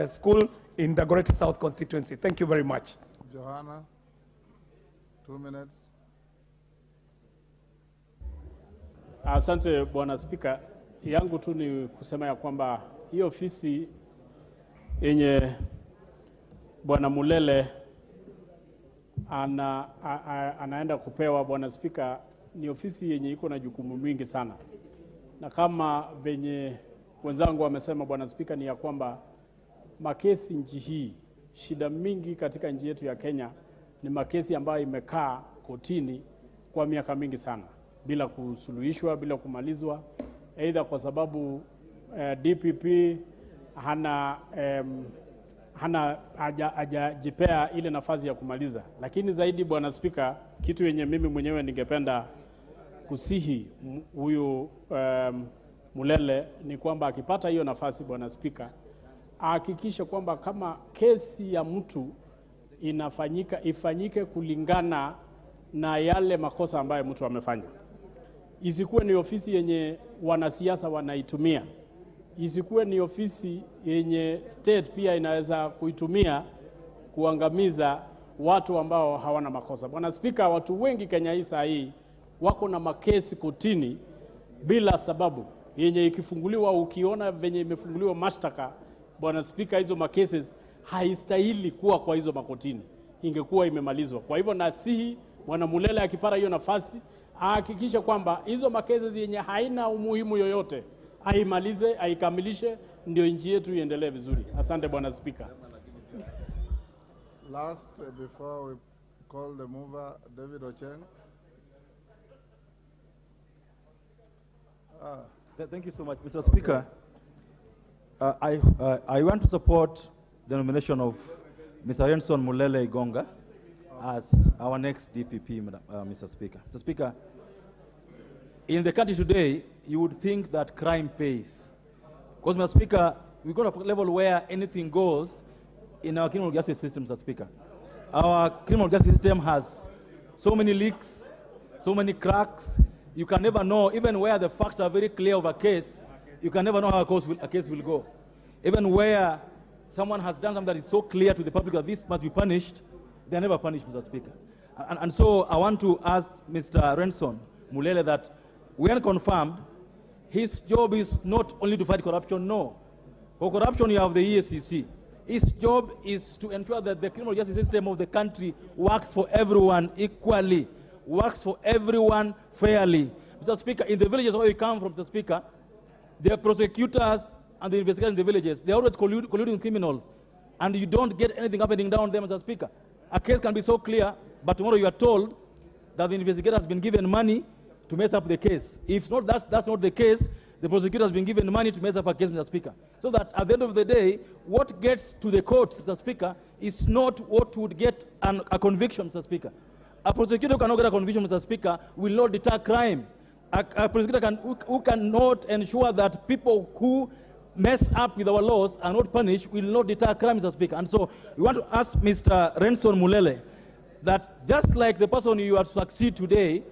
S12: School in the Dagoretti South constituency. Thank you very much.
S22: Johanna, 2 minutes.
S21: Asante Bwana Spika.
S5: yangu tu ni kusema ya kwamba hii ofisi yenye Bwana Mulele anaenda kupewa, Bwana Spika, ni ofisi yenye iko na jukumu mingi sana, na kama venye wenzangu wamesema, Bwana Spika, ni ya kwamba makesi nchi hii, shida mingi katika nchi yetu ya Kenya ni makesi ambayo imekaa kotini kwa miaka mingi sana bila kusuluhishwa, bila kumalizwa, aidha kwa sababu DPP hajajipea ile nafasi ya kumaliza. Lakini zaidi, Bwana Spika, kitu yenye mimi mwenyewe ningependa kusihi huyu Mulele ni kwamba akipata hiyo nafasi, Bwana Spika, ahakikishe kwamba kama kesi ya mtu ifanyike kulingana na yale makosa ambayo mtu amefanya. Isikuwe ni ofisi yenye wanasiasa wanaitumia. Isikuwe ni ofisi yenye state pia inaweza kuitumia kuangamiza watu ambao hawana makosa. Bwana Spika, watu wengi Kenya hii saa hii wako na makesi kotini bila sababu, yenye ikifunguliwa, ukiona venye imefunguliwa mashtaka, Bwana Spika, hizo makeses haistahili kuwa kwa hizo makotini, ingekuwa imemalizwa. Kwa hivyo nasihi Bwana Mulele akipata hiyo nafasi ahakikishe kwamba hizo makeses yenye haina umuhimu yoyote aimalize, aikamilishe, ndio nchi yetu iendelee vizuri. Asante Bwana Spika.
S22: Last, before we call the mover, David Ocheng.
S21: Thank you so much, Mr. Speaker. I want to support the nomination of Mr. Renson Mulele Igonga as our next DPP, Mr. Speaker. Mr. Speaker, in the country today, you would think that crime pays. Because, Mr. Speaker, we've got a level where anything goes in our criminal justice system, Mr. Speaker. Our criminal justice system has so many leaks, so many cracks. You can never know, even where the facts are very clear of a case, you can never know how a case will go. Even where someone has done something that is so clear to the public that this must be punished, they are never punished, Mr. Speaker. And so I want to ask Mr. Renson Mulele that when confirmed, his job is not only to fight corruption, no. For corruption, you have the EACC. His job is to ensure that the criminal justice system of the country works for everyone equally, works for everyone fairly. Mr. Speaker, in the villages where we come from, Mr. Speaker, the prosecutors and the investigators in the villages, they are always colluding with criminals, and you don't get anything happening down there, Mr. Speaker. A case can be so clear, but tomorrow you are told that the investigator has been given money to mess up the case. If not, that's not the case. The prosecutor has been given money to mess up a case, Mr. Speaker. So that at the end of the day, what gets to the courts, Mr. Speaker, is not what would get a conviction, Mr. Speaker. A prosecutor who cannot get a conviction, Mr. Speaker, will not deter crime. A prosecutor who cannot ensure that people who mess up with our laws are not punished will not deter crime, Mr. Speaker. And so we want to ask Mr. Renson Mulele that just like the person you are to succeed today,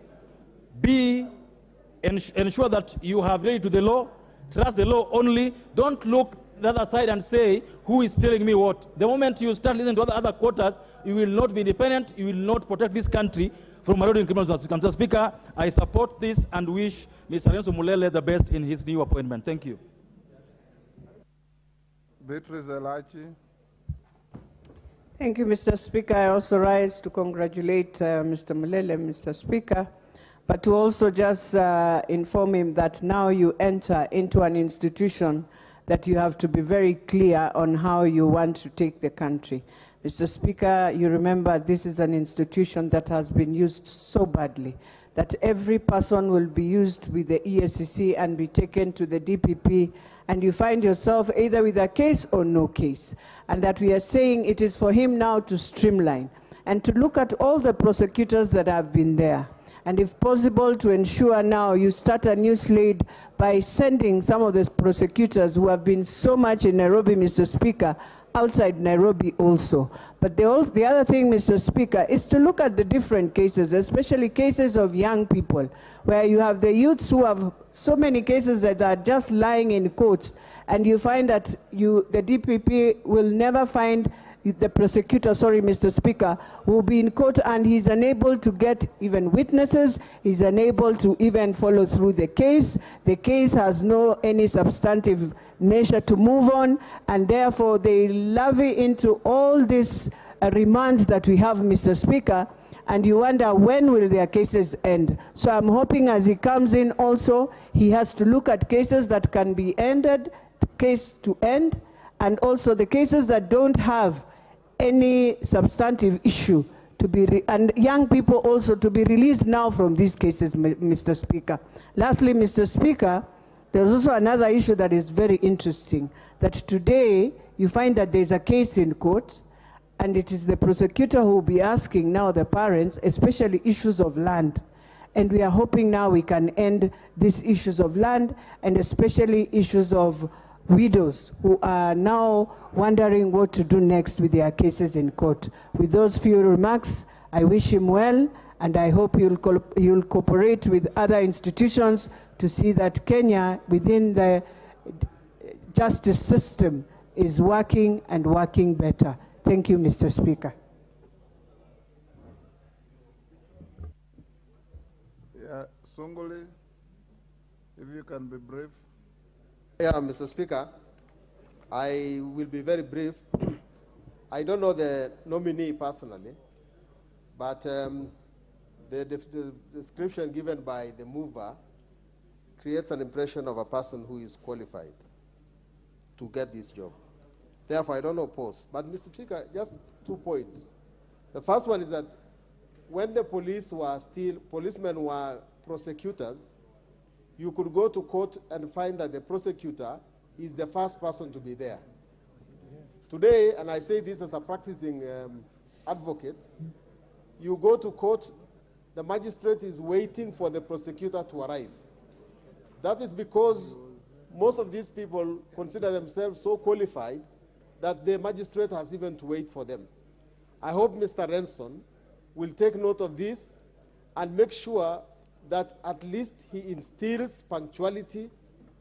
S21: ensure that you have related to the law, trust the law only, don't look the other side and say, who is telling me what? The moment you start listening to other quarters, you will not be independent, you will not protect this country from marauding criminals. Mr. Speaker, I support this and wish Mr. Renson Mulele the best in his new appointment. Thank you.
S22: Beatrice Elachi.
S23: Thank you, Mr. Speaker. I also rise to congratulate Mr. Mulele, Mr. Speaker, but to also just inform him that now you enter into an institution that you have to be very clear on how you want to take the country. Mr. Speaker, you remember this is an institution that has been used so badly that every person will be used with the EACC and be taken to the DPP, and you find yourself either with a case or no case. And that we are saying it is for him now to streamline and to look at all the prosecutors that have been there. And if possible, to ensure now you start a new slate by sending some of the prosecutors who have been so much in Nairobi, Mr. Speaker, outside Nairobi also. But the other thing, Mr. Speaker, is to look at the different cases, especially cases of young people, where you have the youths who have so many cases that are just lying in courts, and you find that the DPP will never find the prosecutor, sorry, Mr. Speaker, will be in court and he's unable to get even witnesses, he's unable to even follow through the case. The case has no any substantive measure to move on, and therefore they levy into all these remands that we have, Mr. Speaker, and you wonder when will their cases end. So I'm hoping as he comes in also, he has to look at cases that can be ended, case to end, and also the cases that don't have any substantive issue to be, and young people also to be released now from these cases, Mr. Speaker. Lastly, Mr. Speaker, there's also another issue that is very interesting, that today you find that there's a case in court, and it is the prosecutor who will be asking now the parents, especially issues of land. And we are hoping now we can end these issues of land, and especially issues of widows who are now wondering what to do next with their cases in court. With those few remarks, I wish him well, and I hope he'll cooperate with other institutions to see that Kenya, within the justice system, is working and working better. Thank you, Mr. Speaker.
S22: Yeah, Songole, if you can be brief.
S7: Yeah, Mr. Speaker, I will be very brief. I don't know the nominee personally, but the description given by the mover creates an impression of a person who is qualified to get this job. Therefore, I don't oppose. But, Mr. Speaker, just 2 points. The first one is that when the policemen were prosecutors, you could go to court and find that the prosecutor is the first person to be there. Today, and I say this as a practicing advocate, you go to court, the magistrate is waiting for the prosecutor to arrive. That is because most of these people consider themselves so qualified that the magistrate has even to wait for them. I hope Mr. Renson will take note of this and make sure that at least he instills punctuality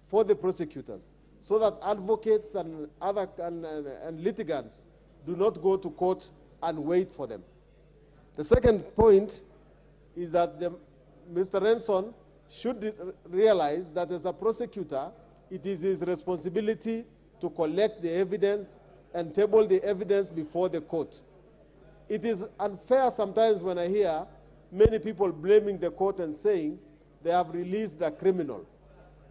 S7: for the prosecutors, so that advocates and other and litigants do not go to court and wait for them. The second point is that Mr. Renson should realize that as a prosecutor, it is his responsibility to collect the evidence and table the evidence before the court. It is unfair sometimes when I hear many people blaming the court and saying they have released a criminal.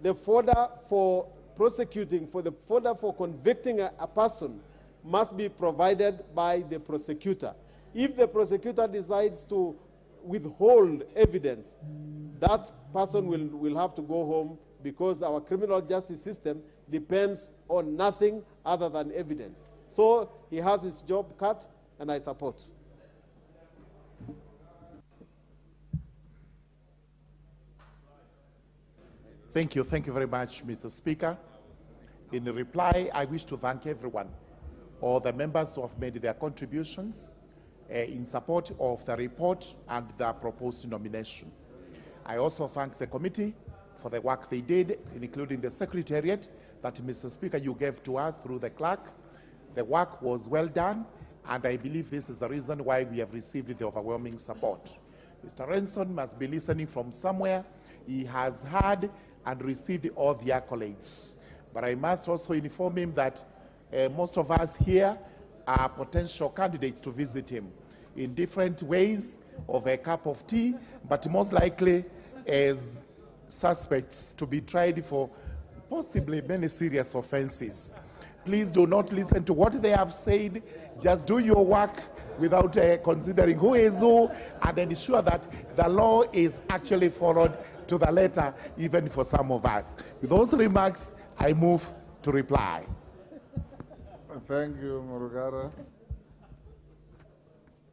S7: The fodder for prosecuting, the fodder for convicting a person must be provided by the prosecutor. If the prosecutor decides to withhold evidence, that person will have to go home, because our criminal justice system depends on nothing other than evidence. So he has his job cut, and I support.
S3: Thank you very much, Mr. Speaker. In reply, I wish to thank everyone, all the members who have made their contributions in support of the report and the proposed nomination. I also thank the committee for the work they did, including the secretariat that, Mr. Speaker, you gave to us through the clerk. The work was well done, and I believe this is the reason why we have received the overwhelming support. Mr. Renson must be listening from somewhere. He has heard and received all the accolades. But I must also inform him that most of us here are potential candidates to visit him in different ways, of a cup of tea, but most likely as suspects to be tried for possibly many serious offenses. Please do not listen to what they have said. Just do your work without considering who is who, and ensure that the law is actually followed to the letter, even for some of us. With those remarks, I move to reply.
S22: Thank you, Murugara.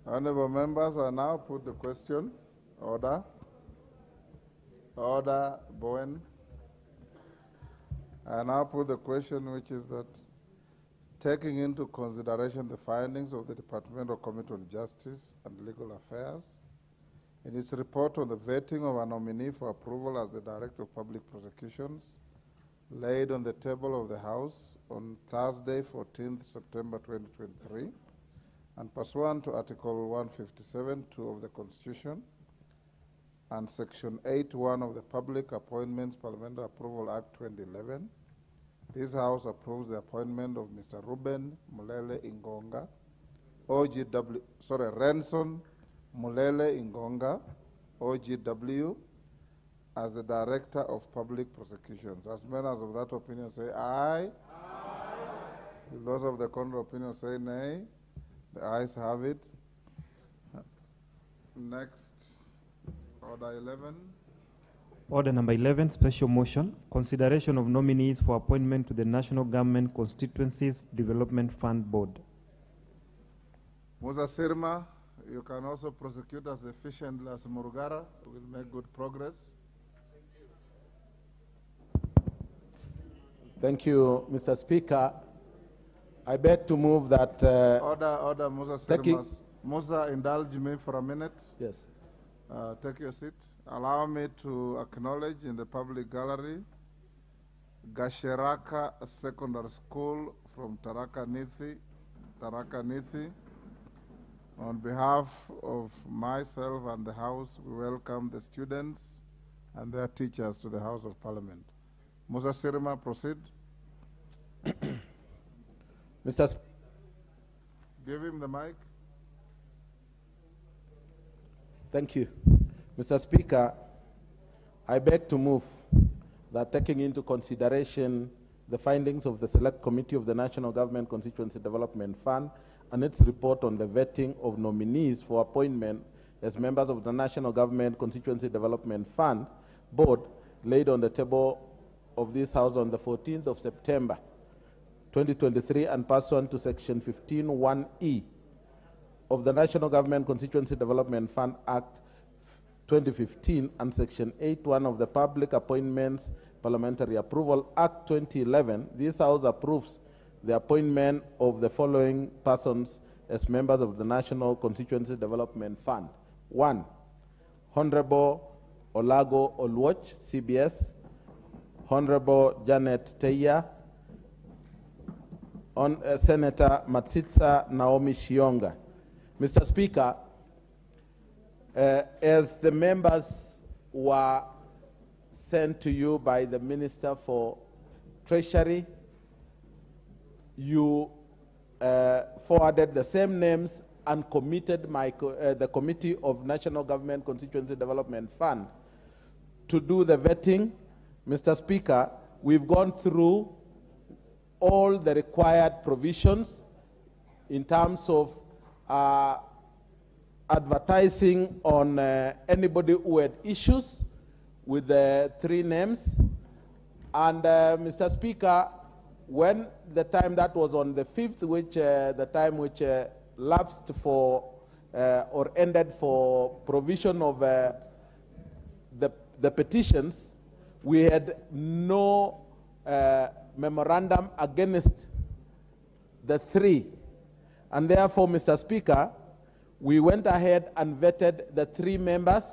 S22: Honorable members, I now put the question. Order. Order, Bowen. I now put the question, which is that, taking into consideration the findings of the Departmental Committee on Justice and Legal Affairs in its report on the vetting of a nominee for approval as the Director of Public Prosecutions, laid on the table of the House on Thursday, 14th September 2023, and pursuant to Article 157(2) of the Constitution and Section 8(1) of the Public Appointments Parliamentary Approval Act 2011, this House approves the appointment of Mr. Ruben Mulele Ingonga, Renson Mulele Ingonga, OGW, as the Director of Public Prosecutions. As members of that opinion say aye. Aye. If those of the contrary opinion say nay, the ayes have it. Next, Order 11.
S16: Order number 11, special motion, consideration of nominees for appointment to the National Government Constituencies Development Fund Board.
S22: Musa Sirma, you can also prosecute as efficiently as Murugara. We will make good progress.
S21: Thank you, Mr. Speaker. I beg to move that...
S22: Order, Musa Sirma. Musa, indulge me for a minute.
S21: Yes.
S22: Take your seat. Allow me to acknowledge in the public gallery Gasheraka Secondary School from Tharaka Nithi. On behalf of myself and the House, we welcome the students and their teachers to the House of Parliament. Musa Sirma, proceed.
S21: Mr.
S22: Give him the mic.
S21: Thank you. Mr. Speaker, I beg to move that taking into consideration the findings of the Select Committee of the National Government Constituency Development Fund and its report on the vetting of nominees for appointment as members of the National Government Constituency Development Fund Board laid on the table of this House on the 14th of September 2023 and pursuant to Section 15(1)(e) of the National Government Constituency Development Fund Act 2015 and Section 8(1) of the Public Appointments Parliamentary Approval Act 2011, this House approves the appointment of the following persons as members of the National Constituency Development Fund. 1. Honorable Olago Oluoch, CBS. Honorable Janet Teya. Senator Matsitsa Naomi Shionga. Mr. Speaker, as the members were sent to you by the Minister for Treasury, you forwarded the same names and committed the Committee of National Government Constituency Development Fund to do the vetting. Mr. Speaker, we've gone through all the required provisions in terms of advertising on anybody who had issues with the three names. And Mr. Speaker, when the time that was on the 5th, which the time which lapsed for or ended for provision of the petitions, we had no memorandum against the three. And therefore, Mr. Speaker, we went ahead and vetted the three members.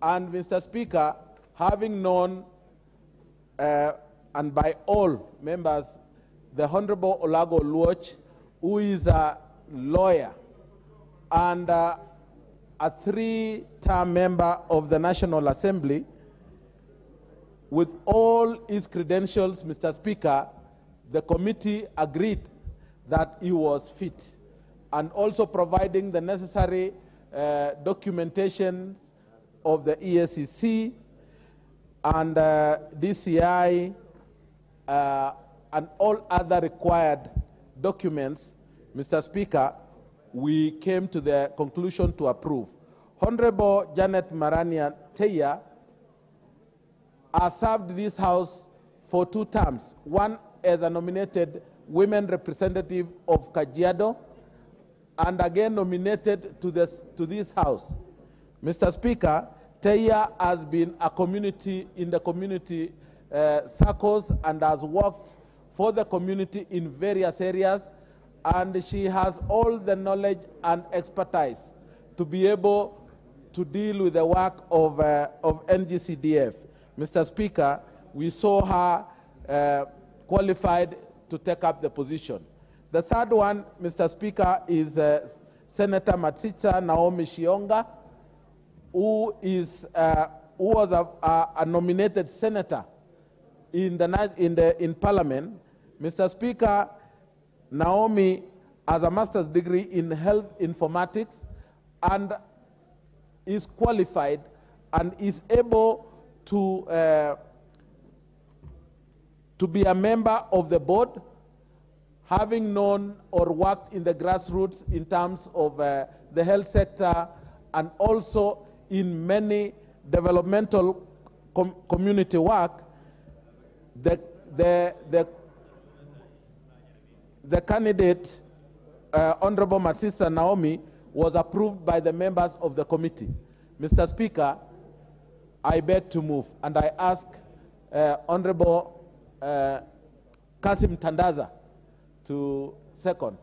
S21: And Mr. Speaker, having known and by all members, the Honorable Olago Oluoch, who is a lawyer and a three-term member of the National Assembly, with all his credentials, Mr. Speaker, the committee agreed that he was fit, and also providing the necessary documentation of the EACC and DCI and all other required documents, Mr. Speaker, we came to the conclusion to approve. Honorable Janet Marania Teya has served this House for 2 terms, one as a nominated women representative of Kajiado, and again nominated to this House. Mr. Speaker, Teya has been in the community circles and has worked for the community in various areas, and she has all the knowledge and expertise to be able to deal with the work of NG-CDF. Mr. Speaker, we saw her qualified to take up the position.
S1: The third one, Mr. Speaker, is Senator Matsicha Naomi Shionga, who was a nominated senator in Parliament. Mr. Speaker, Naomi has a master's degree in health informatics and is qualified and is able to be a member of the board, having known or worked in the grassroots in terms of the health sector and also in many developmental community work. The candidate, Honorable Matsisa Naomi, was approved by the members of the committee. Mr. Speaker, I beg to move, and I ask Honorable Kasim Tandaza to second.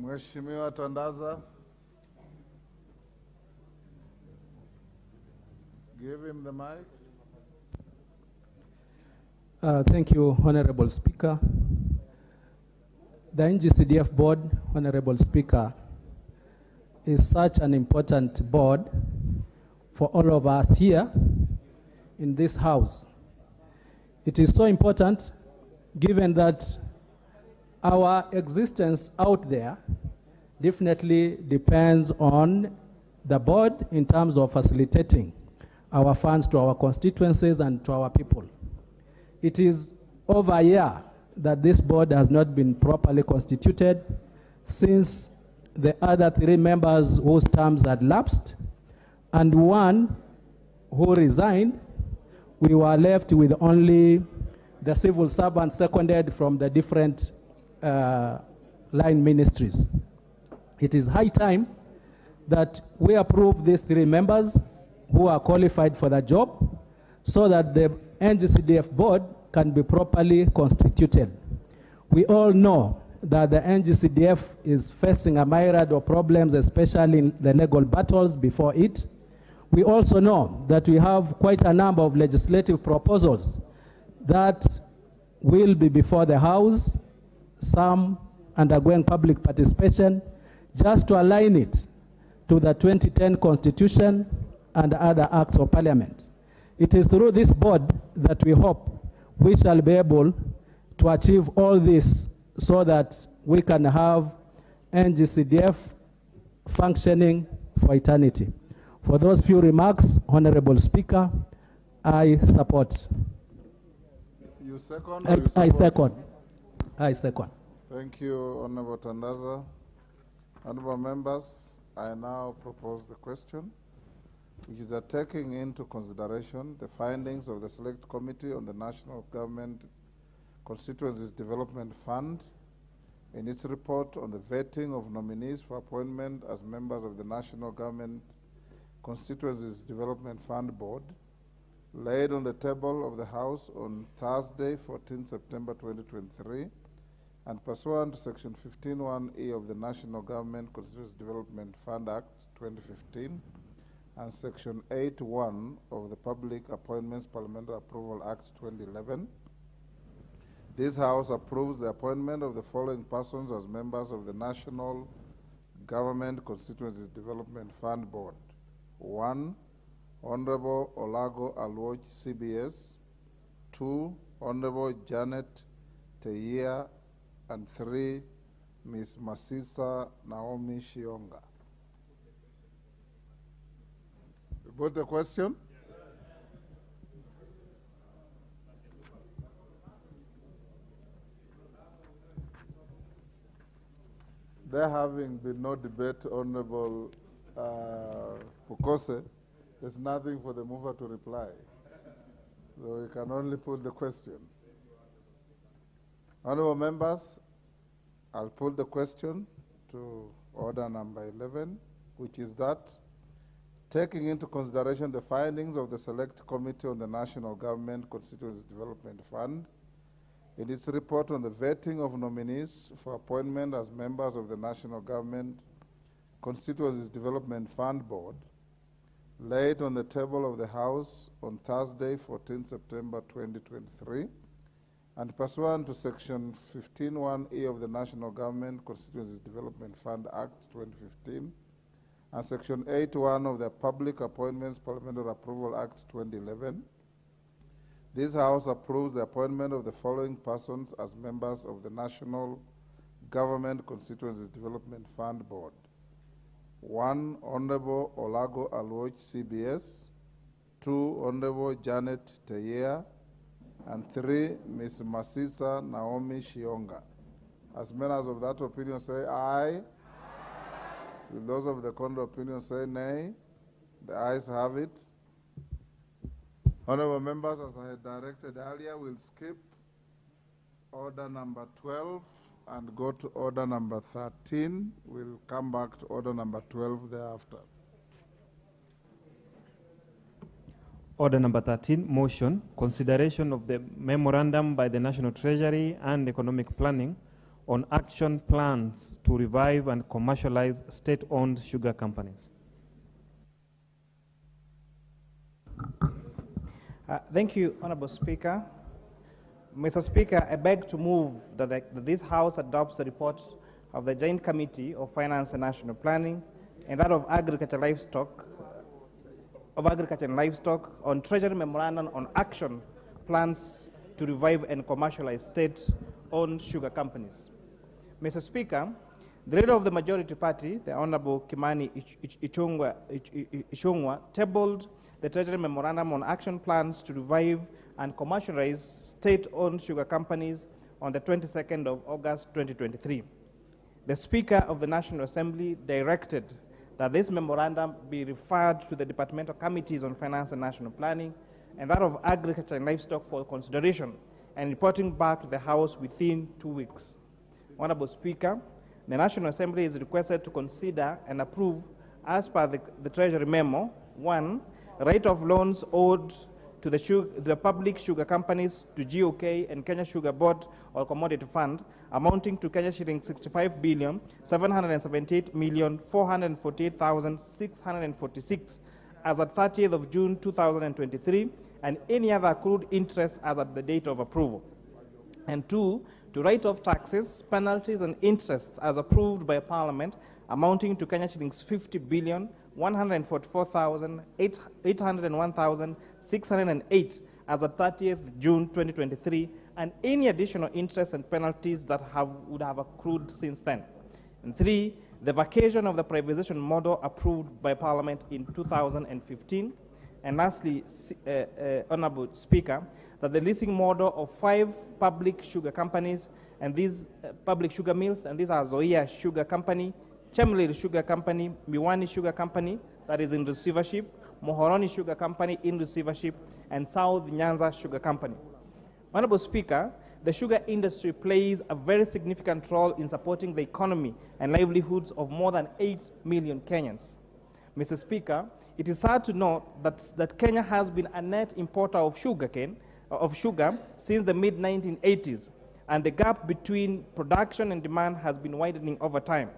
S22: Mheshimiwa Tandaza. Give him the mic.
S11: Thank you, Honorable Speaker. The NG-CDF board, Honorable Speaker, is such an important board for all of us here in this house. It is so important given that our existence out there definitely depends on the board in terms of facilitating our funds to our constituencies and to our people. It is over a year that this board has not been properly constituted since the other 3 members whose terms had lapsed and one who resigned. We were left with only the civil servants seconded from the different line ministries. It is high time that we approve these 3 members who are qualified for the job so that the NG-CDF board can be properly constituted. We all know that the NG-CDF is facing a myriad of problems, especially in the legal battles before it. We also know that we have quite a number of legislative proposals that will be before the House, some undergoing public participation, just to align it to the 2010 Constitution and other acts of Parliament. It is through this board that we hope we shall be able to achieve all this so that we can have NG-CDF functioning for eternity. For those few remarks, Honorable Speaker, I support.
S22: You second?
S11: I second. I second.
S22: Thank you, Honorable Tandaza. Honorable members, I now propose the question, which is that taking into consideration the findings of the Select Committee on the National Government Constituencies Development Fund in its report on the vetting of nominees for appointment as members of the National Government Constituencies Development Fund Board, laid on the table of the House on Thursday, 14 September 2023, and pursuant to Section 15(1)(e) of the National Government Constituencies Development Fund Act 2015 and Section 8(1) of the Public Appointments Parliamentary Approval Act 2011, this House approves the appointment of the following persons as members of the National Government Constituencies Development Fund Board. 1. Honorable Olago Alwoch, CBS. 2. Honorable Janet Teia. And 3. Ms. Masisa Naomi Shionga. You put the question? There having been no debate, Honorable Pukose, there's nothing for the mover to reply. So we can only put the question. Honorable members, I'll put the question to order number 11, which is that, taking into consideration the findings of the Select Committee on the National Government Constituencies Development Fund, in its report on the vetting of nominees for appointment as members of the National Government Constituencies Development Fund Board, laid on the table of the House on Thursday, 14 September 2023, and pursuant to Section 15(1)A of the National Government Constituencies Development Fund Act 2015 and Section 8(1) of the Public Appointments Parliamentary Approval Act 2011, this House approves the appointment of the following persons as members of the National Government Constituencies Development Fund Board. 1. Honorable Olago Alwoch, CBS. 2. Honorable Janet Teyea. And 3. Ms. Masisa Naomi Shionga. As members of that opinion say aye. Will those of the contrary opinion say nay? The ayes have it. Honorable members, as I had directed earlier, we'll skip order number 12 and go to order number 13. We'll come back to order number 12 thereafter.
S16: Order number 13, motion, consideration of the memorandum by the National Treasury and Economic Planning on action plans to revive and commercialize state-owned sugar companies.
S2: Thank you, Honorable Speaker. Mr. Speaker, I beg to move that this House adopts the report of the Joint Committee of Finance and National Planning and that of Agriculture and Livestock on Treasury Memorandum on action plans to revive and commercialize state-owned sugar companies. Mr. Speaker, the leader of the majority party, the Honorable Kimani Ichung'wah, tabled the Treasury Memorandum on action plans to revive and commercialize state-owned sugar companies on the 22nd of August 2023. The Speaker of the National Assembly directed that this memorandum be referred to the departmental committees on finance and national planning and that of agriculture and livestock for consideration and reporting back to the House within 2 weeks. Honorable Speaker, the National Assembly is requested to consider and approve, as per the Treasury memo, 1. Rate of loans owed to the public sugar companies to GOK and Kenya Sugar Board or Commodity Fund amounting to Kenya shilling 65,778,448,646 as at 30th of June 2023 and any other accrued interest as at the date of approval. And 2. To write off taxes, penalties and interests as approved by Parliament amounting to Kenya shillings 50,144,801,608 as of 30th June 2023, and any additional interest and penalties that would have accrued since then. And 3, the vacation of the privatization model approved by Parliament in 2015. And lastly, Honorable Speaker, that the leasing model of 5 public sugar companies and these public sugar mills, and these are Zoia Sugar Company, Chemlil Sugar Company, Miwani Sugar Company, that is in receivership, Mohoroni Sugar Company in receivership, and South Nyanza Sugar Company. Honorable Speaker, the sugar industry plays a very significant role in supporting the economy and livelihoods of more than 8 million Kenyans. Mr. Speaker, it is sad to note that Kenya has been a net importer of sugar since the mid-1980s, and the gap between production and demand has been widening over time.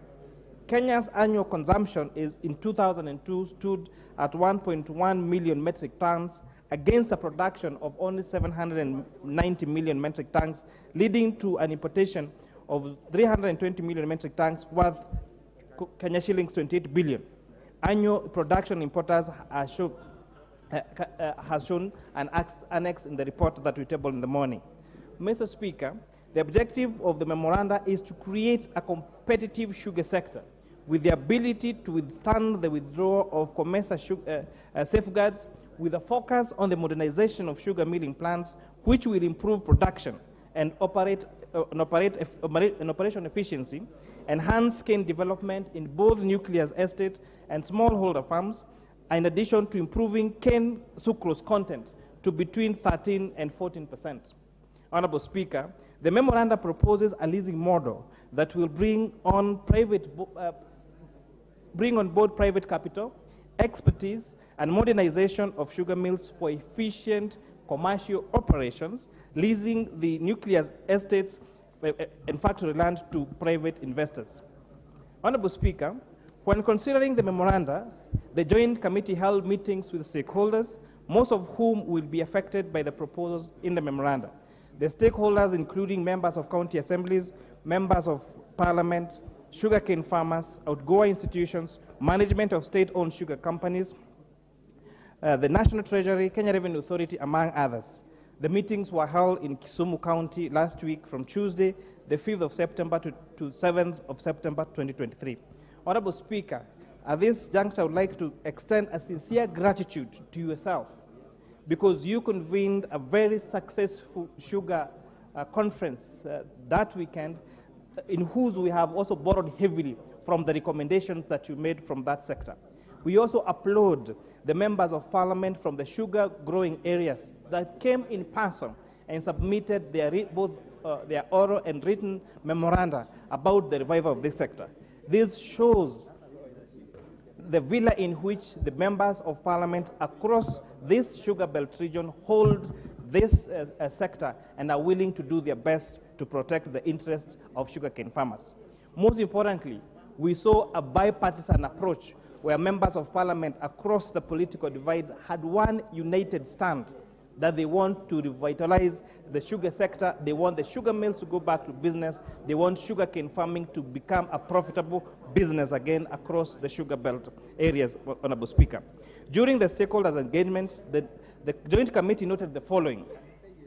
S2: Kenya's annual consumption in 2002 stood at 1.1 million metric tons against a production of only 790 million metric tons, leading to an importation of 320 million metric tons worth Kenya shillings 28 billion. Annual production importers has shown an annex in the report that we tabled in the morning. Mr. Speaker, the objective of the memoranda is to create a competitive sugar sector with the ability to withstand the withdrawal of commercial safeguards, with a focus on the modernization of sugar milling plants, which will improve production and operation efficiency, enhance cane development in both nucleus estate and smallholder farms, in addition to improving cane sucrose content to between 13 and 14%. Honorable Speaker, the memoranda proposes a leasing model that will bring on board private capital, expertise, and modernization of sugar mills for efficient commercial operations, leasing the nucleus estates and factory land to private investors. Honorable Speaker, when considering the memoranda, the Joint Committee held meetings with stakeholders, most of whom will be affected by the proposals in the memoranda. The stakeholders, including members of county assemblies, members of parliament, sugarcane farmers, outgoing institutions, management of state-owned sugar companies, the National Treasury, Kenya Revenue Authority, among others. The meetings were held in Kisumu County last week from Tuesday, the 5th of September to 7th of September 2023. Honorable Speaker, at this juncture, I would like to extend a sincere gratitude to yourself because you convened a very successful sugar conference that weekend, in whose we have also borrowed heavily from the recommendations that you made from that sector. We also applaud the members of parliament from the sugar growing areas that came in person and submitted both their oral and written memoranda about the revival of this sector. This shows the villa in which the members of parliament across this sugar belt region hold this sector and are willing to do their best to protect the interests of sugarcane farmers. Most importantly, we saw a bipartisan approach where members of parliament across the political divide had one united stand that they want to revitalize the sugar sector, they want the sugar mills to go back to business, they want sugarcane farming to become a profitable business again across the sugar belt areas, Honorable Speaker. During the stakeholders' engagement, the Joint Committee noted the following,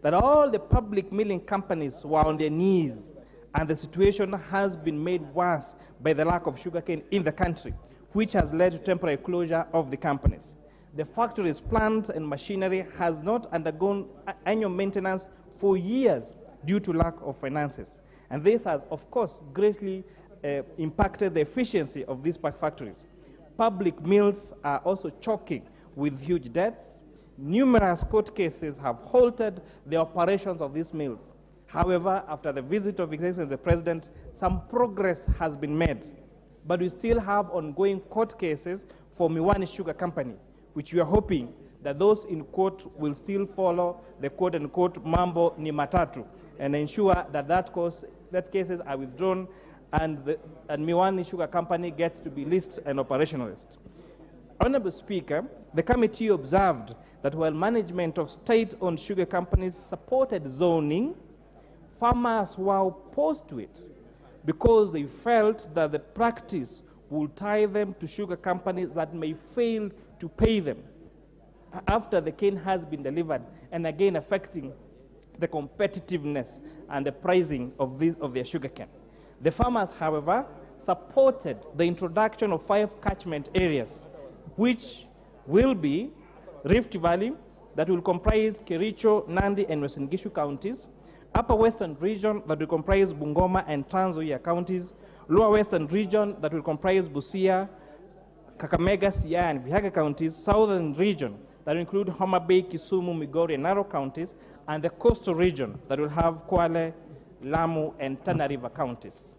S2: that all the public milling companies were on their knees and the situation has been made worse by the lack of sugarcane in the country, which has led to temporary closure of the companies. The factories, plants, and machinery has not undergone annual maintenance for years due to lack of finances. And this has, of course, greatly impacted the efficiency of these factories. Public mills are also choking with huge debts. Numerous court cases have halted the operations of these mills. However, after the visit of His Excellency the President, some progress has been made. But we still have ongoing court cases for Miwani Sugar Company, which we are hoping that those in court will still follow the quote-unquote mambo ni matatu and ensure that cases are withdrawn and Miwani Sugar Company gets to be listed and operationalized. Honorable Speaker, the committee observed that while management of state-owned sugar companies supported zoning, farmers were opposed to it because they felt that the practice would tie them to sugar companies that may fail to pay them after the cane has been delivered, and again affecting the competitiveness and the pricing of their sugar cane. The farmers, however, supported the introduction of 5 catchment areas, which will be Rift Valley, that will comprise Kericho, Nandi, and Uasin Gishu counties, Upper Western Region, that will comprise Bungoma and Trans Nzoia counties, Lower Western Region, that will comprise Busia, Kakamega, Siaya, and Vihiga counties, Southern Region, that will include Homa Bay, Kisumu, Migori, and Narok counties, and the Coastal Region, that will have Kwale, Lamu, and Tana River counties.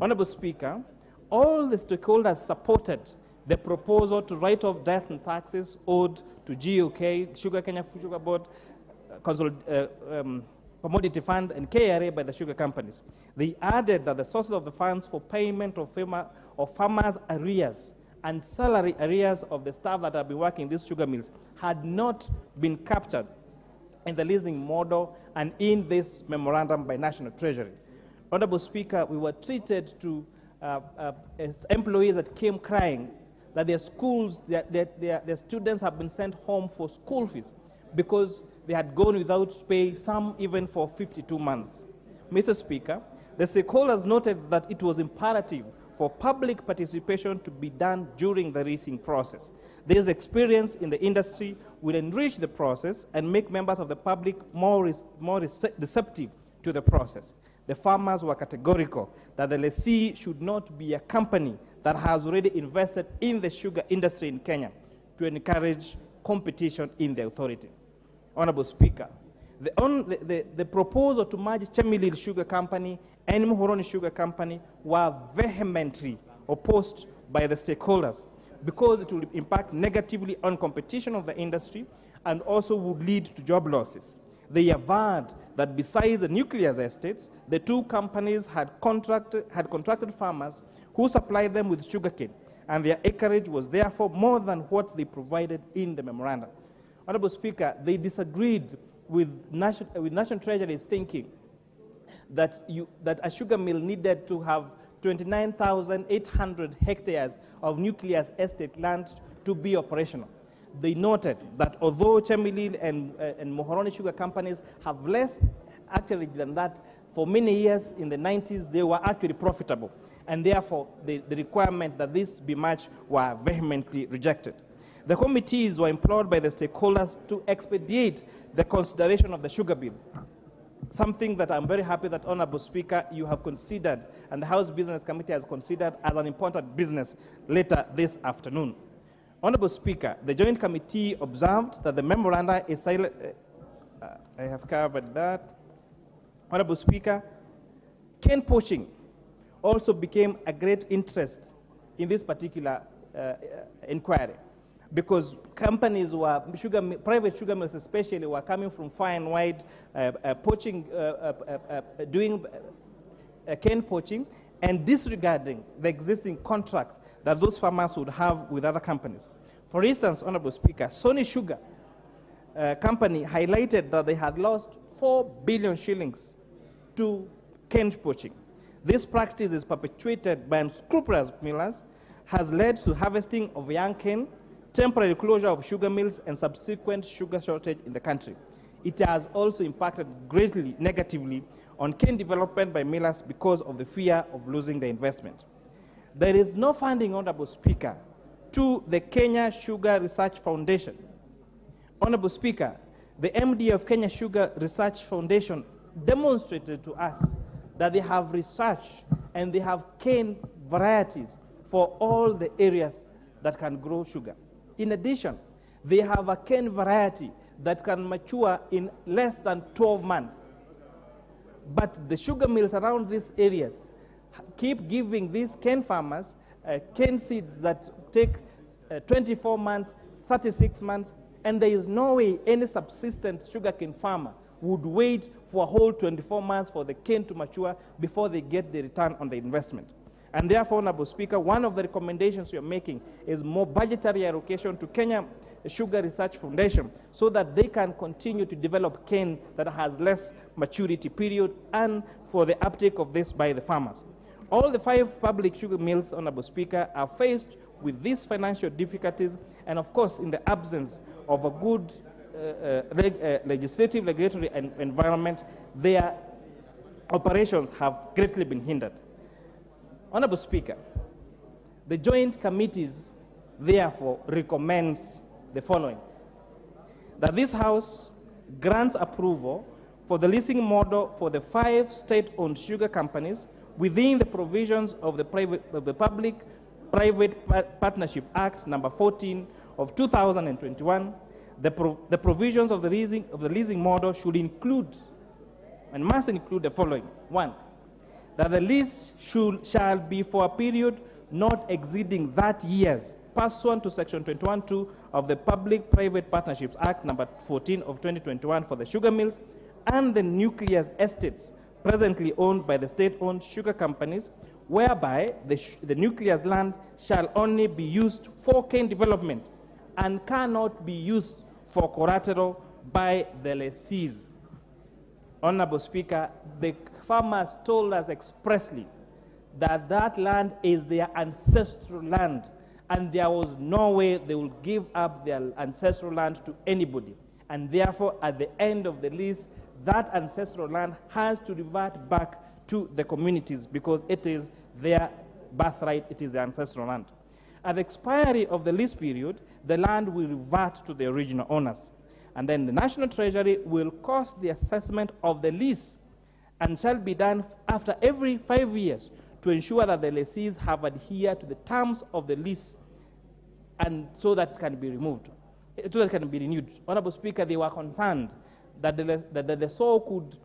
S2: Honorable Speaker, all the stakeholders supported the proposal to write off debts and taxes owed to GUK, Sugar Kenya Sugar Board, Commodity Fund, and KRA by the sugar companies. They added that the sources of the funds for payment of farmers' arrears and salary arrears of the staff that have been working in these sugar mills had not been captured in the leasing model and in this memorandum by National Treasury. Honorable Speaker, we were treated to as employees that came crying that their schools, their students have been sent home for school fees because they had gone without pay, some even for 52 months. Mr. Speaker, the stakeholders noted that it was imperative for public participation to be done during the leasing process. This experience in the industry will enrich the process and make members of the public more receptive to the process. The farmers were categorical that the lessee should not be a company that has already invested in the sugar industry in Kenya to encourage competition in the authority. Honorable Speaker, the proposal to merge Chemilil Sugar Company and Muhoroni Sugar Company were vehemently opposed by the stakeholders because it would impact negatively on competition of the industry and also would lead to job losses. They averred that besides the nuclear estates, the two companies had contracted farmers who supplied them with sugarcane, and their acreage was therefore more than what they provided in the memorandum. Honorable Speaker, they disagreed with National Treasury is thinking that a sugar mill needed to have 29,800 hectares of nucleus estate land to be operational. They noted that although Chemelil and Mohoroni sugar companies have less actually than that, for many years in the 90s, they were actually profitable. And therefore, the requirement that this be matched were vehemently rejected. The committees were implored by the stakeholders to expedite the consideration of the sugar bill, something that I'm very happy that, Honorable Speaker, you have considered and the House Business Committee has considered as an important business later this afternoon. Honorable Speaker, the Joint Committee observed that the memoranda is silent. I have covered that. Honorable Speaker, cane poaching also became a great interest in this particular inquiry, because companies were, private sugar mills especially, were coming from far and wide, poaching, doing cane poaching, and disregarding the existing contracts that those farmers would have with other companies. For instance, Honorable Speaker, Sony Sugar company highlighted that they had lost 4 billion shillings to cane poaching. This practice is perpetuated by unscrupulous millers, has led to harvesting of young cane, temporary closure of sugar mills, and subsequent sugar shortage in the country. It has also impacted greatly negatively on cane development by millers because of the fear of losing the investment. There is no funding, Honorable Speaker, to the Kenya Sugar Research Foundation. Honorable Speaker, the MD of Kenya Sugar Research Foundation demonstrated to us that they have research and they have cane varieties for all the areas that can grow sugar. In addition, they have a cane variety that can mature in less than 12 months. But the sugar mills around these areas keep giving these cane farmers cane seeds that take 24 months, 36 months, and there is no way any subsistent sugarcane farmer would wait for a whole 24 months for the cane to mature before they get the return on the investment. And therefore, Honorable Speaker, one of the recommendations you're making is more budgetary allocation to Kenya Sugar Research Foundation so that they can continue to develop cane that has less maturity period and for the uptake of this by the farmers. All the 5 public sugar mills, Honorable Speaker, are faced with these financial difficulties, and of course, in the absence of a good legislative, regulatory environment, their operations have greatly been hindered. Honorable Speaker, the joint committees therefore recommends the following: that this House grants approval for the leasing model for the 5 state-owned sugar companies within the provisions of the Public-Private Partnership Act number 14 of 2021. The provisions of the leasing model should include and must include the following. 1, that the lease shall be for a period not exceeding 30 years, pursuant to Section 21(2) of the Public-Private Partnerships Act number 14 of 2021 for the sugar mills and the nucleus estates presently owned by the state-owned sugar companies, whereby the nucleus land shall only be used for cane development and cannot be used for collateral by the lessees. Honorable Speaker, the farmers told us expressly that that land is their ancestral land, and there was no way they would give up their ancestral land to anybody. And therefore, at the end of the lease, that ancestral land has to revert back to the communities because it is their birthright, it is their ancestral land. At the expiry of the lease period, the land will revert to the original owners. And then the National Treasury will cost the assessment of the lease and shall be done after every 5 years to ensure that the lessees have adhered to the terms of the lease and so that it can be removed, so that it can be renewed. Honorable Speaker, they were concerned that the lessor could,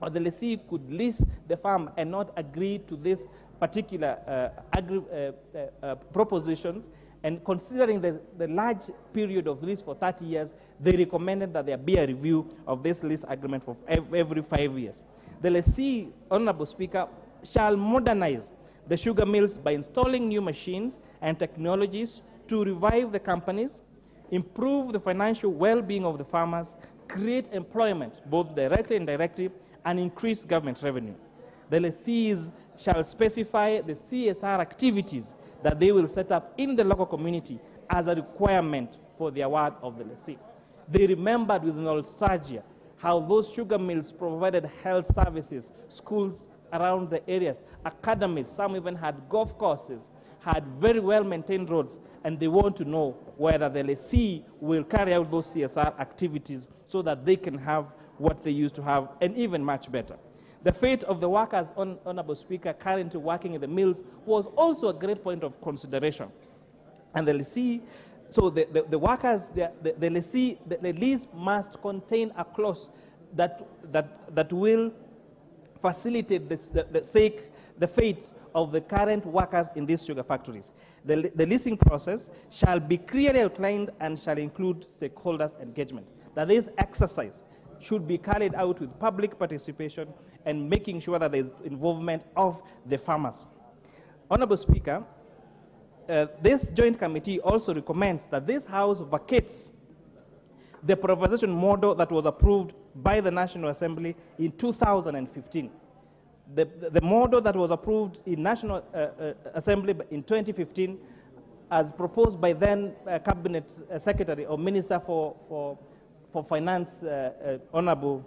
S2: or the lessee could lease the farm and not agree to this particular propositions, and considering the large period of lease for 30 years, they recommended that there be a review of this lease agreement for every 5 years. The lessee, Honorable Speaker, shall modernize the sugar mills by installing new machines and technologies to revive the companies, improve the financial well-being of the farmers, create employment, both directly and indirectly, and increase government revenue. The lessees shall specify the CSR activities that they will set up in the local community as a requirement for the award of the lessee. They remembered with nostalgia how those sugar mills provided health services, schools around the areas, academies, some even had golf courses, had very well-maintained roads, and they want to know whether the lessee will carry out those CSR activities so that they can have what they used to have, and even much better. The fate of the workers, Honorable Speaker, currently working in the mills was also a great point of consideration. And the lessee, so the workers, the lessee, the lease must contain a clause that will facilitate the fate of the current workers in these sugar factories. The leasing process shall be clearly outlined and shall include stakeholders' engagement. That this exercise should be carried out with public participation and making sure that there is involvement of the farmers. Honorable Speaker, this joint committee also recommends that this House vacates the privatization model that was approved by the National Assembly in 2015. The model that was approved in National Assembly in 2015 as proposed by then Cabinet Secretary or Minister for Finance, Honorable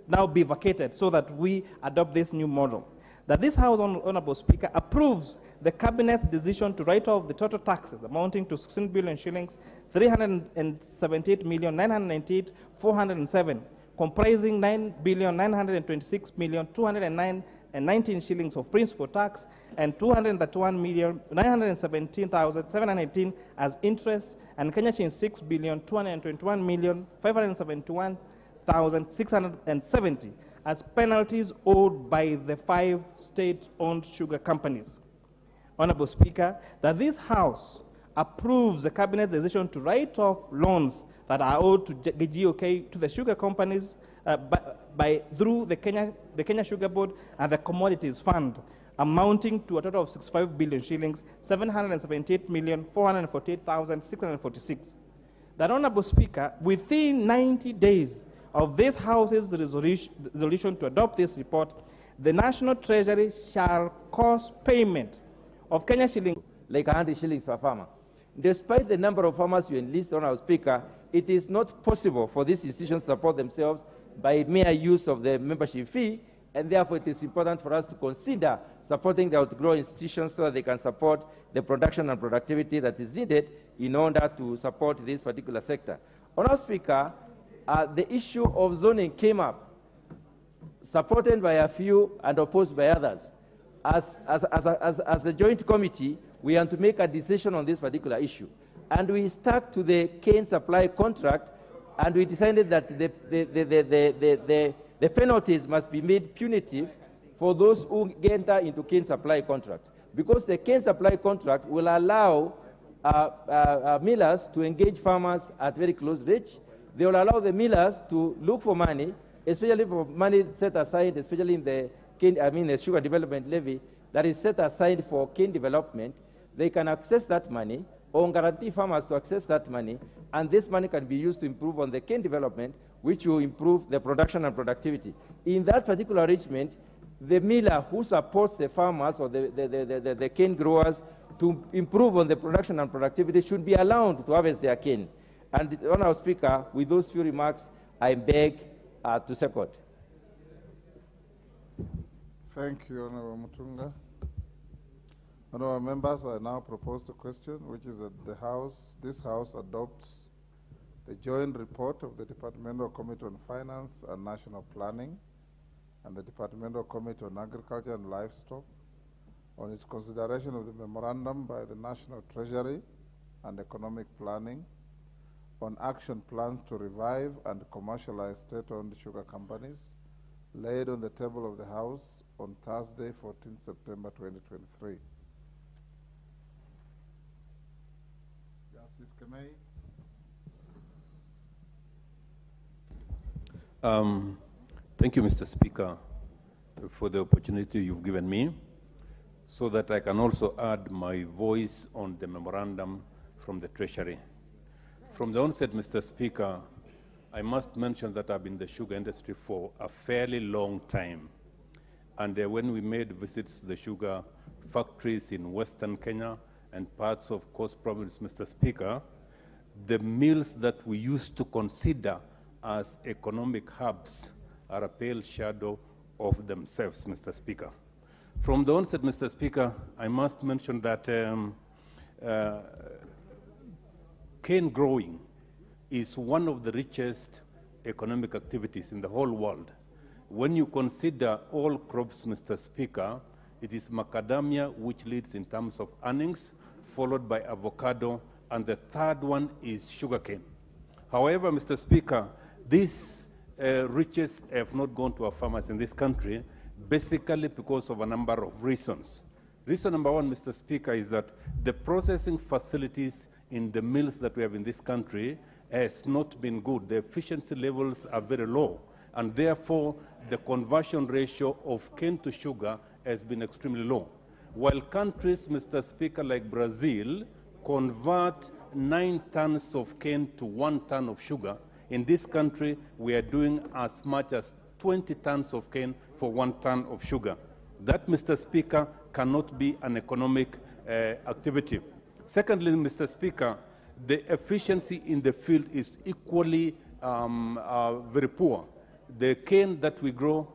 S2: now be vacated so that we adopt this new model. That this House, Honorable Speaker, approves the Cabinet's decision to write off the total taxes amounting to 16 billion shillings, 378,998,407, comprising 9,926,209,019 shillings of principal tax and 231,917,718 as interest, and Kenya shillings 6,221,571,670 as penalties owed by the 5 state-owned sugar companies. Honorable Speaker, that this House approves the Cabinet's decision to write off loans that are owed to GOK to the sugar companies through the Kenya Sugar Board and the Commodities Fund, amounting to a total of 65 billion shillings, 778,448,646. That, Honorable Speaker, within 90 days of this House's resolution to adopt this report, the National Treasury shall cause payment of Kenya shilling,
S6: like 100 shillings per farmer. Despite the number of farmers you enlist, Honorable Speaker, it is not possible for these institutions to support themselves by mere use of the membership fee, and therefore it is important for us to consider supporting the outgrown institutions so that they can support the production and productivity that is needed in order to support this particular sector. Honorable Speaker, the issue of zoning came up, supported by a few and opposed by others. As the joint committee, we want to make a decision on this particular issue. And we stuck to the cane supply contract, and we decided that the penalties must be made punitive for those who enter into cane supply contract. Because the cane supply contract will allow millers to engage farmers at very close reach. They will allow the millers to look for money, especially for money set aside, especially in the the sugar development levy that is set aside for cane development. They can access that money or guarantee farmers to access that money, and this money can be used to improve on the cane development, which will improve the production and productivity. In that particular arrangement, the miller who supports the farmers or the cane growers to improve on the production and productivity should be allowed to harvest their cane. And, Honourable Speaker, with those few remarks, I beg to second.
S22: Thank you, Honourable Mutunga. Honourable members, I now propose the question, which is that this House adopts the joint report of the Departmental Committee on Finance and National Planning and the Departmental Committee on Agriculture and Livestock on its consideration of the memorandum by the National Treasury and Economic Planning on action plans to revive and commercialize state-owned sugar companies, laid on the table of the House on Thursday, 14 September 2023. Justice Kemei.
S15: Thank you, Mr. Speaker, for the opportunity you've given me so that I can also add my voice on the memorandum from the Treasury. From the onset, Mr. Speaker, I must mention that I've been in the sugar industry for a fairly long time. And when we made visits to the sugar factories in Western Kenya and parts of Coast Province, Mr. Speaker, the mills that we used to consider as economic hubs are a pale shadow of themselves, Mr. Speaker. From the onset, Mr. Speaker, I must mention that cane growing is one of the richest economic activities in the whole world. When you consider all crops, Mr. Speaker, it is macadamia which leads in terms of earnings, followed by avocado, and the third one is sugarcane. However, Mr. Speaker, these riches have not gone to our farmers in this country, basically because of a number of reasons. Reason number one, Mr. Speaker, is that the processing facilities in the mills that we have in this country has not been good. The efficiency levels are very low, and therefore the conversion ratio of cane to sugar has been extremely low. While countries, Mr. Speaker, like Brazil, convert 9 tons of cane to 1 ton of sugar, in this country we are doing as much as 20 tons of cane for 1 ton of sugar. That, Mr. Speaker, cannot be an economic activity. Secondly, Mr. Speaker, the efficiency in the field is equally very poor. The cane that we grow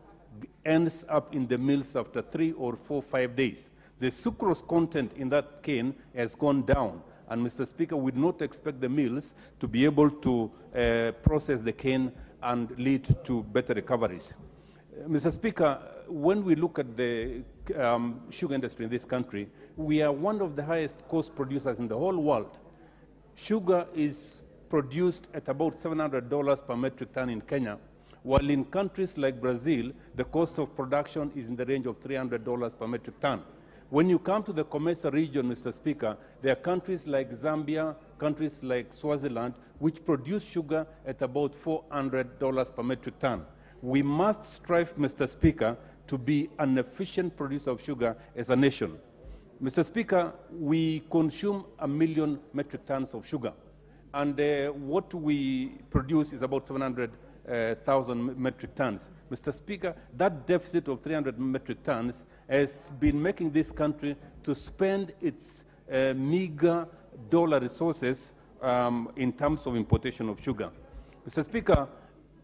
S15: ends up in the mills after 3 or 4, 5 days. The sucrose content in that cane has gone down. And, Mr. Speaker, we do not expect the mills to be able to process the cane and lead to better recoveries. Mr. Speaker, when we look at the sugar industry in this country, we are one of the highest cost producers in the whole world. Sugar is produced at about $700 per metric ton in Kenya, while in countries like Brazil, the cost of production is in the range of $300 per metric ton. When you come to the Comesa region, Mr. Speaker, there are countries like Zambia, countries like Swaziland, which produce sugar at about $400 per metric ton. We must strive, Mr. Speaker, to be an efficient producer of sugar as a nation. Mr. Speaker, we consume 1 million metric tons of sugar, and what we produce is about 700,000 metric tons. Mr. Speaker, that deficit of 300 metric tons has been making this country to spend its meager dollar resources in terms of importation of sugar. Mr. Speaker,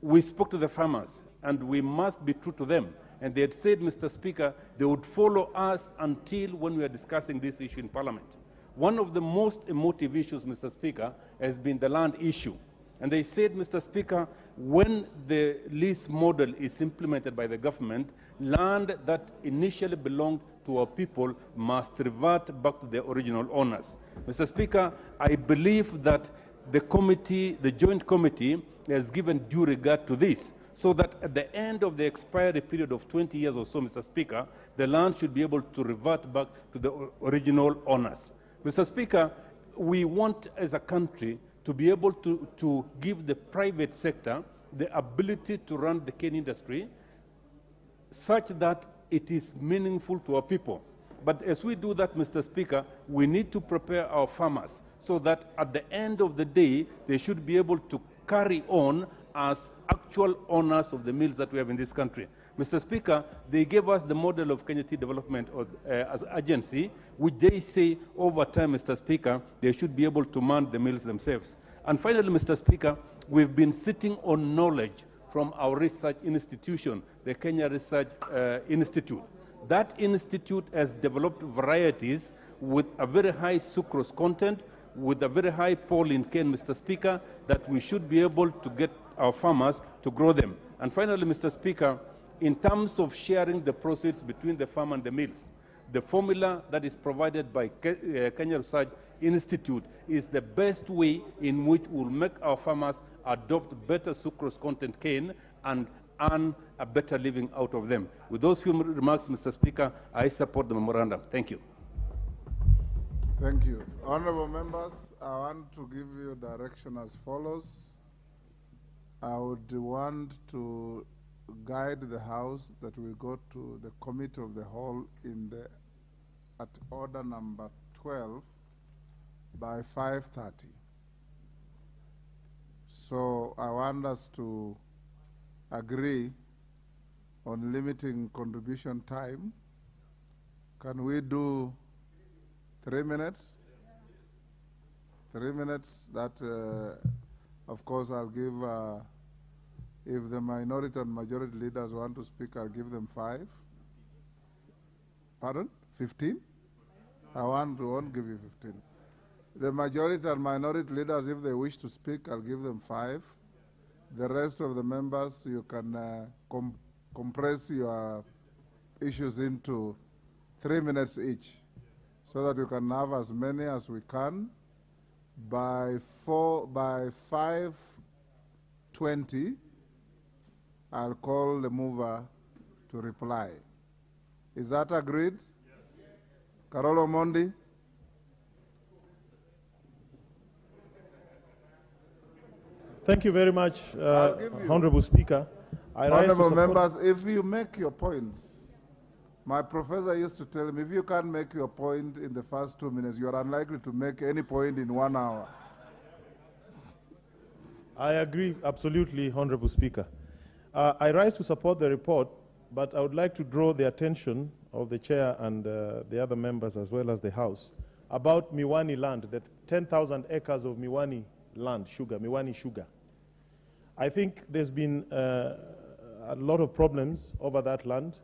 S15: we spoke to the farmers, and we must be true to them. And they had said, Mr. Speaker, they would follow us until when we are discussing this issue in Parliament. One of the most emotive issues, Mr. Speaker, has been the land issue. And they said, Mr. Speaker, when the lease model is implemented by the government, land that initially belonged to our people must revert back to their original owners. Mr. Speaker, I believe that the committee, the joint committee, has given due regard to this, so that at the end of the expiry period of 20 years or so, Mr. Speaker, the land should be able to revert back to the original owners. Mr. Speaker, we want as a country to be able to give the private sector the ability to run the cane industry such that it is meaningful to our people. But as we do that, Mr. Speaker, we need to prepare our farmers so that at the end of the day, they should be able to carry on as actual owners of the mills that we have in this country. Mr. Speaker, they gave us the model of Kenya Tea Development as agency, which they say over time, Mr. Speaker, they should be able to man the mills themselves. And finally, Mr. Speaker, we've been sitting on knowledge from our research institution, the Kenya Research Institute. That institute has developed varieties with a very high sucrose content, with a very high pollen cane, Mr. Speaker, that we should be able to get our farmers to grow them. And finally, Mr. Speaker, in terms of sharing the proceeds between the farm and the mills, the formula that is provided by Kenya Research Institute is the best way in which we'll make our farmers adopt better sucrose content cane and earn a better living out of them. With those few remarks, Mr. Speaker, I support the memorandum. Thank you.
S22: Thank you. Honorable members, I want to give you direction as follows. I would want to guide the House that we go to the Committee of the Whole at order number 12 by 5:30. So I want us to agree on limiting contribution time. Can we do 3 minutes? 3 minutes, that of course I'll give, if the minority and majority leaders want to speak, I'll give them 5. Pardon? 15? I won't give you 15. The majority and minority leaders, if they wish to speak, I'll give them 5. The rest of the members, you can compress your issues into 3 minutes each, so that we can have as many as we can. By 5:20, I'll call the mover to reply. Is that agreed? Yes. Carolo Mondi?
S8: Thank you very much, Honorable Speaker.
S22: Honorable members, if you make your points, my professor used to tell me, if you can't make your point in the first 2 minutes, you are unlikely to make any point in 1 hour.
S8: I agree absolutely, Honorable Speaker. I rise to support the report, but I would like to draw the attention of the Chair and the other members, as well as the House, about Miwani land, the 10,000 acres of Miwani land, Miwani sugar. I think there's been a lot of problems over that land.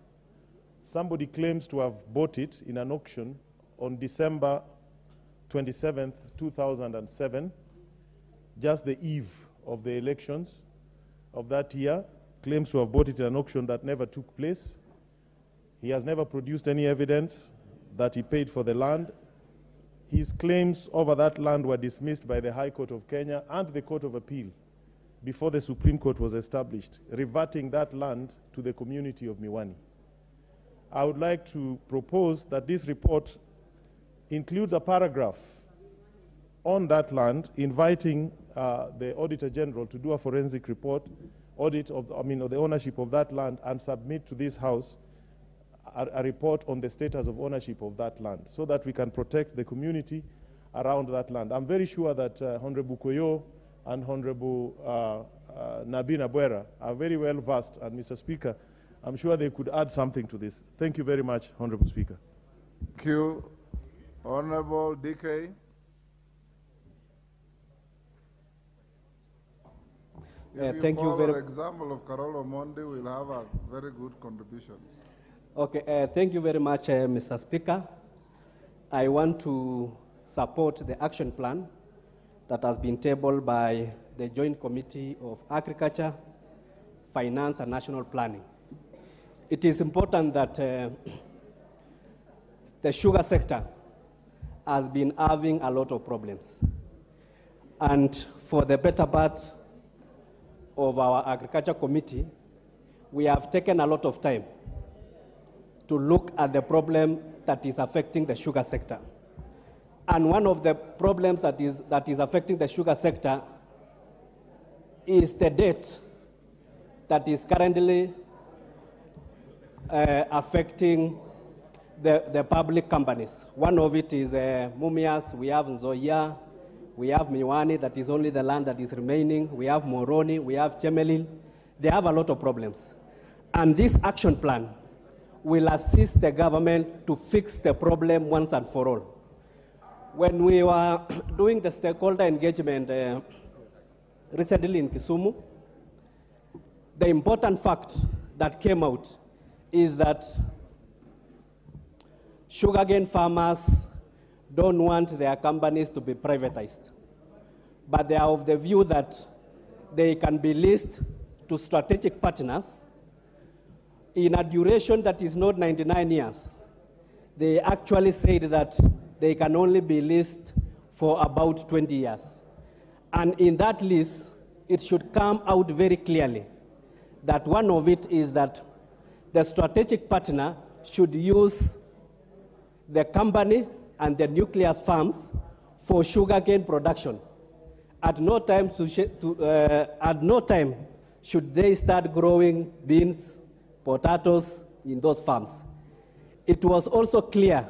S8: Somebody claims to have bought it in an auction on December 27th, 2007, just the eve of the elections of that year, claims to have bought it in an auction that never took place. He has never produced any evidence that he paid for the land. His claims over that land were dismissed by the High Court of Kenya and the Court of Appeal before the Supreme Court was established, reverting that land to the community of Miwani. I would like to propose that this report includes a paragraph on that land inviting the Auditor General to do a forensic report, audit of the ownership of that land, and submit to this House a report on the status of ownership of that land, so that we can protect the community around that land. I'm very sure that Honorable Koyo and Honorable Nabina Bwera are very well versed, and Mr. Speaker, I'm sure they could add something to this. Thank you very much, Honorable Speaker.
S22: Thank you. Honorable DK.
S14: Thank you very much.
S22: Example of Carolo Mondi will have a very good contribution.
S14: Okay, thank you very much, Mr. Speaker. I want to support the action plan that has been tabled by the Joint Committee of Agriculture, Finance and National Planning. It is important that the sugar sector has been having a lot of problems. And for the better part of our Agriculture Committee, we have taken a lot of time to look at the problem that is affecting the sugar sector. And one of the problems that is affecting the sugar sector is the debt that is currently affecting the public companies. One of it is Mumias, we have Nzoia, we have Miwani, that is only the land that is remaining, we have Moroni, we have Chemelil. They have a lot of problems. And this action plan will assist the government to fix the problem once and for all. When we were doing the stakeholder engagement recently in Kisumu, the important fact that came out is that sugarcane farmers don't want their companies to be privatized, but they are of the view that they can be leased to strategic partners in a duration that is not 99 years. They actually said that they can only be leased for about 20 years. And in that lease, it should come out very clearly that one of it is that the strategic partner should use the company and the nucleus farms for sugarcane production. At no time should they start growing beans, potatoes in those farms. It was also clear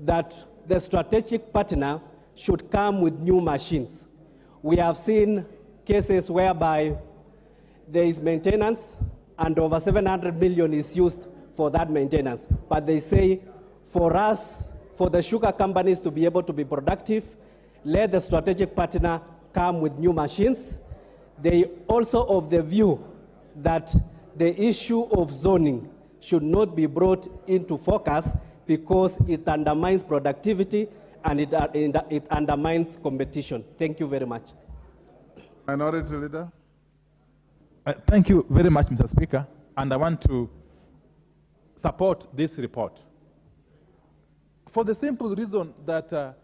S14: that the strategic partner should come with new machines. We have seen cases whereby there is maintenance and over 700 million is used for that maintenance. But they say for us, for the sugar companies to be able to be productive, let the strategic partner come with new machines. They also of the view that the issue of zoning should not be brought into focus because it undermines productivity and it undermines competition. Thank you very much.
S22: Minority Leader.
S17: Thank you very much, Mr. Speaker, and I want to support this report for the simple reason that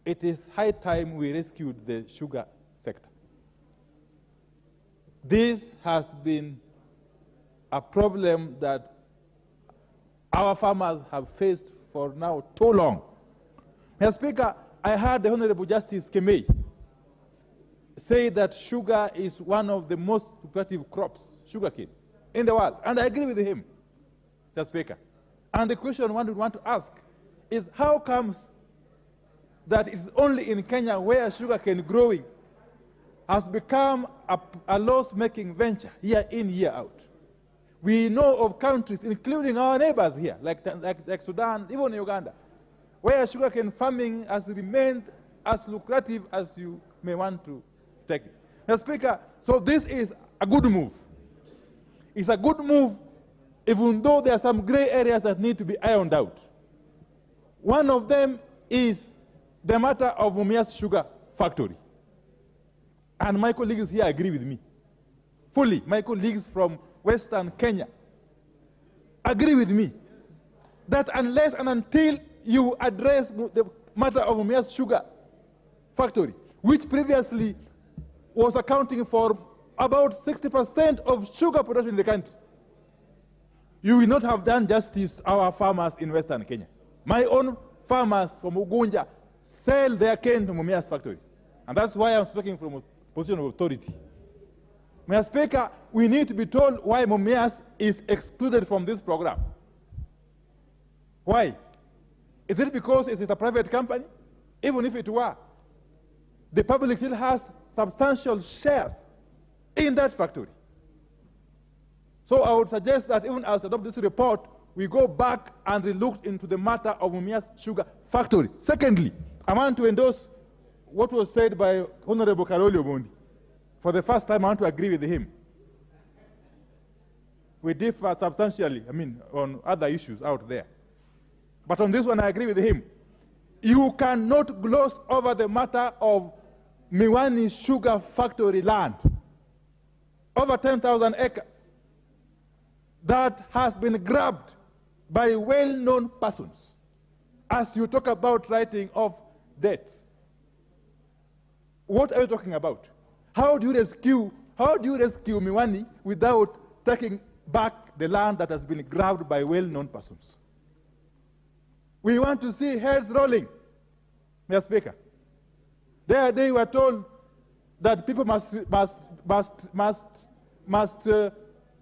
S17: it is high time we rescued the sugar sector. This has been a problem that our farmers have faced for now too long. Mr. Speaker, I heard the Honorable Justice Kemei say that sugar is one of the most lucrative crops, sugarcane, in the world. And I agree with him, Mr. Speaker. And the question one would want to ask is how comes that it's only in Kenya where sugarcane growing has become a loss-making venture year in, year out. We know of countries, including our neighbors here, like Sudan, even Uganda, where sugarcane farming has remained as lucrative as you may want to take it. Mr. Speaker, so this is a good move. It's a good move, even though there are some gray areas that need to be ironed out. One of them is the matter of Mumias Sugar Factory. And my colleagues here agree with me fully. My colleagues from Western Kenya agree with me that unless and until you address the matter of Mumias Sugar Factory, which previously was accounting for about 60% of sugar production in the country, you will not have done justice to our farmers in Western Kenya. My own farmers from Ugunja sell their cane to Mumias Factory. And that's why I'm speaking from a position of authority. Mr. Speaker, we need to be told why Mumias is excluded from this program. Why? Is it because it is a private company? Even if it were, the public still has substantial shares in that factory. So I would suggest that even as we adopt this report, we go back and look into the matter of Mumias Sugar Factory. Secondly, I want to endorse what was said by Honorable Karoli Omondi. For the first time, I want to agree with him. We differ substantially, on other issues out there. But on this one, I agree with him. You cannot gloss over the matter of Miwani Sugar Factory land, over 10,000 acres, that has been grabbed by well-known persons as you talk about writing off debts. What are you talking about? How do you rescue Miwani without taking back the land that has been grabbed by well-known persons? We want to see heads rolling, Mr. Speaker. They were told that people must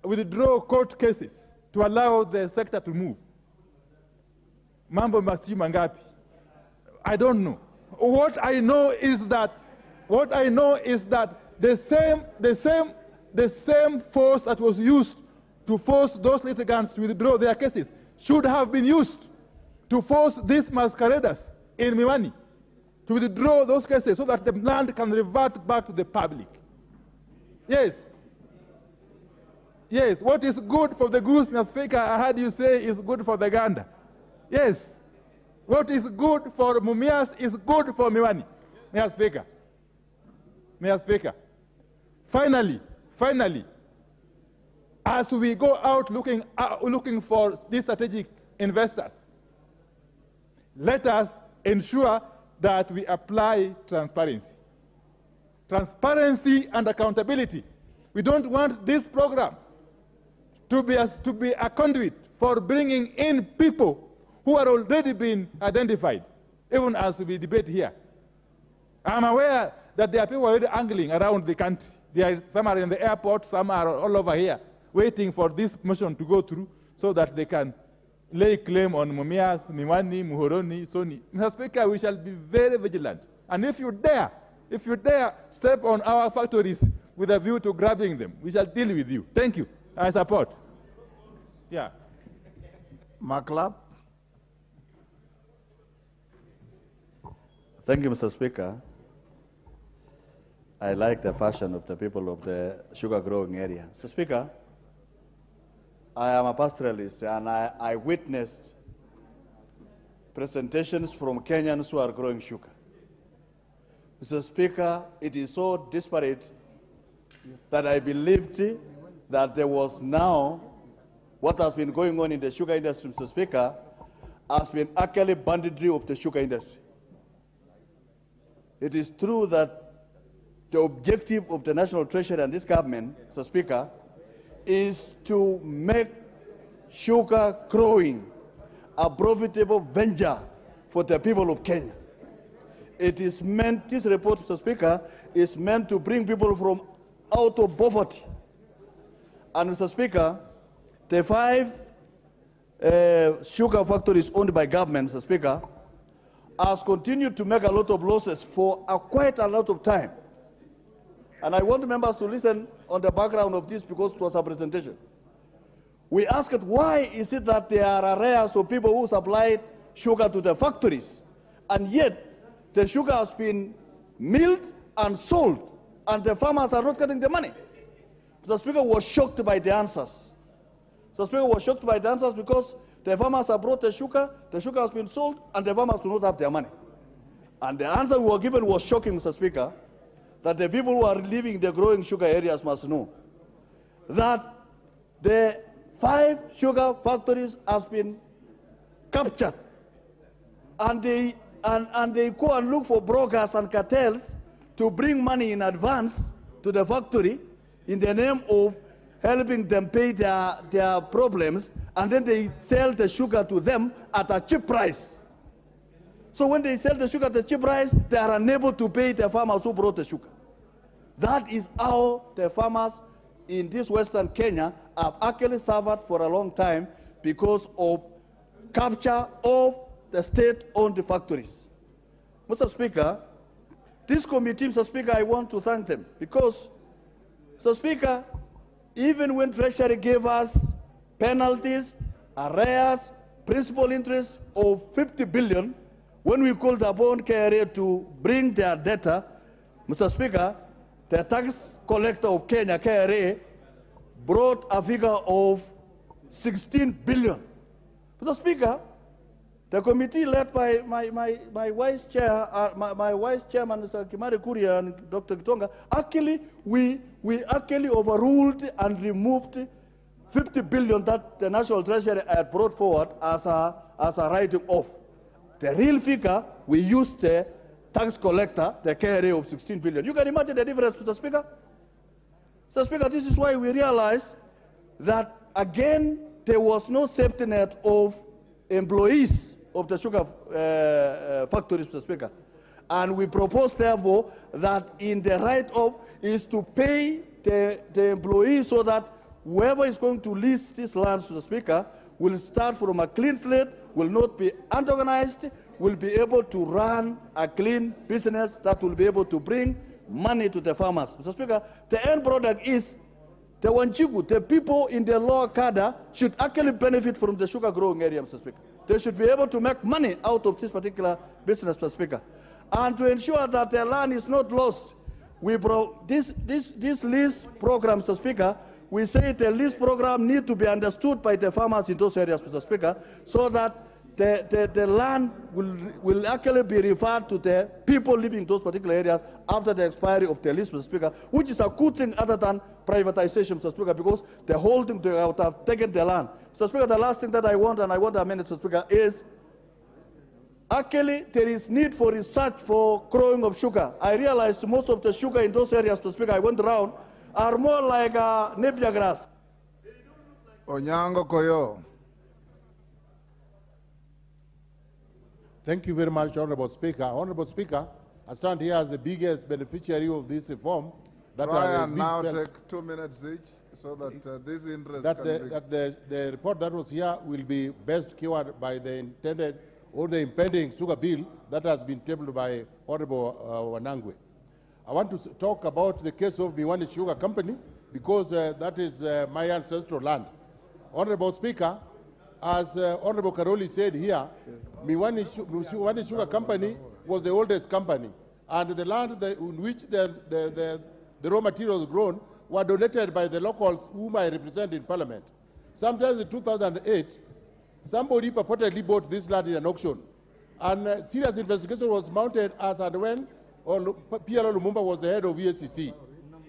S17: withdraw court cases to allow the sector to move. Mambo masiu mangapi? I don't know. What I know is that the same force that was used to force those litigants to withdraw their cases should have been used to force these masqueraders in Miwani to withdraw those cases so that the land can revert back to the public. Yes. Yes, what is good for the goose, Mr. Speaker, I heard you say is good for the gander. Yes. What is good for Mumias is good for Miwani, Mr. Speaker. Mr. Speaker. Finally, as we go out looking for these strategic investors, let us ensure that we apply transparency. Transparency and accountability. We don't want this program to be a conduit for bringing in people who are already being identified, even as we debate here. I'm aware that there are people already angling around the country. Some are in the airport, some are all over here, waiting for this motion to go through so that they can lay claim on Mumias, Miwani, Muhoroni, Soni. Mr. Speaker, we shall be very vigilant. And if you dare If you dare step on our factories with a view to grabbing them, we shall deal with you. Thank you. I support. Yeah.
S22: Maklap.
S4: Thank you, Mr. Speaker. I like the fashion of the people of the sugar growing area. Mr. Speaker, I am a pastoralist and I witnessed presentations from Kenyans who are growing sugar. Mr. Speaker, it is so disparate that I believed that there was now what has been going on in the sugar industry, Mr. Speaker, has been actually banditry of the sugar industry. It is true that the objective of the National Treasury and this government, Mr. Speaker, is to make sugar growing a profitable venture for the people of Kenya. It is meant, this report, Mr. Speaker, is meant to bring people from out of poverty. And Mr. Speaker, the 5 sugar factories owned by government, Mr. Speaker, has continued to make a lot of losses for quite a lot of time. And I want members to listen on the background of this because it was a presentation. We asked why is it that there are arrears of people who supplied sugar to the factories, and yet the sugar has been milled and sold, and the farmers are not getting the money. The Speaker was shocked by the answers. The Speaker was shocked by the answers because the farmers have brought the sugar has been sold, and the farmers do not have their money. And the answer we were given was shocking, Mr. Speaker, that the people who are living in the growing sugar areas must know that the 5 sugar factories has been captured, and they go and look for brokers and cartels to bring money in advance to the factory in the name of helping them pay their problems, and then they sell the sugar to them at a cheap price. So when they sell the sugar at a cheap price, they are unable to pay the farmers who brought the sugar. That is how the farmers in this Western Kenya have actually suffered for a long time because of capture of the state-owned factories. Mr. Speaker, this committee, Mr. Speaker, I want to thank them because, Mr. Speaker, even when Treasury gave us penalties, arrears, principal interest of 50 billion, when we called upon KRA to bring their data, Mr. Speaker, the tax collector of Kenya, KRA, brought a figure of 16 billion. Mr. Speaker, the committee led by my vice chair, my vice chairman, Mr. Kimari Kuria and Dr. Kitonga, actually, we actually overruled and removed 50 billion that the National Treasury had brought forward as a writing off. The real figure, we used the tax collector, the KRA of 16 billion. You can imagine the difference, Mr. Speaker? Mr. Speaker, this is why we realized that, again, there was no safety net of employees of the sugar factories, Mr. Speaker. And we propose, therefore, that in the write-off is to pay the employees so that whoever is going to lease these lands, Mr. Speaker, will start from a clean slate, will not be unorganized, will be able to run a clean business that will be able to bring money to the farmers. Mr. Speaker, the end product is the Wanjigu, the people in the lower cadre should actually benefit from the sugar growing area, Mr. Speaker. They should be able to make money out of this particular business, Mr. Speaker. And to ensure that the land is not lost, we brought this lease program, Mr. Speaker. We say the lease program need to be understood by the farmers in those areas, Mr. Speaker, so that the land will actually be referred to the people living in those particular areas after the expiry of the lease, Mr. Speaker, which is a good thing other than privatization, Mr. Speaker, because the whole thing they have taken the land. Mr. Speaker, the last thing that I want, and I want a minute, Mr. Speaker, is actually there is need for research for growing of sugar. I realize most of the sugar in those areas, Mr. Speaker, I went around, are more like napier grass.
S22: Onyango Koyo.
S3: Thank you very much, Honorable Speaker. Honorable Speaker, I stand here as the biggest beneficiary of this reform.
S22: Try and now take 2 minutes each so that this interest
S3: the report that was here will be best cured by the intended or the impending sugar bill that has been tabled by Honorable Wanangwe.
S9: I want to talk about the case of Miwani Sugar Company because that is my ancestral land. Honorable Speaker, as Honorable Karoli said here, Miwani Sugar Company was the oldest company, and the land in which the raw materials grown were donated by the locals whom I represent in Parliament. Sometimes in 2008, somebody purportedly bought this land in an auction, and serious investigation was mounted as and when PLO Lumumba was the head of EACC.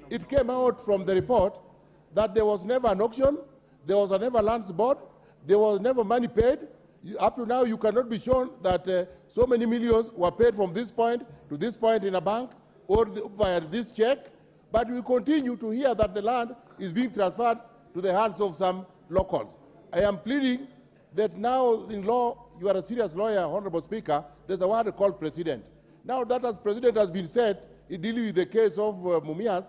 S9: It came out from the report that there was never an auction, there was never lands bought, there was never money paid. Up to now, you cannot be shown that so many millions were paid from this point to this point in a bank or via this check, but we continue to hear that the land is being transferred to the hands of some locals. I am pleading that now in law, you are a serious lawyer, Honorable Speaker, there's a word called precedent. Now that as President has been said, in dealing with the case of Mumias,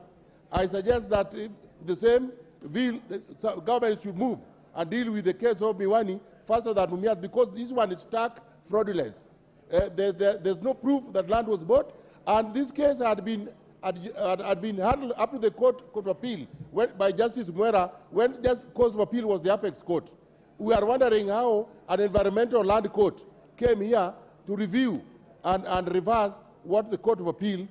S9: I suggest that if the same bill, the government should move and deal with the case of Miwani faster than Mumias, because this one is stark fraudulence. There's no proof that land was bought, and this case had been handled up to the court of appeal by Justice Mwera, when court of appeal was the apex court. We are wondering how an environmental land court came here to review and reverse what the court of appeal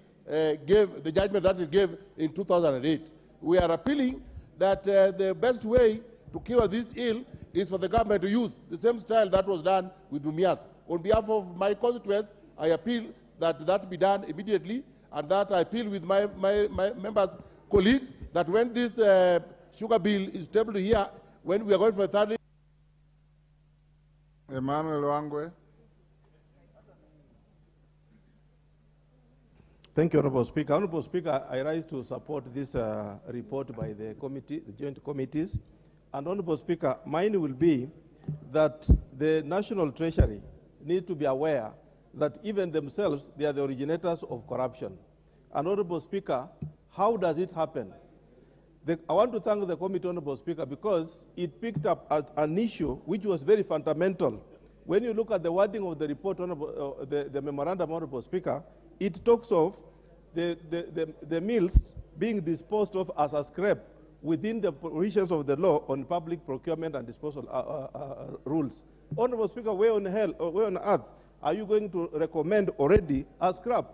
S9: gave, the judgment that it gave in 2008. We are appealing that the best way to cure this ill is for the government to use the same style that was done with Mumias. On behalf of my constituents, I appeal that that be done immediately, and that I appeal with my members, colleagues, that when this sugar bill is tabled here, when we are going for the third.
S22: Emmanuel Wangwe.
S8: Thank you, Honorable Speaker. Honorable Speaker, I rise to support this report by the committee, the joint committees. And Honorable Speaker, mine will be that the National Treasury need to be aware that even themselves, they are the originators of corruption. And Honorable Speaker, how does it happen? I want to thank the committee, Honorable Speaker, because it picked up an issue which was very fundamental. When you look at the wording of the report, the memorandum, Honorable Speaker, it talks of the mills being disposed of as a scrap within the provisions of the law on public procurement and disposal rules. Honorable Speaker, where on earth are you going to recommend already a scrap?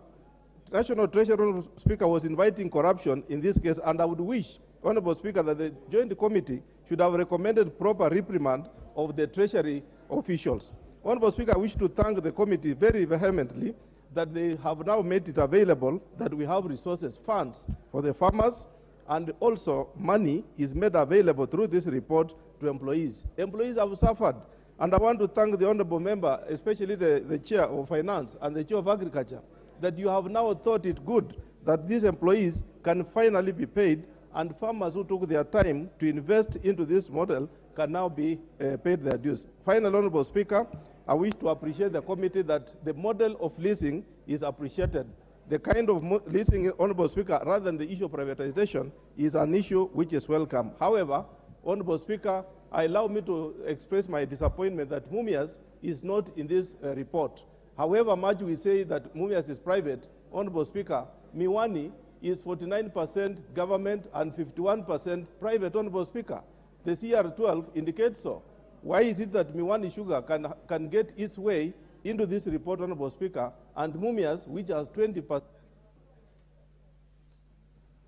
S8: National Treasury, Honorable Speaker, was inviting corruption in this case, and I would wish, Honorable Speaker, that the joint committee should have recommended proper reprimand of the Treasury officials. Honorable Speaker, I wish to thank the committee very vehemently that they have now made it available that we have resources, funds for the farmers, and also money is made available through this report to employees. Employees have suffered, and I want to thank the honorable member, especially the chair of finance and the chair of agriculture, that you have now thought it good that these employees can finally be paid, and farmers who took their time to invest into this model can now be paid their dues. Final, Honorable Speaker, I wish to appreciate the committee that the model of leasing is appreciated. The kind of leasing, Honorable Speaker, rather than the issue of privatization, is an issue which is welcome. However, Honorable Speaker, allow me to express my disappointment that Mumias is not in this report. However much we say that Mumias is private, Honorable Speaker, Miwani is 49% government and 51% private, Honorable Speaker. The CR12 indicates so. Why is it that Miwani Sugar can get its way into this report, Honorable Speaker, and Mumias, which has 20%?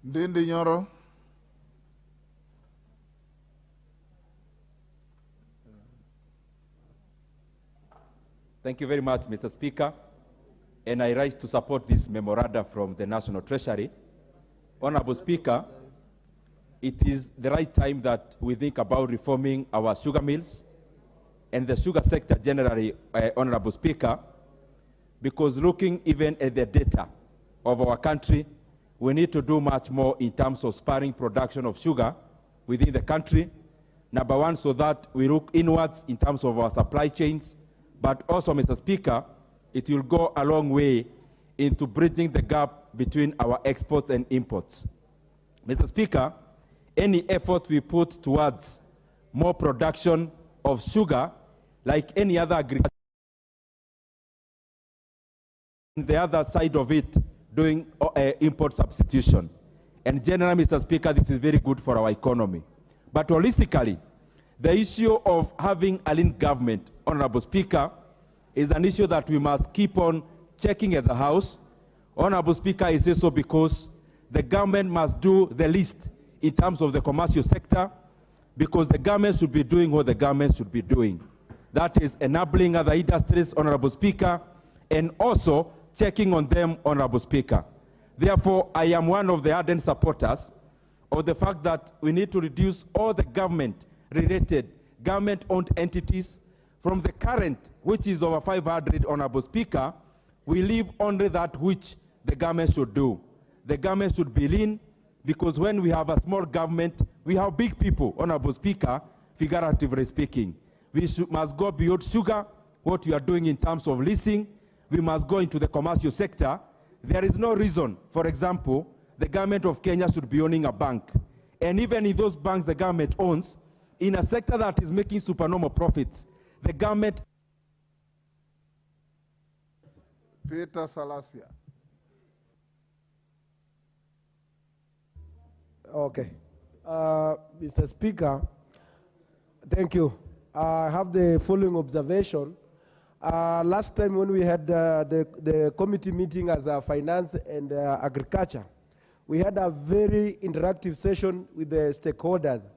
S22: Ndindi Nyoro.
S18: Thank you very much, Mr. Speaker. And I rise to support this memoranda from the National Treasury. Honorable Speaker, it is the right time that we think about reforming our sugar mills and the sugar sector generally, Honorable Speaker, because looking even at the data of our country, we need to do much more in terms of spurring production of sugar within the country. Number one, so that we look inwards in terms of our supply chains, but also, Mr. Speaker, it will go a long way into bridging the gap between our exports and imports. Mr. Speaker, any effort we put towards more production of sugar, like any other agriculture, the other side of it, doing import substitution. And generally, Mr. Speaker, this is very good for our economy. But holistically, the issue of having a lean government, Honorable Speaker, is an issue that we must keep on checking at the House. Honorable Speaker, I say so because the government must do the least in terms of the commercial sector, because the government should be doing what the government should be doing. That is enabling other industries, Honorable Speaker, and also checking on them, Honorable Speaker. Therefore, I am one of the ardent supporters of the fact that we need to reduce all the government-related, government-owned entities from the current, which is over 500, Honorable Speaker. We leave only that which the government should do. The government should be lean, because when we have a small government, we have big people, Honorable Speaker, figuratively speaking. We must go beyond sugar, what we are doing in terms of leasing. We must go into the commercial sector. There is no reason, for example, the government of Kenya should be owning a bank. And even in those banks the government owns, in a sector that is making supernormal profits, the government...
S22: Peter Salasia.
S10: Okay. Mr. Speaker, thank you. I have the following observation. Last time when we had the committee meeting as a finance and agriculture, we had a very interactive session with the stakeholders.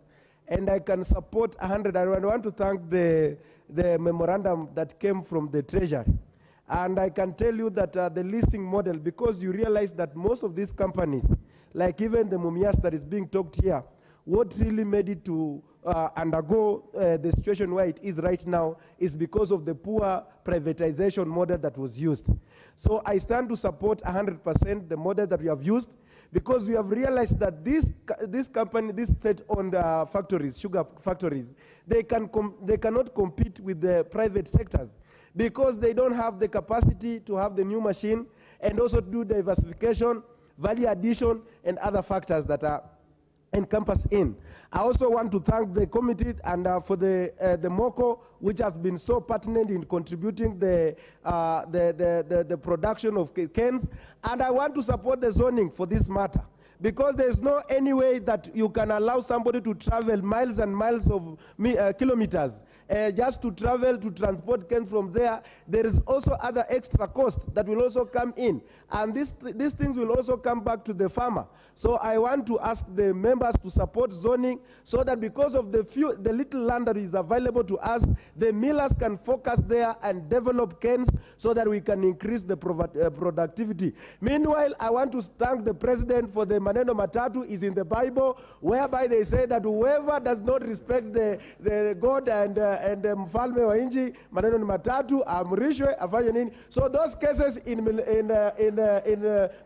S10: And I can support 100. I want to thank the memorandum that came from the Treasury. And I can tell you that the leasing model, because you realize that most of these companies, like even the Mumias that is being talked here, what really made it to undergo the situation where it is right now is because of the poor privatization model that was used. So I stand to support 100% the model that we have used, because we have realized that this company, these state-owned factories, sugar factories, they cannot compete with the private sectors, because they don't have the capacity to have the new machine and also do diversification, value addition, and other factors that are encompassed in. I also want to thank the committee and for the MOCO, which has been so pertinent in contributing the production of cans. And I want to support the zoning for this matter, because there's no any way that you can allow somebody to travel miles and miles of kilometers just to travel, to transport cans from there. There is also other extra cost that will also come in. And these things will also come back to the farmer. So I want to ask the members to support zoning, so that because of the little land that is available to us, the millers can focus there and develop cans so that we can increase the productivity. Meanwhile, I want to thank the president for the maneno matatu is in the Bible, whereby they say that whoever does not respect the God and mfalme wa nchi, maneno ni matatu, amrishwe, afanye nini. So those cases in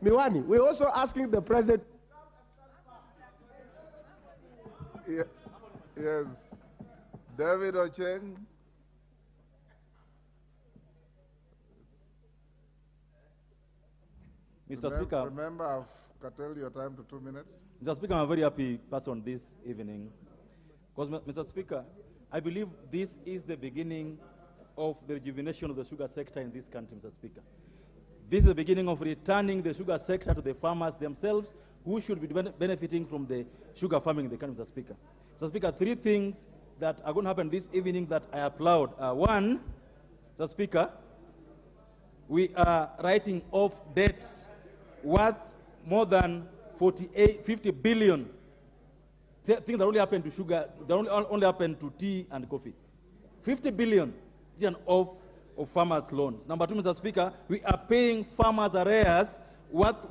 S10: Miwani, we're also asking the president.
S22: Yes, David Ocheng.
S21: Mr. Speaker.
S22: Remember, I've curtailed your time to 2 minutes.
S21: Mr. Speaker, I'm a very happy person this evening, because, Mr. Speaker, I believe this is the beginning of the rejuvenation of the sugar sector in this country, Mr. Speaker. This is the beginning of returning the sugar sector to the farmers themselves, who should be benefiting from the sugar farming in the country, Mr. Speaker. Mr. Speaker, 3 things that are going to happen this evening that I applaud. One, Mr. Speaker, we are writing off debts worth more than 50 billion. Things that only happen to sugar, that only happen to tea and coffee. 50 billion of farmers' loans. Number 2, Mr. Speaker, we are paying farmers arrears worth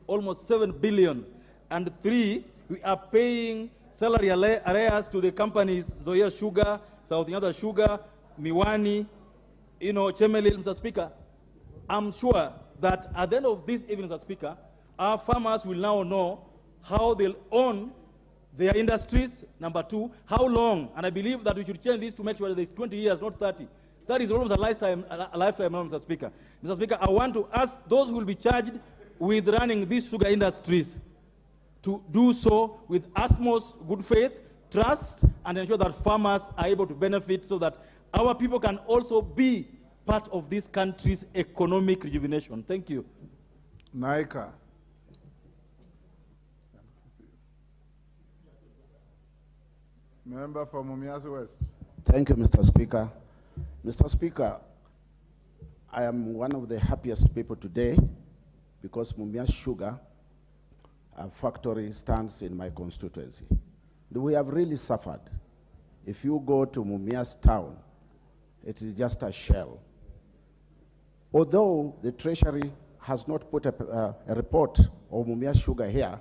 S21: almost 7 billion. And 3, we are paying salary arrears to the companies, Zoya Sugar, South Yada Sugar, Miwani, Chemelil, Mr. Speaker. I'm sure that at the end of this evening, Mr. Speaker, our farmers will now know how they'll own their industries. Number 2, how long, and I believe that we should change this to make sure that it's 20 years, not 30. That is almost a lifetime now, Mr. Speaker. Mr. Speaker, I want to ask those who will be charged with running these sugar industries to do so with utmost good faith, trust, and ensure that farmers are able to benefit, so that our people can also be part of this country's economic rejuvenation. Thank you.
S22: Naika. Member for Mumias West.
S13: Thank you, Mr. Speaker. Mr. Speaker, I am one of the happiest people today because Mumias Sugar, a factory, stands in my constituency. We have really suffered. If you go to Mumias town, it is just a shell. Although the Treasury has not put a report of Mumias Sugar here,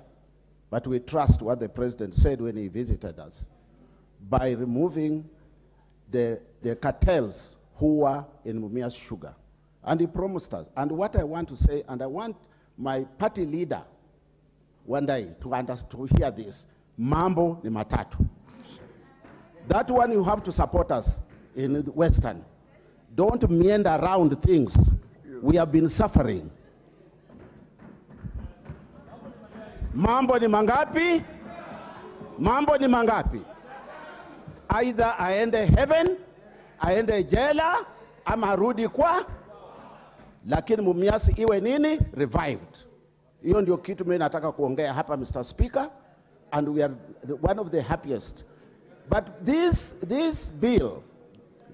S13: but we trust what the President said when he visited us, by removing the cartels who were in Mumias Sugar. And he promised us. And what I want to say, and I want my party leader one day to hear this, mambo ni matatu. That one you have to support us in the Western. Don't meander around things. Yes. We have been suffering. Mambo ni mangapi? Mambo ni mangapi? Either aende heaven, aende jela, ama rudi kwa, lakini Mumias iwe nini? Revived. Hiyo ndio kitu mimi nataka kuongea hapa, Mr. Speaker, and we are one of the happiest. But this bill,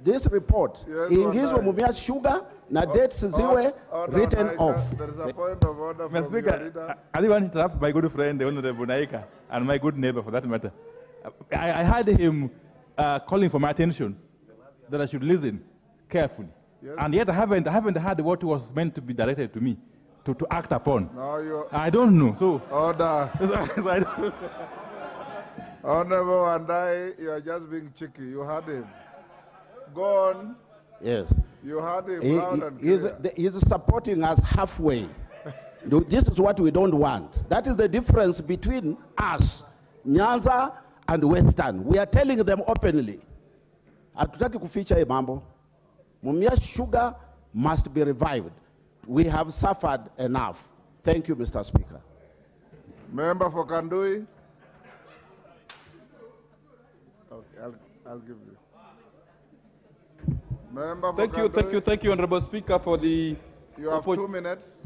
S13: this report, ingizwe Mumias Sugar na dates ziwe written off.
S22: There is a point of order from
S21: Mr. Speaker, I want to interrupt my good friend, the Honorable Naika, and my good neighbor for that matter. I heard him calling for my attention that I should listen carefully. Yes. And yet I haven't heard what was meant to be directed to me to act upon.
S22: No,
S21: I don't know. So
S22: order. Honorable Wandai, you are just being cheeky. You heard him. Go on.
S13: Yes.
S22: You heard him loud and clear.
S13: He's supporting us halfway. This is what we don't want. That is the difference between us, Nyanza, and Western. We are telling them openly. Hatutaki kuficha hii mambo. Mumias Sugar must be revived. We have suffered enough. Thank you, Mr. Speaker.
S22: Member for Kandui. Okay, I'll give you. Member for Kandui.
S19: Thank you, Honorable Speaker, for the...
S22: You have 2 minutes.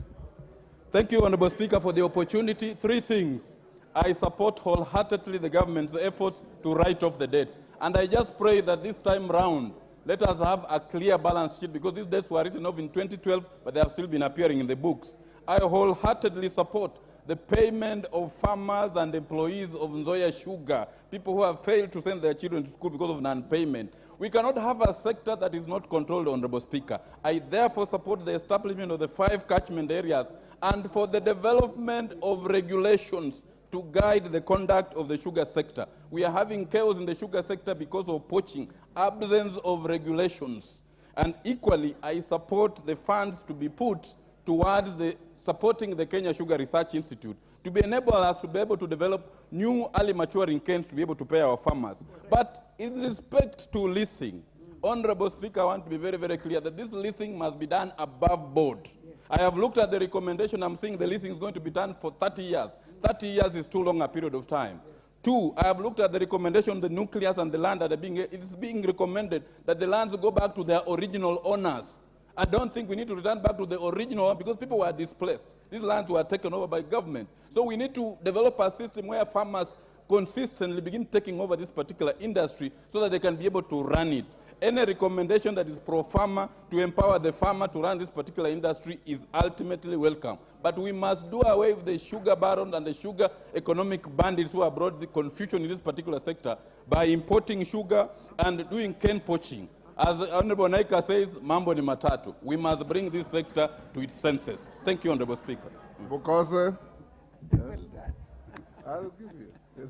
S19: Thank you, Honorable Speaker, for the opportunity. 3 things. I support wholeheartedly the government's efforts to write off the debts. And I just pray that this time round, let us have a clear balance sheet, because these debts were written off in 2012, but they have still been appearing in the books. I wholeheartedly support the payment of farmers and employees of Nzoia Sugar, people who have failed to send their children to school because of non-payment. We cannot have a sector that is not controlled, Honorable Speaker. I therefore support the establishment of the 5 catchment areas and for the development of regulations to guide the conduct of the sugar sector. We are having chaos in the sugar sector because of poaching, absence of regulations. And equally, I support the funds to be put towards supporting the Kenya Sugar Research Institute to enable us to be able to develop new early maturing canes to be able to pay our farmers. But in respect to leasing, Honorable Speaker, I want to be very, very clear that this leasing must be done above board. I have looked at the recommendation. I'm seeing the leasing is going to be done for 30 years. 30 years is too long a period of time. 2, I have looked at the recommendation, the nucleus and the land that are it is being recommended that the lands go back to their original owners. I don't think we need to return back to the original because people were displaced. These lands were taken over by government. So we need to develop a system where farmers consistently begin taking over this particular industry so that they can be able to run it. Any recommendation that is pro-farmer to empower the farmer to run this particular industry is ultimately welcome. But we must do away with the sugar barons and the sugar economic bandits who have brought the confusion in this particular sector by importing sugar and doing cane poaching. As Honorable Naika says, mambo ni matatu. We must bring this sector to its senses. Thank you, Honorable Speaker.
S22: Because I'll give you. Yes.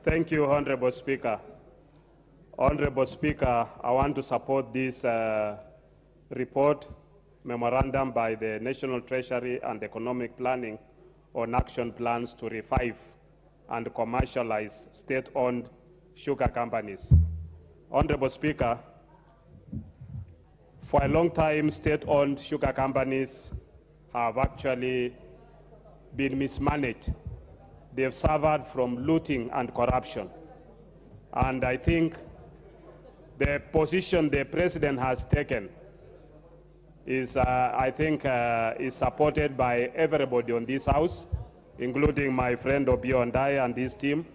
S20: Thank you, Honorable Speaker. Honorable Speaker, I want to support this report, memorandum by the National Treasury and Economic Planning on action plans to revive and commercialize state-owned sugar companies. Honorable Speaker, for a long time, state-owned sugar companies have actually been mismanaged. They've suffered from looting and corruption. And I think the position the President has taken is, I think, is supported by everybody on this house, including my friend Obio Ndai and his team.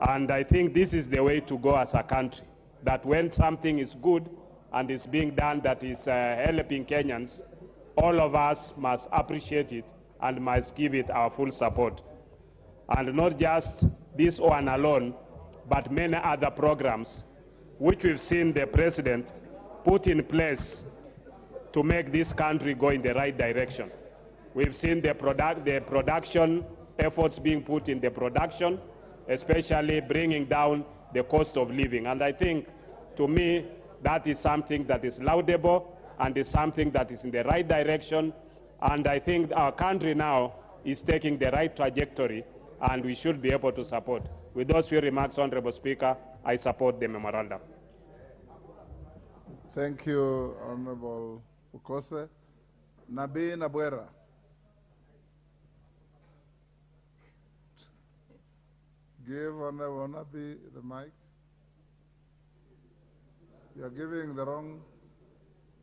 S20: And I think this is the way to go as a country, that when something is good and is being done that is helping Kenyans, all of us must appreciate it and must give it our full support. And not just this one alone, but many other programs which we've seen the president put in place to make this country go in the right direction. We've seen the production efforts being put in the production, especially bringing down the cost of living. And I think, to me, that is something that is laudable and is something that is in the right direction. And I think our country now is taking the right trajectory, and we should be able to support. With those few remarks, Honorable Speaker, I support the memorandum.
S22: Thank you, Honorable Ukose. Nabii Nabwera. Give Honorable Nabii the mic. You are giving the wrong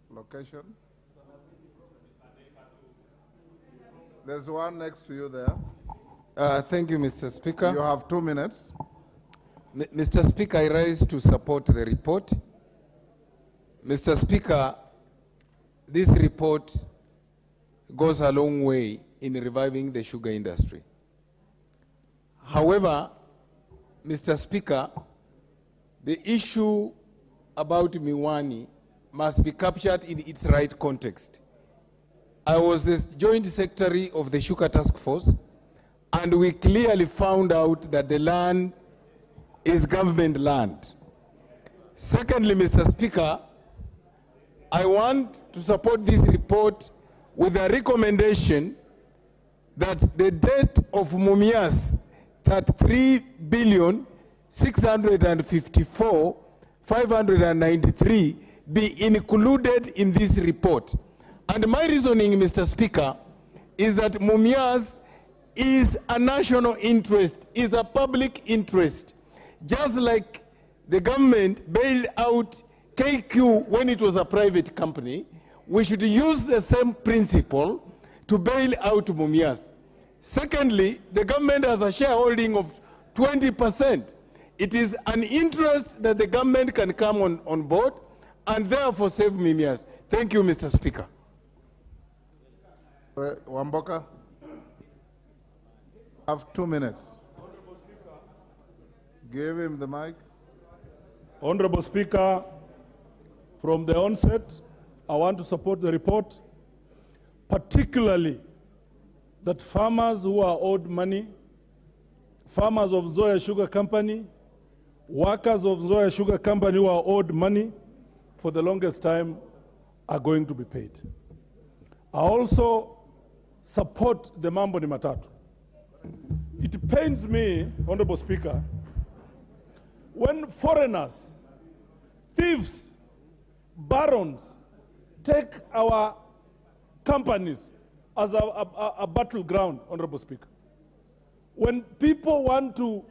S22: location. There's one next to you there.
S5: Thank you, Mr. Speaker.
S22: You have 2 minutes.
S5: Mr. Speaker, I rise to support the report. Mr. Speaker, this report goes a long way in reviving the sugar industry. However, Mr. Speaker, the issue about Miwani must be captured in its right context. I was the Joint Secretary of the Sugar Task Force, and we clearly found out that the land is government land. Secondly, Mr. Speaker, I want to support this report with a recommendation that the debt of Mumias, that 3,654,593 be included in this report. And my reasoning, Mr. Speaker, is that Mumias is a national interest, is a public interest. Just like the government bailed out KQ when it was a private company, we should use the same principle to bail out Mumias. Secondly, the government has a shareholding of 20%. It is an interest that the government can come on board and therefore save Mumias. Thank you, Mr. Speaker.
S22: Wamboka, have 2 minutes. Give him the mic.
S12: Honorable Speaker, from the onset, I want to support the report, particularly that farmers who are owed money, farmers of Zoya Sugar Company, workers of Zoya Sugar Company who are owed money for the longest time are going to be paid. I also support the Mambo ni Matatu. It pains me, Honorable Speaker, when foreigners, thieves, barons take our companies as a battleground, Honorable Speaker. When people want to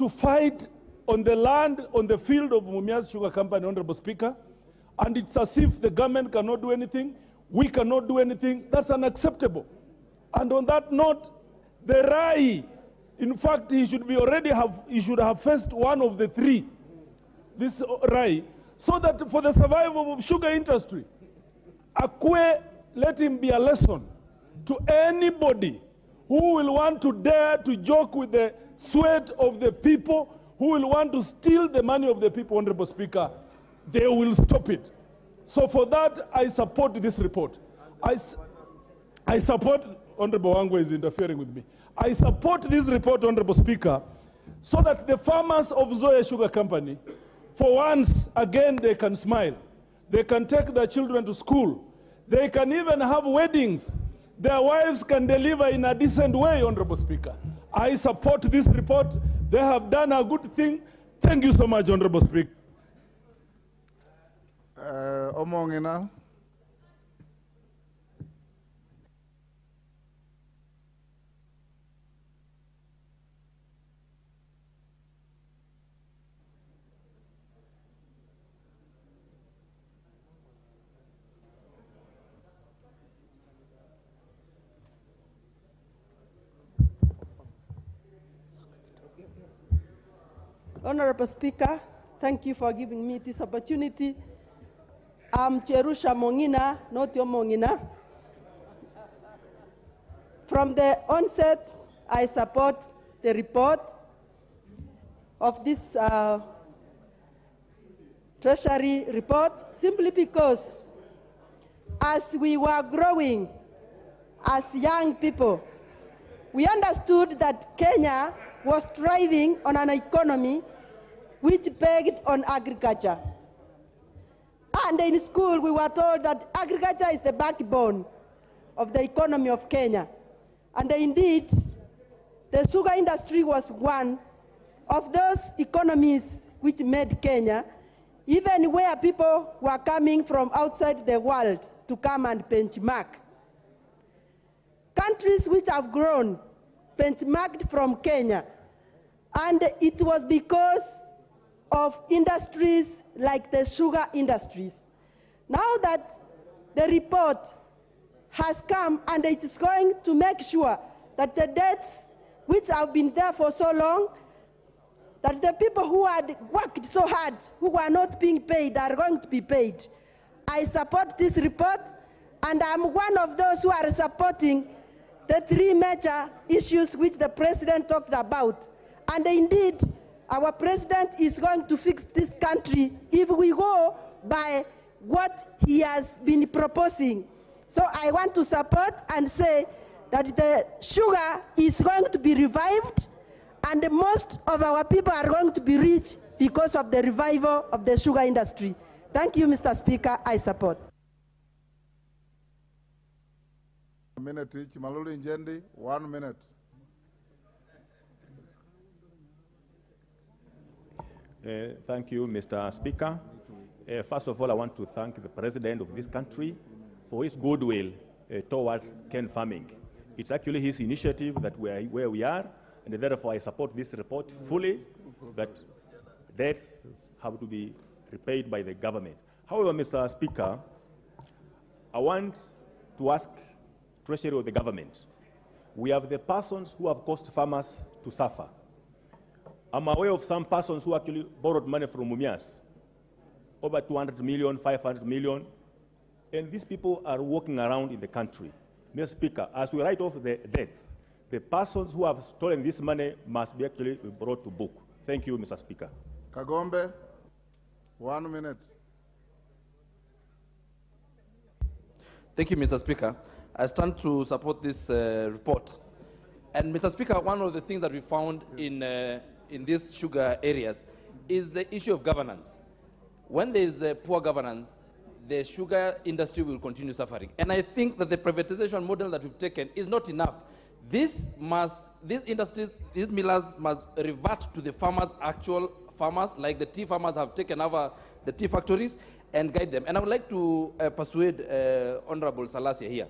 S12: fight on the land, on the field of Mumias Sugar Company, Honorable Speaker, and it's as if the government cannot do anything, we cannot do anything, that's unacceptable. And on that note, the Rai, in fact, he should have faced one of the three, this Rai, so that for the survival of sugar industry, Akwe, let him be a lesson to anybody who will want to dare to joke with the sweat of the people, who will want to steal the money of the people, Honorable Speaker. They will stop it. So for that, I support this report. I support, Honorable Wangwe is interfering with me. I support this report, Honorable Speaker, so that the farmers of Zoya Sugar Company, for once again, they can smile. They can take their children to school. They can even have weddings. Their wives can deliver in a decent way, Honorable Speaker. I support this report. They have done a good thing. Thank you so much, Honorable Speaker.
S22: Omongina.
S1: Honorable Speaker, thank you for giving me this opportunity. I'm Cherusha Mongina, not your Mongina. From the onset, I support the report of this Treasury report simply because as we were growing as young people, we understood that Kenya was thriving on an economy which pegged on agriculture. And in school, we were told that agriculture is the backbone of the economy of Kenya. And indeed, the sugar industry was one of those economies which made Kenya, even where people were coming from outside the world to come and benchmark. Countries which have grown benchmarked from Kenya, and it was because of industries like the sugar industries. Now that the report has come and it is going to make sure that the debts which have been there for so long, that the people who had worked so hard, who were not being paid, are going to be paid. I support this report, and I'm one of those who are supporting the three major issues which the president talked about. And indeed, our president is going to fix this country if we go by what he has been proposing. So I want to support and say that the sugar is going to be revived, and most of our people are going to be rich because of the revival of the sugar industry. Thank you, Mr. Speaker. I support.
S22: A minute each. Malulu Njendi, 1 minute.
S7: Thank you, Mr. Speaker. First of all, I want to thank the President of this country for his goodwill towards cane farming. It's actually his initiative that we are where we are, and therefore I support this report fully, that debts have to be repaid by the government. However, Mr. Speaker, I want to ask Treasury of the government. We have the persons who have caused farmers to suffer. I'm aware of some persons who actually borrowed money from Mumias, over 200 million, 500 million, and these people are walking around in the country. Mr. Speaker, as we write off the debts, the persons who have stolen this money must be actually brought to book. Thank you, Mr. Speaker.
S22: Kagombe, 1 minute.
S23: Thank you, Mr. Speaker. I stand to support this report. And Mr. Speaker, one of the things that we found in these sugar areas is the issue of governance. When there is poor governance, the sugar industry will continue suffering. And I think that the privatization model that we've taken is not enough. These industries, these millers must revert to the farmers, actual farmers, like the tea farmers have taken over the tea factories, and guide them. And I would like to persuade Honorable Salasia here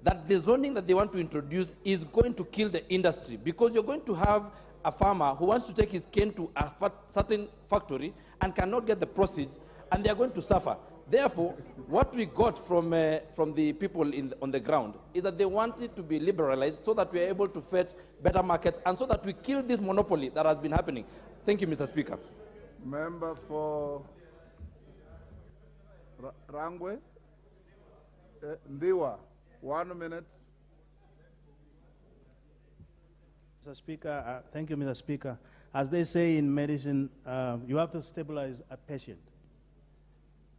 S23: that the zoning that they want to introduce is going to kill the industry, because you're going to have a farmer who wants to take his cane to a certain factory and cannot get the proceeds, and they are going to suffer. Therefore, what we got from the people on the ground is that they want it to be liberalized so that we are able to fetch better markets and so that we kill this monopoly that has been happening. Thank you, Mr. Speaker.
S22: Member for Rangwe, Ndiwa, 1 minute.
S24: Mr. Speaker, thank you, Mr. Speaker. As they say in medicine, you have to stabilize a patient.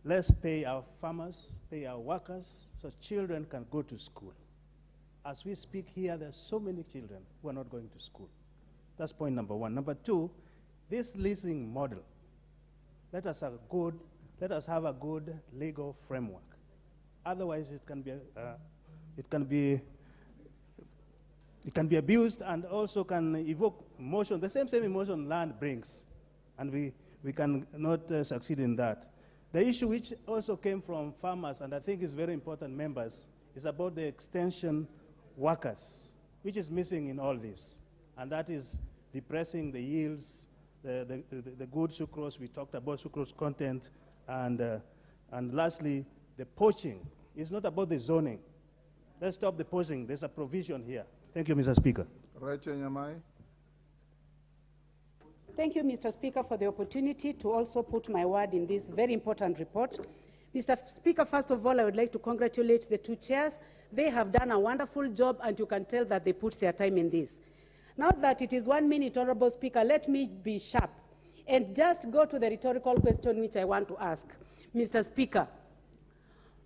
S24: Let's pay our farmers, pay our workers, so children can go to school. As we speak here, there's so many children who are not going to school. That's point number one. Number two, this leasing model, let us have a good legal framework. Otherwise, it can be abused and also can evoke emotion, the same emotion land brings, and we cannot succeed in that. The issue which also came from farmers, and I think is very important, members, is about the extension workers, which is missing in all this, and that is depressing the yields, the good sucrose. We talked about sucrose content, and lastly, the poaching. It's not about the zoning. Let's stop the poaching. There's a provision here. Thank you, Mr. Speaker.
S22: Rachel Nyamai.
S2: Thank you, Mr. Speaker, for the opportunity to also put my word in this very important report. Mr. Speaker, first of all, I would like to congratulate the two chairs. They have done a wonderful job, and you can tell that they put their time in this. Now that it is 1 minute, Honorable Speaker, let me be sharp and just go to the rhetorical question which I want to ask. Mr. Speaker,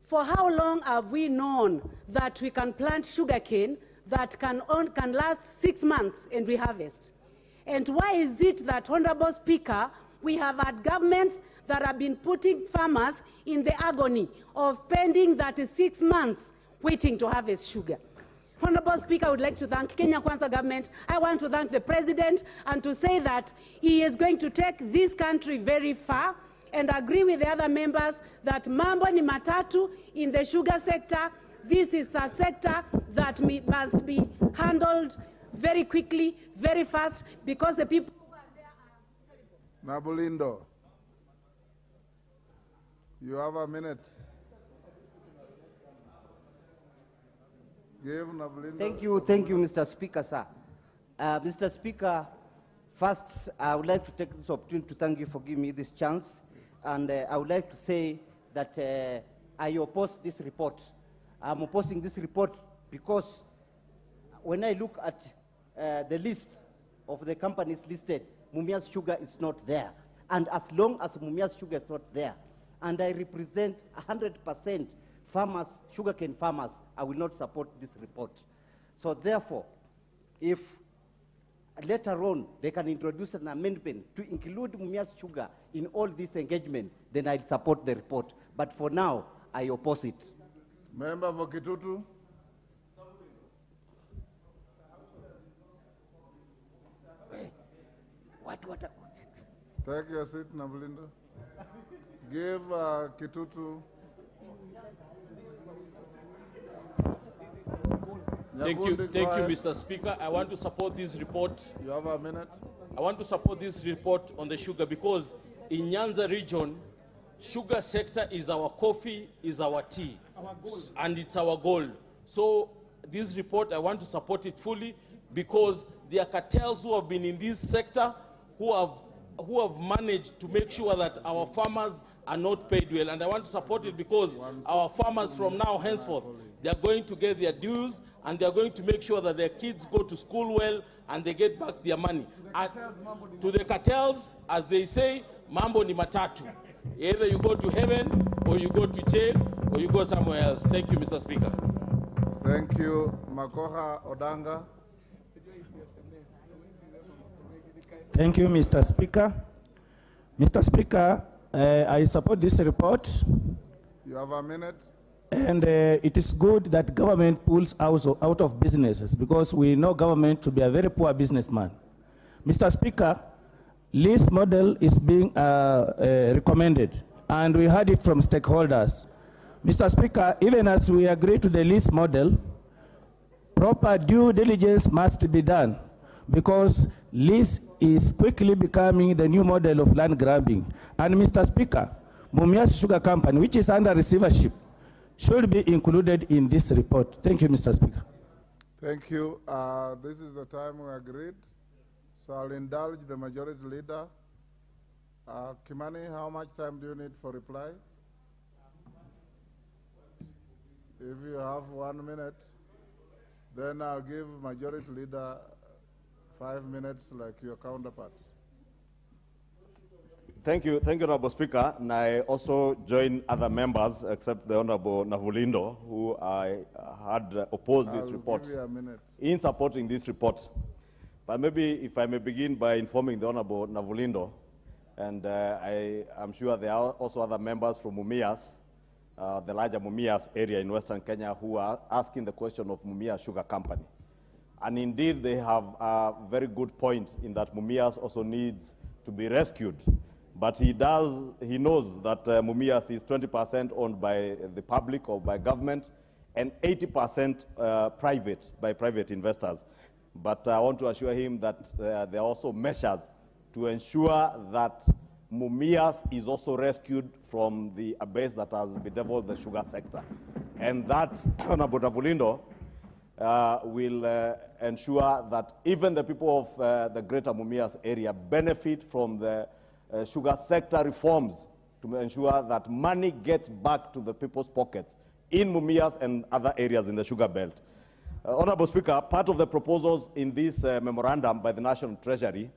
S2: for how long have we known that we can plant sugarcane that can last 6 months and we harvest? And why is it that, Honorable Speaker, we have had governments that have been putting farmers in the agony of spending 36 months waiting to harvest sugar? Honorable Speaker, I would like to thank Kenya Kwanza government. I want to thank the President and to say that he is going to take this country very far, and agree with the other members that mambo ni matatu in the sugar sector. This is a sector that must be handled very quickly, very fast, because the people who are there are terrible.
S22: Nabulindo, you have a minute. Give Nabulindo.
S6: Thank you, Mr. Speaker, sir. Mr. Speaker, first, I would like to take this opportunity to thank you for giving me this chance. And I would like to say that I oppose this report. I'm opposing this report because when I look at the list of the companies listed, Mumias Sugar is not there. And as long as Mumias Sugar is not there, and I represent 100% farmers, sugarcane farmers, I will not support this report. So therefore, if later on they can introduce an amendment to include Mumias Sugar in all this engagement, then I'll support the report. But for now, I oppose it.
S22: Member for Kitutu. Take your seat, Nabulindo. Give Kitutu.
S11: Thank you, Mr. Speaker. I want to support this report.
S22: You have a minute.
S11: I want to support this report on the sugar because in Nyanza region, sugar sector is our coffee, is our tea, and it's our gold. So this report, I want to support it fully because there are cartels who have been in this sector who have managed to make sure that our farmers are not paid well. And I want to support it because our farmers from now henceforth, they are going to get their dues and they are going to make sure that their kids go to school well and they get back their money. To the cartels, as they say, mambo ni matatu. Either you go to heaven or you go to jail or you go somewhere else. Thank you, Mr. Speaker.
S22: Thank you. Makoha Odanga.
S24: Thank you, Mr. Speaker. Mr. Speaker, I support this report.
S22: You have a minute.
S24: And it is good that government pulls out of businesses because we know government to be a very poor businessman. Mr. Speaker, lease model is being recommended, and we heard it from stakeholders. Mr. Speaker, even as we agree to the lease model, proper due diligence must be done because lease is quickly becoming the new model of land grabbing. And Mr. Speaker, Mumias Sugar Company, which is under receivership, should be included in this report. Thank you, Mr. Speaker.
S22: Thank you. This is the time we agreed. So I'll indulge the majority leader. Kimani, how much time do you need for reply? If you have 1 minute, then I'll give majority leader 5 minutes like your counterpart.
S4: Thank you, Honorable Speaker. And I also join other members, except the Honorable Navulindo, who I had opposed this report in supporting this report. But maybe if I may begin by informing the Honorable Navulindo, and I am sure there are also other members from Mumias, the larger Mumias area in Western Kenya, who are asking the question of Mumias Sugar Company. And indeed, they have a very good point in that Mumias also needs to be rescued. But he knows that Mumias is 20% owned by the public or by government and 80% by private investors. But I want to assure him that there are also measures to ensure that Mumias is also rescued from the abyss that has bedeviled the sugar sector. And that, Honorable Navulindo, will ensure that even the people of the Greater Mumias area benefit from the sugar sector reforms to ensure that money gets back to the people's pockets in Mumias and other areas in the sugar belt. Honorable Speaker, part of the proposals in this memorandum by the National Treasury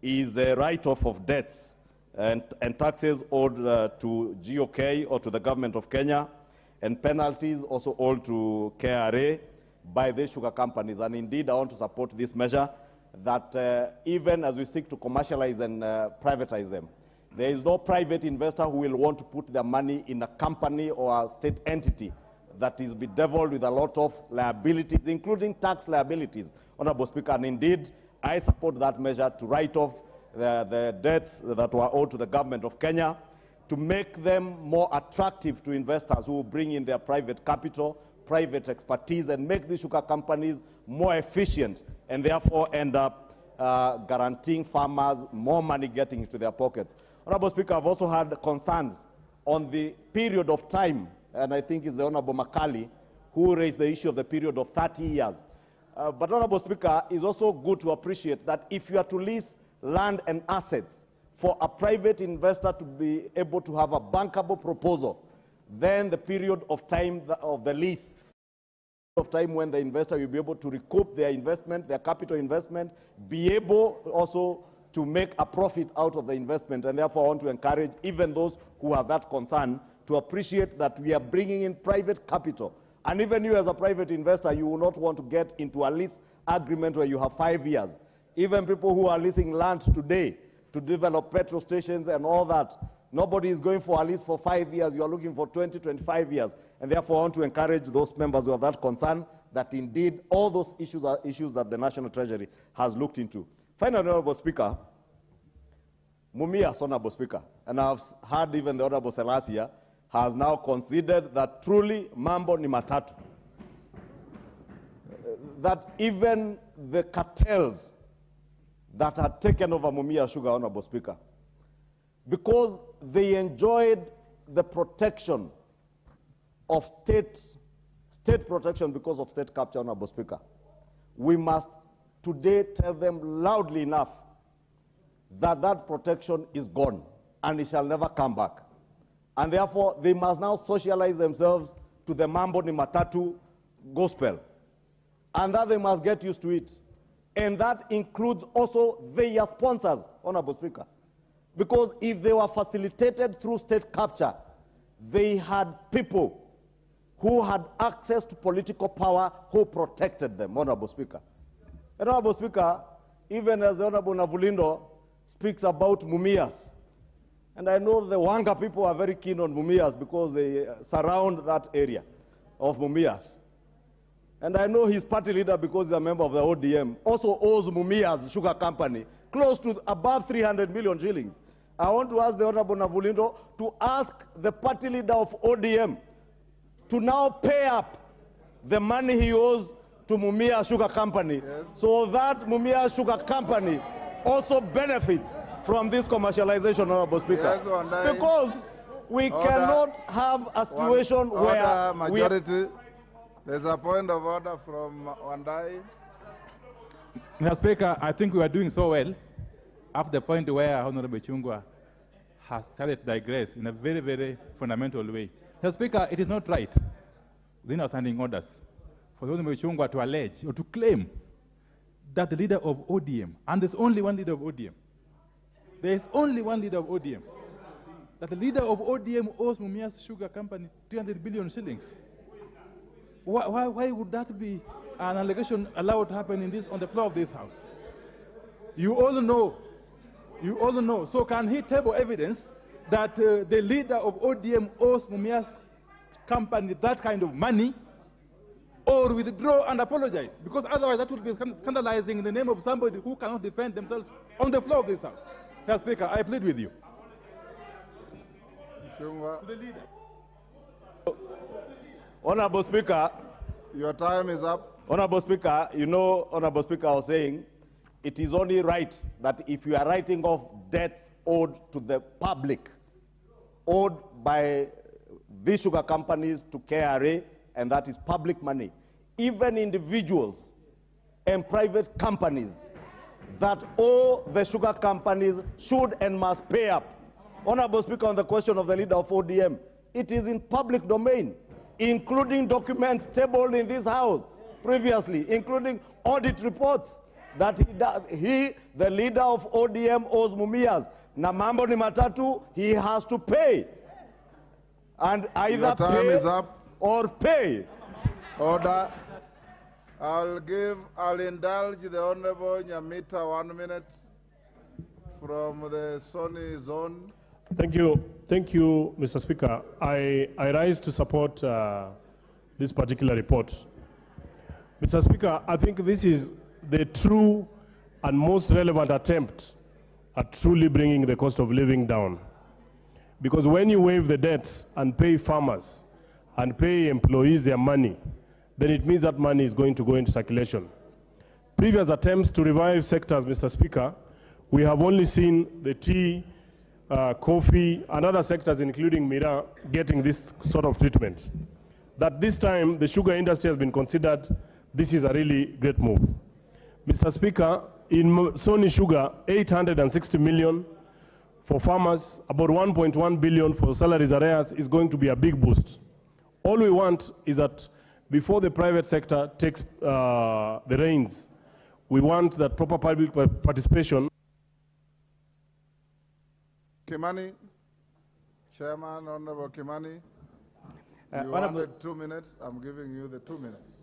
S4: is the write-off of debts and taxes owed to GOK or to the government of Kenya, and penalties also owed to KRA by the sugar companies. And indeed, I want to support this measure that even as we seek to commercialize and privatize them, there is no private investor who will want to put their money in a company or a state entity that is bedeviled with a lot of liabilities, including tax liabilities, Honorable Speaker. And indeed, I support that measure to write off the debts that were owed to the government of Kenya, to make them more attractive to investors who will bring in their private capital, private expertise, and make these sugar companies more efficient, and therefore end up guaranteeing farmers more money getting into their pockets. Honorable Speaker, I've also had concerns on the period of time, and I think it's the Honorable Makali who raised the issue of the period of 30 years. But Honorable Speaker, it's also good to appreciate that if you are to lease land and assets for a private investor to be able to have a bankable proposal, then the period of time of the lease, of time when the investor will be able to recoup their investment, their capital investment, be able also to make a profit out of the investment. And therefore, I want to encourage even those who have that concern to appreciate that we are bringing in private capital. And even you as a private investor, you will not want to get into a lease agreement where you have 5 years. Even people who are leasing land today to develop petrol stations and all that, nobody is going for a lease for 5 years. You are looking for 20, 25 years. And therefore, I want to encourage those members who have that concern that indeed all those issues are issues that the National Treasury has looked into. Finally, Honorable Speaker, Mumias, Honorable Speaker, and I've heard even the Honorable Selassie has now considered that truly mambo ni matatu. That even the cartels that had taken over Mumias Sugar, Honorable Speaker, because they enjoyed the protection of state protection because of state capture, Honorable Speaker, we must today tell them loudly enough that that protection is gone and it shall never come back. And therefore, they must now socialize themselves to the mambo ni matatu gospel. And that they must get used to it. And that includes also their sponsors, Honorable Speaker. Because if they were facilitated through state capture, they had people who had access to political power who protected them, Honorable Speaker. And Honorable Speaker, even as the Honorable Navulindo speaks about Mumias, and I know the Wanga people are very keen on Mumias because they surround that area of Mumias. And I know his party leader, because he's a member of the ODM, also owes Mumias Sugar Company close to above 300 million shillings. I want to ask the Honorable Navulindo to ask the party leader of ODM to now pay up the money he owes to Mumias Sugar Company, so that Mumias Sugar Company also benefits from this commercialization, Honorable Speaker. Yes, because we cannot have a situation where
S22: majority. There's a point of order from Wandai.
S18: Mr. Speaker, I think we are doing so well up to the point where Honorable Chungwa has started to digress in a very, very fundamental way. Mr. Speaker, it is not right within our standing orders for Honorable Chungwa to allege or to claim that the leader of ODM, and there's only one leader of ODM, there is only one leader of ODM, that the leader of ODM owes Mumias Sugar Company 300 billion shillings. Why would that be an allegation allowed to happen in this, on the floor of this House? You all know. So can he table evidence that the leader of ODM owes Mumias Company that kind of money, or withdraw and apologize? Because otherwise that would be scandalizing in the name of somebody who cannot defend themselves on the floor of this House. Mr. Speaker, I plead with you.
S22: To
S18: the leader.
S4: Honorable Speaker,
S22: your time is up.
S4: Honorable Speaker, you know, Honorable Speaker, I was saying, it is only right that if you are writing off debts owed to the public, owed by these sugar companies to KRA, and that is public money, even individuals and private companies that all the sugar companies should and must pay up. Honorable Speaker, on the question of the leader of ODM, it is in public domain, including documents tabled in this House previously, including audit reports that the leader of ODM owes Mumias. Na mambo ni matatu, he has to pay. And either pay or pay.
S22: Order. I'll indulge the Honorable Nyamita 1 minute from the Sony zone.
S20: Thank you, Mr. Speaker. I rise to support this particular report. Mr. Speaker, I think this is the true and most relevant attempt at truly bringing the cost of living down. Because when you waive the debts and pay farmers and pay employees their money, then it means that money is going to go into circulation. Previous attempts to revive sectors, Mr. Speaker, we have only seen the tea, coffee, and other sectors, including Mira, getting this sort of treatment. That this time, the sugar industry has been considered, this is a really great move. Mr. Speaker, in Sony Sugar, 860 million for farmers, about 1.1 billion for salaries arrears is going to be a big boost. All we want is that before the private sector takes the reins, we want that proper public participation.
S22: Kimani, Chairman, Honorable Kimani, you
S14: Honorable,
S22: wanted 2 minutes. I'm giving you the 2 minutes.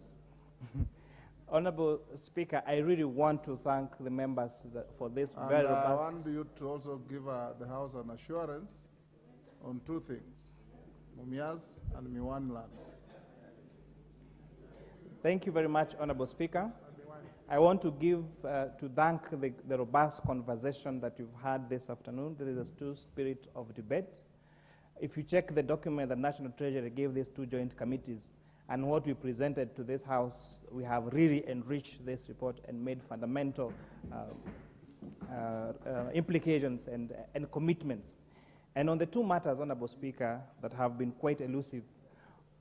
S14: Honorable Speaker, I really want to thank the members for this
S22: And
S14: very
S22: I
S14: robust.
S22: want you to also give the House an assurance on 2 things, Mumias and Miwani land.
S14: Thank you very much, Honorable Speaker. I want to thank the robust conversation that you've had this afternoon. There is a true spirit of debate. If you check the document the National Treasury gave these 2 joint committees and what we presented to this House, we have really enriched this report and made fundamental implications and commitments. And on the 2 matters, Honorable Speaker, that have been quite elusive,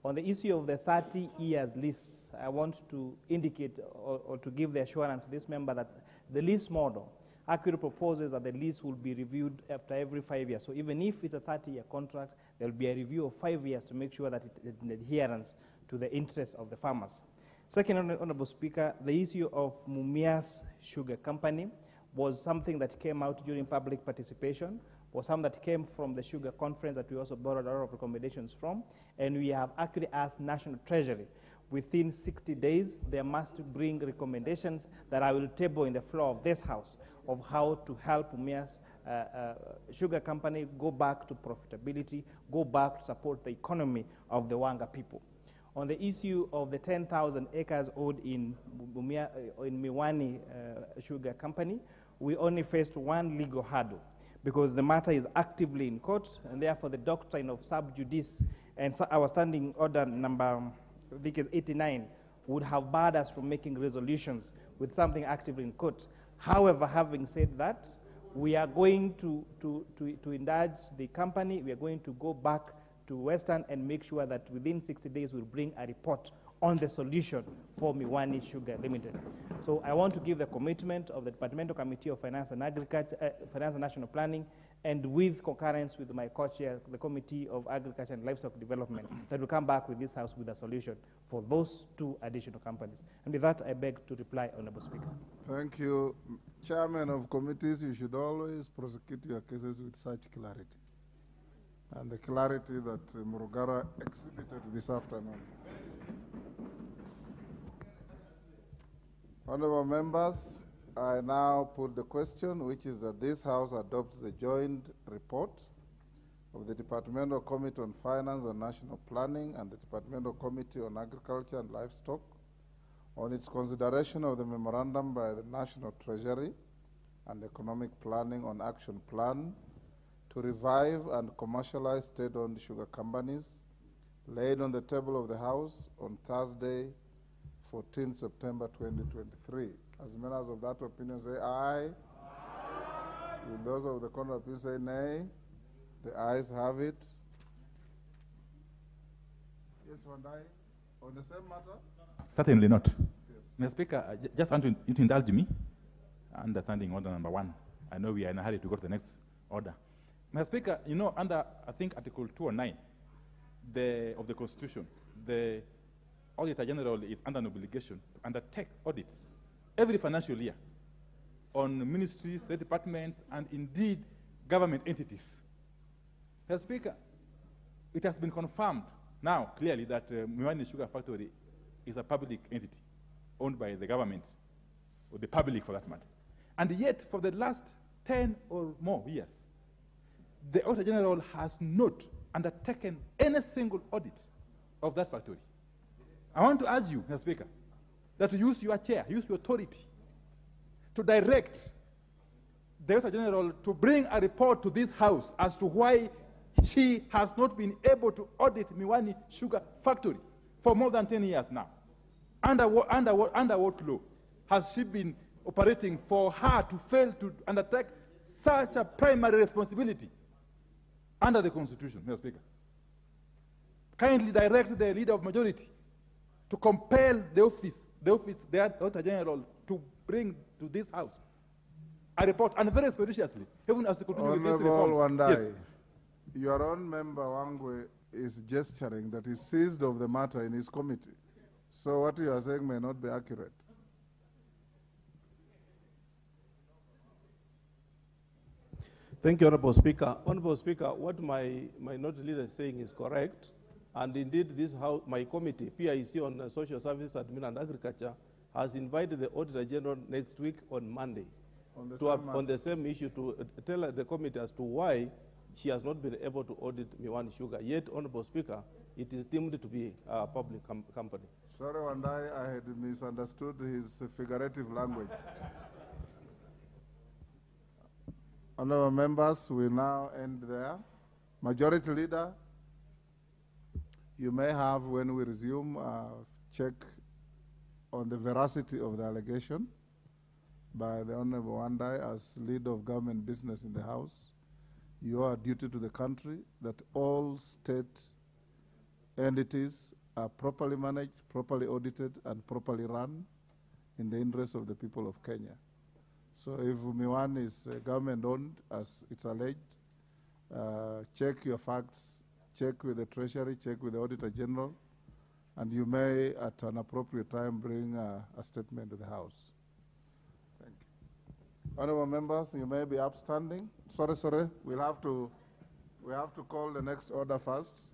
S14: on the issue of the 30 years lease, I want to indicate or to give the assurance to this member that the lease model actually proposes that the lease will be reviewed after every 5 years. So even if it's a 30-year contract, there will be a review of 5 years to make sure that it is in adherence to the interests of the farmers. Second, Honorable Speaker, the issue of Mumias Sugar Company was something that came out during public participation, was something that came from the sugar conference that we also borrowed a lot of recommendations from, and we have actually asked National Treasury within 60 days, they must bring recommendations that I will table in the floor of this House of how to help Mumias Sugar Company go back to profitability, go back to support the economy of the Wanga people. On the issue of the 10,000 acres owed in Miwani Sugar Company, we only faced 1 legal hurdle because the matter is actively in court, and therefore the doctrine of sub judice and our standing order number, I think is 89, would have barred us from making resolutions with something actively in court. However, having said that, we are going to indulge the company. We are going to go back to Western and make sure that within 60 days we'll bring a report on the solution for Miwani Sugar Limited. So I want to give the commitment of the Departmental Committee of Finance and Agriculture, Finance and National Planning, and with concurrence with my co-chair, the Committee of Agriculture and Livestock Development, that will come back with this House with a solution for those 2 additional companies. And with that, I beg to reply, Honorable Speaker.
S22: Thank you. Chairman of committees, you should always prosecute your cases with such clarity. And the clarity that Murugara exhibited this afternoon. Honorable members, I now put the question, which is that this House adopts the joint report of the Departmental Committee on Finance and National Planning and the Departmental Committee on Agriculture and Livestock on its consideration of the memorandum by the National Treasury and Economic Planning on Action Plan to revive and commercialize state-owned sugar companies, laid on the table of the House on Thursday, 14 September 2023. As members of that opinion say aye. Will those of the contrary opinion say nay? The ayes have it. Yes, Wandai, on the same matter?
S21: Certainly not. Mr. Speaker, I just want you to indulge me. Understanding order number 1. I know we are in a hurry to go to the next order. Mr. Speaker, you know, under, I think, Article 209 of the Constitution, the Auditor General is under an obligation to undertake audits every financial year on ministries, state departments, and indeed government entities. Mr. Speaker, it has been confirmed now clearly that Miwani Sugar Factory is a public entity owned by the government, or the public for that matter. And yet, for the last 10 or more years, the Auditor General has not undertaken any single audit of that factory. I want to urge you, Mr. Speaker, that you use your chair, use your authority to direct the Auditor General to bring a report to this House as to why she has not been able to audit Miwani Sugar Factory for more than 10 years now. Under what law has she been operating for her to fail to undertake such a primary responsibility under the Constitution, Mr. Speaker? Kindly direct the Leader of Majority to compel the Auditor General to bring to this House a report, and very expeditiously, even as to continue with these reforms. Yes.
S22: Your own member, Wangwe, is gesturing that he seized of the matter in his committee. So what you are saying may not be accurate.
S8: Thank you, Honorable Speaker. Honorable Speaker, what my minority leader is saying is correct. And indeed, this house, my committee, PIC on Social Service, Admin and Agriculture, has invited the Auditor General next week on Monday on the same issue to tell the committee as to why she has not been able to audit Miwani Sugar. Yet, Honorable Speaker, it is deemed to be a public company.
S22: Sorry, Wandai, I had misunderstood his figurative language. Honorable members, we now end there. Majority Leader, you may have, when we resume, check on the veracity of the allegation by the Honorable Wandai as Leader of Government Business in the House. Your duty to the country that all state entities are properly managed, properly audited, and properly run in the interest of the people of Kenya. So if Miwani is government-owned, as it's alleged, check your facts, check with the Treasury, check with the Auditor General, and you may, at an appropriate time, bring a statement to the House. Thank you. Honorable members, you may be upstanding. Sorry, we have to call the next order first.